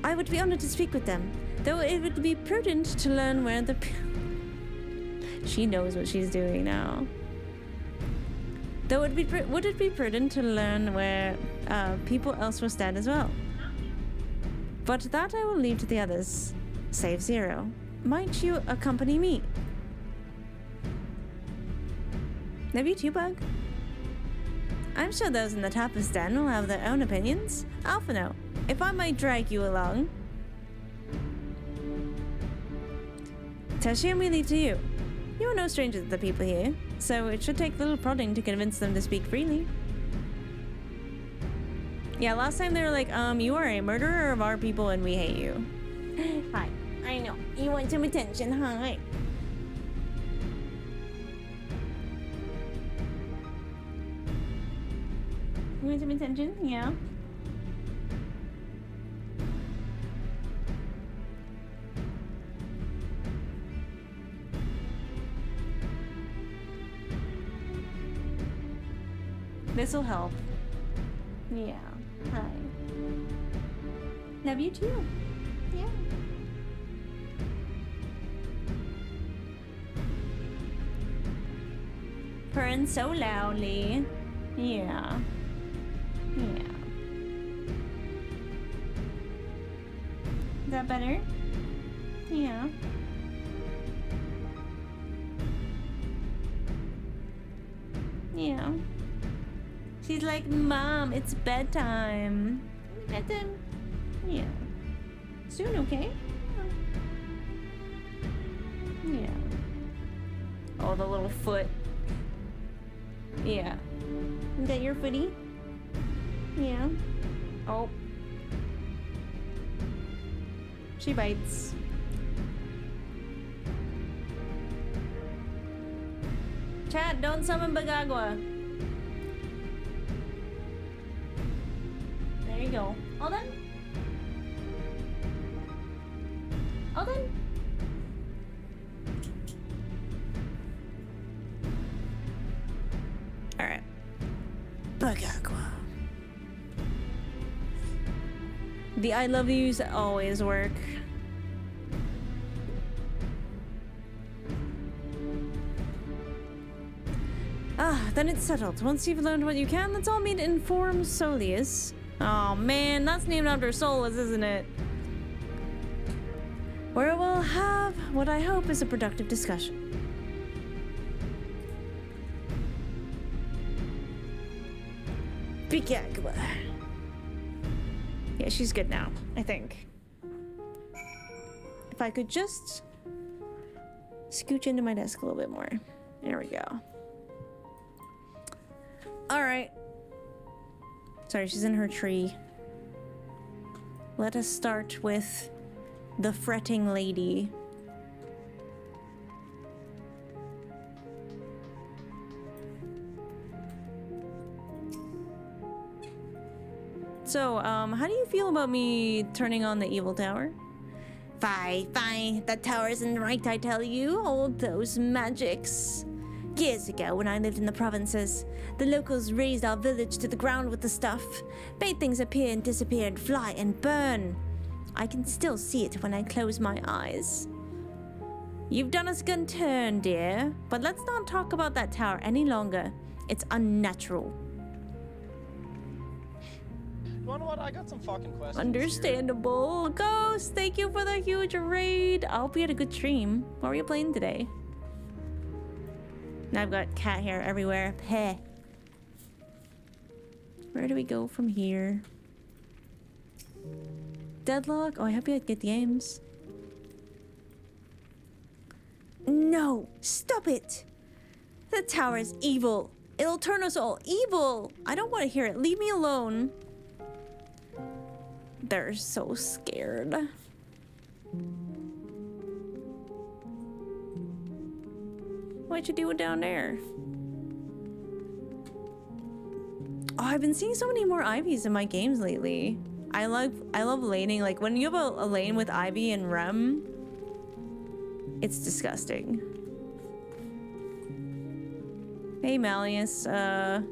I would be honored to speak with them, though it would be prudent to learn where the... She knows what she's doing now. Though would it be prudent to learn where people elsewhere stand as well? But that I will leave to the others, save Zero. Might you accompany me? Love you too, Bug. I'm sure those in the Tapas Den will have their own opinions. Alphino, if I might drag you along. Tashi, and we leave to you. You are no stranger to the people here, so it should take little prodding to convince them to speak freely. Yeah, last time they were like, you are a murderer of our people and we hate you. Hi, I know. You want some attention, huh? You want some attention? Yeah. This'll help. Yeah. Hi. Love you too. Yeah. Purring so loudly. Yeah. Yeah. Is that better? Yeah. Yeah. She's like, Mom, it's bedtime. Bedtime? Yeah. Soon, okay? Yeah. Oh, the little foot. Yeah. Is that your footy? Yeah. Oh. She bites. Chat, don't summon Bagagwa. There you go. All done? All done? Alright. Bagagwa. The I love yous always work. Ah, then it's settled. Once you've learned what you can, let's all meet in Forum Solius. Oh man, that's named after Solus, isn't it? Where we'll have what I hope is a productive discussion. Bagagwa. Yeah, she's good now, I think. If I could just scooch into my desk a little bit more. There we go. Alright. Sorry, she's in her tree. Let us start with the fretting lady. So, how do you feel about me turning on the evil tower? Fine. That tower isn't right, I tell you. All those magics. Years ago, when I lived in the provinces, the locals razed our village to the ground with the stuff. Made things appear and disappear and fly and burn. I can still see it when I close my eyes. You've done us a good turn, dear. But let's not talk about that tower any longer. It's unnatural. You wanna know what? I got some fucking questions. Understandable. Ghost, thank you for the huge raid. I hope you had a good stream. What were you playing today? Now I've got cat hair everywhere. Heh. Where do we go from here? Deadlock? Oh, I hope you had good games. No! Stop it! The tower is evil. It'll turn us all evil. I don't want to hear it. Leave me alone. They're so scared. What you doing down there? Oh, I've been seeing so many more Ivies in my games lately. I love laning. Like when you have a lane with Ivy and Rem, it's disgusting. Hey Malleus, yeah,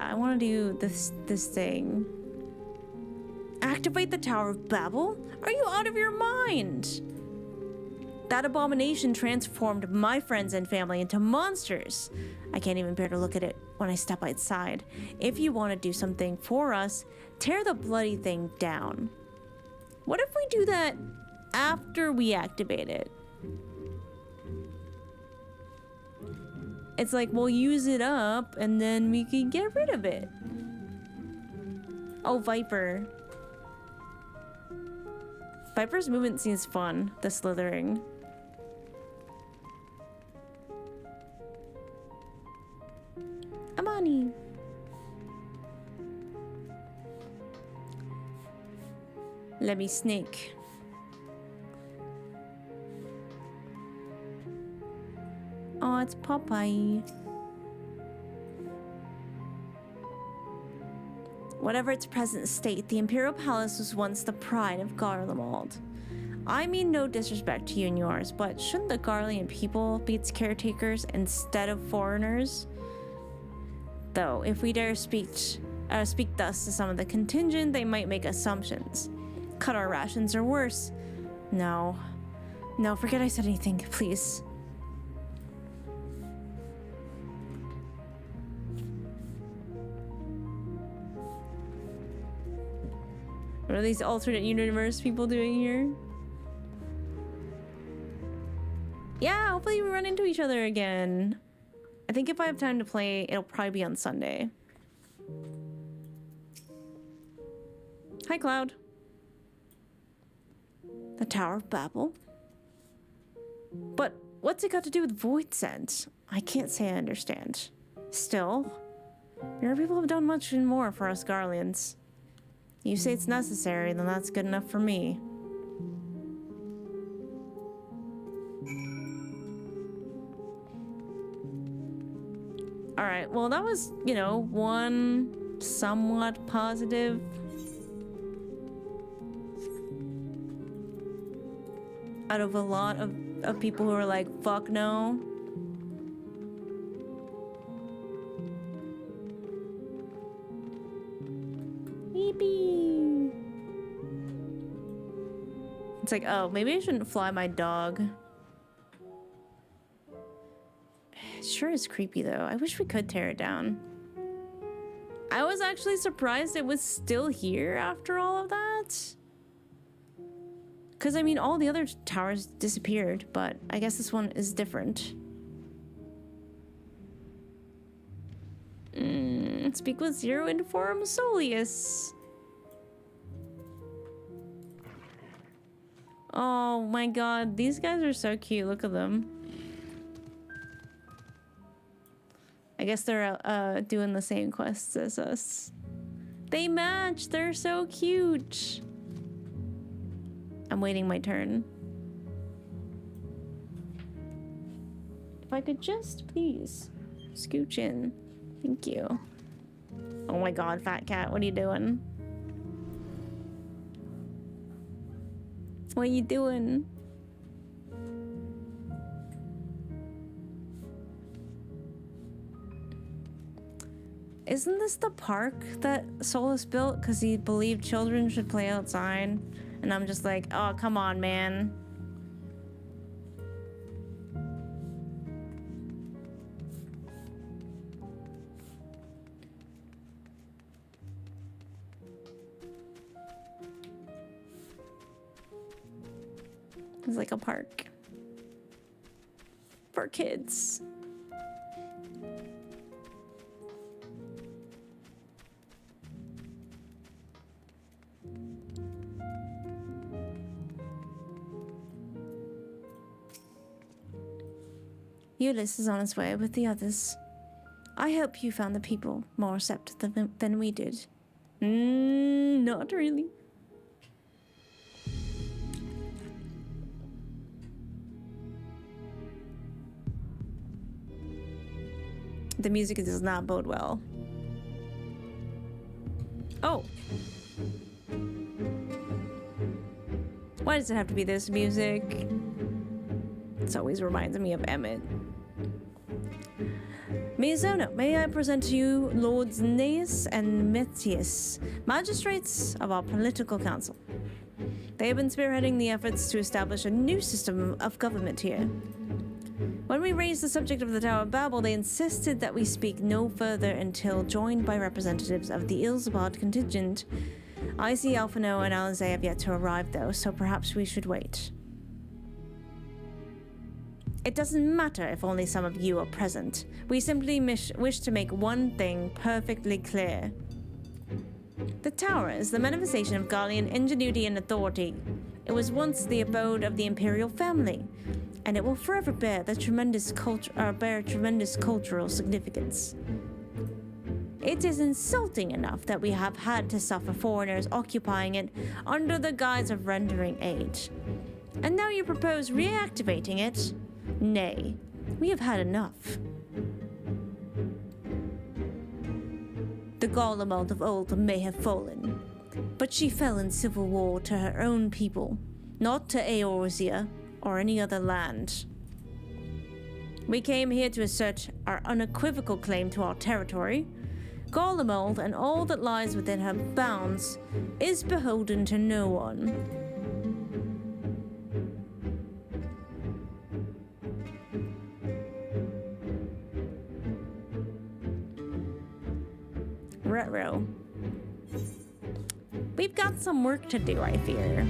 I want to do this thing. Activate the Tower of Babel? Are you out of your mind? That abomination transformed my friends and family into monsters. I can't even bear to look at it when I step outside. If you want to do something for us, tear the bloody thing down. What if we do that after we activate it? It's like we'll use it up and then we can get rid of it. Oh, Viper. Viper's movement seems fun, the slithering. Amani. Let me sneak. Oh, it's Popeye. Whatever its present state, the Imperial Palace was once the pride of Garlemald. I mean no disrespect to you and yours, but shouldn't the Garlean people be its caretakers instead of foreigners? Though, if we dare speak thus to some of the contingent, they might make assumptions. Cut our rations or worse. No. No, forget I said anything, please. What are these alternate universe people doing here? Yeah, hopefully we run into each other again. I think if I have time to play, it'll probably be on Sunday. Hi, Cloud. The Tower of Babel? But what's it got to do with Void Scent? I can't say I understand. Still, your people have done much and more for us Garleans. You say it's necessary, then that's good enough for me. Alright, well that was, you know, one somewhat positive. Out of a lot of people who are like, fuck no. Beepy. It's like, oh, maybe I shouldn't fly my dog. It sure is creepy though. I wish we could tear it down. I was actually surprised it was still here after all of that. Because, I mean, all the other towers disappeared, but I guess this one is different. Speak with Zero in Forum Solius. Oh my god, these guys are so cute. Look at them. I guess they're doing the same quests as us. They match. They're so cute. I'm waiting my turn. If I could just please scooch in. Thank you. Oh my god, Fat Cat, what are you doing? What are you doing? Isn't this the park that Solus built because he believed children should play outside? And I'm just like, oh, come on, man. It's like a park for kids. Ulysses is on his way with the others. I hope you found the people more receptive than we did. Not really. The music does not bode well. Oh! Why does it have to be this music? This always reminds me of Emmett. Mizono, may I present to you Lords Neus and Metius, magistrates of our political council. They have been spearheading the efforts to establish a new system of government here. When we raised the subject of the Tower of Babel, they insisted that we speak no further until joined by representatives of the Ilzabad contingent. I see Alphino and Alizé have yet to arrive though, so perhaps we should wait. It doesn't matter if only some of you are present. We simply wish to make one thing perfectly clear. The tower is the manifestation of Gallian ingenuity and authority. It was once the abode of the imperial family, and it will forever bear tremendous cultural significance. It is insulting enough that we have had to suffer foreigners occupying it under the guise of rendering aid. And now you propose reactivating it? Nay, we have had enough. The Garlemald of old may have fallen, but she fell in civil war to her own people, not to Eorzea or any other land. We came here to assert our unequivocal claim to our territory. Garlemald and all that lies within her bounds is beholden to no one. Retro. We've got some work to do, I fear.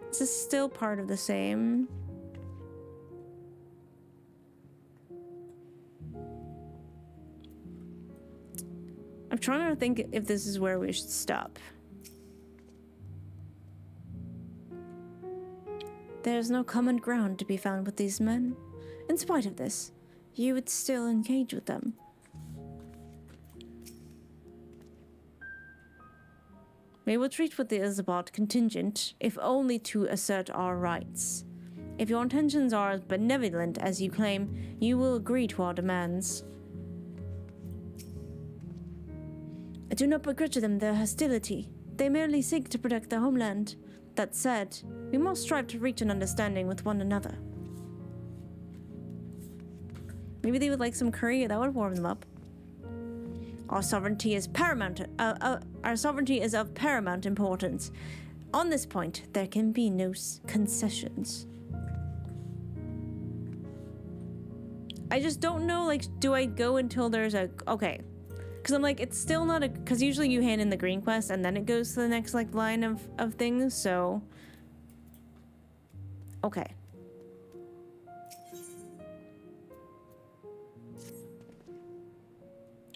This is still part of the same. I'm trying to think if this is where we should stop. There's no common ground to be found with these men. In spite of this, you would still engage with them. We will treat with the Isabard contingent, if only to assert our rights. If your intentions are as benevolent as you claim, you will agree to our demands. I do not begrudge them their hostility. They merely seek to protect their homeland. That said, we must strive to reach an understanding with one another. Maybe they would like some curry, that would warm them up. Our sovereignty is paramount. Our sovereignty is of paramount importance. On this point, there can be no concessions. I just don't know, like, do I go until there's a... Okay. Because I'm like, it's still not a... Because usually you hand in the green quest and then it goes to the next, like, line of things, so... Okay.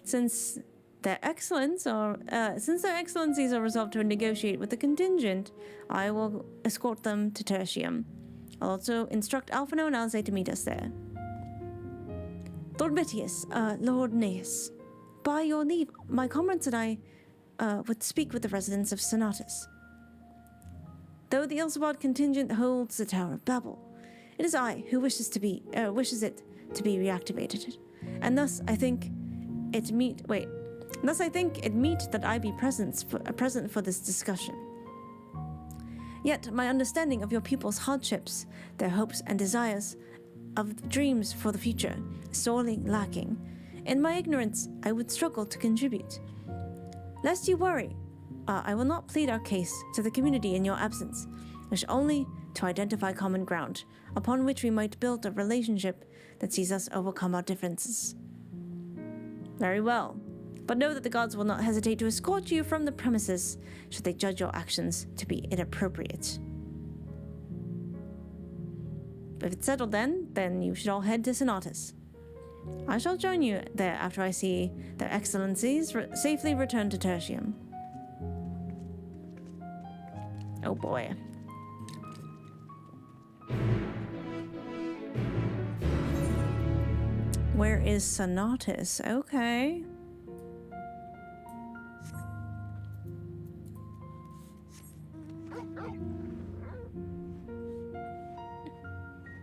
Since their excellencies are resolved to negotiate with the contingent, I will escort them to Tertium. I'll also instruct Alphino and Alzay to meet us there. Lord Mitius, Lord Neus, by your leave, my comrades and I would speak with the residents of Sonatus. Though the Ilsabard contingent holds the Tower of Babel, it is I who wishes it to be reactivated, and thus I think it meet that I be present for this discussion. Yet my understanding of your people's hardships, their hopes and desires, of dreams for the future, is sorely lacking. In my ignorance, I would struggle to contribute. Lest you worry, I will not plead our case to the community in your absence. I wish only to identify common ground, upon which we might build a relationship that sees us overcome our differences. Very well, but know that the gods will not hesitate to escort you from the premises should they judge your actions to be inappropriate. If it's settled then you should all head to Sonatus. I shall join you there after I see their excellencies safely return to Tertium. Oh boy. Where is Sonatus? Okay.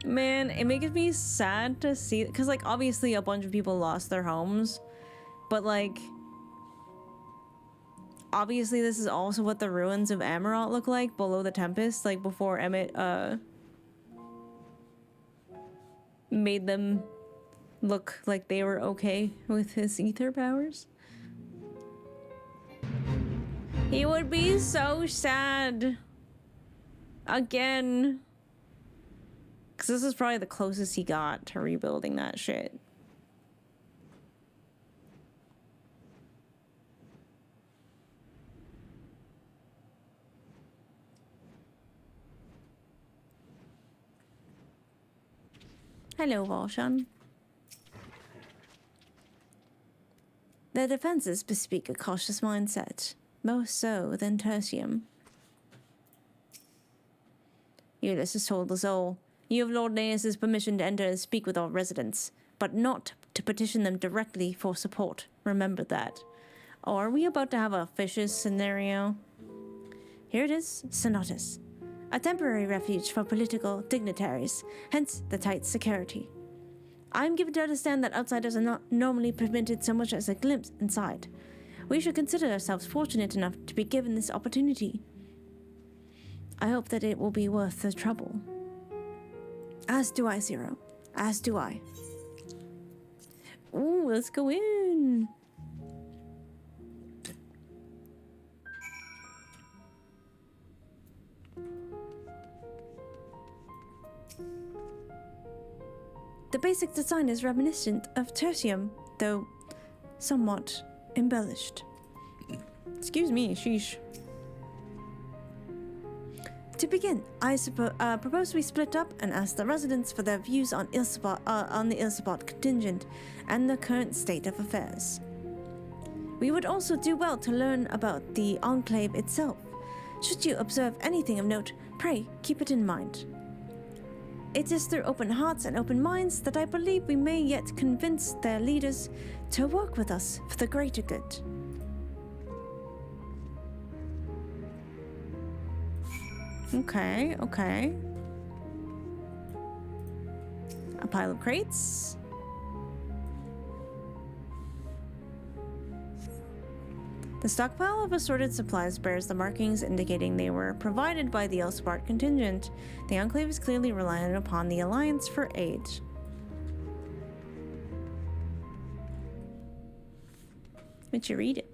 Man, it makes me sad to see, because like obviously a bunch of people lost their homes, but like obviously this is also what the ruins of Amarant look like below the Tempest, like before Emmett made them look like they were okay with his ether powers. He would be so sad again. Because this is probably the closest he got to rebuilding that shit. Hello, Volshan. Their defenses bespeak a cautious mindset, more so than tertium. Ulysses told us all, you have Lord Naeus' permission to enter and speak with our residents, but not to petition them directly for support. Remember that. Oh, are we about to have a fishes scenario? Here it is, Senatus. A temporary refuge for political dignitaries, hence the tight security. I am given to understand that outsiders are not normally permitted so much as a glimpse inside. We should consider ourselves fortunate enough to be given this opportunity. I hope that it will be worth the trouble. As do I, Zero. As do I. Ooh, let's go in. The basic design is reminiscent of tertium, though somewhat embellished. Excuse me, sheesh. To begin, I propose we split up and ask the residents for their views on the Ilsabot contingent and the current state of affairs. We would also do well to learn about the Enclave itself. Should you observe anything of note, pray keep it in mind. It is through open hearts and open minds that I believe we may yet convince their leaders to work with us for the greater good. Okay, okay. A pile of crates. The stockpile of assorted supplies bears the markings indicating they were provided by the Elsbart contingent. The Enclave is clearly reliant upon the Alliance for aid. Would you read it?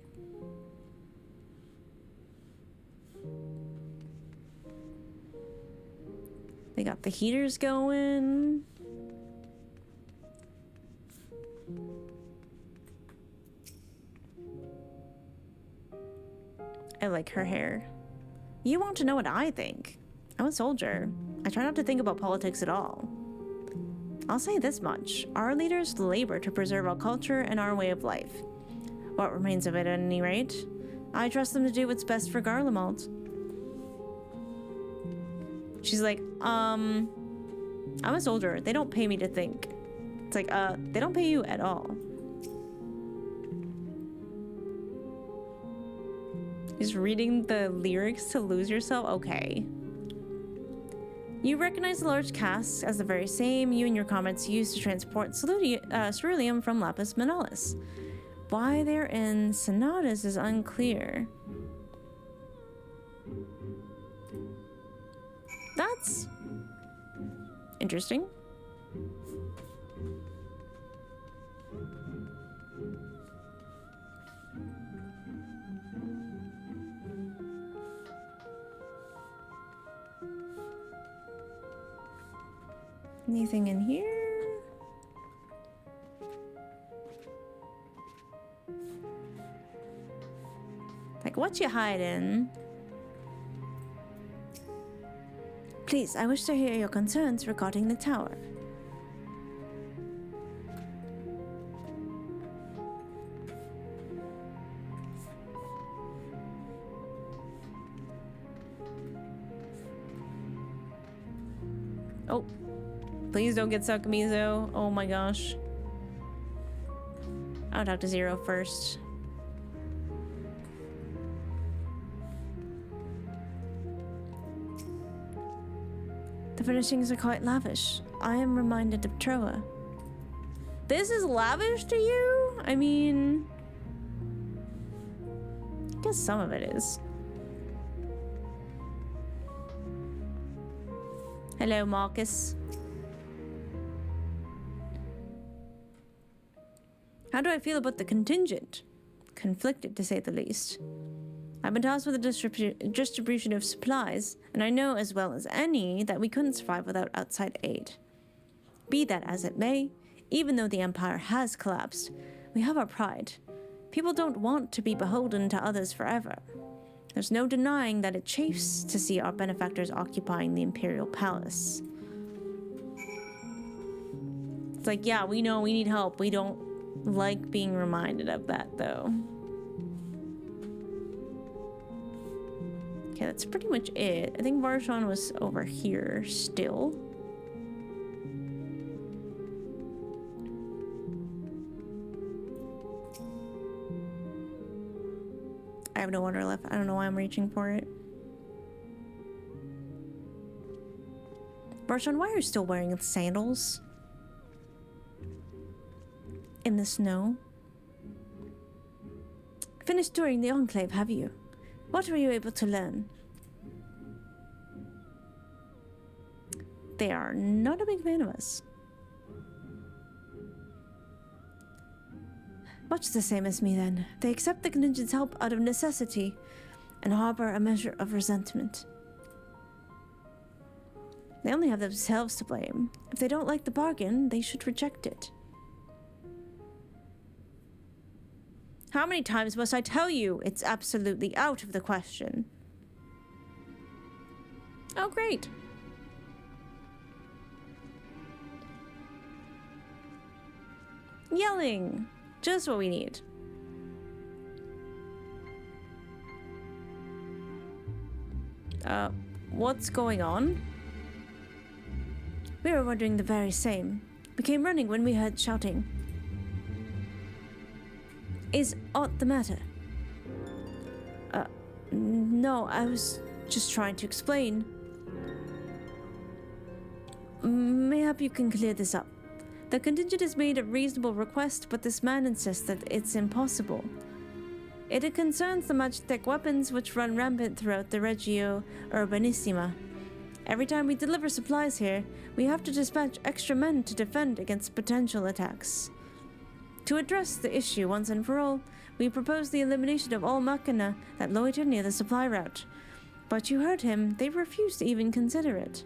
They got the heaters going. I like her hair. You want to know what I think? I'm a soldier. I try not to think about politics at all. I'll say this much. Our leaders labor to preserve our culture and our way of life. What remains of it at any rate. I trust them to do what's best for Garlemald. She's like, I'm a soldier. They don't pay me to think. It's like, they don't pay you at all. Just reading the lyrics to Lose Yourself? Okay. You recognize the large casks as the very same you and your comrades used to transport ceruleum from Lapis Manalis. Why they're in Senatus is unclear. That's interesting. Anything in here? Like, what you hiding? Please, I wish to hear your concerns regarding the tower. Oh, please don't get Sakamizo. Oh my gosh. I'll talk to Zero first. The furnishings are quite lavish. I am reminded of Troa. This is lavish to you? I mean, I guess some of it is. Hello, Marcus. How do I feel about the contingent? Conflicted, to say the least. I've been tasked with the distribution of supplies, and I know as well as any that we couldn't survive without outside aid. Be that as it may, even though the Empire has collapsed, we have our pride. People don't want to be beholden to others forever. There's no denying that it chafes to see our benefactors occupying the Imperial Palace. like, yeah, we know we need help. We don't like being reminded of that, though. Okay, that's pretty much it. I think Varshan was over here still. I have no water left. I don't know why I'm reaching for it. Varshan, why are you still wearing sandals? In the snow? Finished touring the Enclave, have you? What were you able to learn? They are not a big fan of us. Much the same as me, then. They accept the contingent's help out of necessity and harbor a measure of resentment. They only have themselves to blame. If they don't like the bargain, they should reject it. How many times must I tell you it's absolutely out of the question? Oh, great. Yelling. Just what we need. What's going on? We were wondering the very same. We came running when we heard shouting. Is aught the matter? No, I was just trying to explain. Mayhap you can clear this up. The contingent has made a reasonable request, but this man insists that it's impossible. It concerns the magitech weapons which run rampant throughout the Regio Urbanissima. Every time we deliver supplies here, we have to dispatch extra men to defend against potential attacks. To address the issue once and for all, we propose the elimination of all machina that loiter near the supply route. But you heard him, they refuse to even consider it.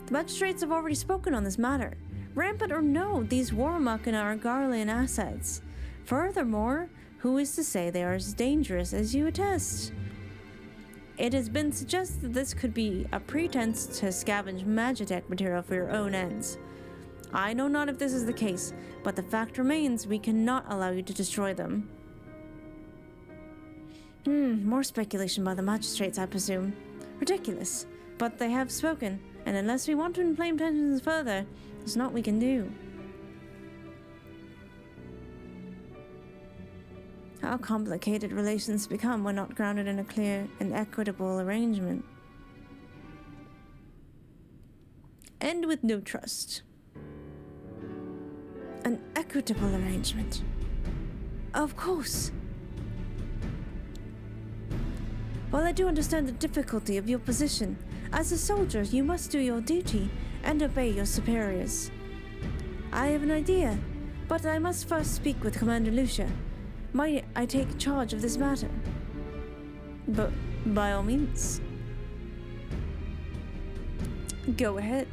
The magistrates have already spoken on this matter. Rampant or no, these war machina are Garlean assets. Furthermore, who is to say they are as dangerous as you attest? It has been suggested that this could be a pretense to scavenge magitech material for your own ends. I know not if this is the case, but the fact remains we cannot allow you to destroy them. More speculation by the magistrates, I presume. Ridiculous. But they have spoken, and unless we want to inflame tensions further, there's naught we can do. How complicated relations become when not grounded in a clear and equitable arrangement. End with no trust. An equitable arrangement. Of course. While I do understand the difficulty of your position, as a soldier you must do your duty and obey your superiors. I have an idea, but I must first speak with Commander Lucia. Might I take charge of this matter? But by all means. Go ahead.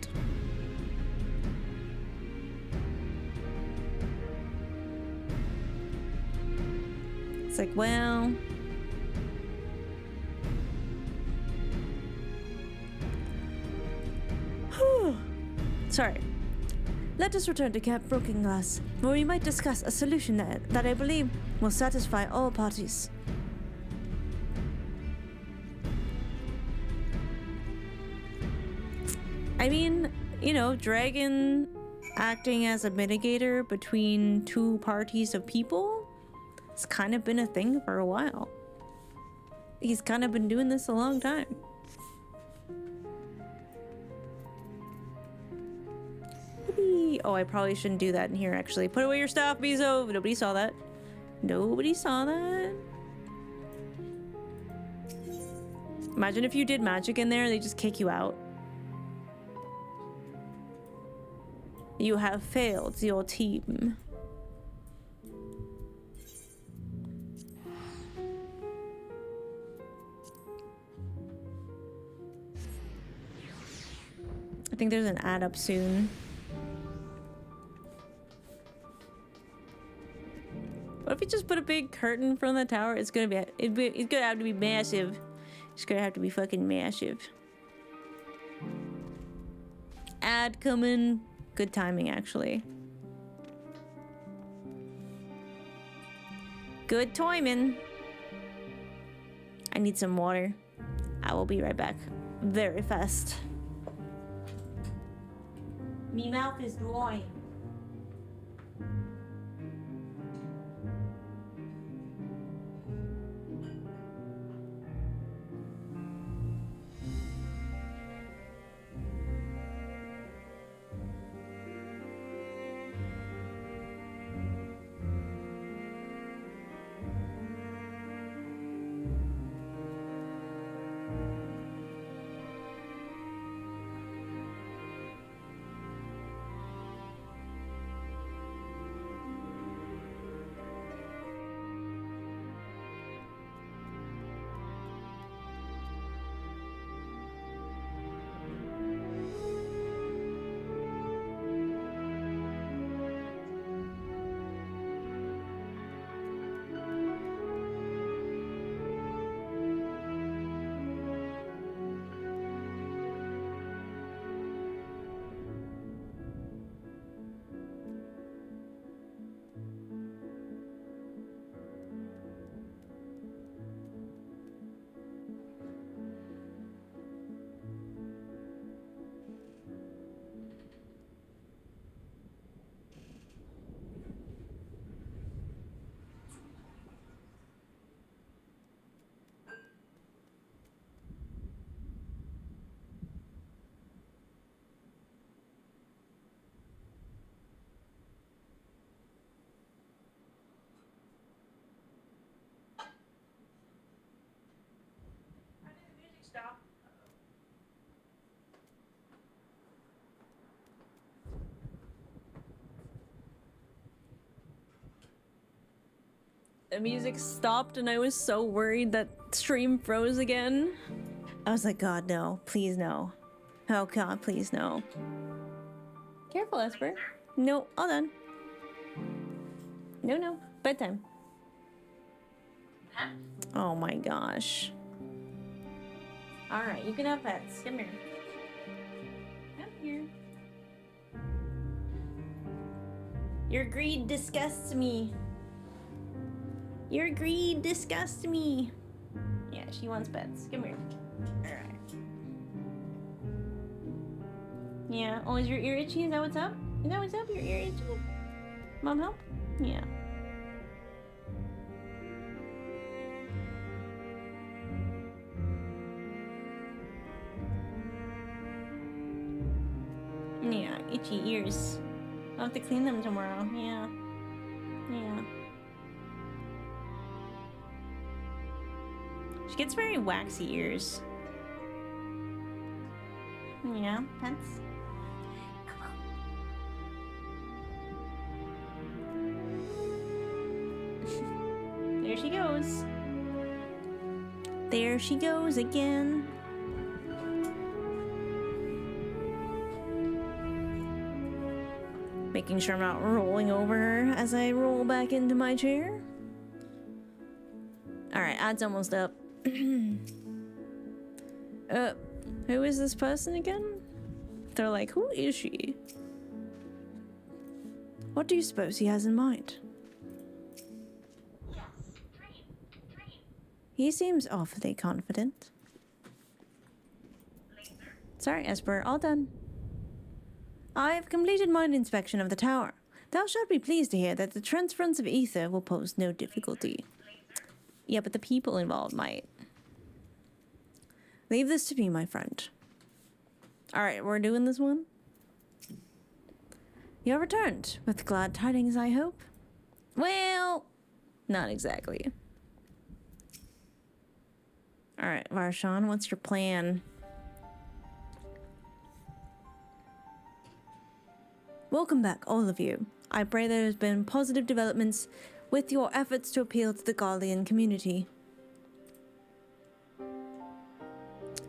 It's like, well... Sorry. Let us return to Camp Brookenglass, where we might discuss a solution that I believe will satisfy all parties. I mean, you know, Dragon acting as a mitigator between two parties of people, it's kind of been a thing for a while. He's kind of been doing this a long time. Oh, I probably shouldn't do that in here, actually. Put away your stuff, Bezo. Nobody saw that. Nobody saw that. Imagine if you did magic in there, they just kick you out. You have failed your team. I think there's an ad up soon. What if we just put a big curtain in front of the tower? It's gonna have to be massive. It's gonna have to be fucking massive. ad coming. Good timing, actually. Good timing. I need some water. I will be right back. Very fast. Me mouth is dry. The music stopped and I was so worried that stream froze again. I was like, God, no. Please, no. Oh, God, please, no. Careful, Esper. No, all done. No, no. Bedtime. Oh my gosh. Alright, you can have pets. Come here. Come here. Your greed disgusts me. Your greed disgusts me. Yeah, she wants pets. Come here. Alright. Yeah. Oh, is your ear itchy? Is that what's up? Is that what's up? Your ear itchy? Mom help? Yeah. Yeah, itchy ears. I'll have to clean them tomorrow. Yeah. Yeah. She gets very waxy ears. Yeah, pets. There she goes. There she goes again. Making sure I'm not rolling over her as I roll back into my chair. Alright, ad's almost up. Who is this person again? They're like, who is she? What do you suppose he has in mind? He seems awfully confident. Sorry, Esper, all done. I have completed mine inspection of the tower. Thou shalt be pleased to hear that the transference of ether will pose no difficulty. Yeah, but the people involved might. Leave this to me, my friend. Alright, we're doing this one. You have returned with glad tidings, I hope? Well, not exactly. Alright, Varshan, what's your plan? Welcome back, all of you. I pray there has been positive developments with your efforts to appeal to the Guardian community.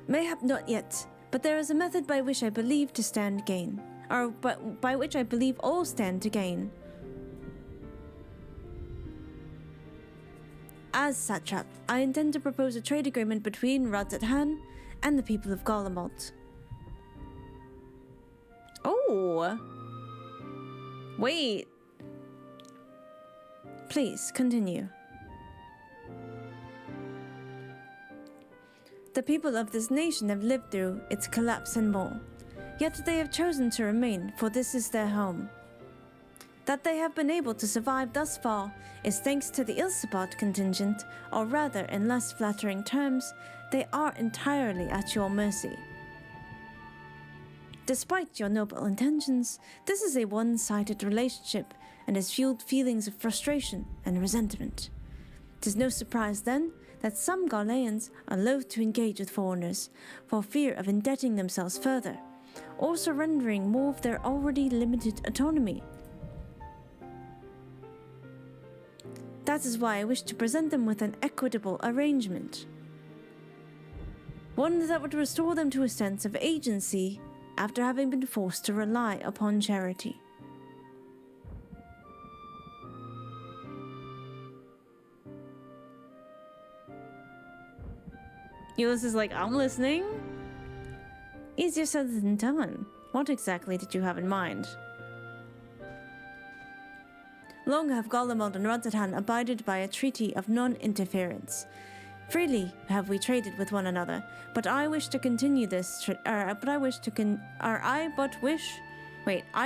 Mayhap not yet, but there is a method by which I believe to stand gain, or by which I believe all stand to gain. As Satrap, I intend to propose a trade agreement between Radzat Han and the people of Garlemald. Oh! Wait. Please, continue. The people of this nation have lived through its collapse and more. Yet they have chosen to remain, for this is their home. That they have been able to survive thus far is thanks to the Ilsabard contingent, or rather, in less flattering terms, they are entirely at your mercy. Despite your noble intentions, this is a one-sided relationship and has fueled feelings of frustration and resentment. It is no surprise, then, that some Gauleans are loath to engage with foreigners for fear of indebting themselves further, or surrendering more of their already limited autonomy. That is why I wish to present them with an equitable arrangement. One that would restore them to a sense of agency after having been forced to rely upon charity. Euless is like, I'm listening. Easier said than done. What exactly did you have in mind? Long have Golemald and Rodzatan abided by a treaty of non-interference. Freely have we traded with one another, but I wish to continue this. I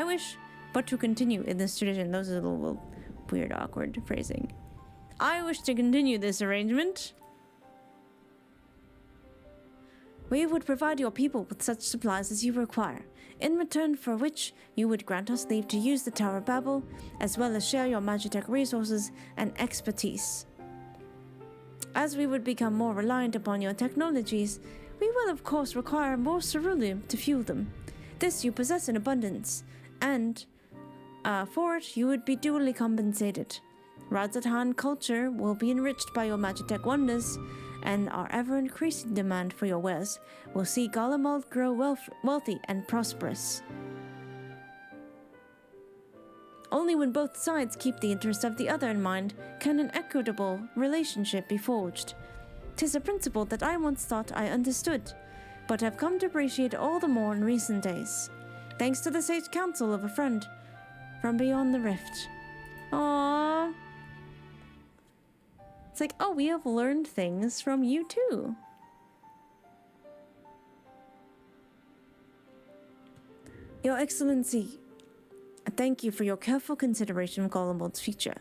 wish but to continue in this tradition. Those are a little weird, awkward phrasing. I wish to continue this arrangement. We would provide your people with such supplies as you require, in return for which you would grant us leave to use the Tower of Babel, as well as share your Magitech resources and expertise. As we would become more reliant upon your technologies, we will of course require more ceruleum to fuel them. This you possess in abundance, and for it you would be duly compensated. Rodzatan culture will be enriched by your Magitech wonders, and our ever-increasing demand for your wares will see Golemald grow wealthy and prosperous. Only when both sides keep the interest of the other in mind can an equitable relationship be forged. 'Tis a principle that I once thought I understood, but have come to appreciate all the more in recent days, thanks to the sage counsel of a friend from beyond the rift. Aww. It's like, oh, we have learned things from you too. Your Excellency, thank you for your careful consideration of Golemald's future.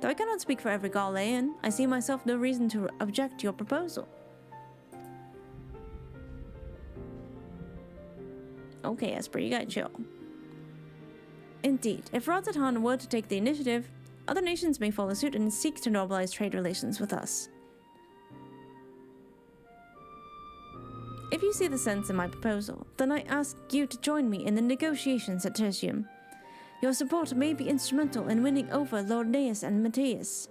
Though I cannot speak for every Gaulean, I see myself no reason to object to your proposal. Okay, Esper, you gotta chill. Indeed, if Rodzatan were to take the initiative, other nations may follow suit and seek to normalize trade relations with us. If you see the sense in my proposal, then I ask you to join me in the negotiations at Tertium. Your support may be instrumental in winning over Lord Neus and Matthias.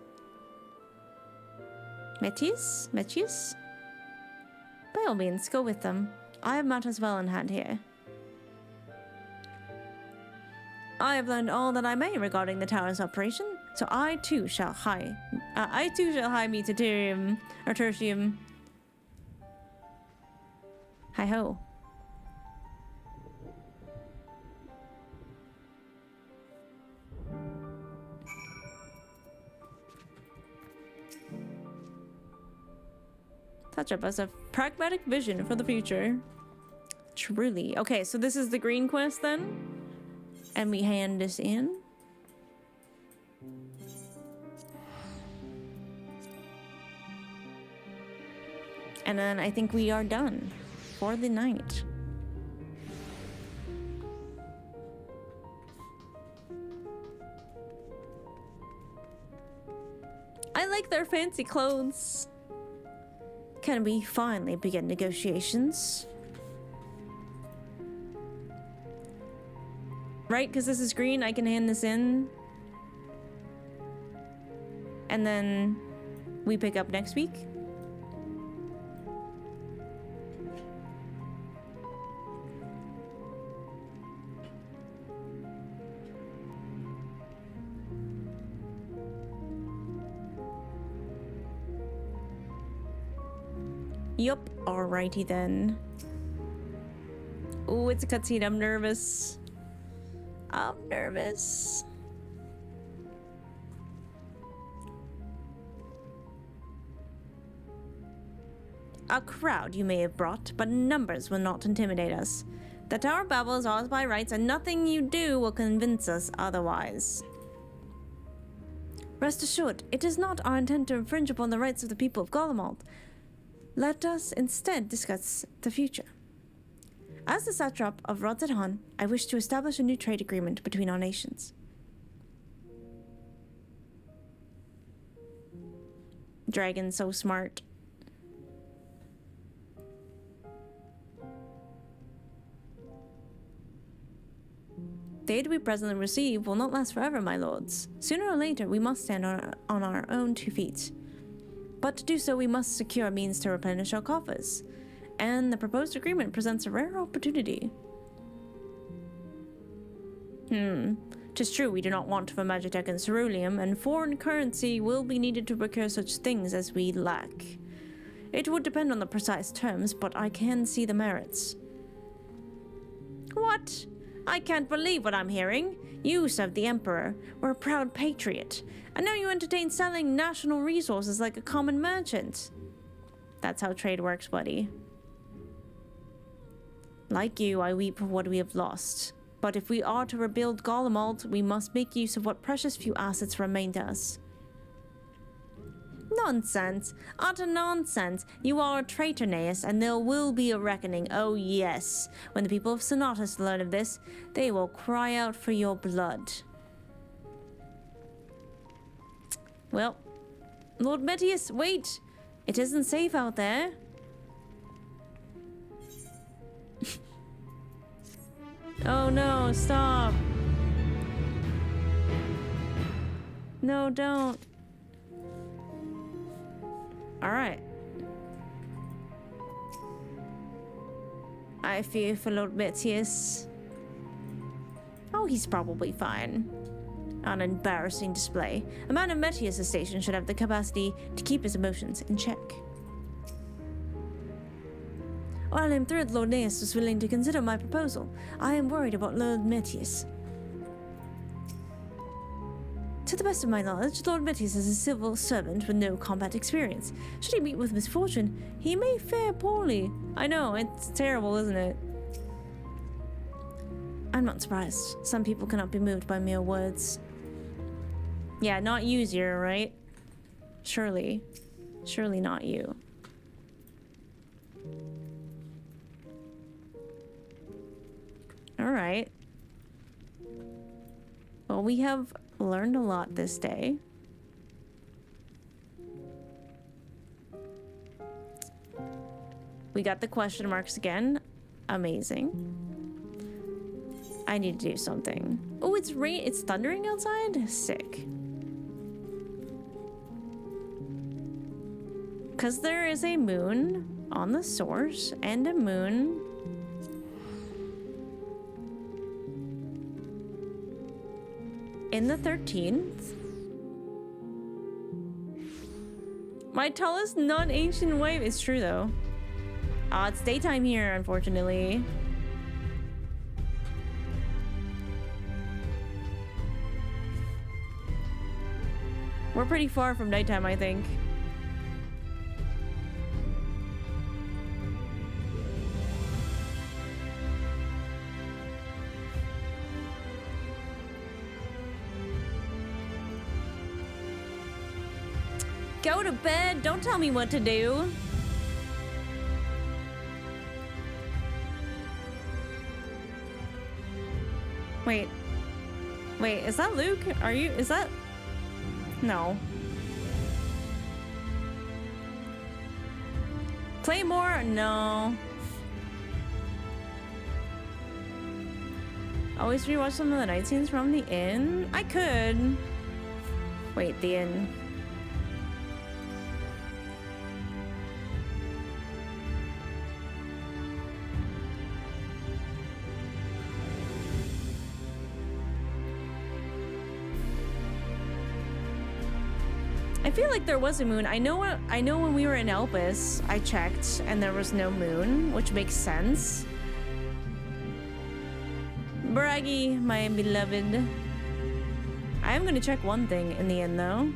Matthias? By all means, go with them. I have matters well in hand here. I have learned all that I may regarding the tower's operation, so I too shall hie me to Tertium. Hi ho. Touch up as a pragmatic vision for the future. Truly. Okay, so this is the green quest then? And we hand this in. And then I think we are done for the night. I like their fancy clothes. Can we finally begin negotiations? Right, because this is green, I can hand this in. And then we pick up next week. Yup, alrighty then. Oh, it's a cutscene, I'm nervous. I'm nervous. A crowd you may have brought, but numbers will not intimidate us. The Tower of Babel is ours by rights, and nothing you do will convince us otherwise. Rest assured, it is not our intent to infringe upon the rights of the people of Garlemald. Let us instead discuss the future. As the satrap of Rodzehan, I wish to establish a new trade agreement between our nations. Dragon's so smart. The aid we presently receive will not last forever, my lords. Sooner or later, we must stand on our own 2 feet. But to do so, we must secure a means to replenish our coffers. And the proposed agreement presents a rare opportunity. 'Tis true we do not want for Magitech and ceruleum, and foreign currency will be needed to procure such things as we lack. It would depend on the precise terms, but I can see the merits. What? I can't believe what I'm hearing. You served the Emperor, were a proud patriot, and now you entertain selling national resources like a common merchant. That's how trade works, buddy. Like you, I weep for what we have lost. But if we are to rebuild Garlemald, we must make use of what precious few assets remain to us. Nonsense. Utter nonsense. You are a traitor, Naeus, and there will be a reckoning. Oh yes. When the people of Sonatus learn of this, they will cry out for your blood. Well, Lord Metius, wait. It isn't safe out there. Oh no, stop. No, don't. Alright. I fear for Lord Metius. Oh, he's probably fine. An embarrassing display. A man of Metius' station should have the capacity to keep his emotions in check. While I'm thrilled Lord Naeus was willing to consider my proposal, I am worried about Lord Metius. To the best of my knowledge, Lord Metius is a civil servant with no combat experience. Should he meet with misfortune, he may fare poorly. I know, it's terrible, isn't it? I'm not surprised. Some people cannot be moved by mere words. Yeah, not you, Zero, right? Surely. Surely not you. Alright. Well, we have learned a lot this day. We got the question marks again. Amazing. I need to do something. Oh, it's thundering outside? Sick. Because there is a moon on the source and a moon in the 13th. My tallest non-ancient wave. It's true though. It's daytime here, unfortunately. We're pretty far from nighttime, I think. Go to bed. Don't tell me what to do. Wait. Wait, is that Luke? Is that... No. Play more? No. Always rewatch some of the night scenes from the inn? I could. Wait, the inn. I feel like there was a moon. I know when we were in Elpis, I checked and there was no moon, which makes sense. Braggy, my beloved. I am gonna check one thing in the end, though.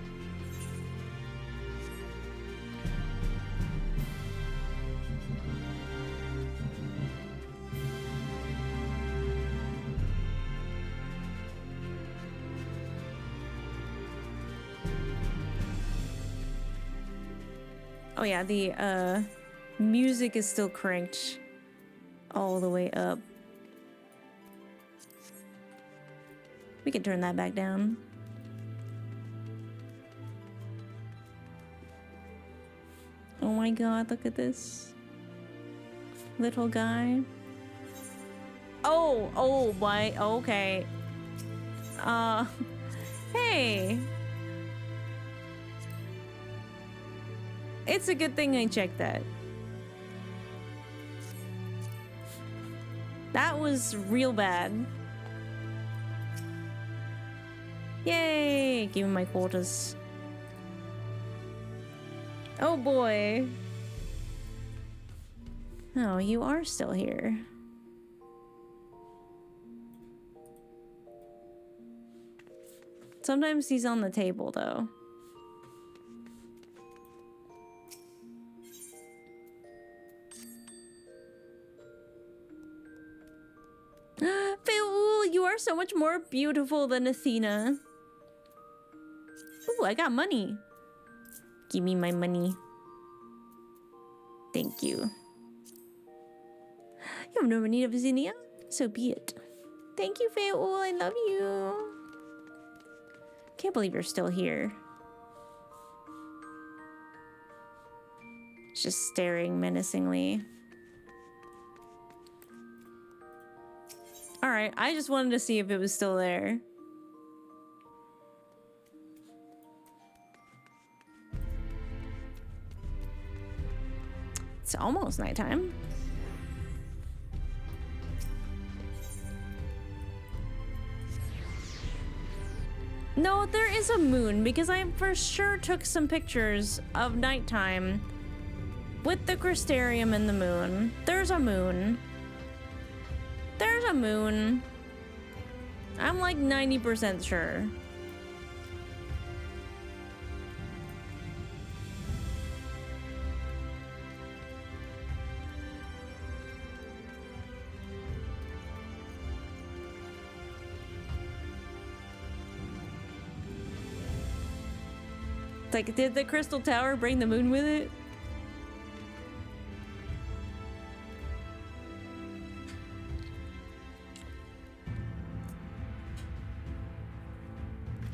Oh yeah, the music is still cranked all the way up. We can turn that back down. Oh my god, look at this little guy. Oh my, okay. Hey. It's a good thing I checked that. That was real bad. Yay! Give me my quarters. Oh boy. Oh, you are still here. Sometimes he's on the table though. Ooh, you are so much more beautiful than Athena. Ooh, I got money. Give me my money. Thank you. You have no need of Zinnia? So be it. Thank you, Fayeul. I love you. Can't believe you're still here. Just staring menacingly. Alright, I just wanted to see if it was still there. It's almost nighttime. No, there is a moon because I for sure took some pictures of nighttime with the crystarium and the moon. There's a moon. There's a moon. I'm like 90% sure. Like, did the crystal tower bring the moon with it?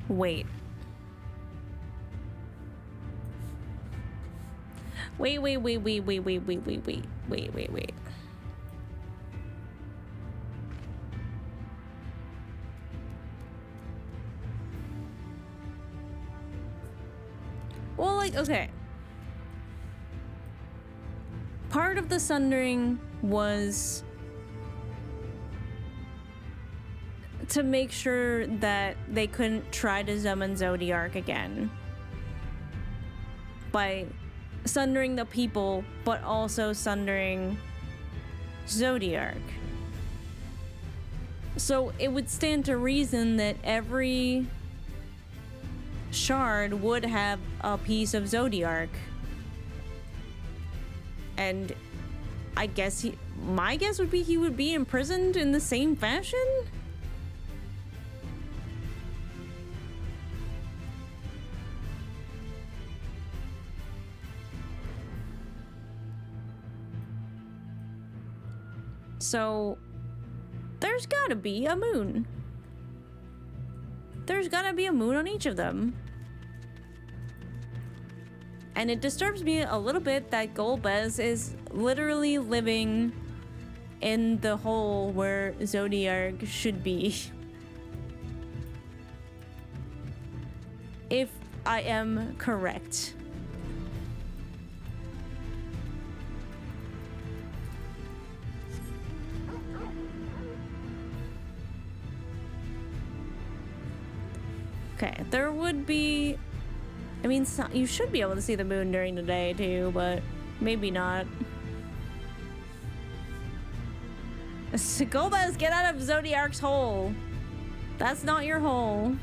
Wait. Wait. Well, like, okay. Part of the Sundering was to make sure that they couldn't try to summon Zodiark again by sundering the people, but also sundering Zodiark. So it would stand to reason that every shard would have a piece of Zodiark. And I guess my guess would be he would be imprisoned in the same fashion? So there's gotta be a moon. There's gotta be a moon on each of them. And it disturbs me a little bit that Golbez is literally living in the hole where Zodiark should be. If I am correct. Okay, there would be... I mean, you should be able to see the moon during the day too, but maybe not. Gomez, get out of Zodiac's hole. That's not your hole.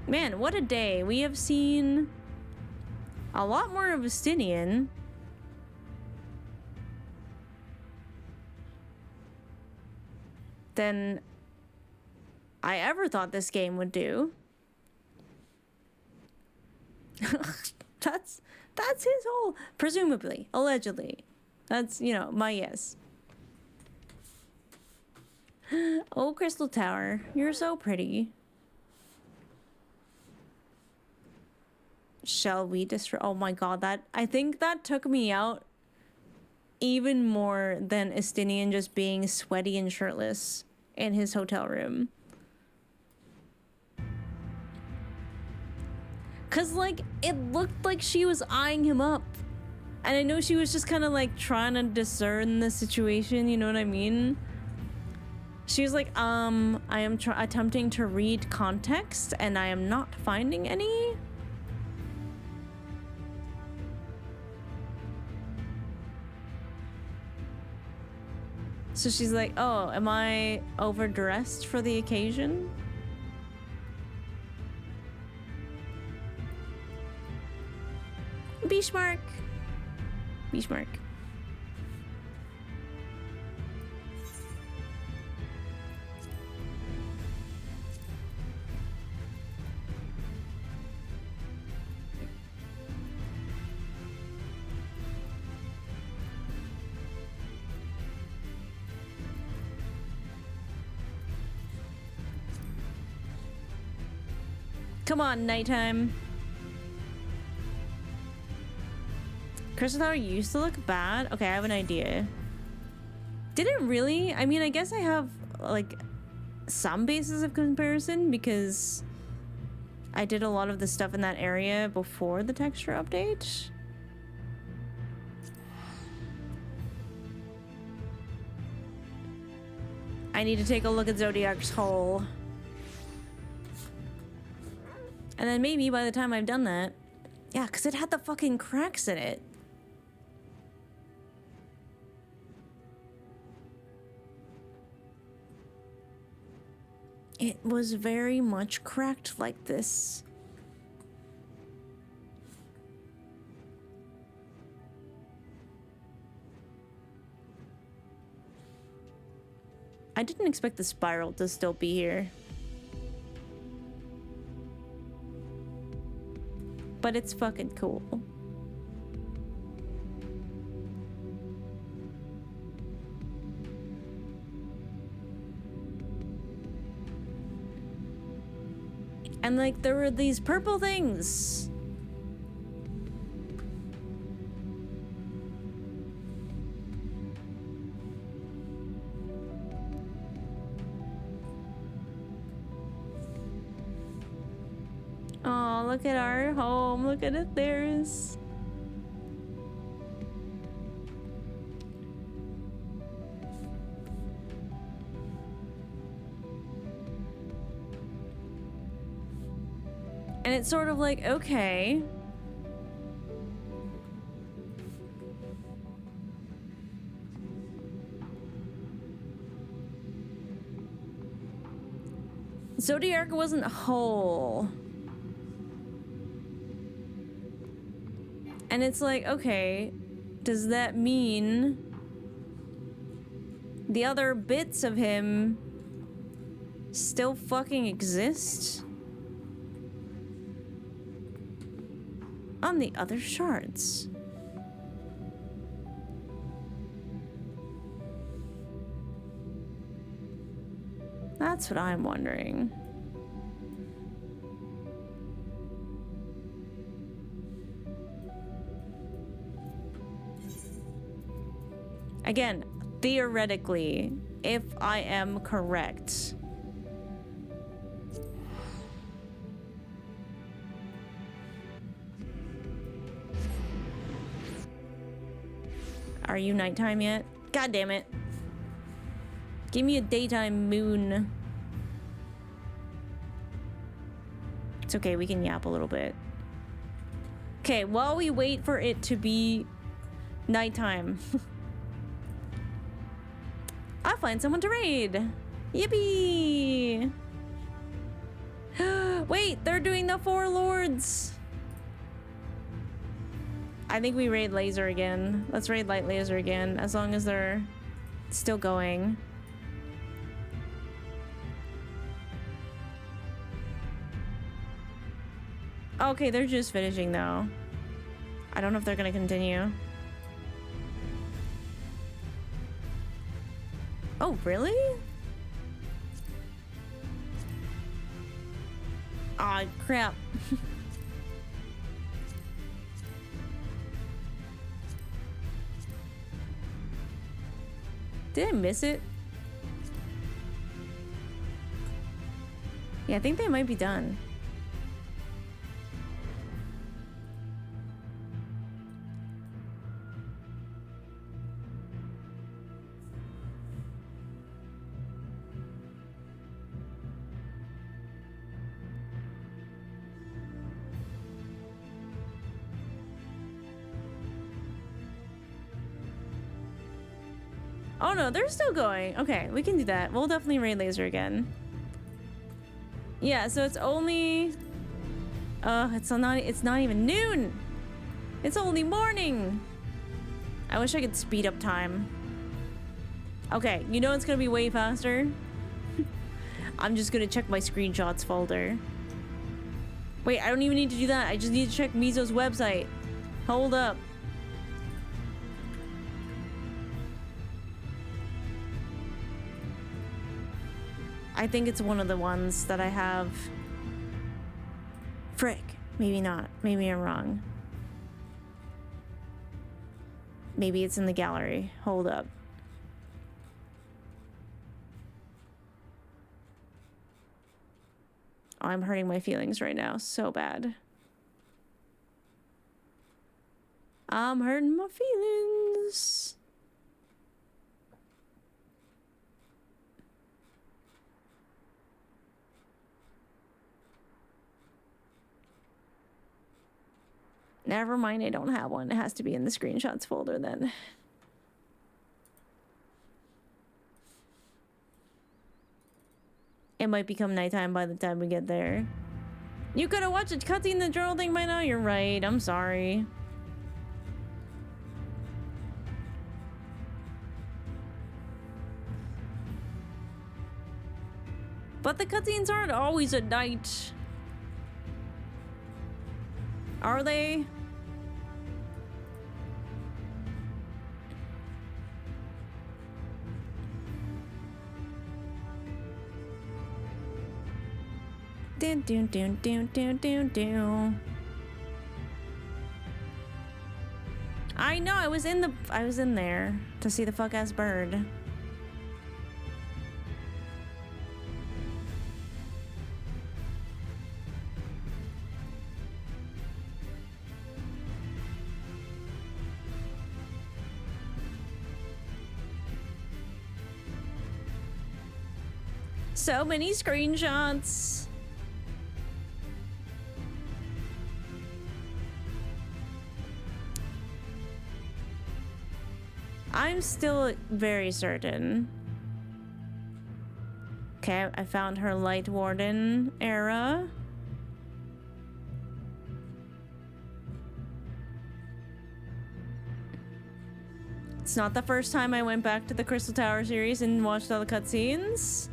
Man, what a day. We have seen a lot more of Estinian. Than I ever thought this game would do. That's his whole, presumably, allegedly. That's, you know, my guess. Oh, Crystal Tower, you're so pretty. Shall we destroy? Oh my god, I think that took me out even more than Estinian just being sweaty and shirtless in his hotel room. Cause like, it looked like she was eyeing him up. And I know she was just kind of like trying to discern the situation, you know what I mean? She was like, I am attempting to read context and I am not finding any. So she's like, oh, am I overdressed for the occasion? Beachmark. Beachmark. Come on, nighttime. Crystal Tower used to look bad? Okay, I have an idea. Did it really? I mean, I guess I have, like, some basis of comparison because I did a lot of the stuff in that area before the texture update. I need to take a look at Zodiac's hole. And then maybe by the time I've done that... Yeah, because it had the fucking cracks in it. It was very much cracked like this. I didn't expect the spiral to still be here. But it's fucking cool. And like there were these purple things. Oh, look at our home. Look at it, theirs. And it's sort of like, okay. Zodiac wasn't whole. And it's like, okay, does that mean the other bits of him still fucking exist? On the other shards. That's what I'm wondering. Again, theoretically, if I am correct. Are you nighttime yet? God damn it. Give me a daytime moon. It's okay, we can yap a little bit. Okay, while we wait for it to be Nighttime. I'll find someone to raid. Yippee! Wait, they're doing the 4 lords. I think we raid laser again. Let's raid light laser again, as long as they're still going. Okay, they're just finishing though. I don't know if they're gonna continue. Oh, really? Aw, crap. Did I miss it? Yeah, I think they might be done. Oh no, they're still going. Okay, we can do that. We'll definitely raid laser again. Yeah, so it's only it's not even noon. It's only morning. I wish I could speed up time. Okay, you know it's gonna be way faster. I'm just gonna check my screenshots folder. Wait, I don't even need to do that. I just need to check Mizo's website. Hold up. I think it's one of the ones that I have. Frick. Maybe not. Maybe I'm wrong. Maybe it's in the gallery. Hold up. Oh, I'm hurting my feelings right now. So bad. I'm hurting my feelings. Never mind, I don't have one. It has to be in the screenshots folder then. It might become nighttime by the time we get there. You could have watched a cutscene in the journal thing by now. You're right. I'm sorry. But the cutscenes aren't always at night. Are they? Dun, dun, dun, dun, dun, dun, dun. I know, I was in there to see the fuck-ass bird. So many screenshots. I'm still very certain. Okay, I found her Light Warden era. It's not the first time I went back to the Crystal Tower series and watched all the cutscenes.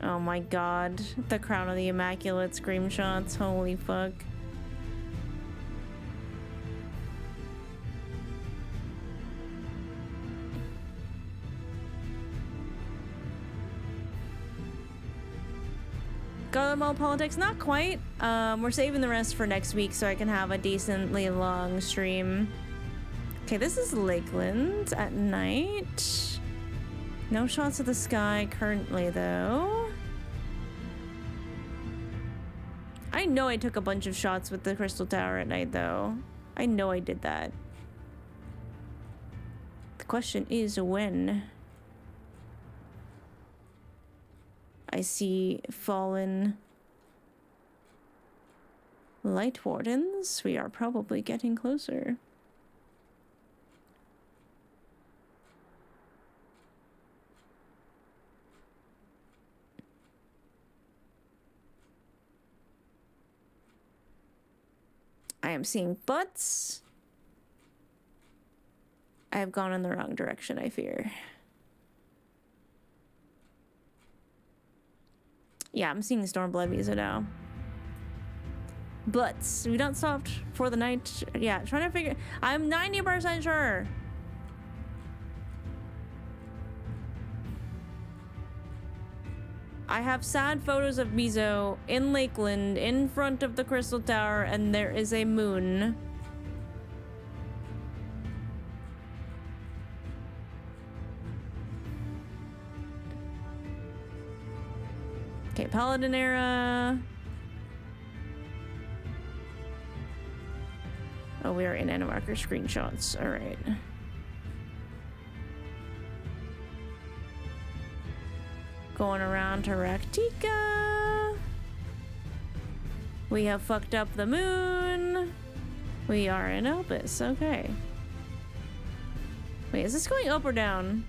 Oh my god. The Crown of the Immaculate screenshots. Holy fuck. Got them all politics? Not quite. We're saving the rest for next week so I can have a decently long stream. Okay, this is Lakeland at night. No shots of the sky currently, though. I know I took a bunch of shots with the Crystal Tower at night, though. I know I did that. The question is when. I see Fallen Light wardens. We are probably getting closer. I am seeing butts. I have gone in the wrong direction, I fear. Yeah, I'm seeing Stormblood Miso now. Butts. We don't stop for the night. Yeah, trying to figure. I'm 90% sure. I have sad photos of Miso in Lakeland in front of the Crystal Tower, and there is a moon. Okay, Paladin era. Oh, we are in Endwalker screenshots. All right. Going around to Raktika. We have fucked up the moon. We are in Elpis. Okay. Wait, is this going up or down?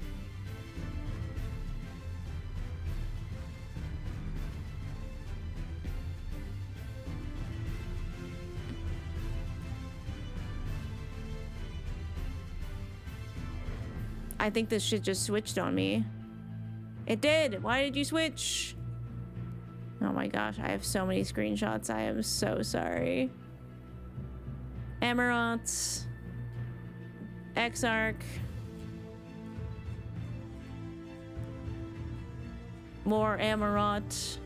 I think this shit just switched on me. It did! Why did you switch? Oh my gosh, I have so many screenshots. I am so sorry. Amarant. Exarch. More Amarant.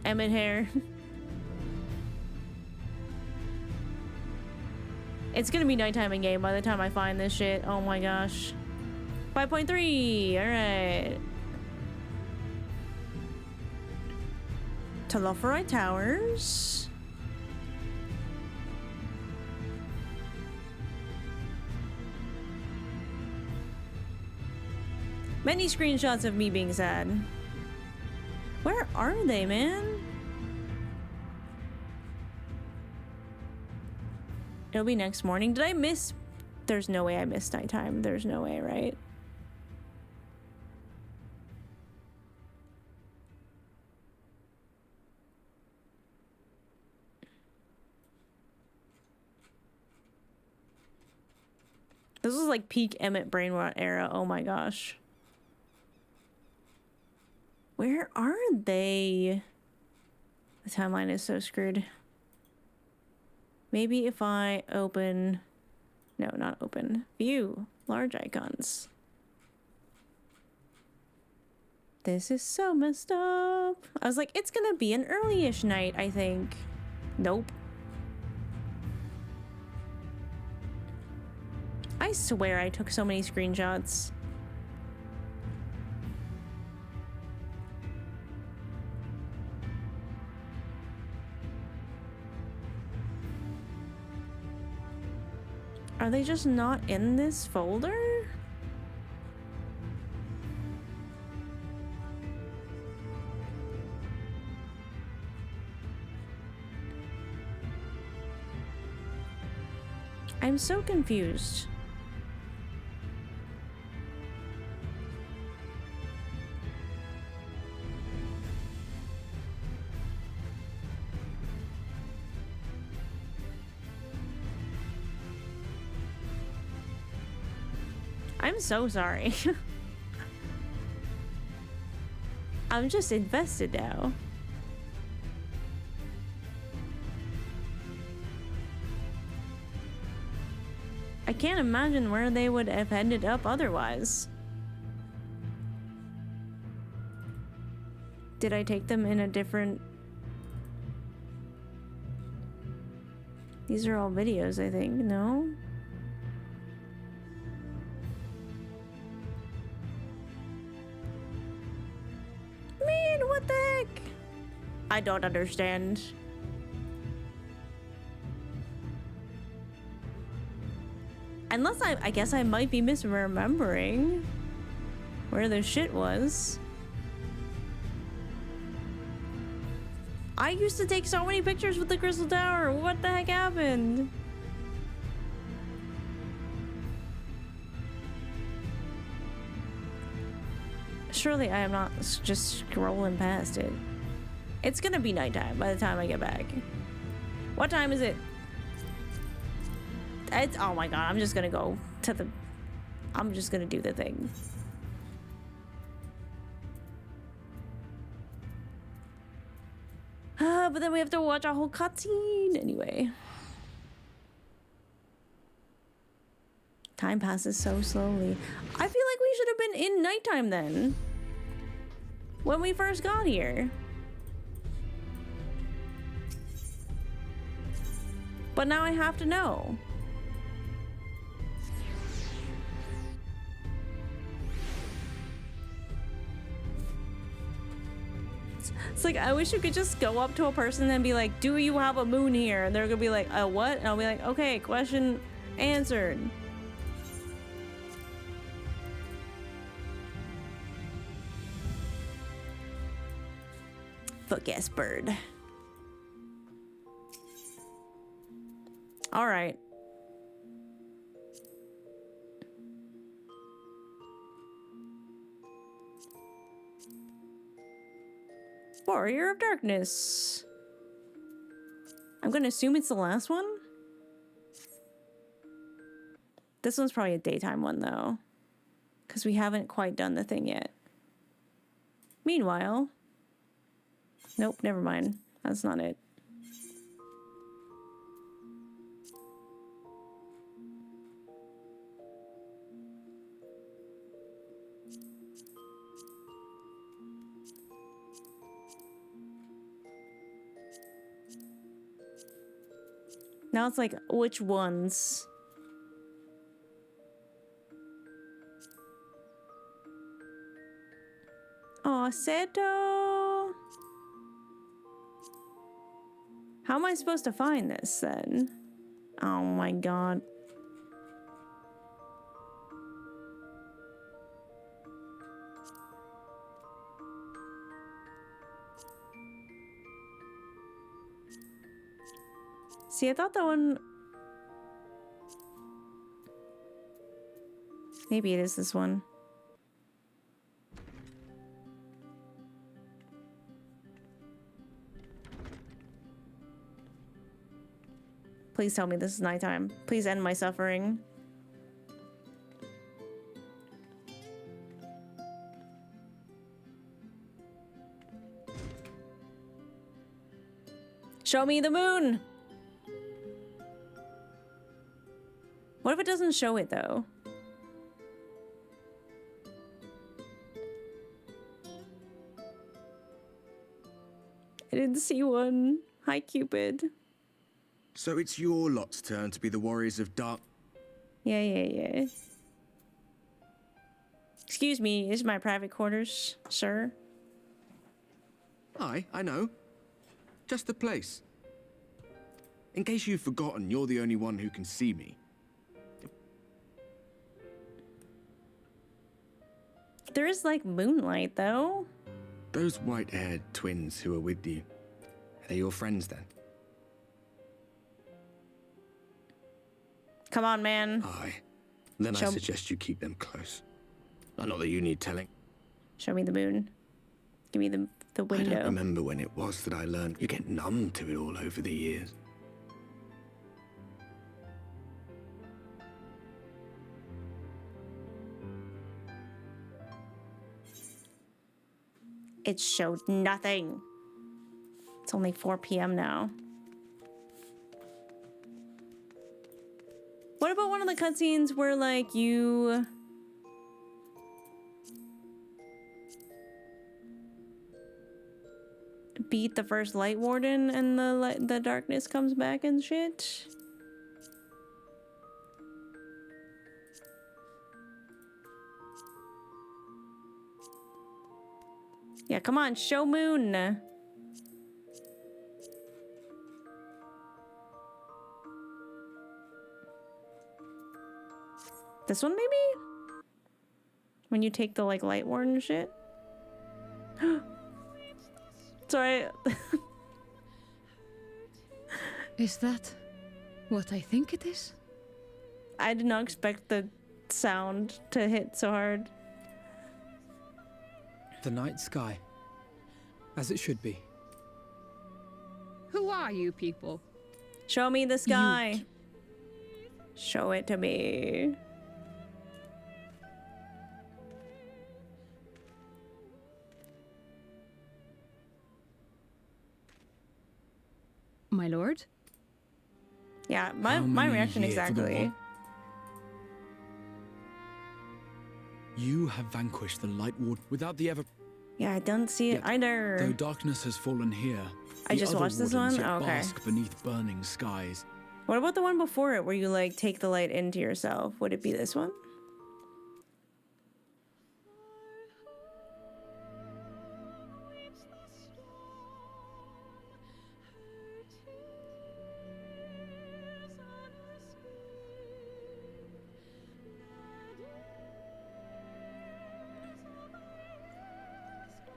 Emmett Hair. It's gonna be nighttime in game by the time I find this shit. Oh my gosh. 5.3. Alright. Telophorite Towers. Many screenshots of me being sad. Where are they, man? It'll be next morning. Did I miss? There's no way I missed nighttime. There's no way, right? This was like peak Emmett Brainrot era. Oh my gosh. Where are they? The timeline is so screwed. Maybe if I open... No, not open. View. Large icons. This is so messed up. I was like, it's gonna be an early-ish night, I think. Nope. I swear I took so many screenshots. Are they just not in this folder? I'm so confused. I'm so sorry. I'm just invested now. I can't imagine where they would have ended up otherwise. Did I take them in a different... These are all videos, I think. No? Man, what the heck? I don't understand. Unless I guess I might be misremembering where the shit was. I used to take so many pictures with the Crystal Tower. What the heck happened? Surely I am not just scrolling past it. It's gonna be nighttime by the time I get back. What time is it? It's, oh my god, I'm just gonna go to the... I'm just gonna do the thing. But then we have to watch a whole cutscene anyway. Time passes so slowly. I feel like we should have been in nighttime then. When we first got here. But now I have to know. It's like, I wish you could just go up to a person and be like, do you have a moon here? And they're gonna be like, what? And I'll be like, okay, question answered. Fuck ass bird. All right. Warrior of Darkness. I'm gonna assume it's the last one. This one's probably a daytime one though, because we haven't quite done the thing yet. Meanwhile, nope, never mind. That's not it. Now it's like, which ones? Aw, Seto. How am I supposed to find this then? Oh my god. See, I thought that one... Maybe it is this one. Please tell me this is nighttime. Please end my suffering. Show me the moon! What if it doesn't show it though? I didn't see one. Hi, Cupid. So it's your lot's turn to be the warriors of dark. Yeah. Excuse me, is my private quarters, sir? Aye, I know. Just the place. In case you've forgotten, you're the only one who can see me. There is like moonlight though. Those white-haired twins who are with you, are they your friends then? Come on, man. Aye. Then I suggest you keep them close. Not that you need telling. Show me the moon. Give me the window. I don't remember when it was that I learned. You get numb to it all over the years. It showed nothing. It's only 4 p.m. now. What about one of the cutscenes where, like, you... beat the first Light Warden and the darkness comes back and shit? Yeah, come on, show moon. This one maybe? When you take the like light warden shit? Sorry. Is that what I think it is? I did not expect the sound to hit so hard. The night sky. As it should be. Who are you people? Show me the sky. Show it to me. My lord? Yeah, my reaction exactly. You have vanquished the Light Ward without the ever. Yeah, I don't see it either. Though darkness has fallen here, I just watched this one? yet Okay. bask beneath burning skies. What about the one before it where you like take the light into yourself? Would it be this one?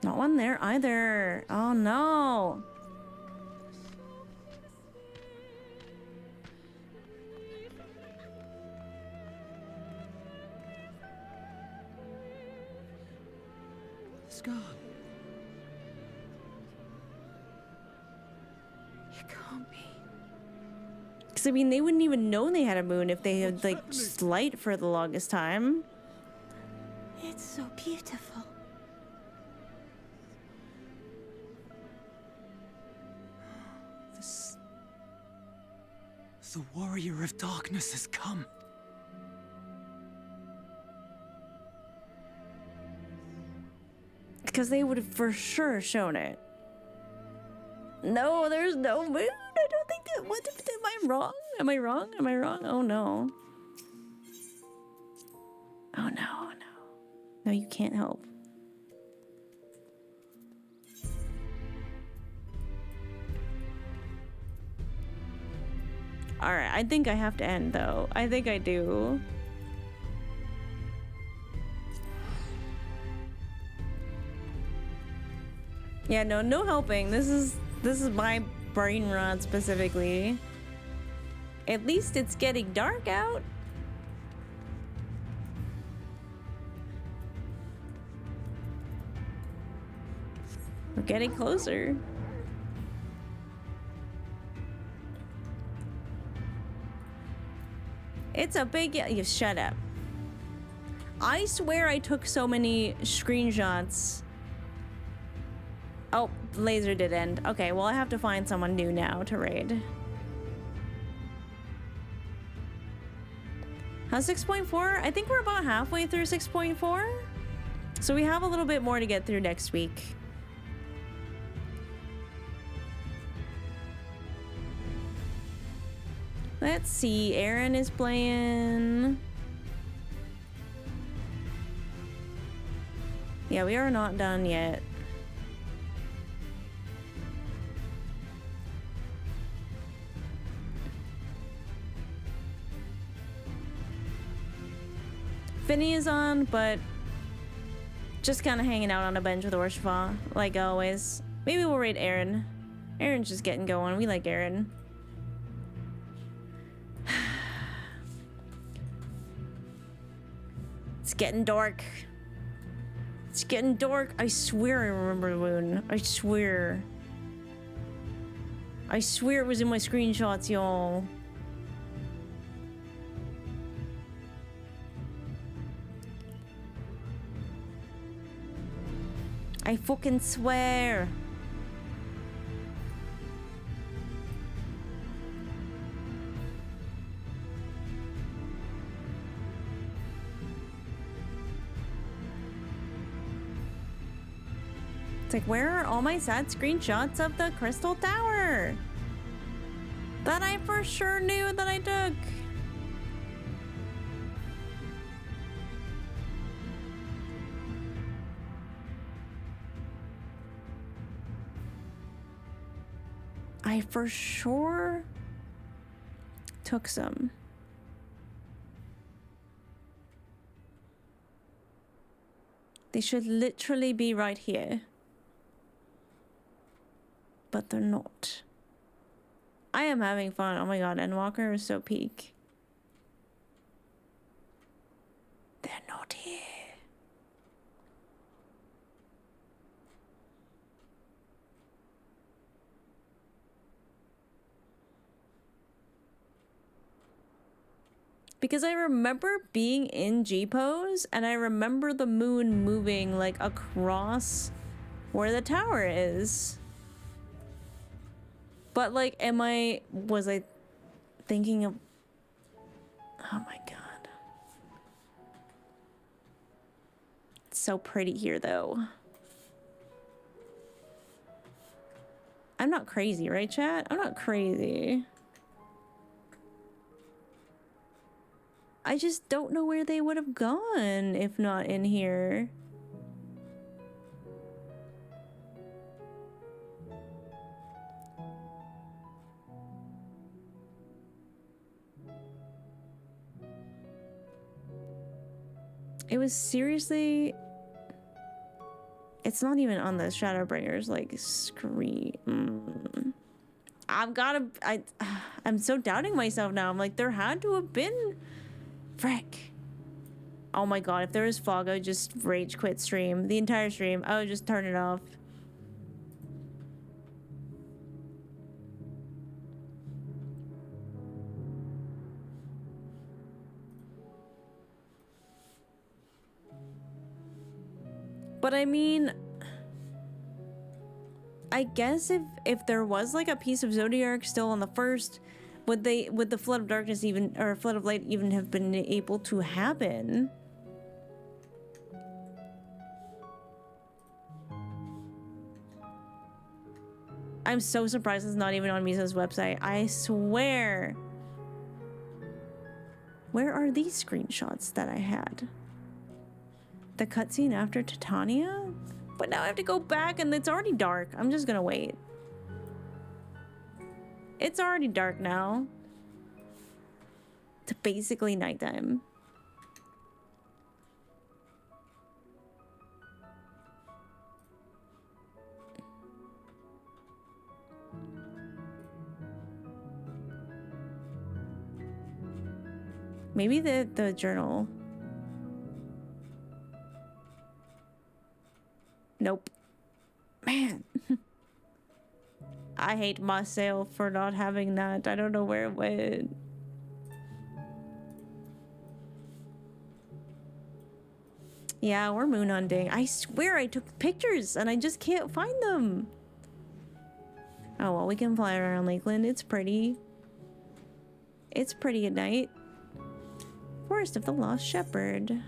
Not one there either. Oh no. It's gone. It can't be. Because I mean, they wouldn't even know they had a moon if they had like just light for the longest time. It's so beautiful. The warrior of darkness has come. Because they would have for sure shown it. No, there's no moon. I don't think that. What? Am I wrong? Am I wrong? Am I wrong? Oh no. Oh no, oh no. No, you can't help. Alright, I think I have to end though. I think I do. Yeah, no helping. This is my brain rot specifically. At least it's getting dark out. We're getting closer. It's a big... You shut up. I swear I took so many screenshots. Oh, laser did end. Okay, well I have to find someone new now to raid. How's 6.4? I think we're about halfway through 6.4. So we have a little bit more to get through next week. Let's see, Aaron is playing. Yeah, we are not done yet. Finny is on, but just kind of hanging out on a bench with Orshafa, like always. Maybe we'll raid Aaron. Aaron's just getting going. We like Aaron. It's getting dark. It's getting dark. I swear I remember the moon. I swear. I swear it was in my screenshots, y'all. I fucking swear. It's like, where are all my sad screenshots of the Crystal Tower? That I for sure knew that I took. I for sure took some. They should literally be right here. But they're not. I am having fun. Oh my god, Endwalker is so peak. They're not here. Because I remember being in G-pose and I remember the moon moving like across where the tower is. But like, was I thinking of, oh my god. It's so pretty here though. I'm not crazy, right chat? I'm not crazy. I just don't know where they would have gone if not in here. It was seriously... It's not even on the Shadowbringers, like, screen. I'm so doubting myself now. I'm like, there had to have been... Frick. Oh my god, if there was fog, I would just rage quit stream. The entire stream. I would just turn it off. But I mean, I guess if there was like a piece of Zodiac still on the first, would the Flood of Darkness even, or Flood of Light even have been able to happen? I'm so surprised it's not even on Misa's website. I swear. Where are these screenshots that I had? The cutscene after Titania? But now I have to go back and it's already dark. I'm just gonna wait. It's already dark now. It's basically nighttime. Maybe the journal. Nope. Man. I hate myself for not having that. I don't know where it went. Yeah, we're moon hunting. I swear I took pictures and I just can't find them. Oh, well, we can fly around Lakeland. It's pretty. It's pretty at night. Forest of the Lost Shepherd.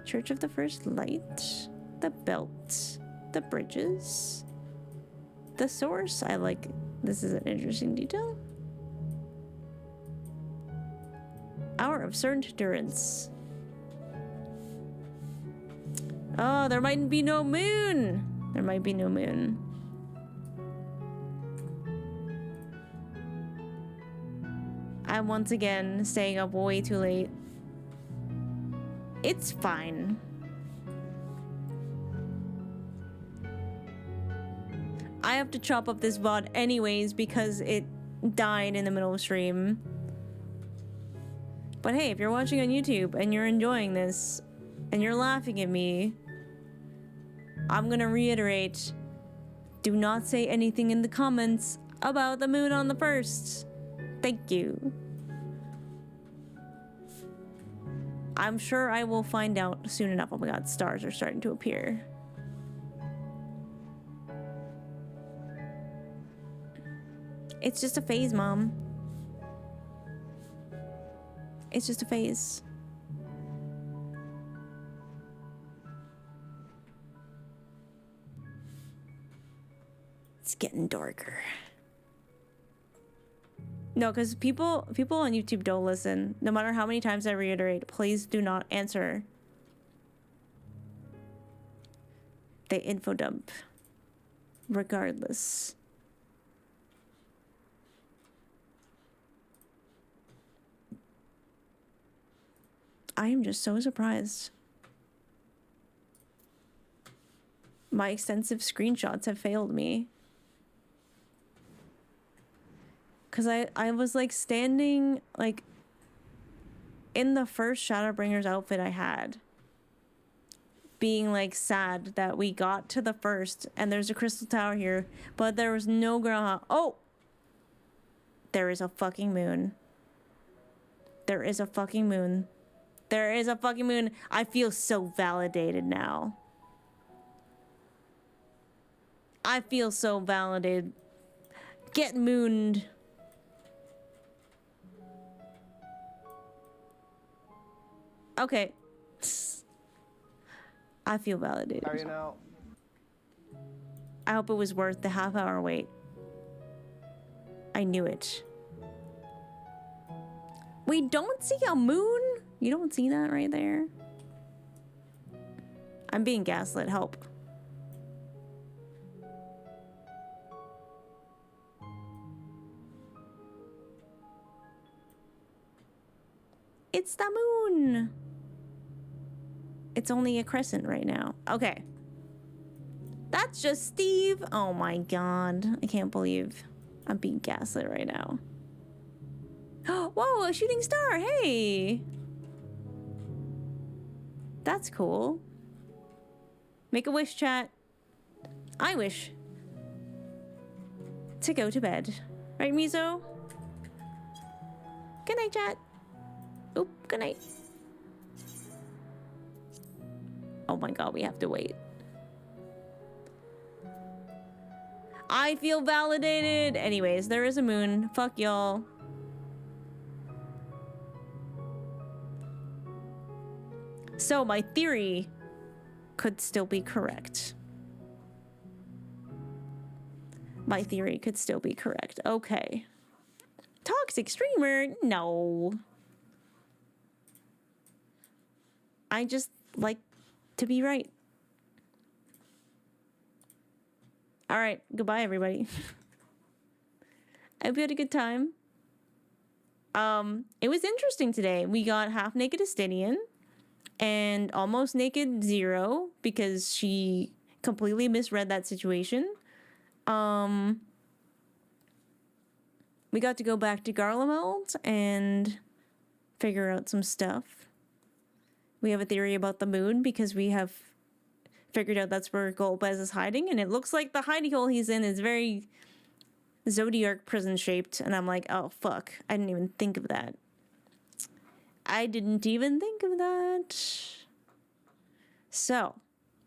Church of the First Light. The Belt. The Bridges. The Source. I like... This is an interesting detail. Our Absurd Endurance. Oh, there might be no moon. There might be no moon. I'm once again staying up way too late. It's fine. I have to chop up this VOD anyways because it died in the middle of stream. But hey, if you're watching on YouTube and you're enjoying this and you're laughing at me, I'm gonna reiterate, do not say anything in the comments about the moon on the 1st. Thank you. I'm sure I will find out soon enough. Oh my god, stars are starting to appear. It's just a phase, Mom. It's just a phase. It's getting darker. No, because people on YouTube don't listen. No matter how many times I reiterate, please do not answer. They info dump. Regardless. I am just so surprised. My extensive screenshots have failed me. Because I was like standing like in the first Shadowbringer's outfit I had, being like sad that we got to the first and there's a crystal tower here, but there was no ground. Oh, there is a fucking moon. There is a fucking moon. There is a fucking moon. I feel so validated now. I feel so validated. Get mooned. Okay. I feel validated. How are you now? I hope it was worth the half-hour wait. I knew it. We don't see a moon? You don't see that right there? I'm being gaslit. Help. It's the moon. It's only a crescent right now. Okay. That's just Steve. Oh my god. I can't believe I'm being gaslit right now. Whoa, a shooting star. Hey. That's cool. Make a wish, chat. I wish to go to bed. Right, Mizo? Good night, chat. Oop, good night. Oh my god, we have to wait. I feel validated. Anyways, there is a moon. Fuck y'all. So my theory could still be correct. My theory could still be correct. Okay. Toxic streamer? No. I just like to be right. All right. Goodbye, everybody. I hope you had a good time. It was interesting today. We got half naked Estinian and almost naked Zero because she completely misread that situation. We got to go back to Garlemald and figure out some stuff. We have a theory about the moon because we have figured out that's where Golbez is hiding, and it looks like the hidey hole he's in is very Zodiac prison shaped, and I'm like, oh fuck, I didn't even think of that. I didn't even think of that. So,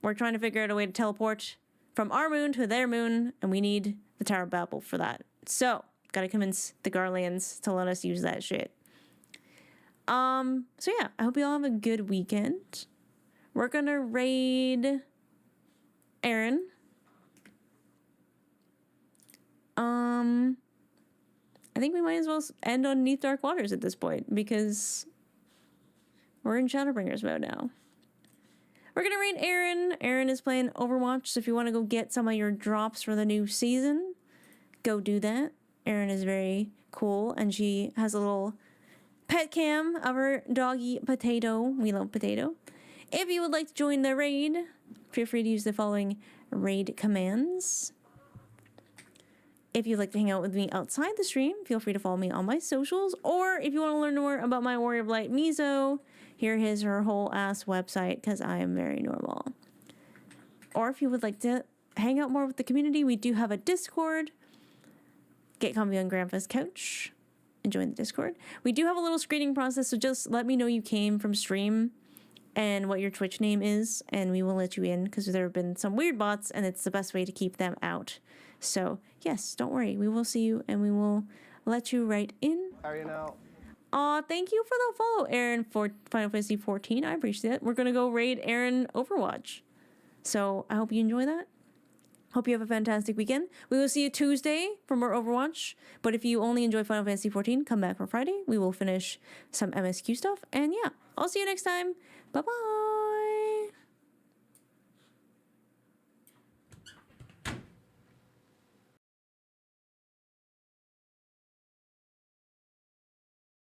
we're trying to figure out a way to teleport from our moon to their moon, and we need the Tower of Babel for that. So, gotta convince the Garlands to let us use that shit. So yeah, I hope you all have a good weekend. We're gonna raid Aaron. I think we might as well end on Neath Dark Waters at this point because we're in Shadowbringers mode now. We're gonna raid Aaron. Aaron is playing Overwatch, so if you want to go get some of your drops for the new season, go do that. Aaron is very cool, and she has a little pet cam of her doggy Potato. We love Potato. If you would like to join the raid, feel free to use the following raid commands. If you'd like to hang out with me outside the stream, feel free to follow me on my socials. Or if you want to learn more about my Warrior of Light Mizo, here is her whole ass website, because I am very normal. Or if you would like to hang out more with the community, we do have a Discord. Get comfy on Grandpa's couch and join the Discord. We do have a little screening process, so just let me know you came from stream and what your Twitch name is, and we will let you in, because there have been some weird bots, and it's the best way to keep them out. So, yes, don't worry. We will see you, and we will let you right in. How are you now? Aw, thank you for the follow, Aaron, for Final Fantasy XIV. I appreciate it. We're going to go raid Aaron Overwatch. So, I hope you enjoy that. Hope you have a fantastic weekend. We will see you Tuesday for more Overwatch. But if you only enjoy Final Fantasy XIV, come back for Friday. We will finish some MSQ stuff. And yeah, I'll see you next time. Bye-bye.